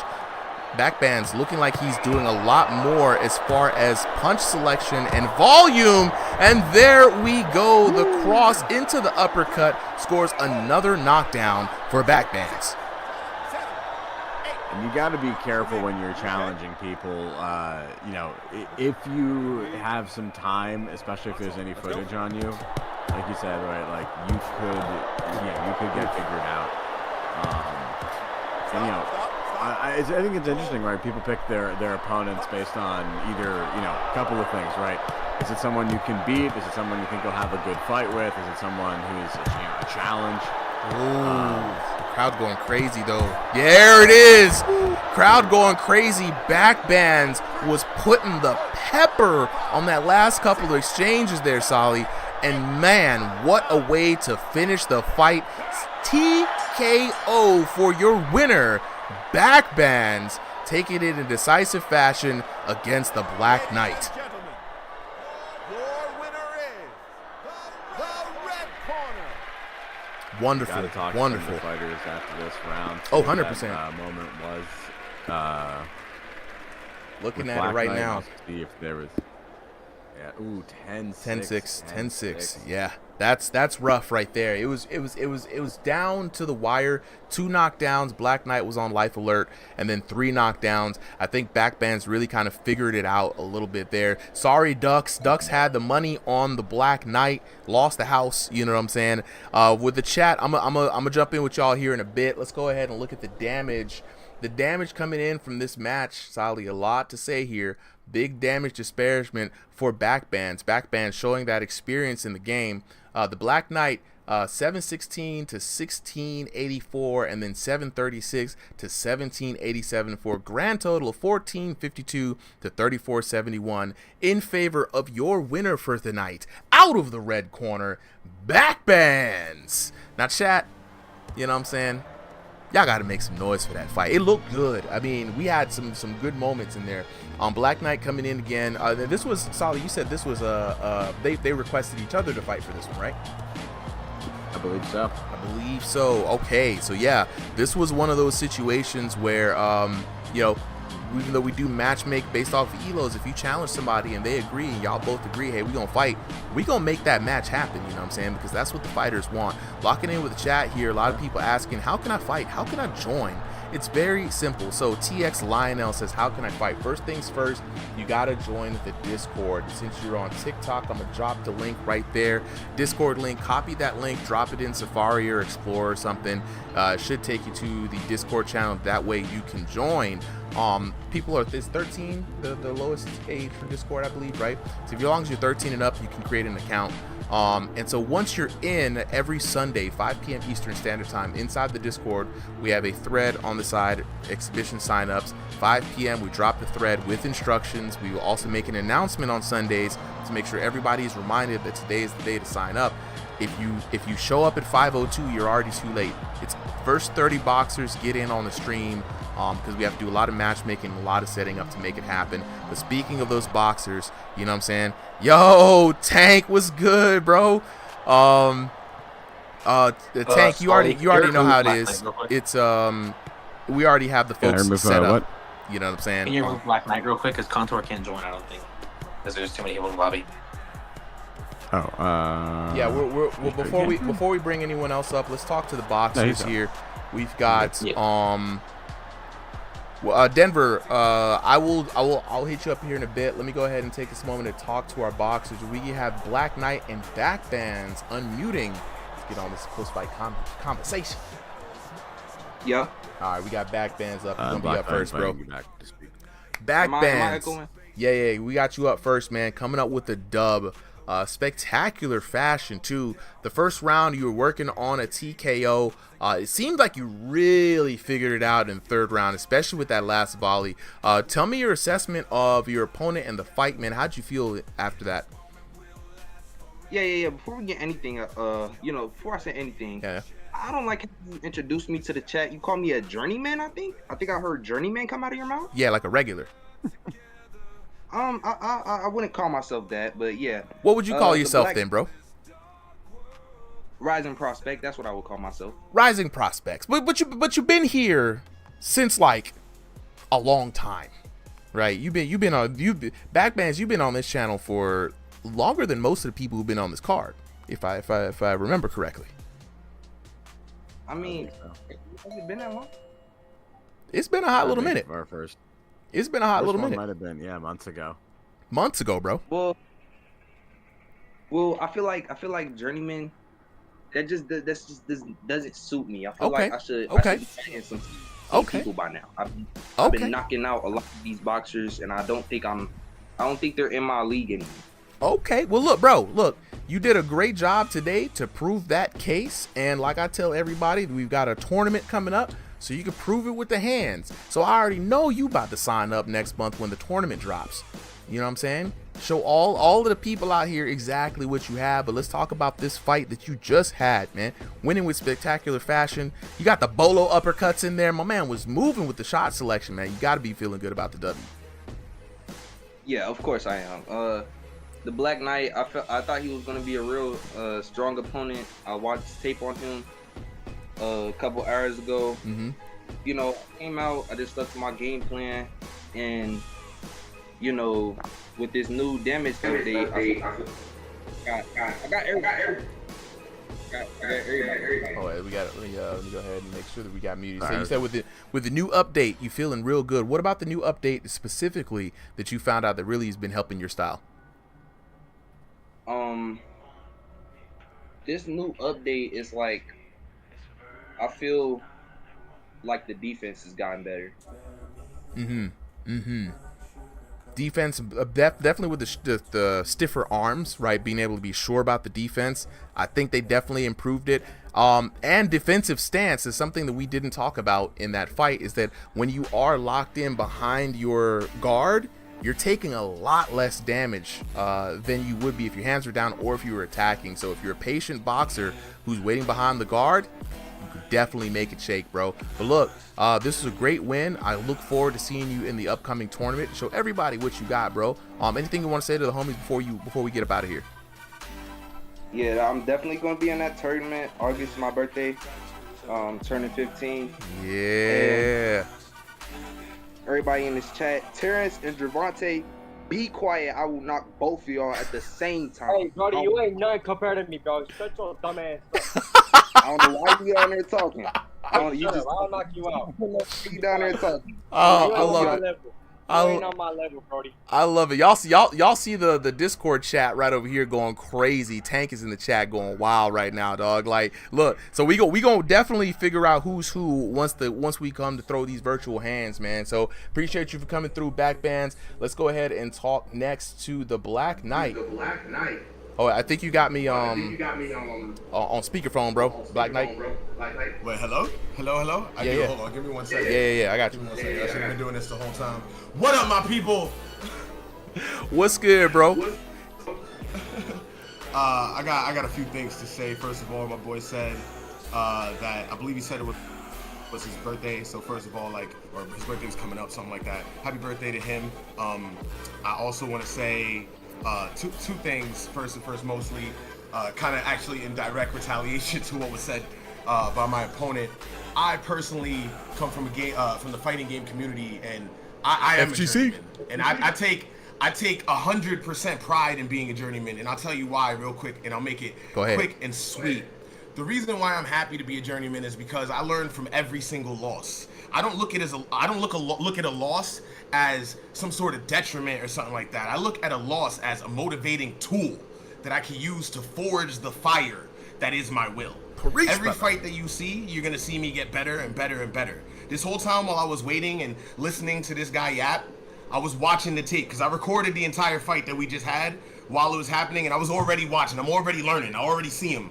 Backbands looking like he's doing a lot more as far as punch selection and volume, and there we go. The cross into the uppercut scores another knockdown for Backbands. And you got to be careful when you're challenging people. You know, if you have some time, especially if there's any footage on you, like you said, right? Like you could get figured out. And, you know, I think it's interesting, right? People pick their opponents based on either, a couple of things, right? Is it someone you can beat? Is it someone you think you'll have a good fight with? Is it someone who's a challenge? Ooh, crowd going crazy though. There it is. Crowd going crazy. Backbands was putting the pepper on that last couple of exchanges there, Solly. And man, what a way to finish the fight. TKO for your winner. Backbands taking it in decisive fashion against the Black Knight. Wonderful, wonderful. Fighters after this round. Oh, 100%. That, moment was looking at it right now. See if there was. Yeah. Ooh, 10-6. 10-6. Yeah, that's rough right there. It was down to the wire. 2 knockdowns. Black Knight was on life alert, and then 3 knockdowns. I think Backbands really kind of figured it out a little bit there. Sorry, Ducks. Ducks had the money on the Black Knight, lost the house. You know what I'm saying? With the chat, I'm gonna jump in with y'all here in a bit. Let's go ahead and look at the damage. The damage coming in from this match, Sally, a lot to say here. Big damage disparagement for Backbands. Backbands showing that experience in the game. The Black Knight, 716 to 1684, and then 736 to 1787 for a grand total of 1452 to 3471 in favor of your winner for the night. Out of the red corner, Backbands. Now, chat, you know what I'm saying? Y'all got to make some noise for that fight. It looked good. I mean, we had some good moments in there. Black Knight coming in again. This was, Solly, you said this was they requested each other to fight for this one, right? I believe so. I believe so. Okay, so yeah, this was one of those situations where, even though we do matchmake based off of elos, if you challenge somebody and they agree and y'all both agree, hey, we gonna fight, we gonna make that match happen, you know what I'm saying? Because that's what the fighters want. Locking in with the chat here, a lot of people asking, how can I fight? How can I join? It's very simple. So TX Lionel says, how can I fight? First things first, you gotta join the Discord. Since you're on TikTok, I'm gonna drop the link right there. Discord link, copy that link, drop it in Safari or Explorer or something. It should take you to the Discord channel. That way you can join. People are, is 13 the lowest age for Discord, I believe, right? So as long as you're 13 and up, you can create an account. And so once you're in, every Sunday, 5 p.m. Eastern Standard Time, inside the Discord, we have a thread on the side, exhibition signups. 5 p.m. we drop the thread with instructions. We will also make an announcement on Sundays to make sure everybody is reminded that today is the day to sign up. If you show up at 5:02, you're already too late. It's first 30 boxers get in on the stream, because we have to do a lot of matchmaking, a lot of setting up to make it happen. But speaking of those boxers, you know what I'm saying? Yo, Tank was good, bro. The Tank, you already know how it is. It's we already have the folks set up. You know what I'm saying? Can you remove Black Knight real quick? Because Contour can't join, I don't think, because there's too many people in the lobby. Yeah, we're before we bring anyone else up, let's talk to the boxers here. We've got Denver. I'll hit you up here in a bit. Let me go ahead and take this moment to talk to our boxers. We have Black Knight and Backbands unmuting. Let's get on this post-fight conversation. Yeah. All right, we got Backbands up. You're gonna be up first, bro. Am I Backbands. echoing? Yeah, we got you up first, man. Coming up with the dub. Spectacular fashion too. The first round you were working on a TKO. It seemed like you really figured it out in the third round, especially with that last volley. Tell me your assessment of your opponent and the fight, man. How'd you feel after that? Yeah. Before we get anything, before I say anything, I don't like how you introduced me to the chat. You called me a journeyman, I think I heard journeyman come out of your mouth. Yeah, like a regular. I wouldn't call myself that, but yeah. What would you call yourself then, bro? Rising prospect. That's what I would call myself. Rising prospects. But you've been here since like a long time, right? You've been Backbands. You've been on this channel for longer than most of the people who've been on this card, if I remember correctly. I mean, has it been that long? It's been a hot little minute. Our first. It's been a hot little minute. Might have been, months ago. Months ago, bro. Well, I feel like journeyman. That just doesn't suit me. I feel like I should. Okay. beat people by now. I've been knocking out a lot of these boxers, and I don't think they're in my league anymore. Okay, well look, bro, look, you did a great job today to prove that case, and like I tell everybody, we've got a tournament coming up, so you can prove it with the hands. So I already know you about to sign up next month when the tournament drops. You know what I'm saying? Show all of the people out here exactly what you have. But let's talk about this fight that you just had, man. Winning with spectacular fashion. You got the bolo uppercuts in there. My man was moving with the shot selection, man. You got to be feeling good about the W. Yeah, of course I am. The Black Knight, I thought he was going to be a real strong opponent. I watched tape on him a couple hours ago. You know, I came out, I just stuck to my game plan, and you know, with this new damage update, I got everybody. Oh, let me go ahead and make sure that we got muted. So you said with the new update, you feeling real good. What about the new update specifically that you found out that really has been helping your style? This new update is like, I feel like the defense has gotten better. Defense, definitely with the stiffer arms, right? Being able to be sure about the defense. I think they definitely improved it. And defensive stance is something that we didn't talk about in that fight, is that when you are locked in behind your guard, you're taking a lot less damage than you would be if your hands were down or if you were attacking. So if you're a patient boxer who's waiting behind the guard, you could definitely make it shake, bro. But look, this is a great win. I look forward to seeing you in the upcoming tournament. Show everybody what you got, bro. Anything you want to say to the homies before we get up out of here? Yeah, I'm definitely going to be in that tournament. August is my birthday. Turning 15. Yeah. Everybody in this chat, Terrence and Javante, be quiet. I will knock both of y'all at the same time. Hey, Brody, you ain't nothing compared to me, bro. Shut your dumb ass up. I don't know why you down there talking. I'll knock you out. You down there talking. Oh, I love it. You ain't on my level, Brody. I love it. Y'all see the Discord chat right over here going crazy. Tank is in the chat going wild right now, dog. Like, look, so we gonna definitely figure out who's who once we come to throw these virtual hands, man. So appreciate you for coming through, Backbands. Let's go ahead and talk next to the Black Knight. Oh, I think you got me on speakerphone, bro. Black Knight. Wait, hello? Yeah. Hold on, give me 1 second. Yeah, I got you. Give me 1 second. I should have been doing this the whole time. What up, my people? What's good, bro? I got a few things to say. First of all, my boy said that I believe he said it was his birthday. So first of all, or his birthday was coming up, something like that. Happy birthday to him. I also want to say two things. First, mostly kind of actually in direct retaliation to what was said by my opponent. I personally come from from the fighting game community, and I am FGC. a journeyman, and I take 100% pride in being a journeyman, and I'll tell you why real quick, and I'll make it quick and sweet. The reason why I'm happy to be a journeyman is because I learned from every single loss. I don't look at a loss as some sort of detriment or something like that. I look at a loss as a motivating tool that I can use to forge the fire that is my will. Every fight that you see, you're gonna see me get better and better and better. This whole time while I was waiting and listening to this guy yap, I was watching the tape because I recorded the entire fight that we just had while it was happening, and I was already watching. I'm already learning. I already see him.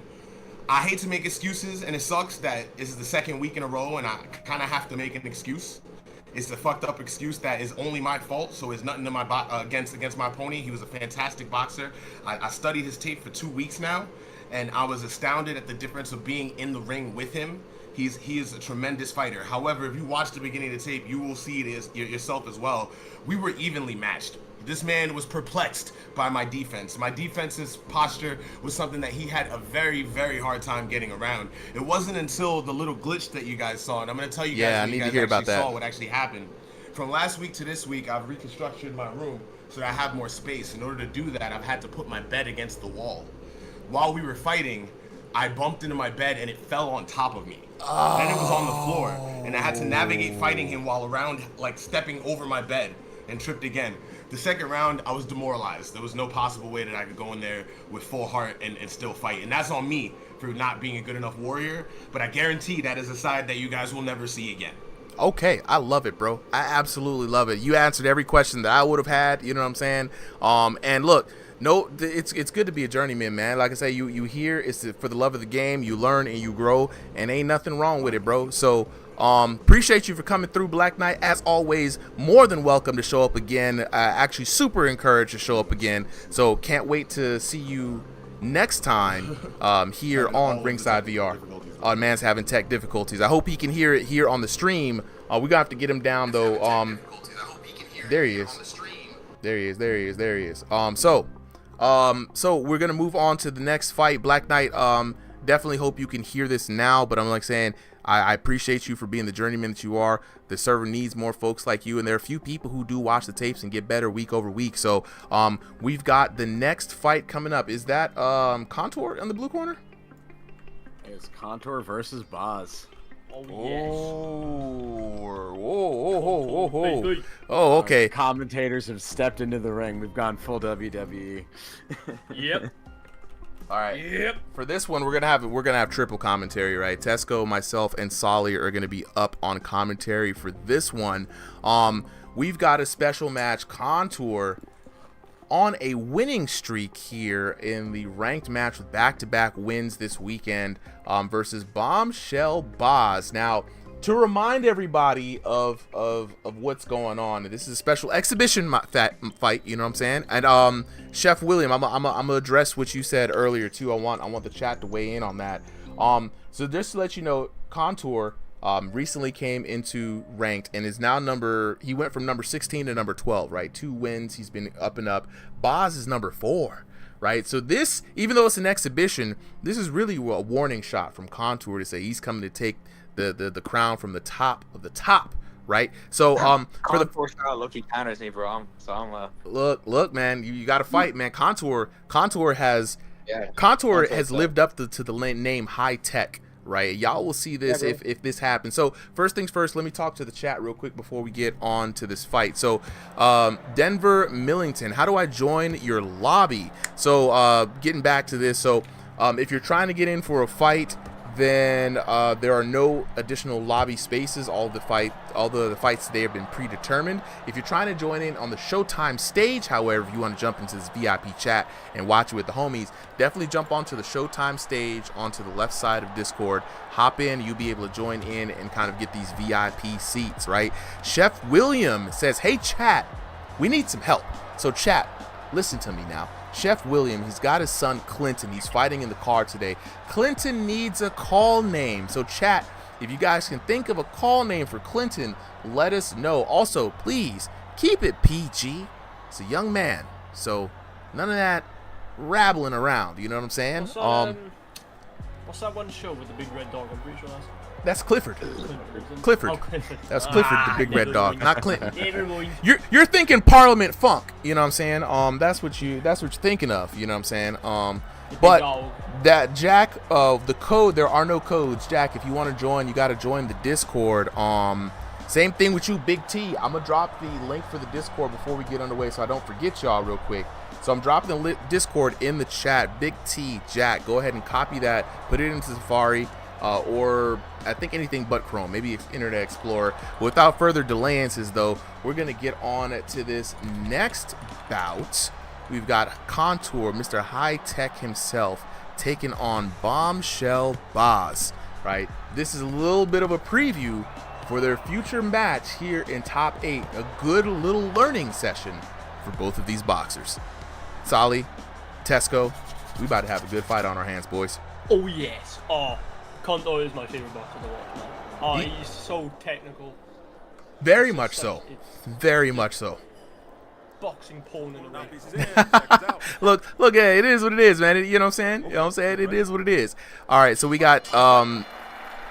I hate to make excuses, and it sucks that this is the second week in a row and I kind of have to make an excuse. It's a fucked up excuse that is only my fault, so it's nothing to my against my opponent. He was a fantastic boxer. I studied his tape for 2 weeks now, and I was astounded at the difference of being in the ring with him. He is a tremendous fighter. However, if you watch the beginning of the tape, you will see it yourself as well. We were evenly matched. This man was perplexed by my defense. My defense's posture was something that he had a very, very hard time getting around. It wasn't until the little glitch that you guys saw, and I'm going to tell you guys what you guys actually saw what actually happened. From last week to this week, I've reconstructed my room so that I have more space. In order to do that, I've had to put my bed against the wall. While we were fighting, I bumped into my bed and it fell on top of me. Then it was on the floor, and I had to navigate fighting him while around, like stepping over my bed, and tripped again. The second round, I was demoralized. There was no possible way that I could go in there with full heart and still fight. And that's on me for not being a good enough warrior. But I guarantee that is a side that you guys will never see again. Okay, I love it, bro. I absolutely love it. You answered every question that I would have had. You know what I'm saying? And look, no, it's good to be a journeyman, man. Like I say, you hear it's for the love of the game. You learn and you grow, and ain't nothing wrong with it, bro. So appreciate you for coming through, Black Knight. As always, more than welcome to show up again. Actually, super encouraged to show up again. So can't wait to see you next time here on Ringside VR. Man's having tech difficulties. I hope he can hear it here on the stream. We're gonna have to get him down though. There he is. There he is. So we're gonna move on to the next fight. Black Knight, definitely hope you can hear this now, but I'm like saying, I appreciate you for being the journeyman that you are. The server needs more folks like you, and there are a few people who do watch the tapes and get better week over week. So we've got the next fight coming up. Is that Contour in the blue corner? It's Contour versus Boz. Oh, yes. Oh, okay. Commentators have stepped into the ring. We've gone full WWE. Yep. All right. Yep. For this one, we're gonna have triple commentary, right? Tesco, myself, and Solly are gonna be up on commentary for this one. We've got a special match, Contour on a winning streak here in the ranked match with back-to-back wins this weekend versus Bombshell Boz. Now, to remind everybody of what's going on, this is a special exhibition fight, you know what I'm saying? And Chef William, I'm gonna address what you said earlier too. I want the chat to weigh in on that. So just to let you know, Contour recently came into ranked and is now he went from number 16 to number 12, right? 2 wins, he's been up and up. Boz is number 4, right? So this, even though it's an exhibition, this is really a warning shot from Contour to say he's coming to take the crown from the top of the top, right? So for the fourth style, Loki counters me, bro. Look, man, you got to fight, man. Contour has lived up to the name High Tech, right? Y'all will see this if this happens. So first things first, let me talk to the chat real quick before we get on to this fight. So Denver Millington, how do I join your lobby? So getting back to this, so if you're trying to get in for a fight, then there are no additional lobby spaces. All the fights today have been predetermined. If you're trying to join in on the Showtime stage, however, if you want to jump into this VIP chat and watch it with the homies, definitely jump onto the Showtime stage onto the left side of Discord. Hop in, you'll be able to join in and kind of get these VIP seats, right? Chef William says, hey chat, we need some help. So chat, listen to me now. Chef William, he's got his son Clinton. He's fighting in the car today. Clinton needs a call name. So chat, if you guys can think of a call name for Clinton, let us know. Also, please keep it PG. It's a young man, so none of that rabbling around. You know what I'm saying? What's that one show with the big red dog? I'm pretty sure that's Clifford. Clifford. Oh, Clifford. That's Clifford, the big red dog, not Clinton. You're thinking Parliament Funk. You know what I'm saying? That's what you're thinking of. You know what I'm saying? But that Jack, the code, there are no codes. Jack, if you want to join, you got to join the Discord. Same thing with you, Big T. I'm gonna drop the link for the Discord before we get underway, so I don't forget y'all real quick. So I'm dropping the Discord in the chat. Big T, Jack, go ahead and copy that, put it into Safari. Or I think anything but Chrome, maybe Internet Explorer. Without further delayances, though, we're going to get on to this next bout. We've got Contour, Mr. High Tech himself, taking on Bombshell Boz, right? This is a little bit of a preview for their future match here in Top 8. A good little learning session for both of these boxers. Solly, Tesco, we about to have a good fight on our hands, boys. Oh, yes. Oh. Contour is my favorite boxer to watch, man. Oh, he's so technical. Very much so. Very much so. Boxing porn in a way. Look, hey, it is what it is, man. You know what I'm saying? You know what I'm saying? It is what it is. All right, so we got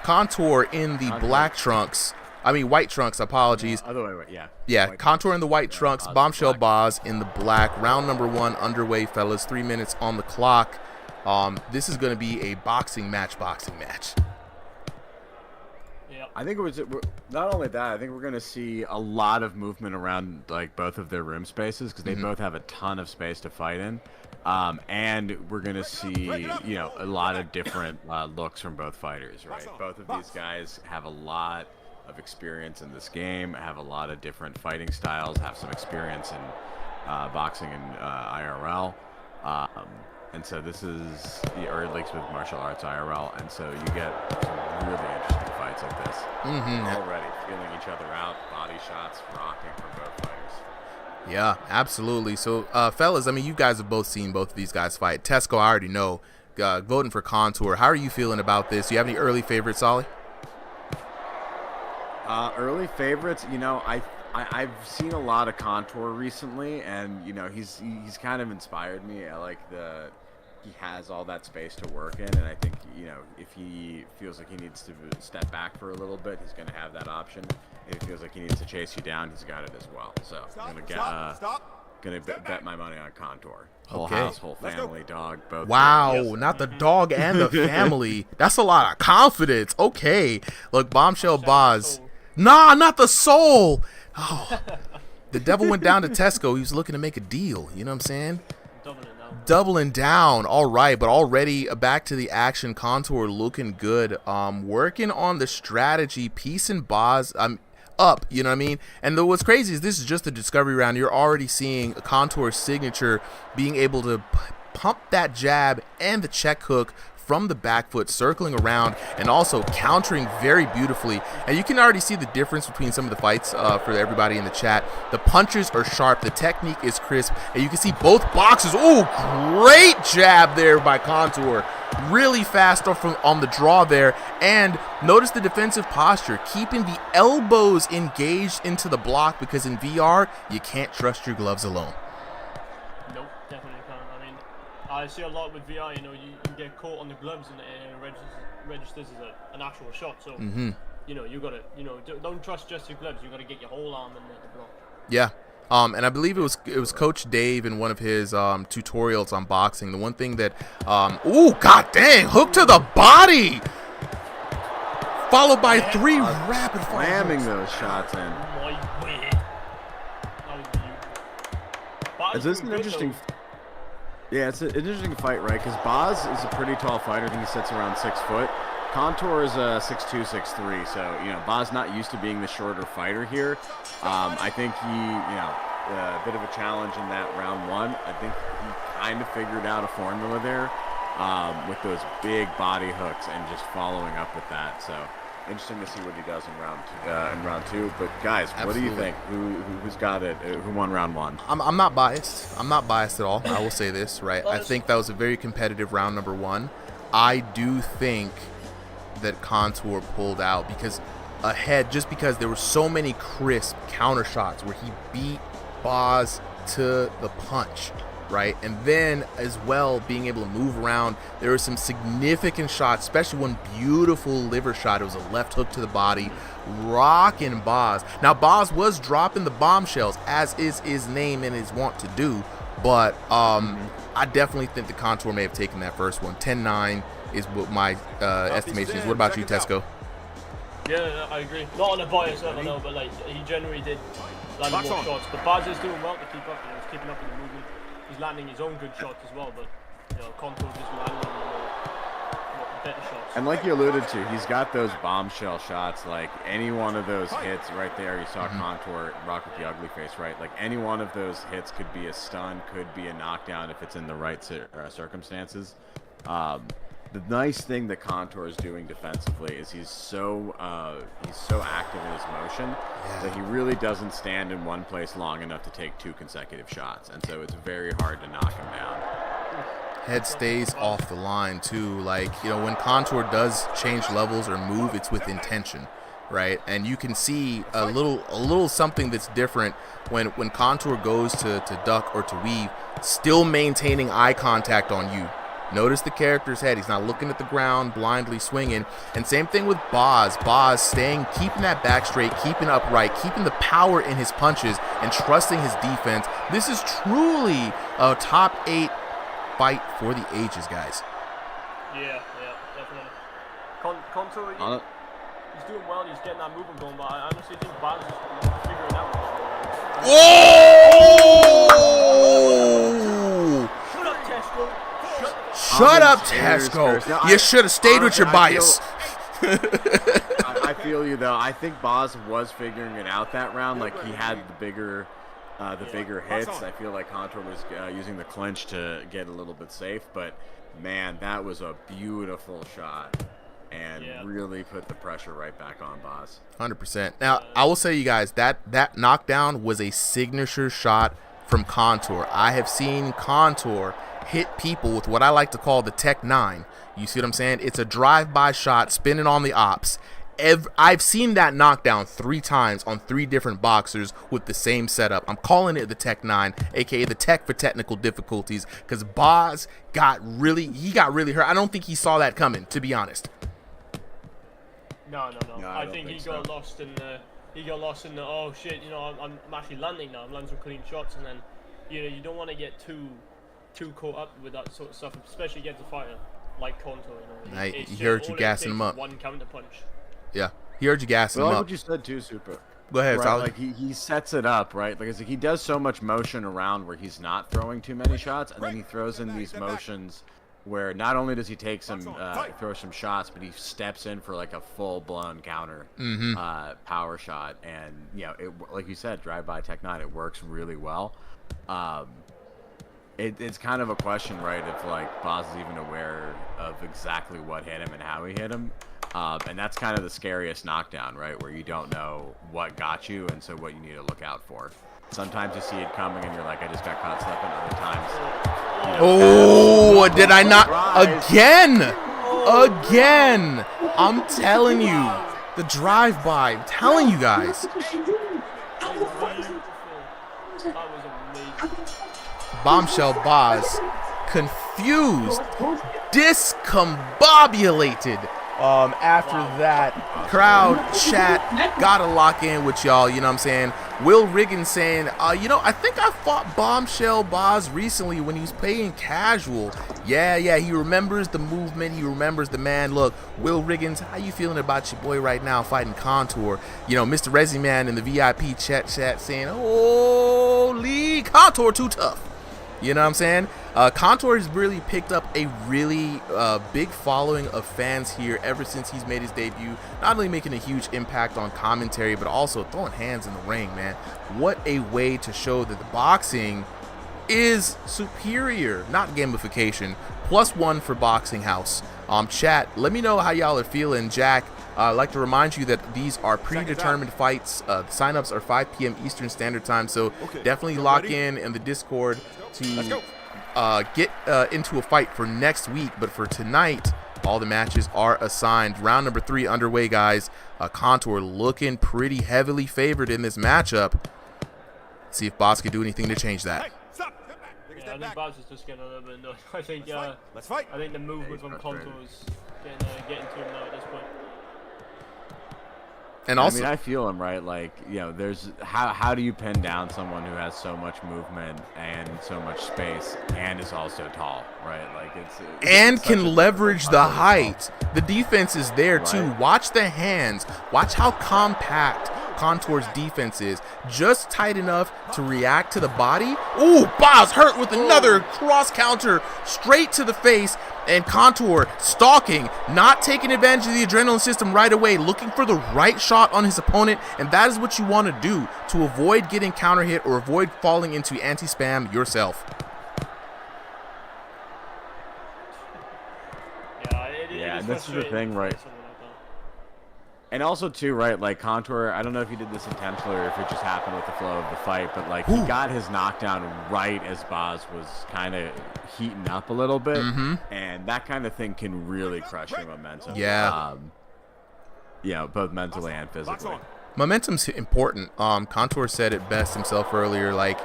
Contour in the white trunks, apologies. Other way, yeah. Yeah, Contour in the white trunks, Bombshell Boz in the black. Round number 1 underway, fellas. 3 minutes on the clock. This is going to be a boxing match. Yeah. I think it was not only that. I think we're going to see a lot of movement around like both of their room spaces because they both have a ton of space to fight in, and we're going to see a lot of different looks from both fighters. Right, both of these guys have a lot of experience in this game, have a lot of different fighting styles, have some experience in boxing and IRL. And so this is or at least with martial arts IRL, and so you get some really interesting fights like this. Already feeling each other out, body shots rocking from both fighters. Yeah, absolutely. So, fellas, I mean, you guys have both seen both of these guys fight. Tesco, I already know, voting for Contour. How are you feeling about this? Do you have any early favorites, Solly? Early favorites, you know, I've seen a lot of Contour recently, and you know, he's kind of inspired me. I like he has all that space to work in, and I think, you know, if he feels like he needs to step back for a little bit, he's going to have that option. If he feels like he needs to chase you down, he's got it as well. So I'm going to bet my money on Contour. Whole house, whole family, dog, both. Wow, not the dog and the family. That's a lot of confidence. Okay, look, Bombshell Boz. Nah, not the soul. Oh, the devil went down to Tesco. He was looking to make a deal. You know what I'm saying? Doubling down. All right, but already back to the action. Contour looking good. Working on the strategy. Peace and Boz. Up, you know what I mean? And what's crazy is this is just the discovery round. You're already seeing a Contour signature being able to pump that jab and the check hook from the back foot, circling around and also countering very beautifully. And you can already see the difference between some of the fights for everybody in the chat. The punches are sharp, the technique is crisp, and you can see both boxes. Oh, great jab there by Contour. Really fast on the draw there. And notice the defensive posture, keeping the elbows engaged into the block, because in VR, you can't trust your gloves alone. Nope, definitely can't. I mean, I see a lot with VR, you know, you can get caught on the gloves and it registers as an actual shot. So, you know, you got to, you know, don't trust just your gloves. You got to get your whole arm in there to block. Yeah. And I believe it was Coach Dave in one of his tutorials on boxing. The one thing that, ooh, god dang, hook to the body, followed by 3 rapid slamming those shots in. Is this an interesting? Yeah, it's an interesting fight, right? Because Boz is a pretty tall fighter. I think he sits around 6 foot. Contour is 6'2", 6'3", so, you know, Boz not used to being the shorter fighter here. I think he, you know, a bit of a challenge in that round 1. I think he kind of figured out a formula there with those big body hooks and just following up with that. So interesting to see what he does in round 2. But guys, what do you think? Who's got it? Who won round 1? I'm not biased. I'm not biased at all. I will say this, right? I think that was a very competitive round number 1. I do think that Contour pulled out because just because there were so many crisp counter shots where he beat Boz to the punch, right? And then as well, being able to move around, there were some significant shots, especially one beautiful liver shot. It was a left hook to the body, rocking Boz. Now Boz was dropping the bombshells, as is his name and his want to do, but I definitely think the Contour may have taken that first one. 10-9 is what my estimation is. What about you, Tesco? Yeah, I agree. Not on a bias level, no, but like he generally did land more shots. But Baz is doing well to keep up. You know, he's keeping up with the movement. He's landing his own good shots as well. But you know, Contour just landing more better shots. And like you alluded to, he's got those bombshell shots. Like any one of those hits right there, you saw Contour rock with the ugly face, right? Like any one of those hits could be a stun, could be a knockdown if it's in the right circumstances. The nice thing that Contour is doing defensively is he's so active in his motion that he really doesn't stand in one place long enough to take 2 consecutive shots, and so it's very hard to knock him down. Head stays off the line too. Like, you know, when Contour does change levels or move, it's with intention, right? And you can see a little something that's different when Contour goes to duck or to weave, still maintaining eye contact on you. Notice the character's head. He's not looking at the ground, blindly swinging. And same thing with Boz. Boz keeping that back straight, keeping upright, keeping the power in his punches, and trusting his defense. This is truly a top 8 fight for the ages, guys. Yeah, definitely. Contour, he's doing well. He's getting that movement going, but I honestly think Boz is figuring out what's going on. Oh! Shut up, Tesco. Shut up, Tesco. You should have stayed with your bias. I feel you though. I think Boz was figuring it out that round. Like he had the bigger hits. I feel like Contour was using the clinch to get a little bit safe. But man, that was a beautiful shot. And really put the pressure right back on Boz. 100%. Now, I will say you guys, that knockdown was a signature shot from Contour. I have seen Contour hit people with what I like to call the Tech 9. You see what I'm saying? It's a drive-by shot, spinning on the ops. I've seen that knockdown 3 times on 3 different boxers with the same setup. I'm calling it the Tech 9, aka the Tech for technical difficulties, because Boz got really hurt. I don't think he saw that coming, to be honest. No. I think he got lost in the oh shit, I'm actually landing now. I'm landing some clean shots, and then you don't want to get too caught up with that sort of stuff, especially against a fighter like Contour. He heard you gassing him up. One counter punch. Yeah, he heard you gassing him up. Like what you said too, Super. Go ahead, right? Solid. Like he sets it up, right? Like he does so much motion around where he's not throwing too many shots, and then he throws in these motions where not only does he take some throw some shots, but he steps in for like a full-blown counter power shot, and it, like you said, drive-by Tech 9, it works really well. It's kind of a question, right, if like Boz is even aware of exactly what hit him and how he hit him, and that's kind of the scariest knockdown, right, where you don't know what got you, and so what you need to look out for. Sometimes you see it coming and you're like, I just got caught slipping. Other times, oh, did I not? Again. I'm telling you, the drive-by. I'm telling you guys. Bombshell Boz, confused, discombobulated. After that, crowd chat gotta lock in with y'all, you know what I'm saying? Will Riggins saying, I think I fought Bombshell Boz recently when he was playing casual. Yeah, he remembers the movement, he remembers the man. Look, Will Riggins, how you feeling about your boy right now fighting Contour? Mr. Resi-Man in the VIP chat saying, holy, Contour too tough. You know what I'm saying? Contour has really picked up a really big following of fans here ever since he's made his debut. Not only making a huge impact on commentary, but also throwing hands in the ring, man. What a way to show that the boxing is superior, not gamification. +1 for Boxing House. Chat, let me know how y'all are feeling. Jack, I'd like to remind you that these are predetermined fights. The signups are 5 p.m. Eastern Standard Time, so definitely lock in the Discord to get into a fight for next week. But for tonight, all the matches are assigned. Round number 3 underway, guys. Contour looking pretty heavily favored in this matchup. Let's see if Boz can do anything to change that. I think Boz is just getting a little bit annoyed. I think let's fight. I think the movement from Contour is getting to him now at this point. And also, I feel him, right? Like, there's how do you pin down someone who has so much movement and so much space and is also tall, right? Like it's can leverage the height. The defense is there too. Right. Watch the hands. Watch how compact Contour's defense is. Just tight enough to react to the body. Ooh, Boz hurt with another cross counter straight to the face. And Contour stalking, not taking advantage of the adrenaline system right away, looking for the right shot on his opponent, and that is what you want to do to avoid getting counter hit or avoid falling into anti-spam yourself. Yeah, this is the thing, right? And also, too, right, like, Contour, I don't know if he did this intentionally or if it just happened with the flow of the fight, but, like, he got his knockdown right as Boz was kind of heating up a little bit, and that kind of thing can really crush your momentum. Yeah. Both mentally and physically. Momentum's important. Contour said it best himself earlier. Like,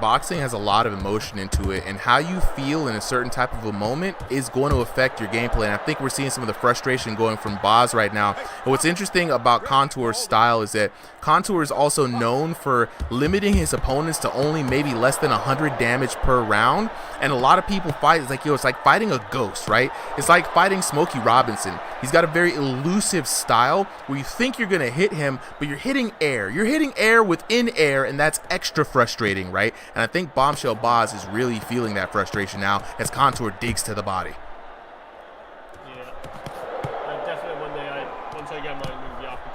boxing has a lot of emotion into it, and how you feel in a certain type of a moment is going to affect your gameplay. And I think we're seeing some of the frustration going from Boz right now. And what's interesting about Contour's style is that Contour is also known for limiting his opponents to only maybe less than 100 damage per round. And a lot of people fight, it's like fighting a ghost, right? It's like fighting Smokey Robinson. He's got a very elusive style where you think you're going to hit him, but you're hitting air. You're hitting air within air, and that's extra frustrating, right? And I think Bombshell Boz is really feeling that frustration now as Contour digs to the body. Yeah. Definitely one day, once I get my movie, I can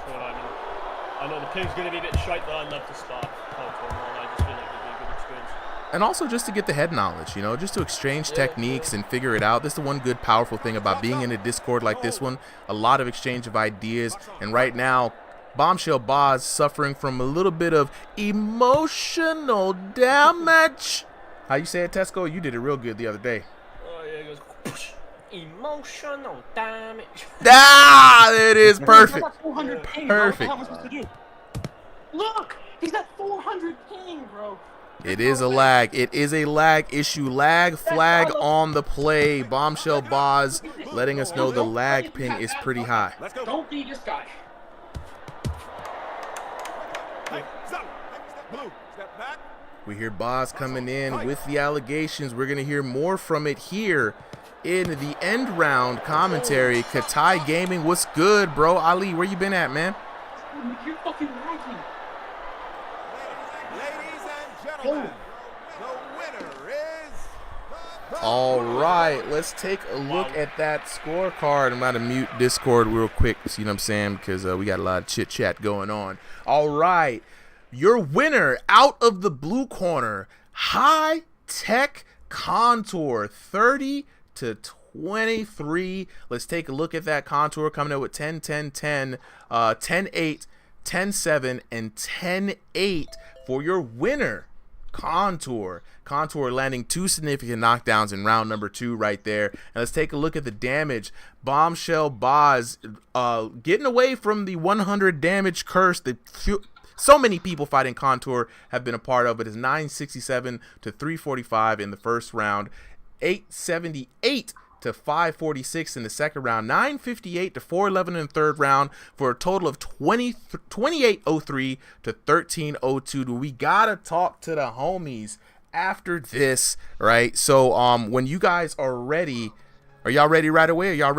King's going to be a bit shite, but I'd love to start Contour more. I just feel like it'd be a good experience. And also just to get the head knowledge, you know, just to exchange techniques and figure it out. This is the one good, powerful thing about being in a Discord like this one. A lot of exchange of ideas. And right now, Bombshell Boz suffering from a little bit of emotional damage. How you say it, Tesco? You did it real good the other day. Oh, yeah, it goes emotional damage. Ah, it is perfect. He's got 400 ping, Perfect. bro. What the hell am I supposed to do? Look, he's got 400 ping, bro. It is a lag. It is a lag issue. Lag flag on the play. Bombshell Boz letting us know the lag ping is pretty high. Don't be this guy. We hear Boz coming in with the allegations. We're going to hear more from it here in the end round commentary. Katai Gaming, what's good, bro? Ali, where you been at, man? You're fucking lagging. All right, let's take a look at that scorecard. I'm going to mute Discord real quick, you know what I'm saying, because we got a lot of chit-chat going on. All right, your winner out of the blue corner, High Tech Contour, 30-23. Let's take a look at that Contour coming out with 10, 10, 10, 10, 8, 10, 7, and 10, 8 for your winner. Contour landing 2 significant knockdowns in round number 2 right there. And let's take a look at the damage. Bombshell Boz getting away from the 100 damage curse that so many people fighting Contour have been a part of. It is 967 to 345 in the first round, 878 to 546 in the second round, 958 to 411 in the third round, for a total of 2803 to 1302. We gotta talk to the homies after this, right? So when you guys are ready, are y'all ready right away? I'm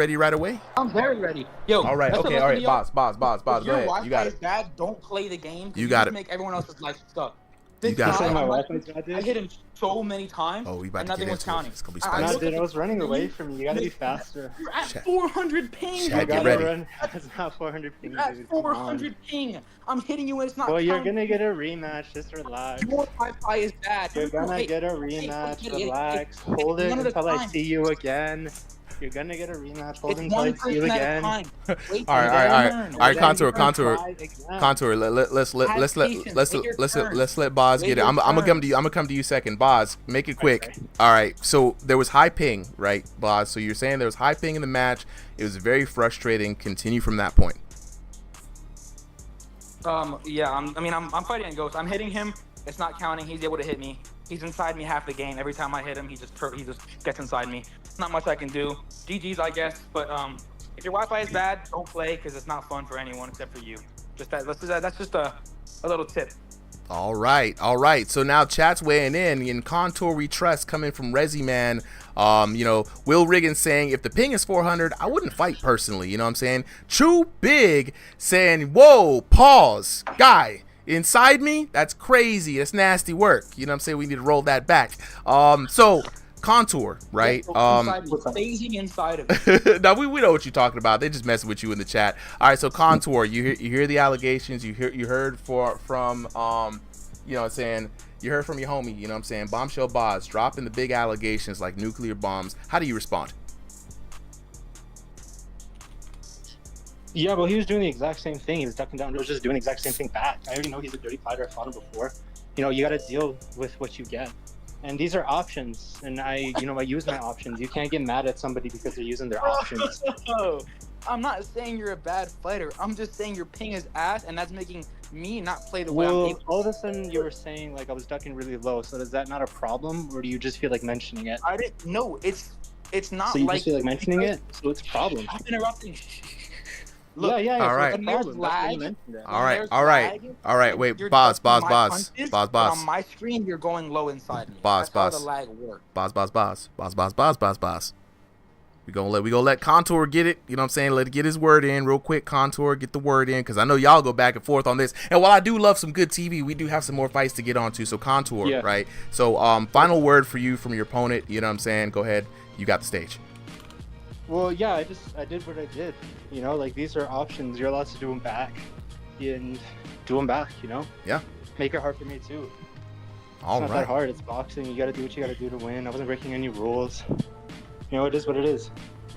very ready. Yo, all right, okay, all right, Boz, go ahead. You got it. Bad, don't play the game. You got it. Make everyone else's life stuck. You got it. I hit him so many times. Oh, we about and to nothing get was into counting. It's gonna be spicy. Dude, I was running away from you. You gotta be faster. You're at 400 ping. Chat, get ready. That's not 400 ping. You're at 400 ping. I'm hitting you and it's not. Well, you're counting. gonna get a rematch. Just relax. Your Wi-Fi is bad. You're gonna get a rematch. Relax. Hold it until I see you again. You're gonna get a rematch. Hold until I see you again. All right. Contour. Let's let Boz get it. I'm gonna come to you second. Boz, make it quick. Okay. All right. So there was high ping, right, Boz? So you're saying there was high ping in the match. It was very frustrating. Continue from that point. Yeah. I'm fighting a ghost. I'm hitting him. It's not counting. He's able to hit me. He's inside me half the game. Every time I hit him, he just gets inside me. Not much I can do. GG's, I guess. But if your Wi-Fi is bad, don't play because it's not fun for anyone except for you. That's just a little tip. All right. So now chat's weighing in Contour We Trust coming from Resi Man. Will Riggins saying if the ping is 400, I wouldn't fight personally. You know what I'm saying? True Big saying, whoa, pause, guy. Inside me, that's crazy. That's nasty work. You know what I'm saying? We need to roll that back. So Contour, right? Phasing inside of it. Now we know what you're talking about. They're just messing with you in the chat. All right, so Contour, you hear the allegations. You heard from you know what I'm saying? You heard from your homie, you know what I'm saying? Bombshell Boz dropping the big allegations like nuclear bombs. How do you respond? Yeah, well, he was doing the exact same thing. He was ducking down. He was just doing the exact same thing back. I already know he's a dirty fighter. I fought him before. You know, you got to deal with what you get. And these are options. And I use my options. You can't get mad at somebody because they're using their options. I'm not saying you're a bad fighter. I'm just saying your ping is ass, and that's making me not play the way I'm able. All of a sudden you were saying like I was ducking really low. So is that not a problem, or do you just feel like mentioning it? I didn't. No, it's not. So you just feel like mentioning it. So it's a problem. I'm interrupting. Look, yeah. All right. All right. Wait, Boz. On my screen, you're going low inside me. That's how the lag works. Boz. We gonna let Contour get it. You know what I'm saying? Let it get his word in real quick. Contour, get the word in, because I know y'all go back and forth on this. And while I do love some good TV, we do have some more fights to get onto. So Contour, yeah. Right? So final word for you from your opponent. You know what I'm saying? Go ahead. You got the stage. Well, yeah, I did what I did. You know, like these are options. You're allowed to do them back. And do them back, you know? Yeah. Make it hard for me too. All it's not right. that hard. It's boxing. You got to do what you got to do to win. I wasn't breaking any rules. You know, it is what it is.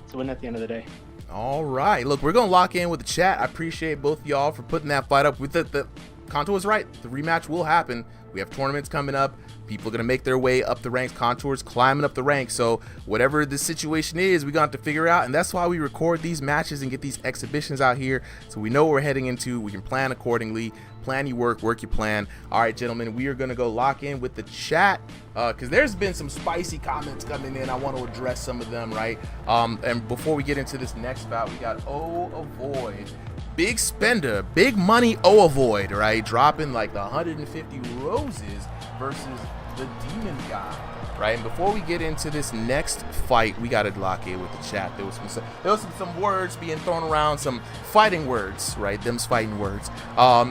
It's a win at the end of the day. All right. Look, we're going to lock in with the chat. I appreciate both of y'all for putting that fight up. With the Contour was right. The rematch will happen. We have tournaments coming up. People are going to make their way up the ranks. Contour's climbing up the ranks. So whatever the situation is, we're going to have to figure out. And that's why we record these matches and get these exhibitions out here. So we know what we're heading into. We can plan accordingly. Plan your work your plan. All right, gentlemen, we are going to go lock in with the chat because there's been some spicy comments coming in. I want to address some of them, right? And before we get into this next bout, we got Oavoid. Big spender, big money Oavoid, right? Dropping like the 150 roses versus the demon guy, right? And before we get into this next fight, we got to lock in with the chat. There was some words being thrown around, some fighting words, right? Them's fighting words.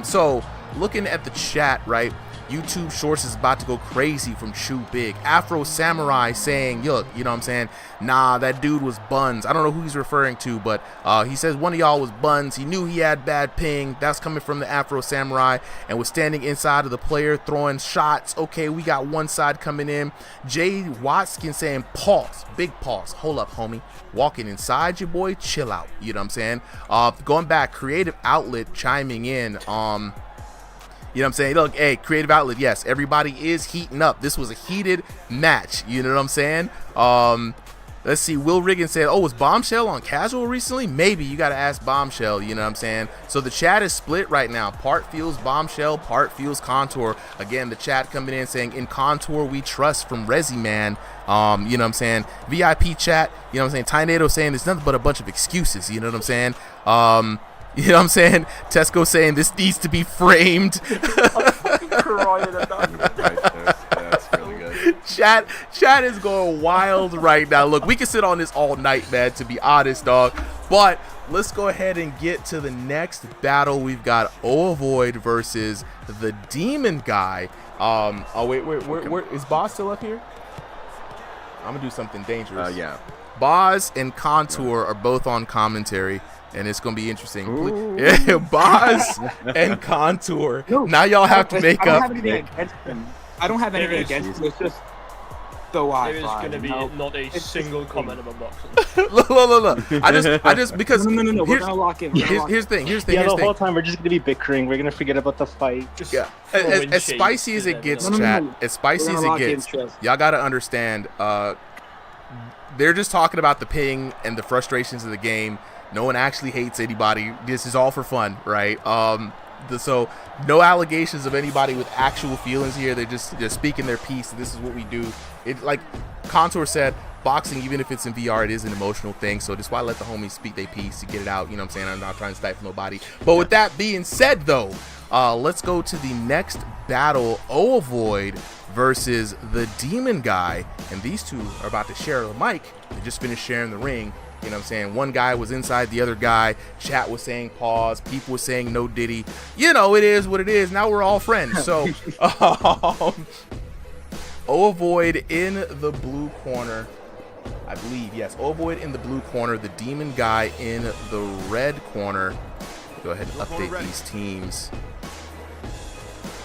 So looking at the chat, right? YouTube Shorts is about to go crazy from Chew Big. Afro Samurai saying, look, you know what I'm saying? Nah, that dude was buns. I don't know who he's referring to, but he says one of y'all was buns. He knew he had bad ping. That's coming from the Afro Samurai and was standing inside of the player throwing shots. Okay, we got one side coming in. Jay Watskin saying pause, big pause. Hold up, homie. Walking inside your boy, chill out. You know what I'm saying? Going back, Creative Outlet chiming in. You know what I'm saying? Look, hey, Creative Outlet, yes, everybody is heating up. This was a heated match. You know what I'm saying? Let's see. Will Riggin said, oh, was Bombshell on casual recently? Maybe. You got to ask Bombshell. You know what I'm saying? So the chat is split right now. Part feels Bombshell, part feels Contour. Again, the chat coming in saying, in Contour we trust from Resi Man. You know what I'm saying? VIP chat, you know what I'm saying? Tornado saying there's nothing but a bunch of excuses. You know what I'm saying? You know what I'm saying? Tesco saying this needs to be framed. That's really good. Chat is going wild right now. Look, we can sit on this all night, man, to be honest, dog. But let's go ahead and get to the next battle. We've got Oavoid versus the Demon Guy. Oh, wait, where is Boz still up here? I'm going to do something dangerous. Yeah. Boz and Contour are both on commentary. And it's going to be interesting. Boz and Contour. No, now y'all have to make up. I don't have anything against him. I don't have anything against him. It's just the Wi-Fi. There is going to be not a single comment about boxing. Look. I just because no. We're gonna lock in. Here's the thing. Yeah, the whole time we're just gonna be bickering. We're gonna forget about the fight. Just as spicy as it gets, chat. As spicy as it gets, y'all got to understand. They're just talking about the ping and the frustrations of the game. No one actually hates anybody. This is all for fun, right? So no allegations of anybody with actual feelings here. They're speaking their piece. This is what we do. It, like Contour said, boxing, even if it's in VR, it is an emotional thing. So just why let the homies speak their piece to get it out. You know what I'm saying? I'm not trying to stifle nobody. But with that being said, though, let's go to the next battle. Oavoid versus the Demon Guy. And these two are about to share the mic. They just finished sharing the ring. You know what I'm saying? One guy was inside the other guy. Chat was saying pause. People were saying no Diddy. You know, it is what it is. Now we're all friends. So, Oavoid in the blue corner. I believe, yes. Oavoid in the blue corner. The Demon Guy in the red corner. Go ahead and update these teams.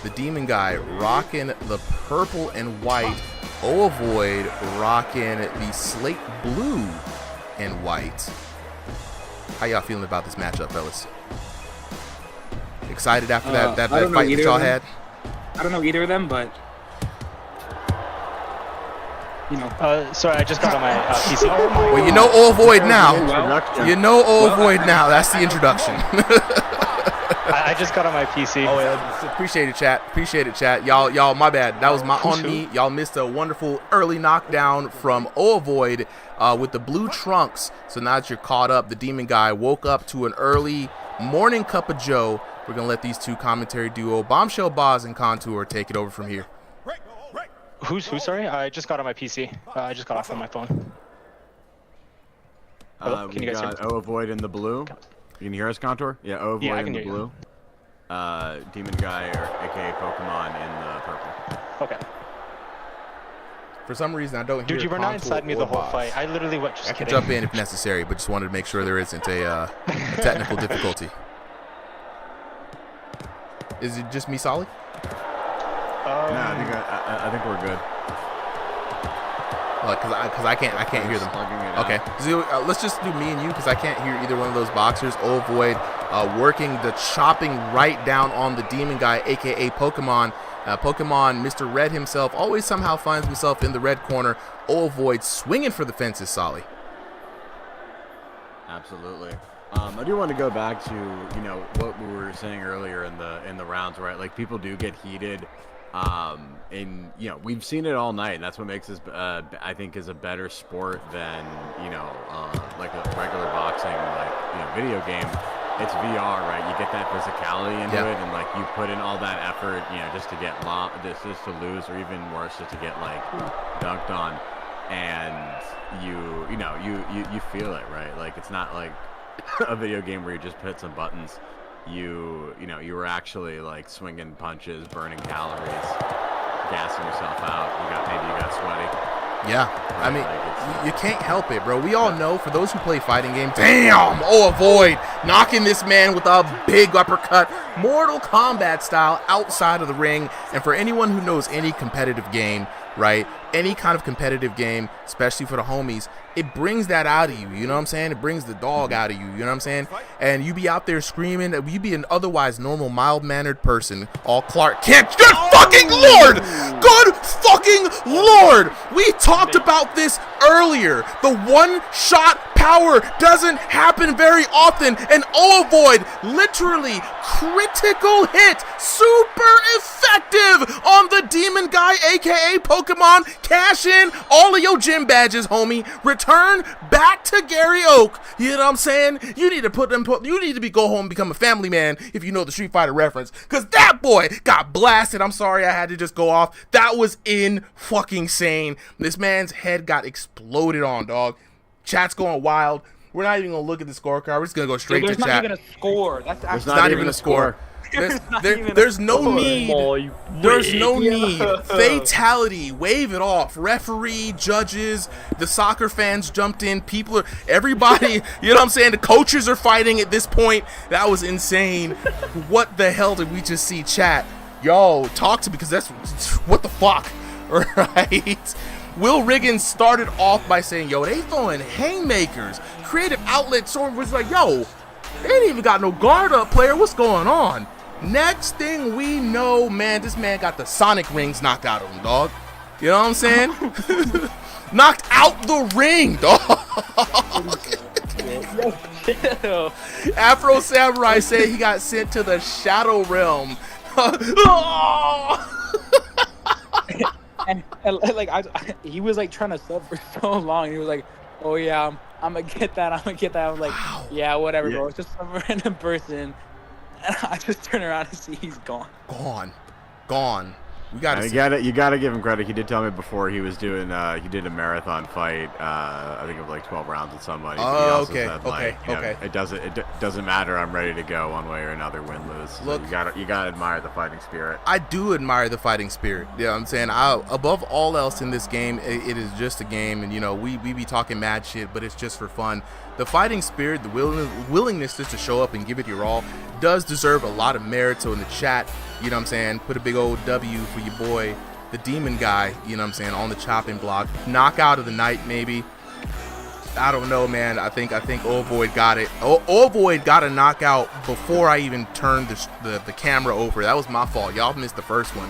The Demon Guy rocking the purple and white. Oavoid rocking the slate blue and white. How y'all feeling about this matchup, fellas? Excited after that fight that y'all had? I don't know either of them, but you know. Sorry, I just got on my PC. Well, you know Oavoid now. You know Oavoid now. That's the introduction. I just got on my PC. Oh, yeah. Appreciate it, chat. Appreciate it, chat. Y'all, my bad. That was on me. Y'all missed a wonderful early knockdown from Oavoid with the blue trunks. So now that you're caught up, the Demon Guy woke up to an early morning cup of joe. We're going to let these two commentary duo, Bombshell Boz and Contour, take it over from here. Who, sorry? I just got on my PC. I just got off on my phone. Hello? Can you guys hear me? Oavoid in the blue. You can hear us, Contour? Yeah, Oavoid in the blue. Demon Guy, or aka Pokemon, in the purple. Okay. For some reason, I don't hear Dude, you were not inside me the whole fight. I literally went just I can jump in if necessary, but just wanted to make sure there isn't a technical difficulty. Is it just me, Solly? No, I think we're good. Because I can't hear them. Okay, so, let's just do me and you because I can't hear either one of those boxers. Oavoid working the chopping right down on the demon guy, aka Pokemon. Pokemon, Mr. Red himself, always somehow finds himself in the red corner. Oavoid swinging for the fences, Solly. Absolutely. I do want to go back to what we were saying earlier in the rounds, right? Like people do get heated. And we've seen it all night, and that's what makes this I think is a better sport than like a regular boxing video game. It's VR, right? You get that physicality into it, and like you put in all that effort, just to get just to lose, or even worse, just to get like dunked on, and you feel it, right? Like it's not like a video game where you just hit some buttons. You were actually like swinging punches, burning calories, gassing yourself out. Maybe you got sweaty. Yeah, right? I mean, you can't help it, bro. We all know, for those who play fighting games, damn, Oavoid knocking this man with a big uppercut, Mortal Kombat style, outside of the ring. And for anyone who knows any competitive game, right, any kind of competitive game, especially for the homies, it brings that out of you, you know what I'm saying? It brings the dog out of you, you know what I'm saying? And you be out there screaming, you be an otherwise normal, mild-mannered person, all Clark Kent. Good fucking Lord! Good fucking Lord! We talked about this earlier. The one-shot power doesn't happen very often, and Oavoid literally critical hit, super effective on the demon guy, aka Pokemon. Cash in all of your gym badges, homie. Return back to Gary Oak. You know what I'm saying? You need to go home and become a family man if you know the Street Fighter reference, because that boy got blasted. I'm sorry I had to just go off. That was insane. This man's head got exploded on, dog. Chat's going wild. We're not even gonna look at the scorecard. We're just gonna go straight to chat. There's not even a score. That's actually it's not even a score. There's no need. There's no need. Fatality. Wave it off. Referee, judges, the soccer fans jumped in. Everybody, you know what I'm saying? The coaches are fighting at this point. That was insane. What the hell did we just see, chat? Yo, talk to me, because that's what the fuck, right? Will Riggins started off by saying, yo, they throwing haymakers. Creative Outlet Sword was like, yo, they ain't even got no guard up, player. What's going on? Next thing we know, man, this man got the Sonic rings knocked out of him, dog. You know what I'm saying? Knocked out the ring, dog. Afro Samurai said he got sent to the Shadow Realm. and he was like trying to sub for so long. He was like, "Oh yeah, I'm gonna get that. I'm like, yeah, whatever, bro. It's just some random person." And I just turn around and see he's gone. Gone. You gotta give him credit. He did tell me before he was doing he did a marathon fight. I think of like 12 rounds with somebody. Oh, okay. It doesn't matter. I'm ready to go one way or another, win, lose. So Look, you gotta admire the fighting spirit. I do admire the fighting spirit. You know what I'm saying? Above all else in this game, it is just a game, and we be talking mad shit, but it's just for fun. The fighting spirit, the willingness just to show up and give it your all, does deserve a lot of merit. So in the chat, you know what I'm saying, put a big old W for your boy, the demon guy, you know what I'm saying, on the chopping block. Knockout of the night, maybe. I don't know, man. I think Oavoid got it. Oavoid got a knockout before I even turned the camera over. That was my fault. Y'all missed the first one.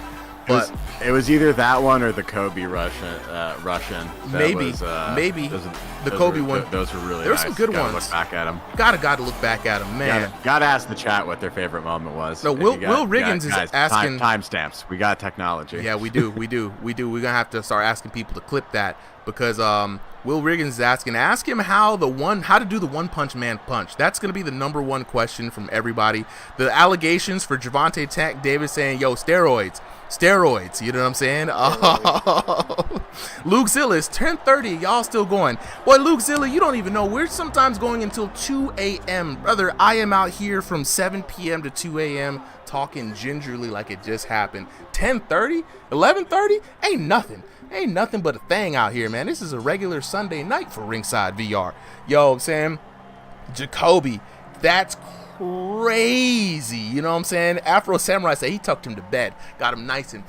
But it was either that one or the Kobe Russian. Maybe. The Kobe one. Those were really There's nice. some good Gotta ones. Look back at them. Gotta look back at them, man. Gotta ask the chat what their favorite moment was. No, Will Riggins is asking timestamps. We got technology. Yeah, we do. We're gonna have to start asking people to clip that, because Will Riggins is asking. Ask him how to do the One Punch Man punch. That's gonna be the #1 question from everybody. The allegations for Gervonta Tank Davis saying, yo, steroids, you know what I'm saying? Luke Zillis, 10:30, y'all still going. Boy, Luke Zilla, you don't even know. We're sometimes going until 2 a.m. Brother, I am out here from 7 p.m. to 2 a.m. talking gingerly like it just happened. 10:30, 11:30, ain't nothing but a thing out here, man. This is a regular Sunday night for Ringside VR. Yo, I'm saying, Jacoby, that's crazy. You know what I'm saying? Afro Samurai said he tucked him to bed, got him nice and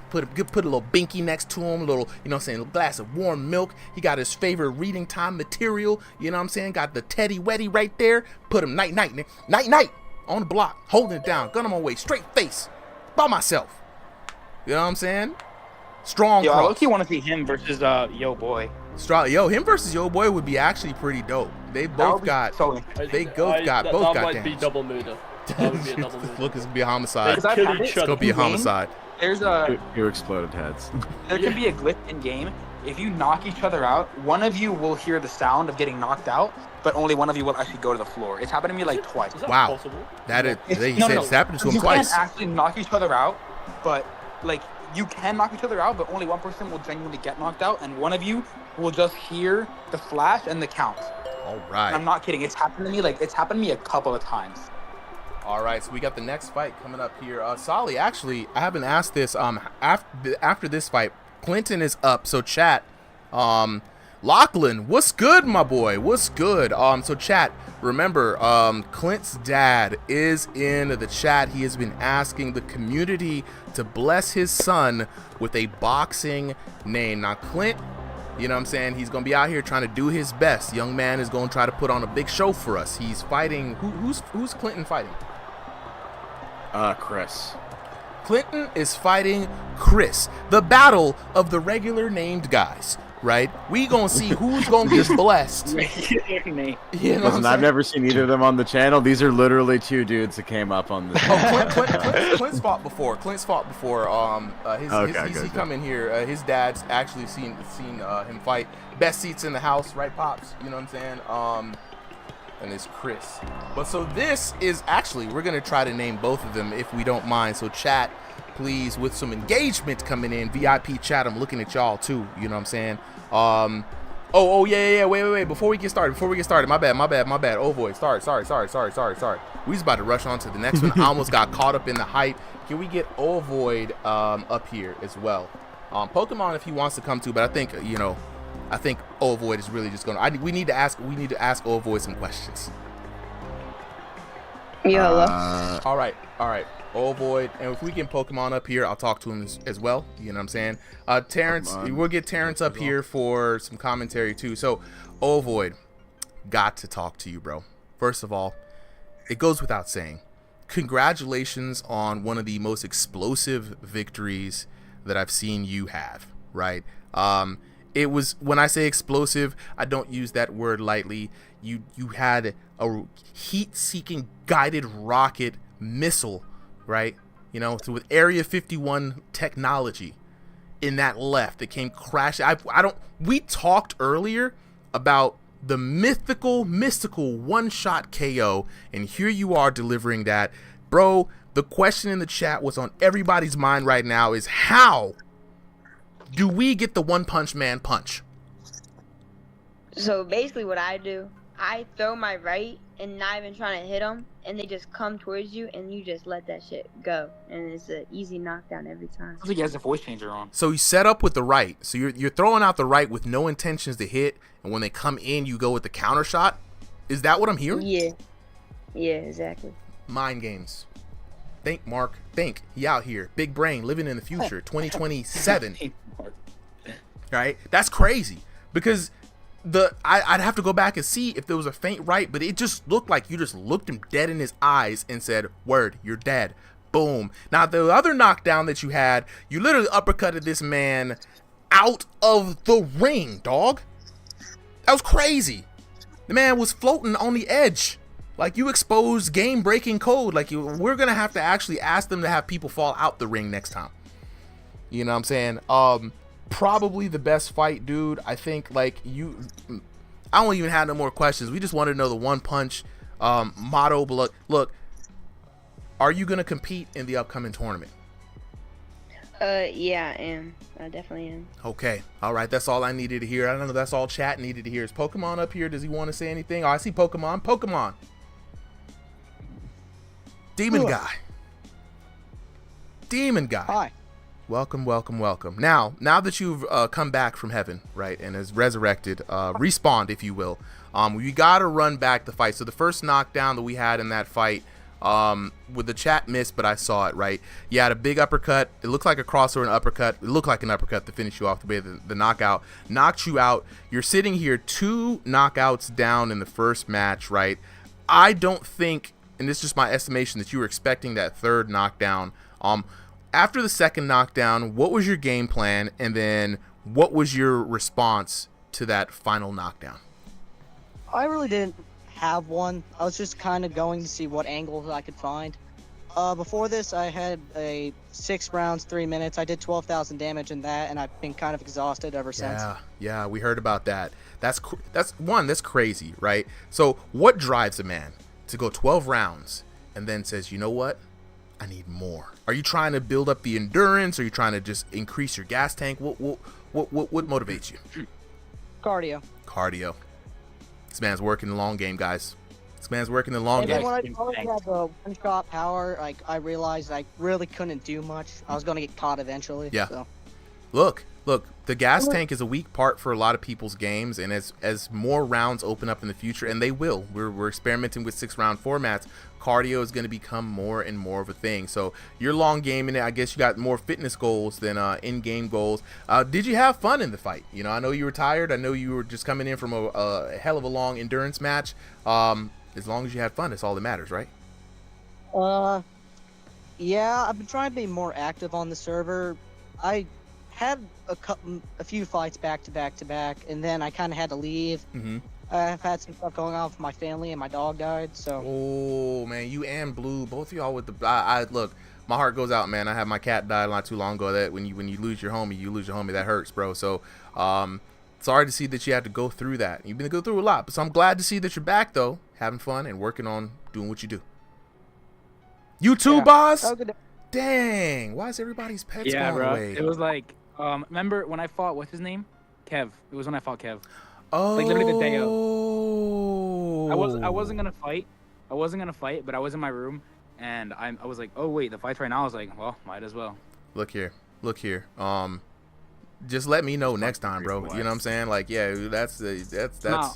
put a little binky next to him, a little, you know what I'm saying, a glass of warm milk. He got his favorite reading time material, you know what I'm saying? Got the Teddy Weddy right there. Put him night on the block, holding it down, gun on my way, straight face, by myself. You know what I'm saying? Strong. Yo, cross. I low-key want to see him versus Yo Boy. Him versus Yo Boy would be actually pretty dope. They both got both got That might be damage. double murder. That would be a double murder. Look, it's gonna be a homicide. Because I've had It's gonna be a homicide. There's a You exploded heads. there can be a glitch in game. If you knock each other out, one of you will hear the sound of getting knocked out, but only one of you will actually go to the floor. It's happened to me like twice. Wow, that is. He said it's happened to him twice. You can't actually knock each other out, but like you can knock each other out, but only one person will genuinely get knocked out, and one of you will just hear the flash and the count. All right. And I'm not kidding. It's happened to me a couple of times. All right, so we got the next fight coming up here. Solly, actually, I haven't asked this. After this fight, Clinton is up. So chat, Lachlan, what's good, my boy? What's good? So chat, remember, Clint's dad is in the chat. He has been asking the community to bless his son with a boxing name. Now, Clint, you know what I'm saying? He's going to be out here trying to do his best. Young man is going to try to put on a big show for us. He's fighting. Who's Clinton fighting? Chris. Clinton is fighting Chris. The battle of the regular named guys, right? We gonna see who's gonna get blessed. You know Listen, I've never seen either of them on the channel. These are literally two dudes that came up on this. Clint's fought before. He come in here. His dad's actually seen him fight. Best seats in the house, right, pops? You know what I'm saying? And it's Chris. But so this is actually, we're gonna try to name both of them if we don't mind. So chat, please, with some engagement coming in, VIP chat. I'm looking at y'all too. You know what I'm saying? Yeah. Wait. Before we get started, my bad. Oavoid. Sorry. We was about to rush on to the next one. I almost got caught up in the hype. Can we get Oavoid up here as well? Pokemon if he wants to come too, but I think Oavoid is really just gonna. We need to ask Oavoid some questions. Yeah. All right. Oavoid, and if we get Pokemon up here, I'll talk to him as well. You know what I'm saying? Terrence, we'll get Terrence up here for some commentary too. So, Oavoid, got to talk to you, bro. First of all, it goes without saying, congratulations on one of the most explosive victories that I've seen you have. Right? It was, when I say explosive, I don't use that word lightly. You had a heat-seeking guided rocket missile, right? You know, so with Area 51 technology in that left, it came crashing. We talked earlier about the mystical one-shot KO, and here you are delivering that. Bro, the question in the chat was on everybody's mind right now is how do we get the One Punch Man punch? So basically what I do, I throw my right and not even trying to hit them, and they just come towards you, and you just let that shit go, and it's an easy knockdown every time. Sounds like he has a voice changer on. So you set up with the right. So you're throwing out the right with no intentions to hit, and when they come in, you go with the counter shot. Is that what I'm hearing? Yeah, exactly. Mind games. Think, Mark. Think. He out here, big brain, living in the future, 2027. Right? That's crazy because I'd have to go back and see if there was a feint right, but it just looked like you just looked him dead in his eyes and said, "Word, you're dead." Boom. Now the other knockdown that you had, you literally uppercutted this man out of the ring, dog. That was crazy. The man was floating on the edge. Like, you exposed game-breaking code. Like, we're gonna have to actually ask them to have people fall out the ring next time. You know what I'm saying? Probably the best fight, dude. I think, like, I don't even have no more questions. We just wanted to know the One Punch motto. But look, are you gonna compete in the upcoming tournament? Yeah, I am. I definitely am. Okay, all right. That's all I needed to hear. I don't know. That's all chat needed to hear. Is Pokemon up here? Does he want to say anything? Oh, I see Pokemon. Demon guy. Hi. Welcome. Now that you've come back from heaven, right, and has resurrected, respawned, if you will, we got to run back the fight. So the first knockdown that we had in that fight, with the chat missed, but I saw it, right? You had a big uppercut. It looked like a crossover and uppercut. It looked like an uppercut to finish you off, the knockout. Knocked you out. You're sitting here 2 knockouts down in the first match, right? I don't think, and this is just my estimation, that you were expecting that third knockdown. After the second knockdown, what was your game plan, and then what was your response to that final knockdown? I really didn't have one. I was just kind of going to see what angles I could find. Before this, I had a 6 rounds, 3 minutes. I did 12,000 damage in that, and I've been kind of exhausted ever since. Yeah, we heard about that. That's crazy, right? So what drives a man to go 12 rounds and then says, you know what? I need more. Are you trying to build up the endurance? Are you trying to just increase your gas tank? What motivates you? Cardio. This man's working the long game, guys. This man's working the long game. And then when I already had the one-shot power, like, I realized I really couldn't do much. I was going to get caught eventually. Yeah. So. Look, the gas tank is a weak part for a lot of people's games, and as more rounds open up in the future, and they will, we're experimenting with 6-round formats, cardio is going to become more and more of a thing. So you're long gaming it. I guess you got more fitness goals than in-game goals. Did you have fun in the fight? You know, I know you were tired. I know you were just coming in from a hell of a long endurance match. As long as you had fun, that's all that matters, right? Yeah, I've been trying to be more active on the server. I had a few fights back to back, and then I kind of had to leave. Mm-hmm. I've had some stuff going on with my family, and my dog died. So. Oh man, you and Blue, both of y'all with the. I look, my heart goes out, man. I had my cat die not too long ago. That when you lose your homie, you lose your homie. That hurts, bro. So, sorry to see that you had to go through that. You've been going through a lot, but so I'm glad to see that you're back though, having fun and working on doing what you do. You too, boss. Dang, why is everybody's pets going away? It was like, remember when I fought, what's his name? Kev. It was when I fought Kev. Oh. Like literally the day of. I wasn't gonna fight. But I was in my room, and I was like, oh wait, the fight's right now. I was like, well, might as well. Look here. Just let me know next time, bro. You know what I'm saying? Like, yeah, that's. No,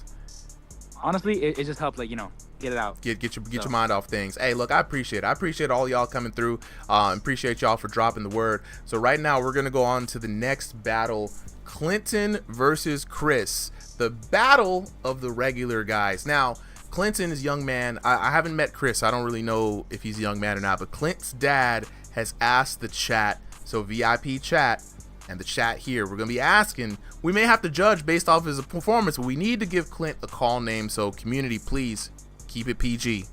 honestly, it just helped, like, you know, get it out. Get your mind off things. Hey, look, I appreciate it. I appreciate all y'all coming through. Appreciate y'all for dropping the word. So right now we're gonna go on to the next battle: Clinton versus Chris. The battle of the regular guys. Now, Clinton is a young man. I haven't met Chris. I don't really know if he's a young man or not. But Clint's dad has asked the chat, so VIP chat and the chat here, we're going to be asking. We may have to judge based off his performance, but we need to give Clint a call name. So community, please keep it PG.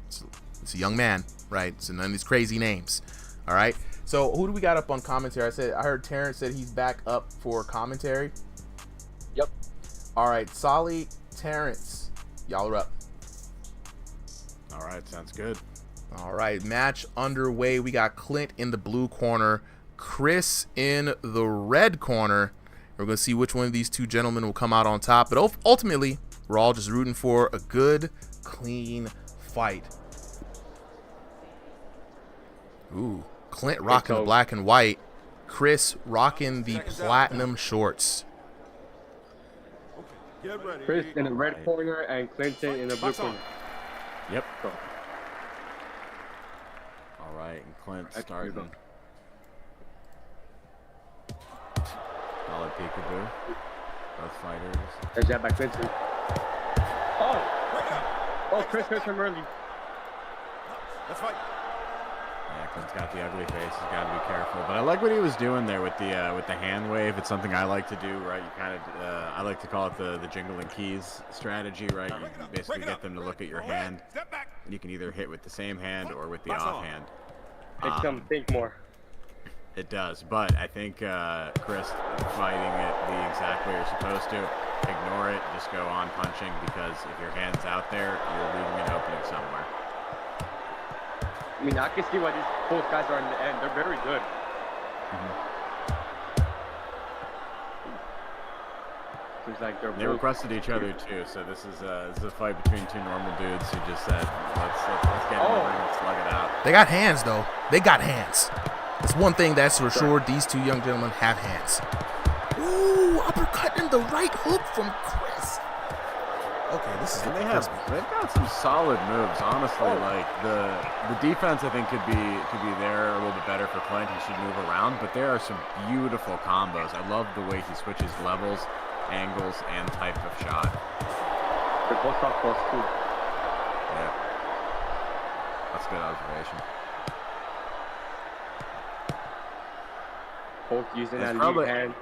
It's a young man, right? So none of these crazy names. All right. So who do we got up on commentary? I heard Terrence said he's back up for commentary. Yep. All right, Solly, Terrence, y'all are up. All right, sounds good. All right, match underway. We got Clint in the blue corner, Chris in the red corner. We're going to see which one of these two gentlemen will come out on top. But ultimately, we're all just rooting for a good, clean fight. Ooh, Clint rocking the black and white. Chris rocking the platinum shorts. Chris in the red corner and Clinton in the blue corner. Yep. All right, and Clint starting. Solid peekaboo. Both fighters. There's that by Clinton. Oh, Chris him early. Let's fight. Yeah, Clint's got the ugly face. He's got to be careful. But I like what he was doing there with the hand wave. It's something I like to do, right? You kind of, I like to call it the jingling keys strategy, right? You basically get them to look at your hand, and you can either hit with the same hand or with the offhand. Makes them think more. It does, but I think Chris fighting it the exact way you're supposed to. Ignore it. Just go on punching, because if your hand's out there, you're leaving an opening somewhere. I mean, I can see why both guys are in the end. They're very good. Seems like they requested each other too, so this is a fight between two normal dudes who just said, let's get in the ring and slug it out. They got hands though. They got hands. It's one thing that's for sure. These two young gentlemen have hands. Ooh, uppercut in the right hook from Chris. Okay, this is they've got some solid moves, honestly. Like the defense, I think could be there a little bit better for Clint. He should move around, but there are some beautiful combos. I love the way he switches levels, angles, and type of shot. They're both up close too. Yeah, that's good observation. Both using that probably, lead hand.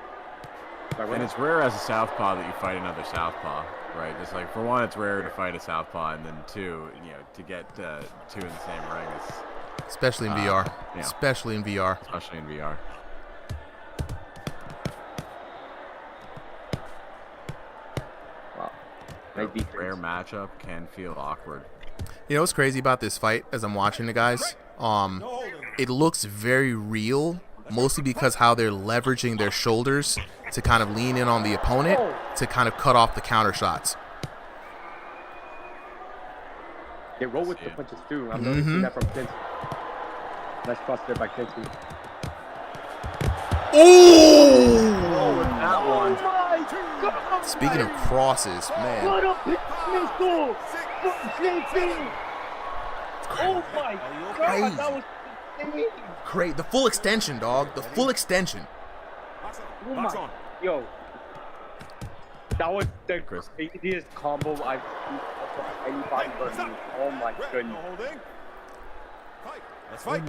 And it's rare as a southpaw that you fight another southpaw, right? It's like, for one, it's rare to fight a southpaw, and then two, to get two in the same ring is... Especially in VR. Yeah. Especially in VR. Especially in VR. Wow. Rare matchup can feel awkward. You know what's crazy about this fight as I'm watching the guys? It looks very real, mostly because how they're leveraging their shoulders to kind of lean in on the opponent to kind of cut off the counter shots. They roll with the punches too. I'm noticing that from Clinton. Nice cross there by Clinton. Oh! With that one. Speaking of crosses, man. What a missile from JP! Oh my God, that was insane! Great, the full extension, dog. The full extension. Oh my, yo, that was the craziest combo I've seen from anybody but me. Oh my goodness. I'm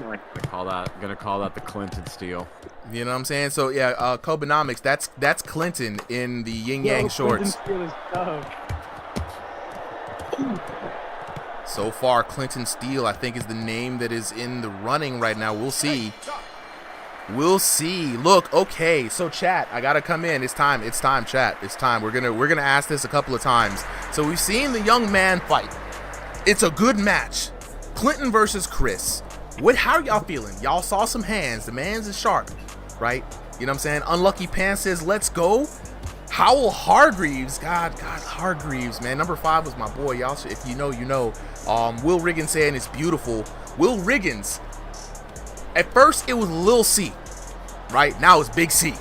gonna call that the Clinton steal. You know what I'm saying? So yeah, Kobenomics, that's Clinton in the yin yang shorts. So far, Clinton Steele, I think, is the name that is in the running right now. We'll see. We'll see. Look, okay. So chat, I gotta come in. It's time. It's time, chat. It's time. We're gonna ask this a couple of times. So we've seen the young man fight. It's a good match. Clinton versus Chris. How are y'all feeling? Y'all saw some hands. The man's is sharp, right? You know what I'm saying? Unlucky Pan says, let's go. Howell Hargreaves, God, Hargreaves, man. Number 5 was my boy. Y'all, if you know, you know. Will Riggins saying it's beautiful. Will Riggins. At first, it was Lil C, right? Now it's Big C.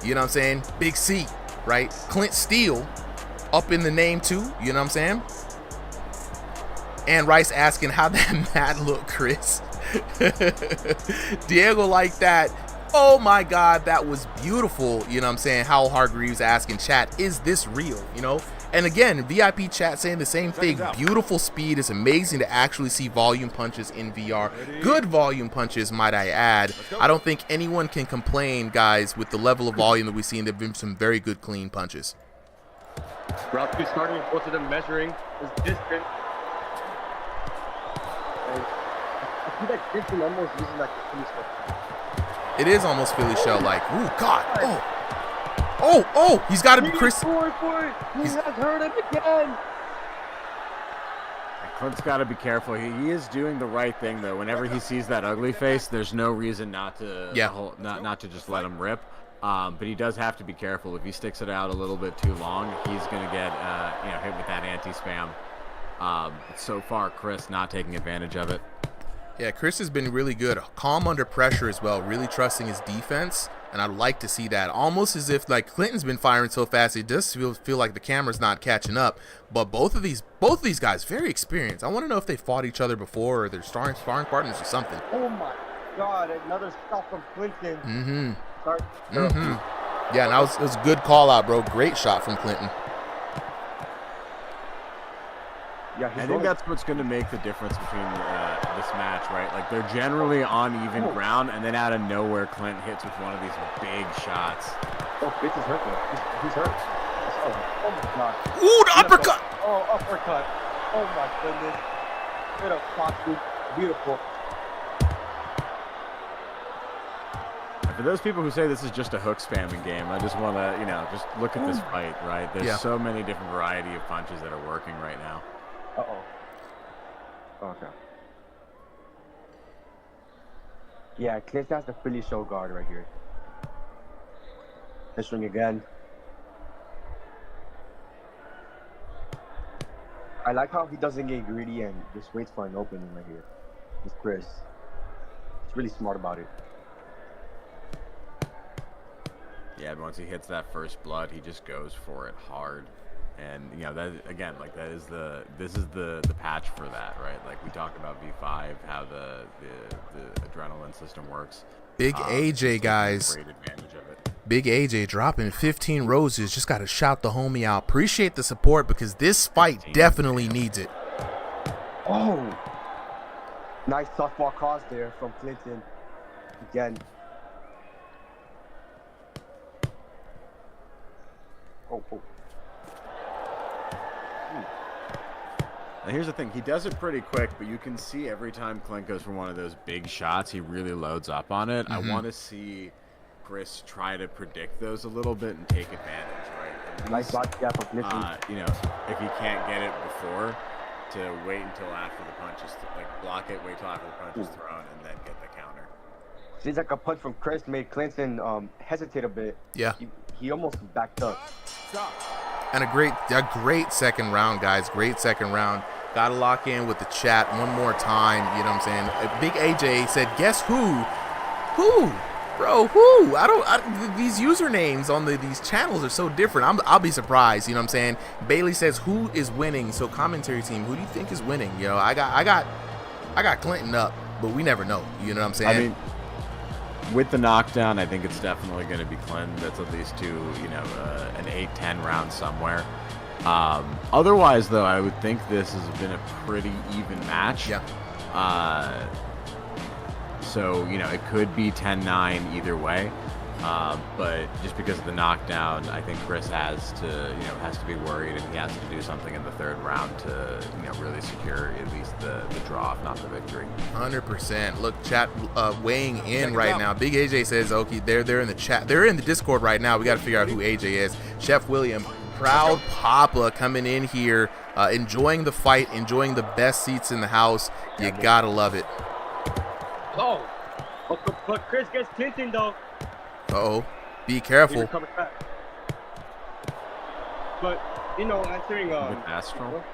You know what I'm saying? Big C, right? Clint Steele, up in the name too. You know what I'm saying? And Rice asking how that mat look, Chris. Diego like that. Oh my God, that was beautiful. You know what I'm saying? Howell Hargreaves asking chat, is this real? You know? And again, VIP chat saying the same thing. Beautiful speed. It's amazing to actually see volume punches in VR. Good volume punches, might I add. I don't think anyone can complain, guys, with the level of volume that we've seen. There have been some very good, clean punches. Round 2 starting, both of them measuring is distant. I feel like Clinton almost using like the Philly shell. It is almost Philly shell like. Ooh, God. Oh, he's got to be Chris. He has hurt him again. Clint's got to be careful. He is doing the right thing though. Whenever he sees that ugly face, there's no reason not to not to just let him rip. But he does have to be careful. If he sticks it out a little bit too long, he's gonna get hit with that anti-spam. So far, Chris not taking advantage of it. Yeah, Chris has been really good. Calm under pressure as well. Really trusting his defense. And I'd like to see that. Almost as if like Clinton's been firing so fast, it does feel like the camera's not catching up. But both of these guys, very experienced. I want to know if they fought each other before or they're sparring partners or something. Oh my God, another stop from Clinton. Yeah, and it was a good call out, bro. Great shot from Clinton. Yeah, I think that's what's going to make the difference between this match, right? Like, they're generally on even ground, and then out of nowhere, Clint hits with one of these big shots. Oh, bitch is hurt, though. He's hurt. Oh my God. Ooh, the uppercut! Oh, uppercut. Oh, my goodness. Straight up boxing. Beautiful. And for those people who say this is just a hook spamming game, I just want to, just look at this fight, right? There's so many different variety of punches that are working right now. Okay. Yeah, Clint has the Philly show guard right here. Let's swing again. I like how he doesn't get greedy and just waits for an opening right here. It's Chris. He's really smart about it. Yeah, but once he hits that first blood, he just goes for it hard. And you know that again, like this is the patch for that, right? Like we talked about V5, how the adrenaline system works. Big AJ, guys. Great advantage of it. Big AJ dropping 15 roses. Just got to shout the homie out. Appreciate the support because this fight definitely needs it. Oh, nice softball cross there from Clinton. Again. Oh. Now here's the thing, he does it pretty quick, but you can see every time Clint goes for one of those big shots, he really loads up on it. I want to see Chris try to predict those a little bit and take advantage, right? Nice block gap of Clinton. You know, if he can't get it before, to wait until after the punch is, like block it, wait till after the punch is thrown, and then get the counter. Seems like a punch from Chris made Clinton hesitate a bit. Yeah. He almost backed up. And a great second round, guys. Great second round. Got to lock in with the chat one more time. You know what I'm saying? Big AJ said, guess who? Who? Bro, who? These usernames on these channels are so different. I'll be surprised. You know what I'm saying? Bailey says, who is winning? So commentary team, who do you think is winning? You know, I got Clinton up, but we never know. You know what I'm saying? I mean, with the knockdown, I think it's definitely going to be Clinton. That's at least an 8-10 round somewhere. Otherwise, though, I would think this has been a pretty even match. Yeah. So, you know, it could be 10-9 either way. But just because of the knockdown, I think Chris has to be worried, and he has to do something in the third round to, really secure at least the draw, if not the victory. 100%. Look, chat weighing in right now. Big AJ says, okay, they're in the chat. They're in the Discord right now. We got to figure out who AJ is. Chef William, proud Papa coming in here, enjoying the fight, enjoying the best seats in the house. You got to love it. Oh, but Chris gets Clinton, though. Uh-oh. Be careful. But, answering Astral?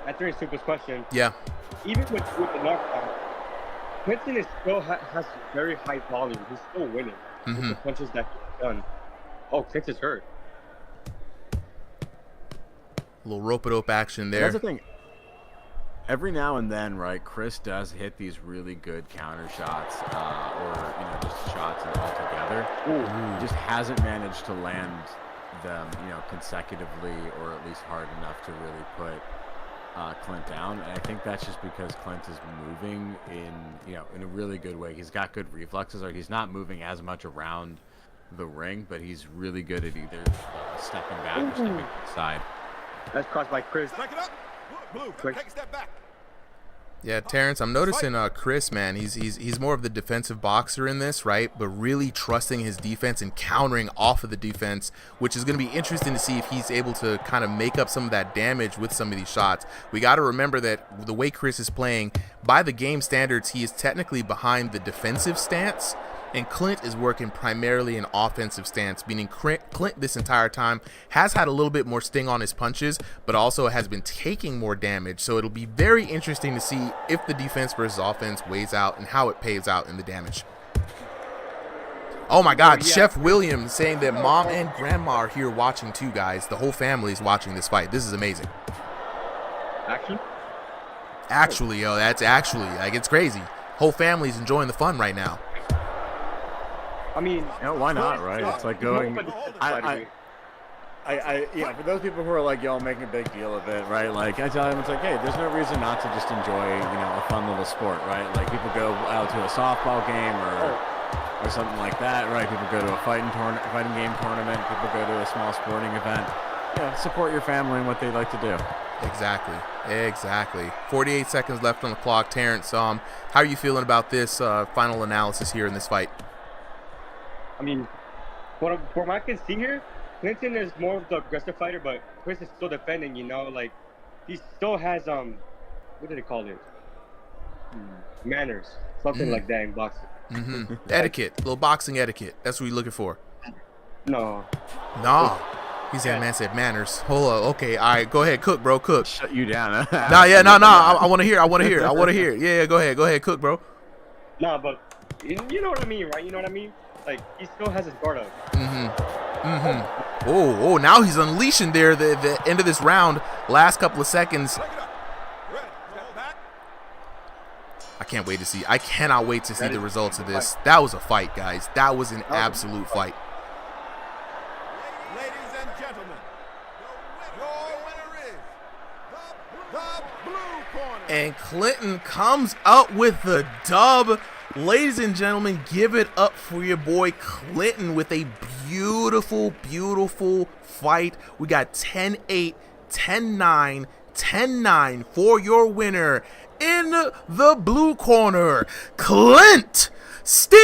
Answering Super's question. Yeah. Even with the knockdown, Clinton is still has very high volume. He's still winning with the punches that he's done. Oh, Clinton's hurt. A little rope-a-dope action there. That's the thing. Every now and then, right, Chris does hit these really good counter shots, or just shots altogether. He just hasn't managed to land them, consecutively, or at least hard enough to really put Clint down. And I think that's just because Clint is moving in a really good way. He's got good reflexes, or he's not moving as much around the ring, but he's really good at either stepping back or stepping to the side. That's crossed by Chris. Blue, take a step back. Yeah, Terrence, I'm noticing Chris, man, he's more of the defensive boxer in this, right? But really trusting his defense and countering off of the defense, which is going to be interesting to see if he's able to kind of make up some of that damage with some of these shots. We got to remember that the way Chris is playing, by the game standards, he is technically behind the defensive stance, and Clint is working primarily an offensive stance, meaning Clint this entire time has had a little bit more sting on his punches, but also has been taking more damage. So it'll be very interesting to see if the defense versus offense weighs out and how it pays out in the damage. Oh my God, Chef William saying that mom and grandma are here watching too, guys. The whole family is watching this fight. This is amazing. Actually, yo, that's actually, like, it's crazy. Whole family's enjoying the fun right now. I mean, why not, right? It's like going. For those people who are like, y'all making a big deal of it, right? Like, I tell them, it's like, hey, there's no reason not to just enjoy, a fun little sport, right? Like, people go out to a softball game or something like that, right? People go to a fighting game tournament. People go to a small sporting event. Support your family and what they like to do. Exactly. 48 seconds left on the clock. Terrence, how are you feeling about this final analysis here in this fight? I mean, from what I can see here, Clinton is more of the aggressive fighter, but Chris is still defending, like, he still has, what do they call it? Manners. Something like that in boxing. Etiquette. A little boxing etiquette. That's what you're looking for. No. He said, man said manners. Hold on. Okay. All right. Go ahead. Cook, bro. Cook. Shut you down. No. I want to hear. Yeah. Go ahead. Cook, bro. No, but you know what I mean, right? You know what I mean? Like, he still has his guard up. Oh, now he's unleashing there the end of this round. Last couple of seconds. I can't wait to see. I cannot wait to see the results of this. That was a fight, guys. That was an absolute fight. Ladies and gentlemen, your winner is the blue corner. And Clinton comes up with the dub. Ladies and gentlemen, give it up for your boy Clinton with a beautiful, beautiful fight. We got 10-8, 10-9, 10-9 for your winner. In the blue corner, Clint Steele.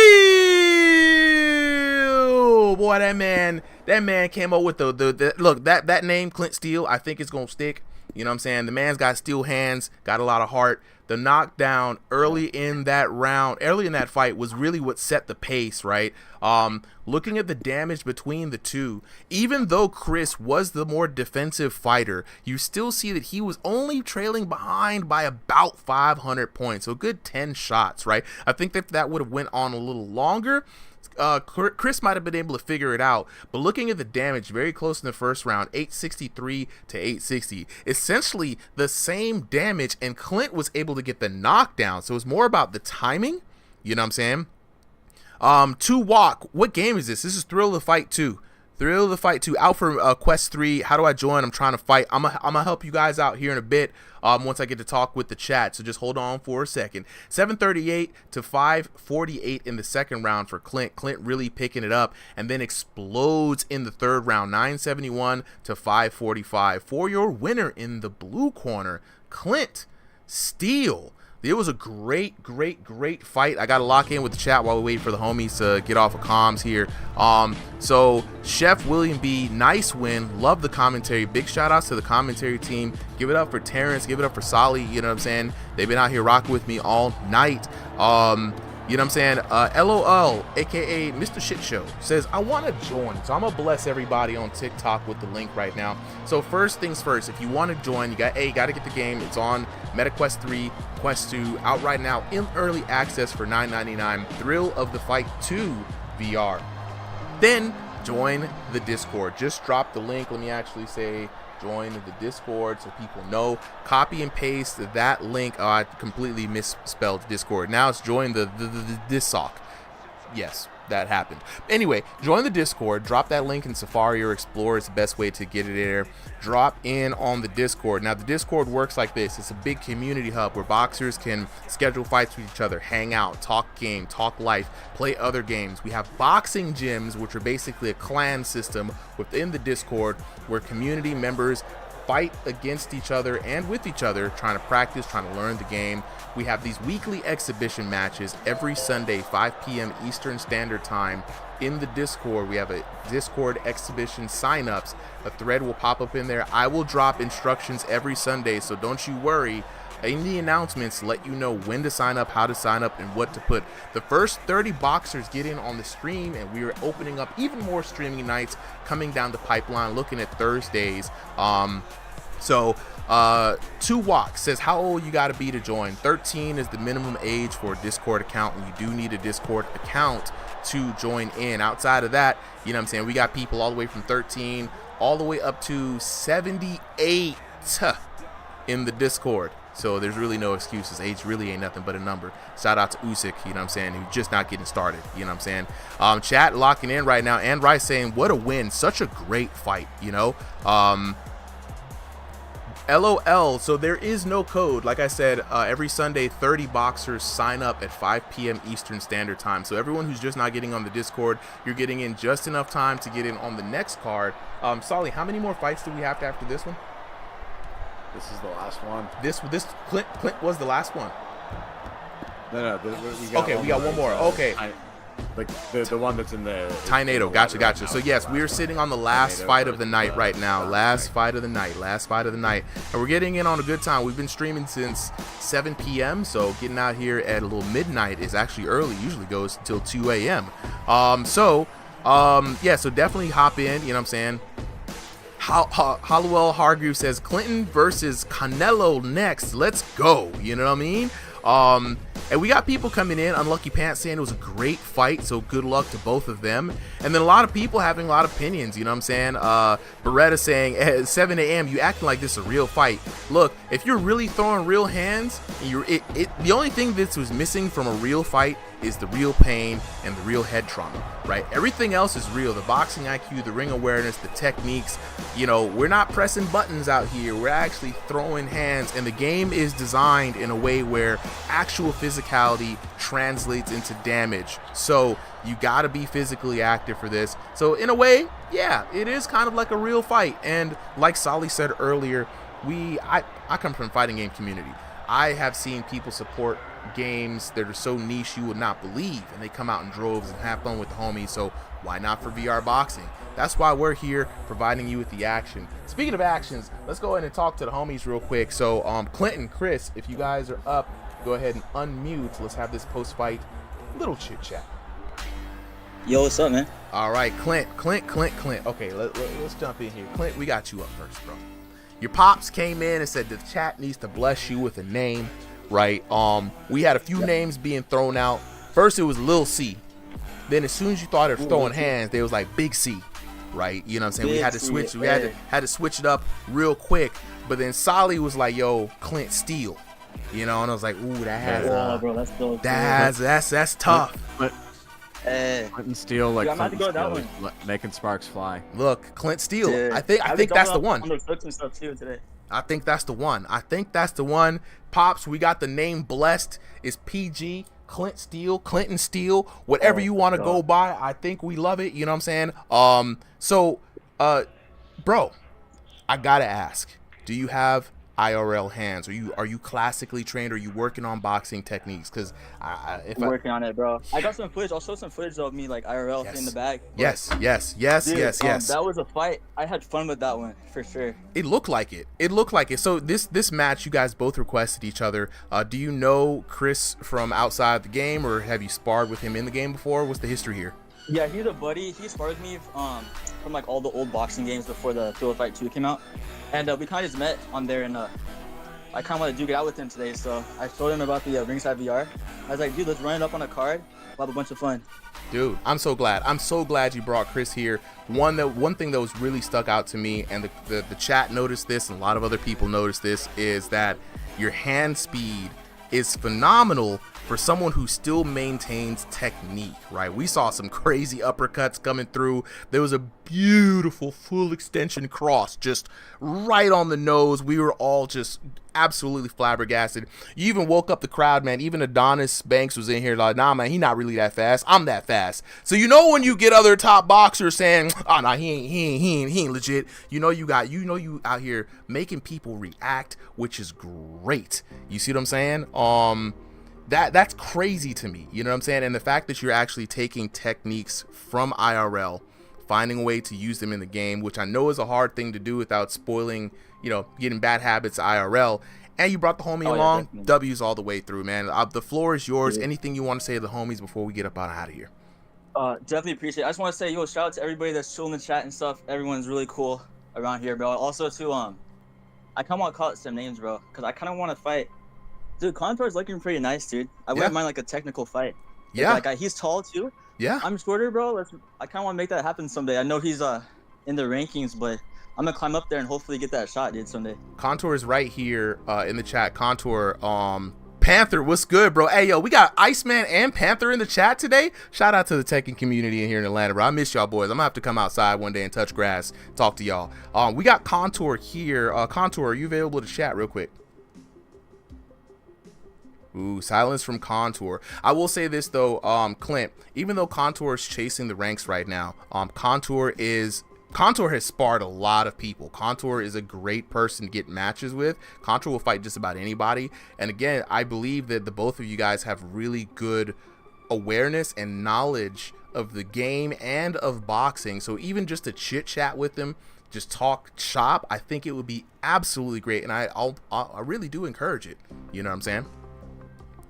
Boy, that man came up with the look, that name, Clint Steele, I think it's gonna stick. You know what I'm saying? The man's got steel hands, got a lot of heart. The knockdown early in that fight was really what set the pace, right? Looking at the damage between the two, even though Chris was the more defensive fighter, you still see that he was only trailing behind by about 500 points. So a good 10 shots, right? I think that would have went on a little longer. Chris might have been able to figure it out, but looking at the damage, very close in the first round, 863 to 860, essentially the same damage, and Clint was able to get the knockdown. So it's more about the timing, you know what I'm saying? To walk, what game is this? This is Thrill of the Fight 2. Thrill of the Fight 2 out for Quest 3. How do I join? I'm trying to fight. I'm gonna help you guys out here in a bit once I get to talk with the chat, so just hold on for a second. 738 to 548 in the second round for Clint. Clint really picking it up, and then explodes in the third round. 971 to 545 for your winner in the blue corner, Clint Steele. It was a great fight. I got to lock in with the chat while we wait for the homies to get off of comms here. So Chef William B, nice win. Love the commentary. Big shout outs to the commentary team. Give it up for Terrence. Give it up for Solly. You know what I'm saying? They've been out here rocking with me all night. You know what I'm saying? LOL, aka Mr. Shit Show, says, I want to join. So I'm going to bless everybody on TikTok with the link right now. So first things first, if you want to join, you got to get the game. It's on MetaQuest 3, Quest 2, out right now in early access for $9.99. Thrill of the Fight 2 VR. Then join the Discord. Just drop the link. Let me actually say join the Discord so people know. Copy and paste that link. Oh, I completely misspelled Discord. Now it's join the Dissoc. Yes, that happened. Anyway, join the Discord. Drop that link in Safari or Explorer. It's the best way to get it there. Drop in on the Discord. Now, the Discord works like this. It's a big community hub where boxers can schedule fights with each other, hang out, talk game, talk life, play other games. We have boxing gyms, which are basically a clan system within the Discord where community members fight against each other and with each other, trying to practice, trying to learn the game. We have these weekly exhibition matches every Sunday, 5 p.m. Eastern Standard Time in the Discord. We have a Discord exhibition signups. A thread will pop up in there. I will drop instructions every Sunday, so don't you worry. In the announcements, let you know when to sign up, how to sign up, and what to put. The first 30 boxers get in on the stream, and we are opening up even more streaming nights coming down the pipeline, looking at Thursdays. To Walk says, how old you got to be to join? 13 is the minimum age for a Discord account, and you do need a Discord account to join in. Outside of that, you know what I'm saying, we got people all the way from 13 all the way up to 78 in the Discord. So there's really no excuses. Age really ain't nothing but a number. Shout out to Usyk, you know what I'm saying, who's just not getting started, you know what I'm saying. Chat locking in right now, and Rice saying, what a win, such a great fight, you know. LOL, so there is no code. Like I said, every Sunday 30 boxers sign up at 5 p.m. Eastern Standard Time. So everyone who's just not getting on the Discord, you're getting in just enough time to get in on the next card. Solly, how many more fights do we have after this one? This is the last one. This Clint was the last one. No, we got one more. Okay. The one that's in the Tornado. Gotcha. So yes, we are sitting on the last fight of the night right now. Last fight of the night. And we're getting in on a good time. We've been streaming since 7 p.m. So getting out here at a little midnight is actually early. Usually goes until 2 a.m. So definitely hop in. You know what I'm saying? Hollowell Hargreaves says Clinton versus Canelo next. Let's go. You know what I mean? And we got people coming in, Unlucky Pants saying it was a great fight, so good luck to both of them. And then a lot of people having a lot of opinions, you know what I'm saying? Beretta saying, at 7 a.m., you acting like this is a real fight. Look, if you're really throwing real hands, and the only thing that was missing from a real fight is the real pain and the real head trauma, right? Everything else is real. The boxing IQ, the ring awareness, the techniques. You know, we're not pressing buttons out here. We're actually throwing hands, and the game is designed in a way where actual physicality translates into damage. So you got to be physically active for this. So in a way, yeah, it is kind of like a real fight. And like Solly said earlier, I come from the fighting game community. I have seen people support games that are so niche you would not believe, and they come out in droves and have fun with the homies. So why not for VR boxing? That's why we're here, providing you with the action. Speaking of actions, let's go ahead and talk to the homies real quick. So Clinton, Chris, if you guys are up, go ahead and unmute. Let's have this post-fight little chit chat. Yo, what's up, man? All right, Clint. Okay, let's jump in here. Clint, we got you up first, bro. Your pops came in and said the chat needs to bless you with a name, right? We had a few names being thrown out. First it was Lil C. Then as soon as you thought of throwing hands, they was like Big C, right? You know what I'm saying? We had to switch. We had to switch it up real quick. But then Solly was like, "Yo, Clint Steele," you know, and I was like, "Ooh, that has bro, that's dope. That's tough." But Clinton Steele, like Clinton Steele, is making sparks fly. Look, Clint Steele. Yeah. I think that's the one. On the cooks and stuff too today. I think that's the one. Pops, we got the name blessed. It's PG, Clint Steele, Clinton Steele, whatever you want to go by. I think we love it. You know what I'm saying? Bro, I gotta ask, do you have IRL hands? Are you classically trained? Are you working on boxing techniques? Because I'm working on it, bro. I got some footage. I'll show some footage of me like IRL in the bag. Yes. Dude, that was a fight. I had fun with that one for sure. It looked like it. So this match, you guys both requested each other. Do you know Chris from outside the game, or have you sparred with him in the game before? What's the history here? Yeah, he's a buddy. He sparred with me from like all the old boxing games before the Field Fight 2 came out. And we kind of just met on there, and I kind of want to duke it out with him today. So I showed him about the RingsideVR. I was like, dude, let's run it up on a card. We'll have a bunch of fun. Dude, I'm so glad you brought Chris here. One thing that was really stuck out to me, and the chat noticed this, and a lot of other people noticed this, is that your hand speed is phenomenal for someone who still maintains technique, right? We saw some crazy uppercuts coming through. There was a beautiful full extension cross just right on the nose. We were all just absolutely flabbergasted. You even woke up the crowd, man. Even Adonis Banks was in here like, nah, man, he not really that fast. I'm that fast. So you know when you get other top boxers saying, oh, nah, he ain't legit. You out here making people react, which is great. You see what I'm saying? That's crazy to me, you know what I'm saying? And the fact that you're actually taking techniques from IRL, finding a way to use them in the game, which I know is a hard thing to do without spoiling, getting bad habits IRL. And you brought the homie along. Yeah, W's all the way through, man. The floor is yours. Yeah. Anything you want to say to the homies before we get up out of here? Definitely appreciate it. I just want to say, shout out to everybody that's chilling in the chat and stuff. Everyone's really cool around here, bro. Also, too, I kind of want to call out some names, bro, because I kind of want to fight. Dude, Contour's looking pretty nice, dude. I wouldn't mind like a technical fight. Yeah. Like, he's tall too. Yeah. I'm shorter, bro. I kind of want to make that happen someday. I know he's in the rankings, but I'm gonna climb up there and hopefully get that shot, dude, someday. Contour is right here in the chat. Contour, Panther, what's good, bro? Hey, yo, we got Iceman and Panther in the chat today. Shout out to the Tekken community in here in Atlanta, bro. I miss y'all boys. I'm gonna have to come outside one day and touch grass, talk to y'all. We got Contour here. Contour, are you available to chat real quick? Ooh, silence from Contour. I will say this though, Clint, even though Contour is chasing the ranks right now, Contour has sparred a lot of people. Contour is a great person to get matches with. Contour will fight just about anybody. And again, I believe that the both of you guys have really good awareness and knowledge of the game and of boxing. So even just to chit chat with them, just talk shop, I think it would be absolutely great. And I really do encourage it. You know what I'm saying?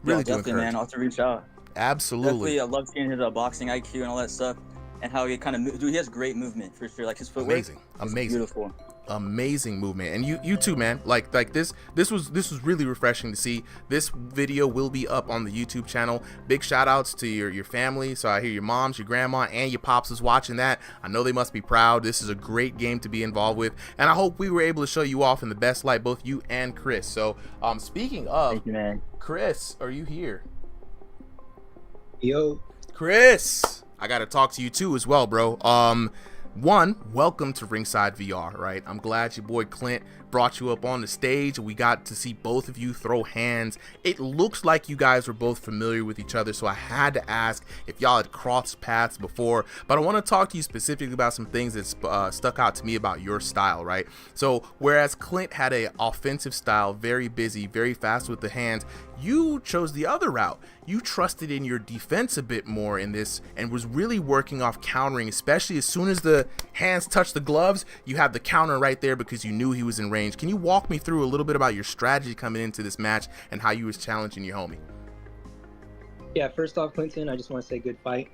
Really do definitely, man. I'll have to reach out. Absolutely. Definitely, I love seeing his boxing IQ and all that stuff, and how he kind of he has great movement for sure. Like his footwork, amazing, beautiful. amazing movement. And you too, man. Like this was really refreshing to see. This video will be up on the YouTube channel. Big shout outs to your family. So I hear your moms, your grandma, and your pops is watching that. I know they must be proud. This is a great game to be involved with, and I hope we were able to show you off in the best light, both you and Chris. So speaking of, thank you, man. Chris, are you here? Yo, Chris, I gotta talk to you too as well, bro. One, welcome to Ringside VR, right? I'm glad your boy Clint brought you up on the stage. We got to see both of you throw hands. It looks like you guys were both familiar with each other, so I had to ask if y'all had crossed paths before. But I want to talk to you specifically about some things that stuck out to me about your style, right? So whereas Clint had a offensive style, very busy, very fast with the hands, you chose the other route. You trusted in your defense a bit more in this and was really working off countering, especially as soon as the hands touch the gloves, you have the counter right there because you knew he was in range. Can you walk me through a little bit about your strategy coming into this match and how you was challenging your homie? Yeah, first off, Clinton, I just want to say good fight.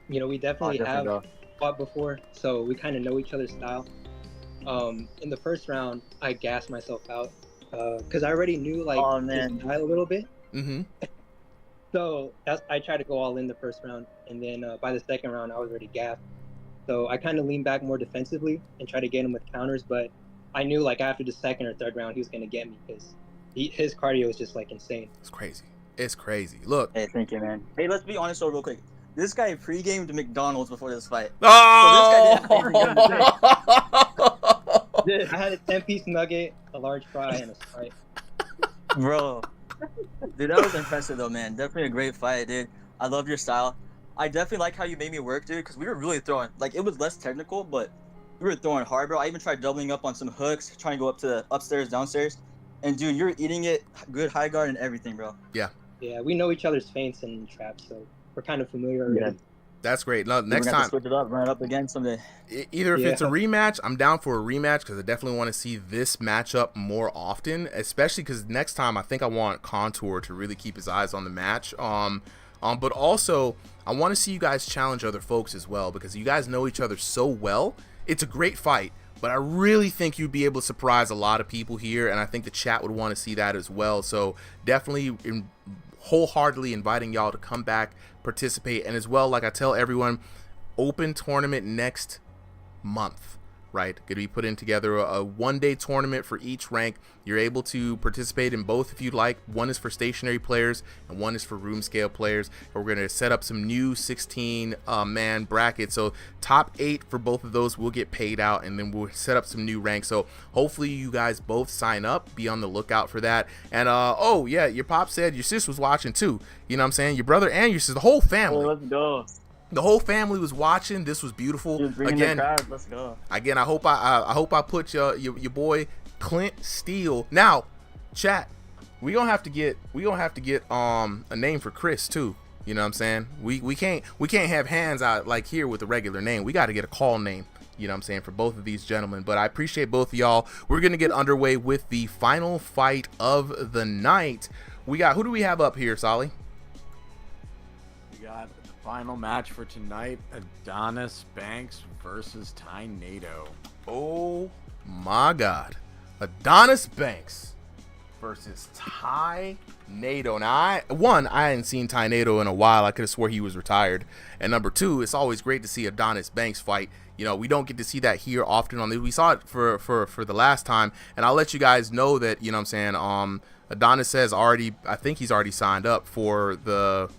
You know, we definitely have fought before, so we kind of know each other's style. In the first round, I gassed myself out because I already knew like his style a little bit. Mm-hmm. So I tried to go all in the first round, and then by the second round, I was already gassed. So I kind of leaned back more defensively and tried to get him with counters, but I knew like after the second or third round, he was going to get me because his cardio is just like insane. It's crazy. It's crazy. Look. Hey, thank you, man. Hey, let's be honest though, real quick. This guy pre-gamed McDonald's before this fight. Oh! So this guy didn't I had a 10-piece nugget, a large fry, and a Sprite. Bro. Dude, that was impressive though, man. Definitely a great fight, dude. I love your style. I definitely like how you made me work, dude, because we were really throwing. Like, it was less technical, but we were throwing hard, bro. I even tried doubling up on some hooks, trying to go up to the upstairs, downstairs. And, dude, you're eating it, good high guard and everything, bro. Yeah. Yeah, we know each other's feints and traps, so we're kind of familiar already. Yeah. That's great. No, next we're gonna time, have to switch it up, run it up again someday. Either if it's a rematch, I'm down for a rematch because I definitely want to see this matchup more often, especially because next time I think I want Contour to really keep his eyes on the match. But also I want to see you guys challenge other folks as well because you guys know each other so well. It's a great fight, but I really think you'd be able to surprise a lot of people here, and I think the chat would want to see that as well. So definitely wholeheartedly inviting y'all to come back, participate, and as well, like I tell everyone, open tournament next month, right? Gonna be putting together a one-day tournament for each rank. You're able to participate in both if you'd like. One is for stationary players and one is for room scale players. And we're gonna set up some new 16 man brackets, so top 8 for both of those will get paid out, and then we'll set up some new ranks. So hopefully you guys both sign up, be on the lookout for that. And oh yeah, your pop said your sis was watching too, you know what I'm saying? Your brother and your sister, the whole family. Oh, let's go. The whole family was watching. This was beautiful. Dude, again, the crowd. Let's go. Again, I hope I put your boy Clint Steele. Now, chat, we gonna have to get a name for Chris too. You know what I'm saying? We can't have hands out like here with a regular name. We got to get a call name. You know what I'm saying, for both of these gentlemen. But I appreciate both of y'all. We're gonna get underway with the final fight of the night. Who do we have up here, Solly? We got final match for tonight, Adonis Banks versus Tynado. Oh my God. Adonis Banks versus Tynado. Now, I hadn't seen Tynado in a while. I could have swore he was retired. And number 2, it's always great to see Adonis Banks fight. You know, we don't get to see that here often. We saw it for the last time. And I'll let you guys know that, you know what I'm saying, Adonis says I think he's already signed up for the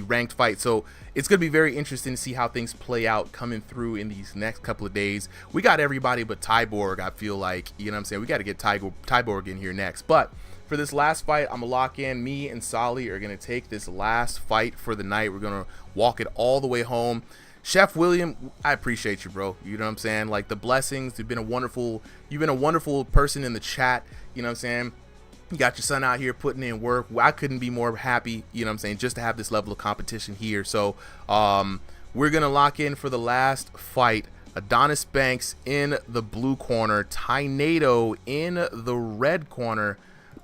ranked fight, so it's gonna be very interesting to see how things play out coming through in these next couple of days. We got everybody but Tyborg. I feel like, you know what I'm saying, we got to get Tyborg in here next. But for this last fight, I'm gonna lock in. Me and Solly are gonna take this last fight for the night. We're gonna walk it all the way home. Chef William, I appreciate you, bro. You know what I'm saying, like the blessings. You've been a wonderful person in the chat. You know what I'm saying. You got your son out here putting in work. I couldn't be more happy, you know what I'm saying, just to have this level of competition here. So we're going to lock in for the last fight. Adonis Banks in the blue corner, Tynado in the red corner.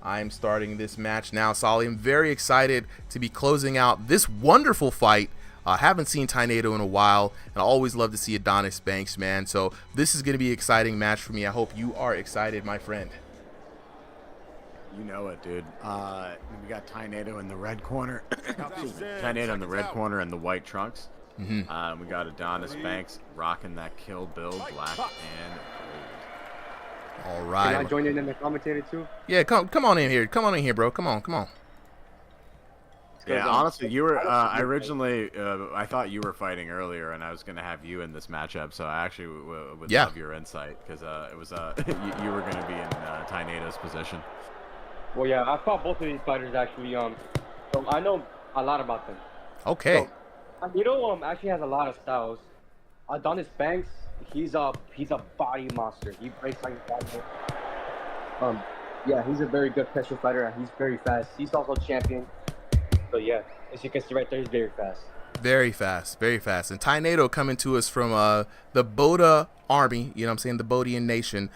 I'm starting this match now, Solly. I'm very excited to be closing out this wonderful fight. Haven't seen Tornado in a while, and I always love to see Adonis Banks, man. So this is going to be an exciting match for me. I hope you are excited, my friend. You know it, dude. We got Tornado in the red corner. Tornado in the red corner and the white trunks. We got Adonis Banks rocking that Kill Bill black and all right. Can I join in the commentator too? Yeah, come on in here. Come on in here, bro. Come on. Yeah, honestly, you were. I originally, I thought you were fighting earlier, and I was gonna have you in this matchup. So I actually would love your insight because it was you were gonna be in Tornado's position. Well, yeah, I fought both of these fighters actually. So I know a lot about them. Okay. So, actually has a lot of styles. Adonis Banks, he's a body monster. He breaks like a body. Yeah, he's a very good pressure fighter, and he's very fast. He's also champion. So yeah, as you can see right there, he's very fast. Very fast. And Tornado coming to us from the Boda Army, you know what I'm saying, the Bodian Nation.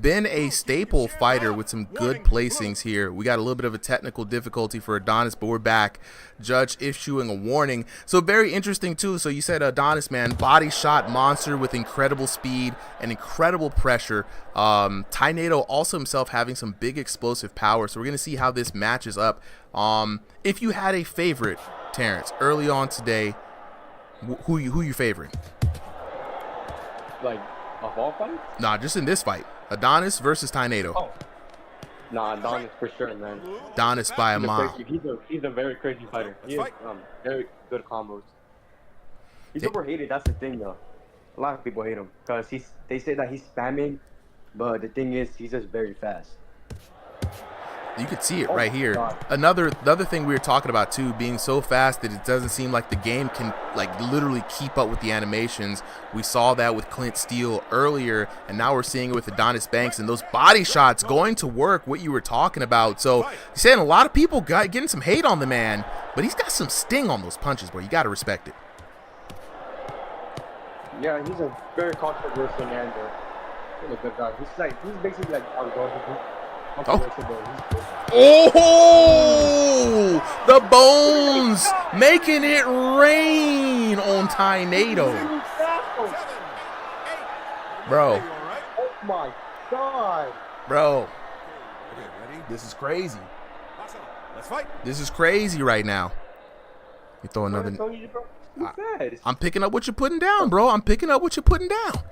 Been a staple fighter with some good placings here. We got a little bit of a technical difficulty for Adonis, but we're back. Judge issuing a warning. So very interesting too. So you said Adonis, man, body shot monster with incredible speed and incredible pressure. Tornado also himself having some big explosive power. So we're gonna see how this matches up. If you had a favorite, Terrence, early on today, who you favoring? Like of all fights? Nah, just in this fight. Adonis versus Tornado. Oh. Nah, Adonis for sure, man. Adonis by a mile. He's a very crazy fighter. He has very good combos. He's overhated. That's the thing, though. A lot of people hate him because they say that he's spamming, but the thing is, he's just very fast. You could see it right here. The other thing we were talking about too, being so fast that it doesn't seem like the game can like literally keep up with the animations. We saw that with Clint Steele earlier, and now we're seeing it with Adonis Banks, and those body shots going to work. What you were talking about. So you're saying a lot of people getting some hate on the man, but he's got some sting on those punches, bro. You got to respect it. Yeah, he's a very controversial man, but he's a good guy. He's basically like our God. Oh, the bones making it rain on Tornado. Bro. Oh my God. Bro. This is crazy. Let's fight. This is crazy right now. You throw another. I'm picking up what you're putting down, bro. I'm picking up what you're putting down.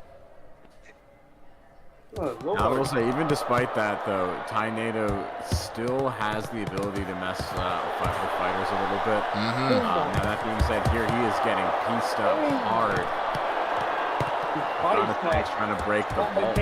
I will say, even despite that, though, Tornado still has the ability to mess with fighters a little bit. Now, that being said, here he is getting pieced up hard. He's trying to break the ball.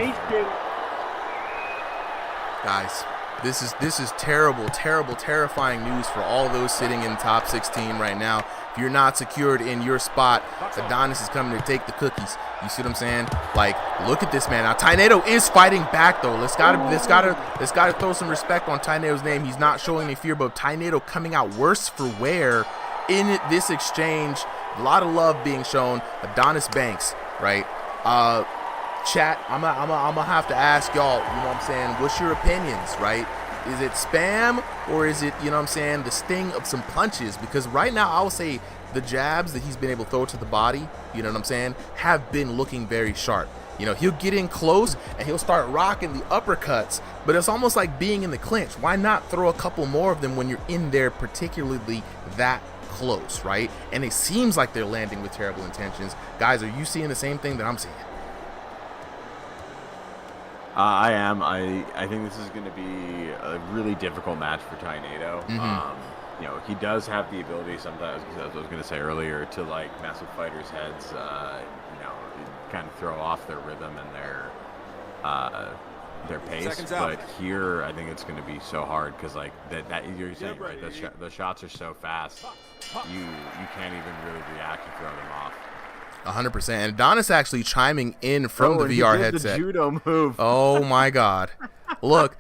Guys, this is terrible, terrifying news for all those sitting in the top 16 right now. If you're not secured in your spot, Adonis is coming to take the cookies. You see what I'm saying? Like, look at this man. Now, Tornado is fighting back though. Let's gotta throw some respect on Tornado's name. He's not showing any fear, but Tornado coming out worse for wear in this exchange. A lot of love being shown. Adonis Banks, right? Chat, I'm gonna have to ask y'all, you know what I'm saying, what's your opinions, right? Is it spam, or is it, you know what I'm saying, the sting of some punches? Because right now, I would say the jabs that he's been able to throw to the body, you know what I'm saying, have been looking very sharp. You know, he'll get in close and he'll start rocking the uppercuts, but it's almost like being in the clinch. Why not throw a couple more of them when you're in there, particularly that close, right? And it seems like they're landing with terrible intentions. Guys, are you seeing the same thing that I'm seeing? I am. I think this is going to be a really difficult match for Tornado. You know, he does have the ability sometimes, as I was going to say earlier, to like mess with fighters' heads. You know, kind of throw off their rhythm and their pace. But here, I think it's going to be so hard because, like that you're saying, right? The shots are so fast, you can't even really react and throw them off. 100%. And Adonis actually chiming in from the VR headset. The judo move. Oh my God! Look!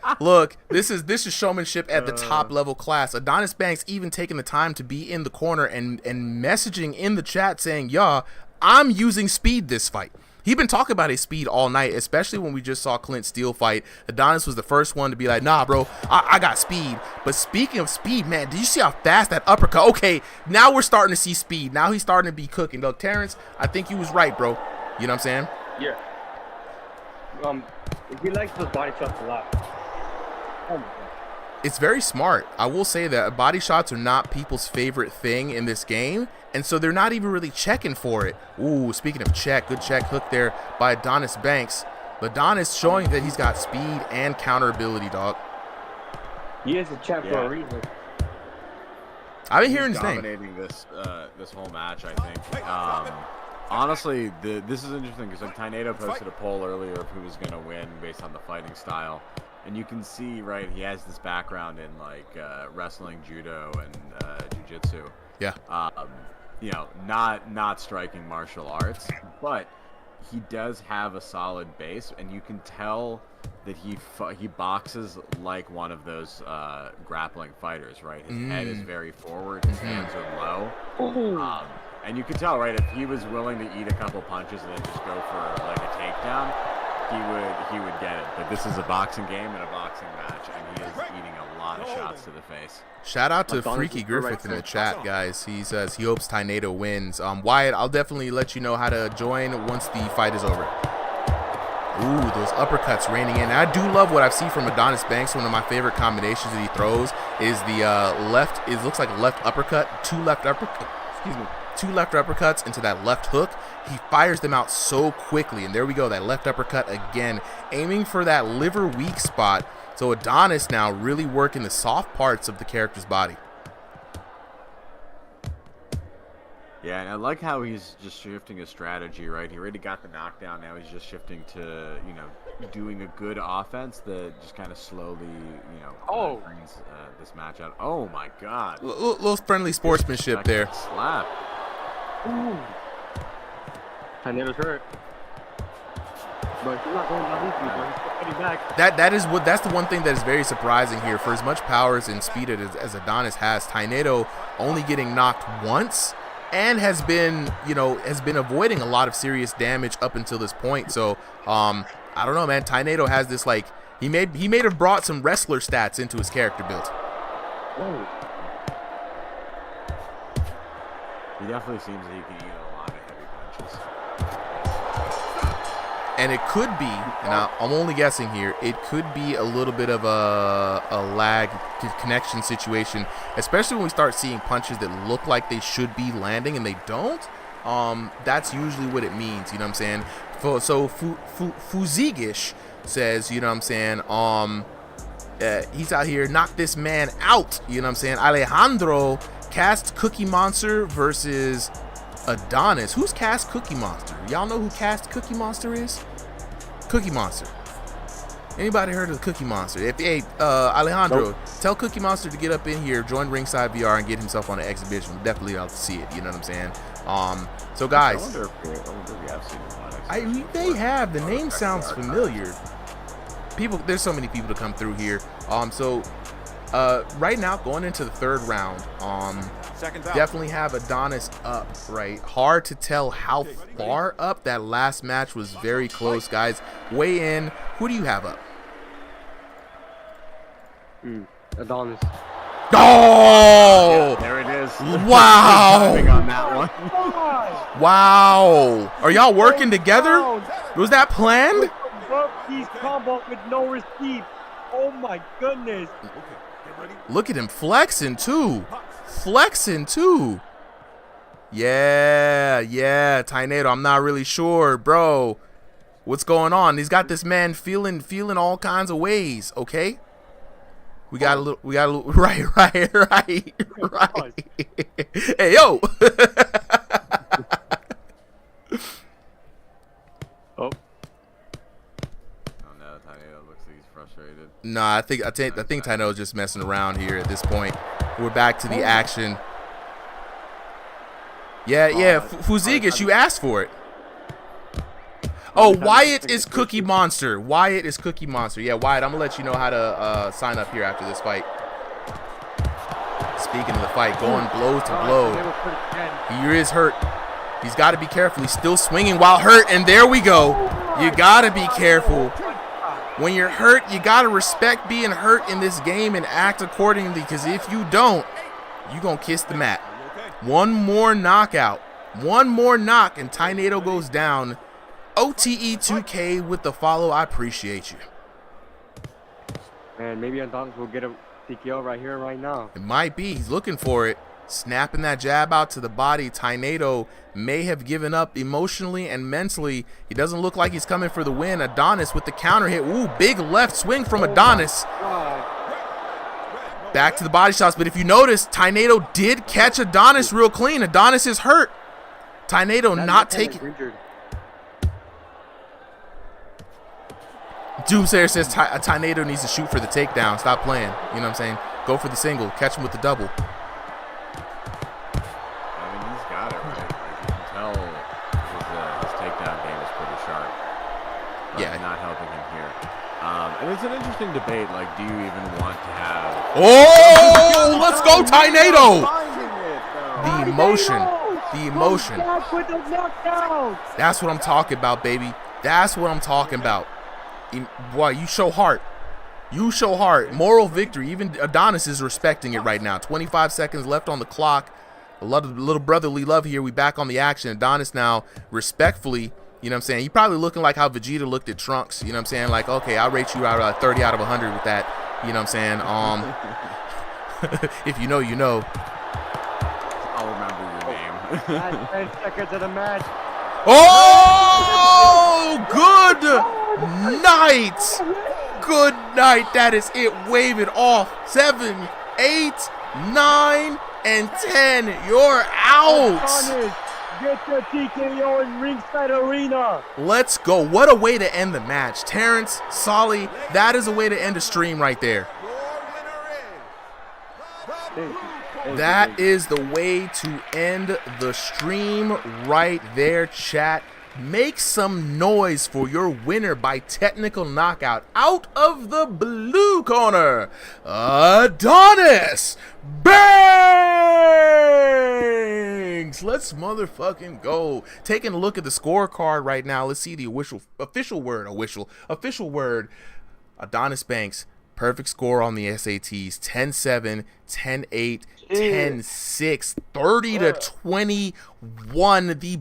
This is showmanship at the top level class. Adonis Banks even taking the time to be in the corner and messaging in the chat saying, "Yeah, I'm using speed this fight." He'd been talking about his speed all night, especially when we just saw Clint Steele fight. Adonis was the first one to be like, nah, bro, I got speed. But speaking of speed, man, did you see how fast that uppercut? Okay, now we're starting to see speed. Now he's starting to be cooking. Look, Terrence, I think you was right, bro. You know what I'm saying? Yeah. He likes those body shots a lot. Oh my God. It's very smart. I will say that body shots are not people's favorite thing in this game, and so they're not even really checking for it. Ooh, speaking of check, good check hook there by Adonis Banks. Adonis showing that he's got speed and counter ability, dog. He is a check for a reason. I've been hearing his name. Dominating this this whole match, I think. Honestly, this is interesting because like Tainado posted a poll earlier of who was going to win based on the fighting style. And you can see, right, he has this background in, like, wrestling, judo, and jiu-jitsu. Yeah. You know, not striking martial arts, but he does have a solid base, and you can tell that he boxes like one of those grappling fighters, right? His head is very forward, his hands are low. And you can tell, right, if he was willing to eat a couple punches and then just go for, like, a takedown, he would get it. But this is a boxing game and a boxing match, and he is eating a lot of shots to the face. Shout out to Freaky Griffith in the chat, guys. He says he hopes Tainado wins. Wyatt, I'll definitely let you know how to join once the fight is over. Ooh, those uppercuts raining in. And I do love what I've seen from Adonis Banks. One of my favorite combinations that he throws is the left. It looks like a left uppercut, two left uppercuts into that left hook. He fires them out so quickly, and there we go, that left uppercut again, aiming for that liver weak spot. So Adonis now really working the soft parts of the character's body. Yeah, and I like how he's just shifting his strategy, right? He already got the knockdown. Now he's just shifting to, you know, doing a good offense that just kind of slowly, you know, brings this match out. Oh my God! Little friendly sportsmanship there. Slap. Ooh. Tainedo's hurt. But he's not going down easily, bro. He's getting back. That's the one thing that is very surprising here. For as much powers and speed as Adonis has, Tainado only getting knocked once and has been avoiding a lot of serious damage up until this point. So I don't know, man. Tainado has this, like, he may have brought some wrestler stats into his character build. Whoa. He definitely seems that he can eat a lot of heavy punches. And it could be, and I'm only guessing here, it could be a little bit of a lag connection situation, especially when we start seeing punches that look like they should be landing and they don't. That's usually what it means, you know what I'm saying? So Fuzigish says, you know what I'm saying, he's out here, knock this man out, you know what I'm saying? Alejandro cast Cookie Monster versus Adonis. Who's cast Cookie Monster? Y'all know who cast Cookie Monster is? Cookie Monster. Anybody heard of the Cookie Monster? Alejandro, tell Cookie Monster to get up in here, join Ringside VR, and get himself on an exhibition. We'll definitely love to see it. You know what I'm saying? So guys, I wonder if we have seen him on they have. The name sounds familiar. There's so many people to come through here. Right now, going into the third round, definitely have Adonis up, right? Hard to tell how far up. That last match was very close, guys. Weigh in. Who do you have up? Adonis. Oh! Yeah, there it is. Wow! On that one. Wow! Are y'all working together? Was that planned? He's combo with no receipt. Oh my goodness. Look at him flexing too. Yeah, Tainado, I'm not really sure, bro. What's going on? He's got this man feeling all kinds of ways, okay? We got a little right. Hey, yo. Oh. Nah, I think Taino's just messing around here at this point. We're back to the action. Yeah, Fuzigish, you asked for it. Oh, Wyatt is Cookie Monster. Yeah, Wyatt, I'm gonna let you know how to sign up here after this fight. Speaking of the fight, going blow to blow. He is hurt. He's got to be careful. He's still swinging while hurt, and there we go. You got to be careful. When you're hurt, you got to respect being hurt in this game and act accordingly, because if you don't, you're going to kiss the mat. One more knockout. One more knock, and Tornado goes down. OTE2K with the follow. I appreciate you. And maybe Adonis will get a TKO right here, right now. It might be. He's looking for it. Snapping that jab out to the body. Tornado may have given up emotionally and mentally. He doesn't look like he's coming for the win. Adonis with the counter hit. Ooh, big left swing from Adonis. Back to the body shots. But if you notice, Tornado did catch Adonis real clean. Adonis is hurt. Tornado not taking. Doomsayer says Tornado needs to shoot for the takedown. Stop playing. You know what I'm saying? Go for the single. Catch him with the double. Yeah, not helping him here. And it's an interesting debate. Like, do you even want to have? Oh, let's go, Tornado! The emotion, the emotion. That's what I'm talking about, baby. That's what I'm talking about. Boy, you show heart. You show heart. Moral victory. Even Adonis is respecting it right now. 25 seconds left on the clock. A lot of little brotherly love here. We back on the action. Adonis now respectfully. You know what I'm saying? He probably looking like how Vegeta looked at Trunks. You know what I'm saying? Like, okay, I'll rate you out 30 out of 100 with that. You know what I'm saying? If you know, you know. I'll remember your name. Last 10 seconds of the match. Oh, good night. Good night. That is it. Wave it off. 7, 8, 9, and 10. You're out. Get your TKO in ringside arena. Let's go. What a way to end the match. Terrence, Solly, that is a way to end a stream right there. That is the way to end the stream right there, chat. Make some noise for your winner by technical knockout out of the blue corner, Adonis Banks. Let's motherfucking go. Taking a look at the scorecard right now. Let's see the official word. Adonis Banks, perfect score on the SATs. 10-7, 10-8, 10-6, 30-21. The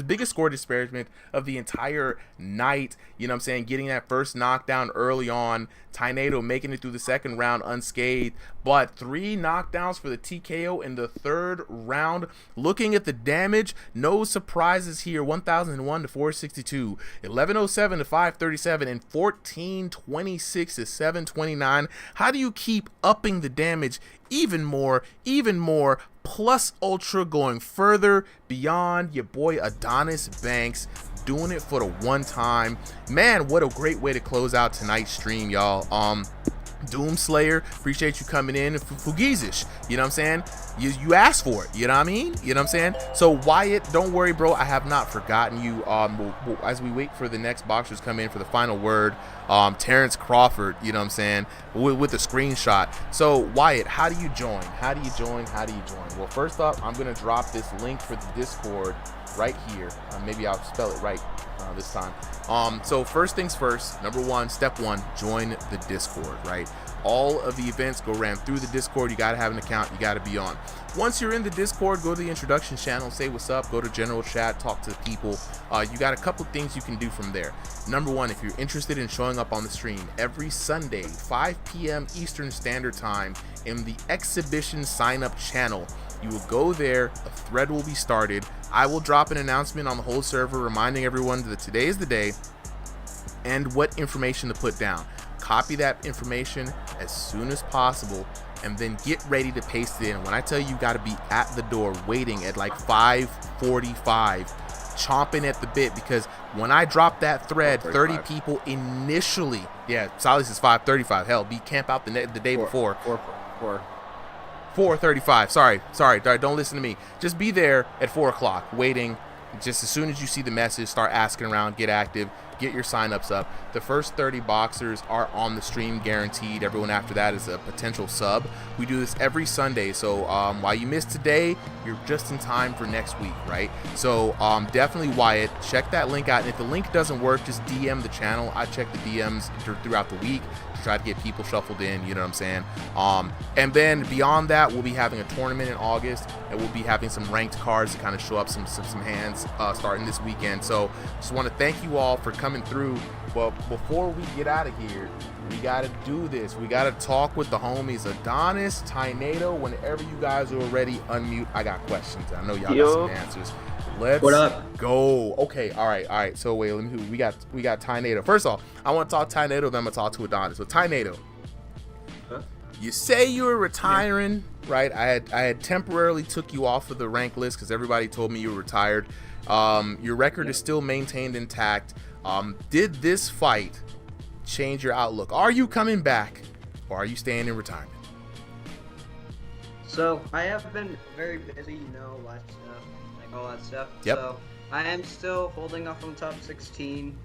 biggest score disparagement of the entire night. You know what I'm saying? Getting that first knockdown early on. Tornado making it through the second round unscathed. But 3 knockdowns for the TKO in the third round. Looking at the damage, no surprises here. 1,001 to 462, 1107 to 537, and 1426 to 729. How do you keep upping the damage even more, plus ultra, going further beyond? Your boy Adonis Banks doing it for the one time. Man, what a great way to close out tonight's stream, y'all. Doomslayer, appreciate you coming in. Fugizish, you know what I'm saying? You asked for it, you know what I mean? You know what I'm saying? So Wyatt, don't worry, bro. I have not forgotten you. As we wait for the next boxers to come in for the final word, Terrence Crawford, you know what I'm saying, with a screenshot. So Wyatt, how do you join? Well, first off, I'm gonna drop this link for the Discord right here. Maybe I'll spell it right this time. So first things first, number one, step one, join the Discord, right? All of the events go ran through the Discord. You got to have an account. You got to be on. Once you're in the Discord, go to the introduction channel, say what's up, go to general chat, talk to the people. You got a couple things you can do from there. Number one, if you're interested in showing up on the stream every Sunday, 5 p.m. Eastern Standard Time in the exhibition sign up channel, you will go there, a thread will be started. I will drop an announcement on the whole server reminding everyone that today is the day and what information to put down. Copy that information as soon as possible and then get ready to paste it in. When I tell you, you got to be at the door waiting at like 5:45, chomping at the bit, because when I drop that thread, 30 people initially, yeah, Sally says 5:35, hell, be camp out the day before. 4:35. Sorry, don't listen to me. Just be there at 4 o'clock waiting. Just as soon as you see the message, start asking around, get active, get your signups up. The first 30 boxers are on the stream guaranteed. Everyone after that is a potential sub. We do this every Sunday, so while you missed today, you're just in time for next week, right? So definitely, Wyatt, check that link out. And if the link doesn't work, just DM the channel. I check the DMs throughout the week to try to get people shuffled in, you know what I'm saying? And then beyond that, we'll be having a tournament in August, and we'll be having some ranked cards to kind of show up some hands starting this weekend. So just want to thank you all for coming through. But before we get out of here, we got to do this. We got to talk with the homies Adonis, Tynado. Whenever you guys are ready, unmute. I got questions. I know y'all got some answers. Let's go. Okay, all right. So wait, let me. We got Tynado. First off, I want to talk Tynado, then I'm gonna talk to Adonis. So Tynado, you say you were retiring, right? I had temporarily took you off of the rank list because everybody told me you were retired. Your record is still maintained intact. Did this fight change your outlook? Are you coming back, or are you staying in retirement? So I have been very busy, lots of stuff, like all that stuff. Yep. So I am still holding off on top 16.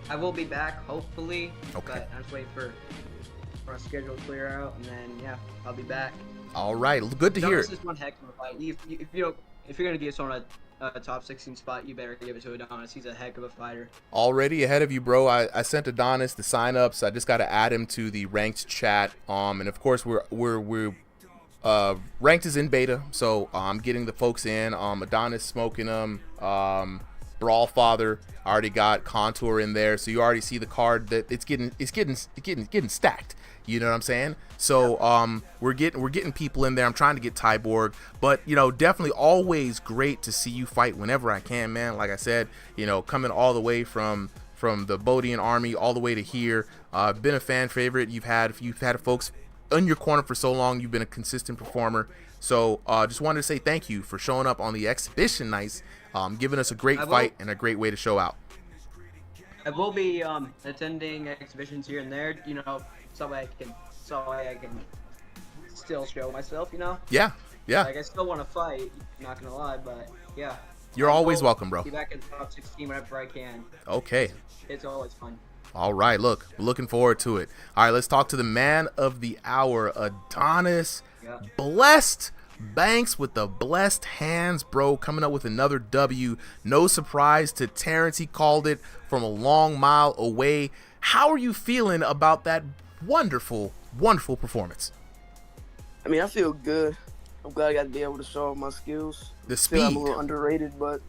I will be back hopefully, but I'm just waiting for our schedule to clear out, and then I'll be back. All right, good to hear. This is one heck of a fight. If you're gonna give someone a top 16 spot, you better give it to Adonis. He's a heck of a fighter. Already ahead of you, bro. I sent Adonis the signups. I just got to add him to the ranked chat. And of course we're ranked is in beta, so I'm getting the folks in. Adonis smoking them. Brawl Father, I already got Contour in there, so you already see the card that it's getting stacked. You know what I'm saying? So we're getting people in there. I'm trying to get Tyborg, but definitely always great to see you fight whenever I can, man. Like I said, coming all the way from the Bodian army all the way to here. Been a fan favorite. You've had folks in your corner for so long. You've been a consistent performer. So just wanted to say thank you for showing up on the exhibition nights, giving us a great fight and a great way to show out. I will be attending exhibitions here and there, so I can still show myself, Yeah. Like I still want to fight, not gonna lie, but yeah. You're always welcome, bro. Be back in the top 16 whenever I can. Okay. It's always fun. All right, look, we're looking forward to it. All right, let's talk to the man of the hour, Adonis. Blessed Banks with the blessed hands, bro, coming up with another W. No surprise to Terrence. He called it from a long mile away. How are you feeling about that wonderful, wonderful performance? I mean, I feel good. I'm glad I got to be able to show off my skills. The Still, I'm speed. a little underrated, but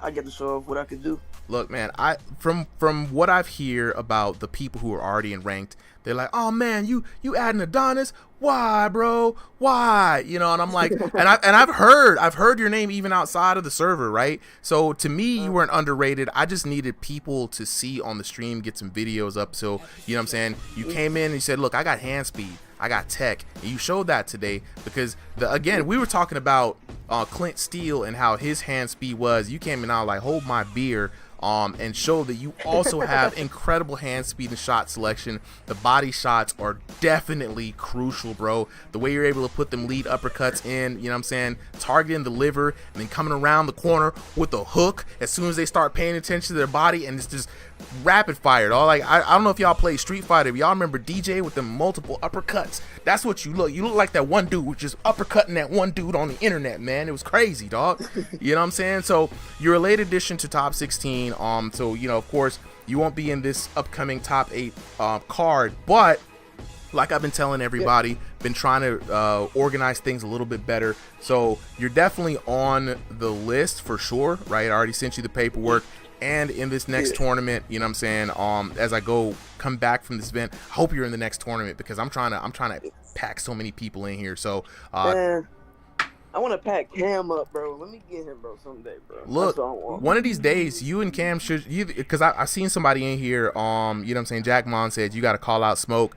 I get to show off what I could do. Look, man, from what I've heard about the people who are already in ranked, they're like, oh man, you adding Adonis? Why, bro? Why? And I'm like, and I've heard your name even outside of the server, right? So to me, you weren't underrated. I just needed people to see on the stream, get some videos up. So you know what I'm saying? You came in and you said, look, I got hand speed, I got tech, and you showed that today because again, we were talking about Clint Steele and how his hand speed was. You came in out like, hold my beer. And show that you also have incredible hand speed and shot selection. The body shots are definitely crucial, bro. The way you're able to put them lead uppercuts in, targeting the liver and then coming around the corner with a hook as soon as they start paying attention to their body, and it's just rapid fire, dog. Like I don't know if y'all play Street Fighter, but y'all remember DJ with the multiple uppercuts. That's what you look. You look like that one dude was just uppercutting that one dude on the internet, man. It was crazy, dog. You know what I'm saying? So you're a late addition to top 16. So of course you won't be in this upcoming top 8 card, but like I've been telling everybody, been trying to organize things a little bit better. So you're definitely on the list for sure, right? I already sent you the paperwork. And in this next tournament, you know what I'm saying, as I come back from this event, I hope you're in the next tournament because I'm trying to pack so many people in here. So Man, I want to pack Cam up, bro. Let me get him, bro, someday, bro. Look, one of these days, you and Cam should, because I seen somebody in here, you know what I'm saying, Jack Mon said you got to call out Smoke.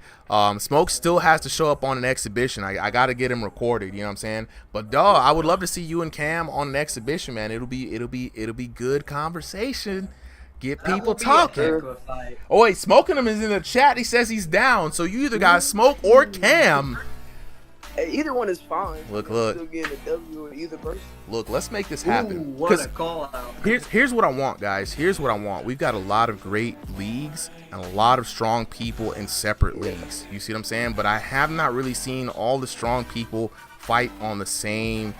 Smoke still has to show up on an exhibition. I got to get him recorded, you know what I'm saying? But dog, I would love to see you and Cam on an exhibition, man. It'll be good conversation. Get people talking. Oh wait, Smoking him is in the chat. He says he's down. So you either got Smoke or Cam. Hey, either one is fine. Look. Still getting a W with either person. Look, let's make this happen. Ooh, what a call out. Here's what I want, guys. Here's what I want. We've got a lot of great leagues and a lot of strong people in separate leagues. You see what I'm saying? But I have not really seen all the strong people fight on the same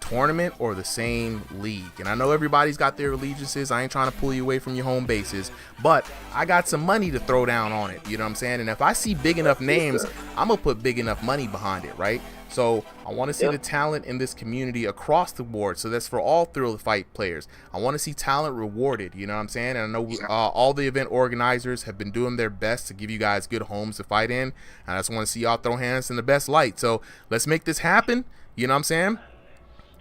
tournament or the same league. And I know everybody's got their allegiances. I ain't trying to pull you away from your home bases, but I got some money to throw down on it. You know what I'm saying? And if I see big enough names, I'm gonna put big enough money behind it, right? So I want to see the talent in this community across the board. So that's for all Thrill to Fight players. I want to see talent rewarded. You know what I'm saying? And I know all the event organizers have been doing their best to give you guys good homes to fight in. And I just want to see y'all throw hands in the best light. So let's make this happen. You know what I'm saying?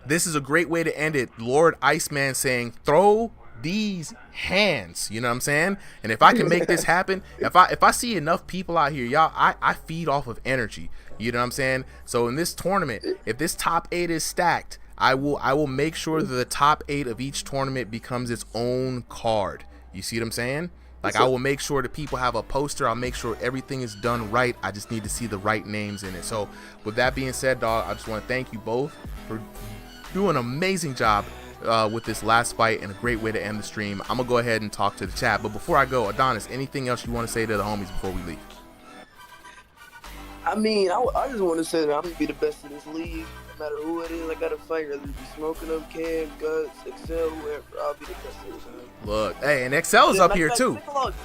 This is a great way to end it. Lord Iceman saying, throw these hands. You know what I'm saying? And if I can make this happen, if I see enough people out here, y'all, I feed off of energy. You know what I'm saying? So in this tournament, if this top 8 is stacked, I will make sure that the top 8 of each tournament becomes its own card. You see what I'm saying? Like, I will make sure that people have a poster. I'll make sure everything is done right. I just need to see the right names in it. So with that being said, dog, I just want to thank you both for doing an amazing job with this last fight and a great way to end the stream. I'm gonna go ahead and talk to the chat, but before I go, Adonis, anything else you want to say to the homies before we leave? I mean, I just want to say that I'm gonna be the best in this league. No matter who it is, I gotta fight. Whether it be Smoking Them, Cam, Guts, Excel, whoever, I'll be the best in this league. Look, hey, and Excel's up here too.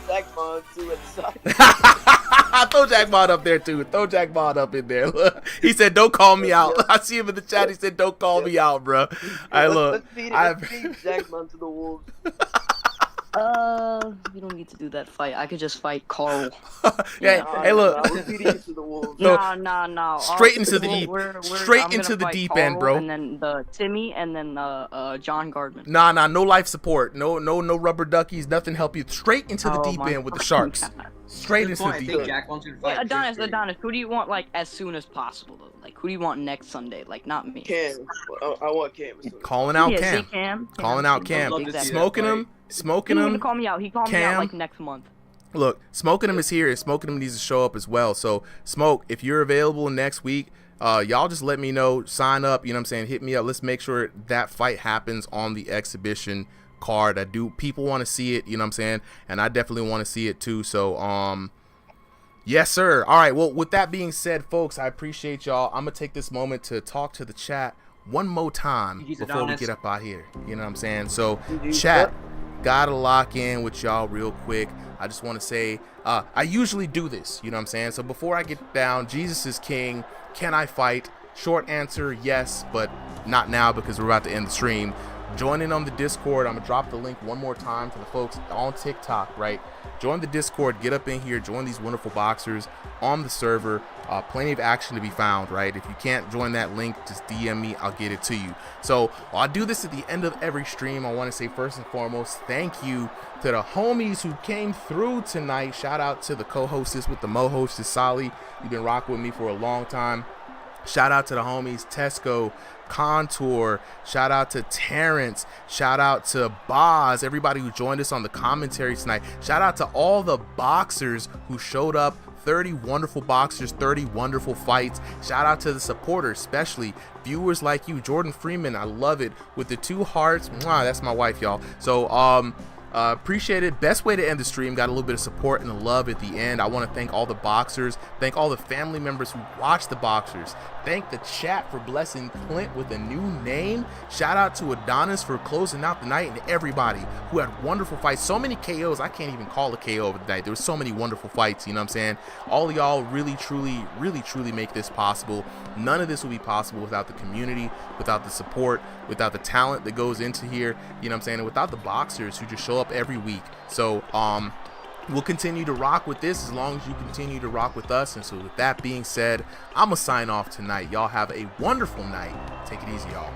Jman too at the side. Throw Jman up there too. Throw Jman up in there. Look, he said, "Don't call me out." I see him in the chat. He said, "Don't call me out, bro." I look. Let's feed Jman to the wolves. You don't need to do that fight. I could just fight Carl. Hey, look. No. Straight into the deep. Straight into the deep end, bro. And then the Timmy, and then John Gardman. Nah. No life support. No rubber duckies. Nothing help you. Straight into the deep end with the sharks. Straight into the deep end. Wait, Adonis, who do you want like as soon as possible though? Like who do you want next Sunday? Like not me. Cam. I want Cam. Calling out Cam. Calling out Cam. Smoking him. Smoking him. He call me out. He called me out like next month. Look, Smoking him is here. Smoking him needs to show up as well. So Smoke, if you're available next week, y'all just let me know. Sign up. You know what I'm saying? Hit me up. Let's make sure that fight happens on the exhibition card. People want to see it. You know what I'm saying? And I definitely want to see it too. So yes, sir. All right. Well, with that being said, folks, I appreciate y'all. I'm gonna take this moment to talk to the chat one more time before we get up out here. You know what I'm saying? So chat. Gotta lock in with y'all real quick. I just want to say, I usually do this, you know what I'm saying? So before I get down, Jesus is king. Can I fight? Short answer, yes, but not now because we're about to end the stream. Join in on the Discord. I'm gonna drop the link one more time to the folks on TikTok, right? Join the Discord, get up in here, join these wonderful boxers on the server. Plenty of action to be found, right? If you can't join that link, just DM me, I'll get it to you. So I do this at the end of every stream. I want to say first and foremost, thank you to the homies who came through tonight. Shout out to the co-hostess with the mo-hostess, Sally. You've been rocking with me for a long time. Shout out to the homies Tesco, Contour, shout out to Terrence, shout out to Boz, everybody who joined us on the commentary tonight. Shout out to all the boxers who showed up. 30 wonderful boxers, 30 wonderful fights. Shout out to the supporters, especially viewers like you. Jordan Freeman, I love it, with the 2 hearts. Mwah, that's my wife, y'all. So appreciate it. Best way to end the stream. Got a little bit of support and love at the end. I want to thank all the boxers, thank all the family members who watch the boxers, thank the chat for blessing Clint with a new name. Shout out to Adonis for closing out the night, and everybody who had wonderful fights. So many KOs, I can't even call a KO of the night. There were so many wonderful fights, you know what I'm saying? All of y'all really truly make this possible. None of this would be possible without the community, without the support, without the talent that goes into here, you know what I'm saying, and without the boxers who just show up every week. So we'll continue to rock with this as long as you continue to rock with us. And so with that being said, I'm gonna sign off tonight. Y'all have a wonderful night. Take it easy, y'all.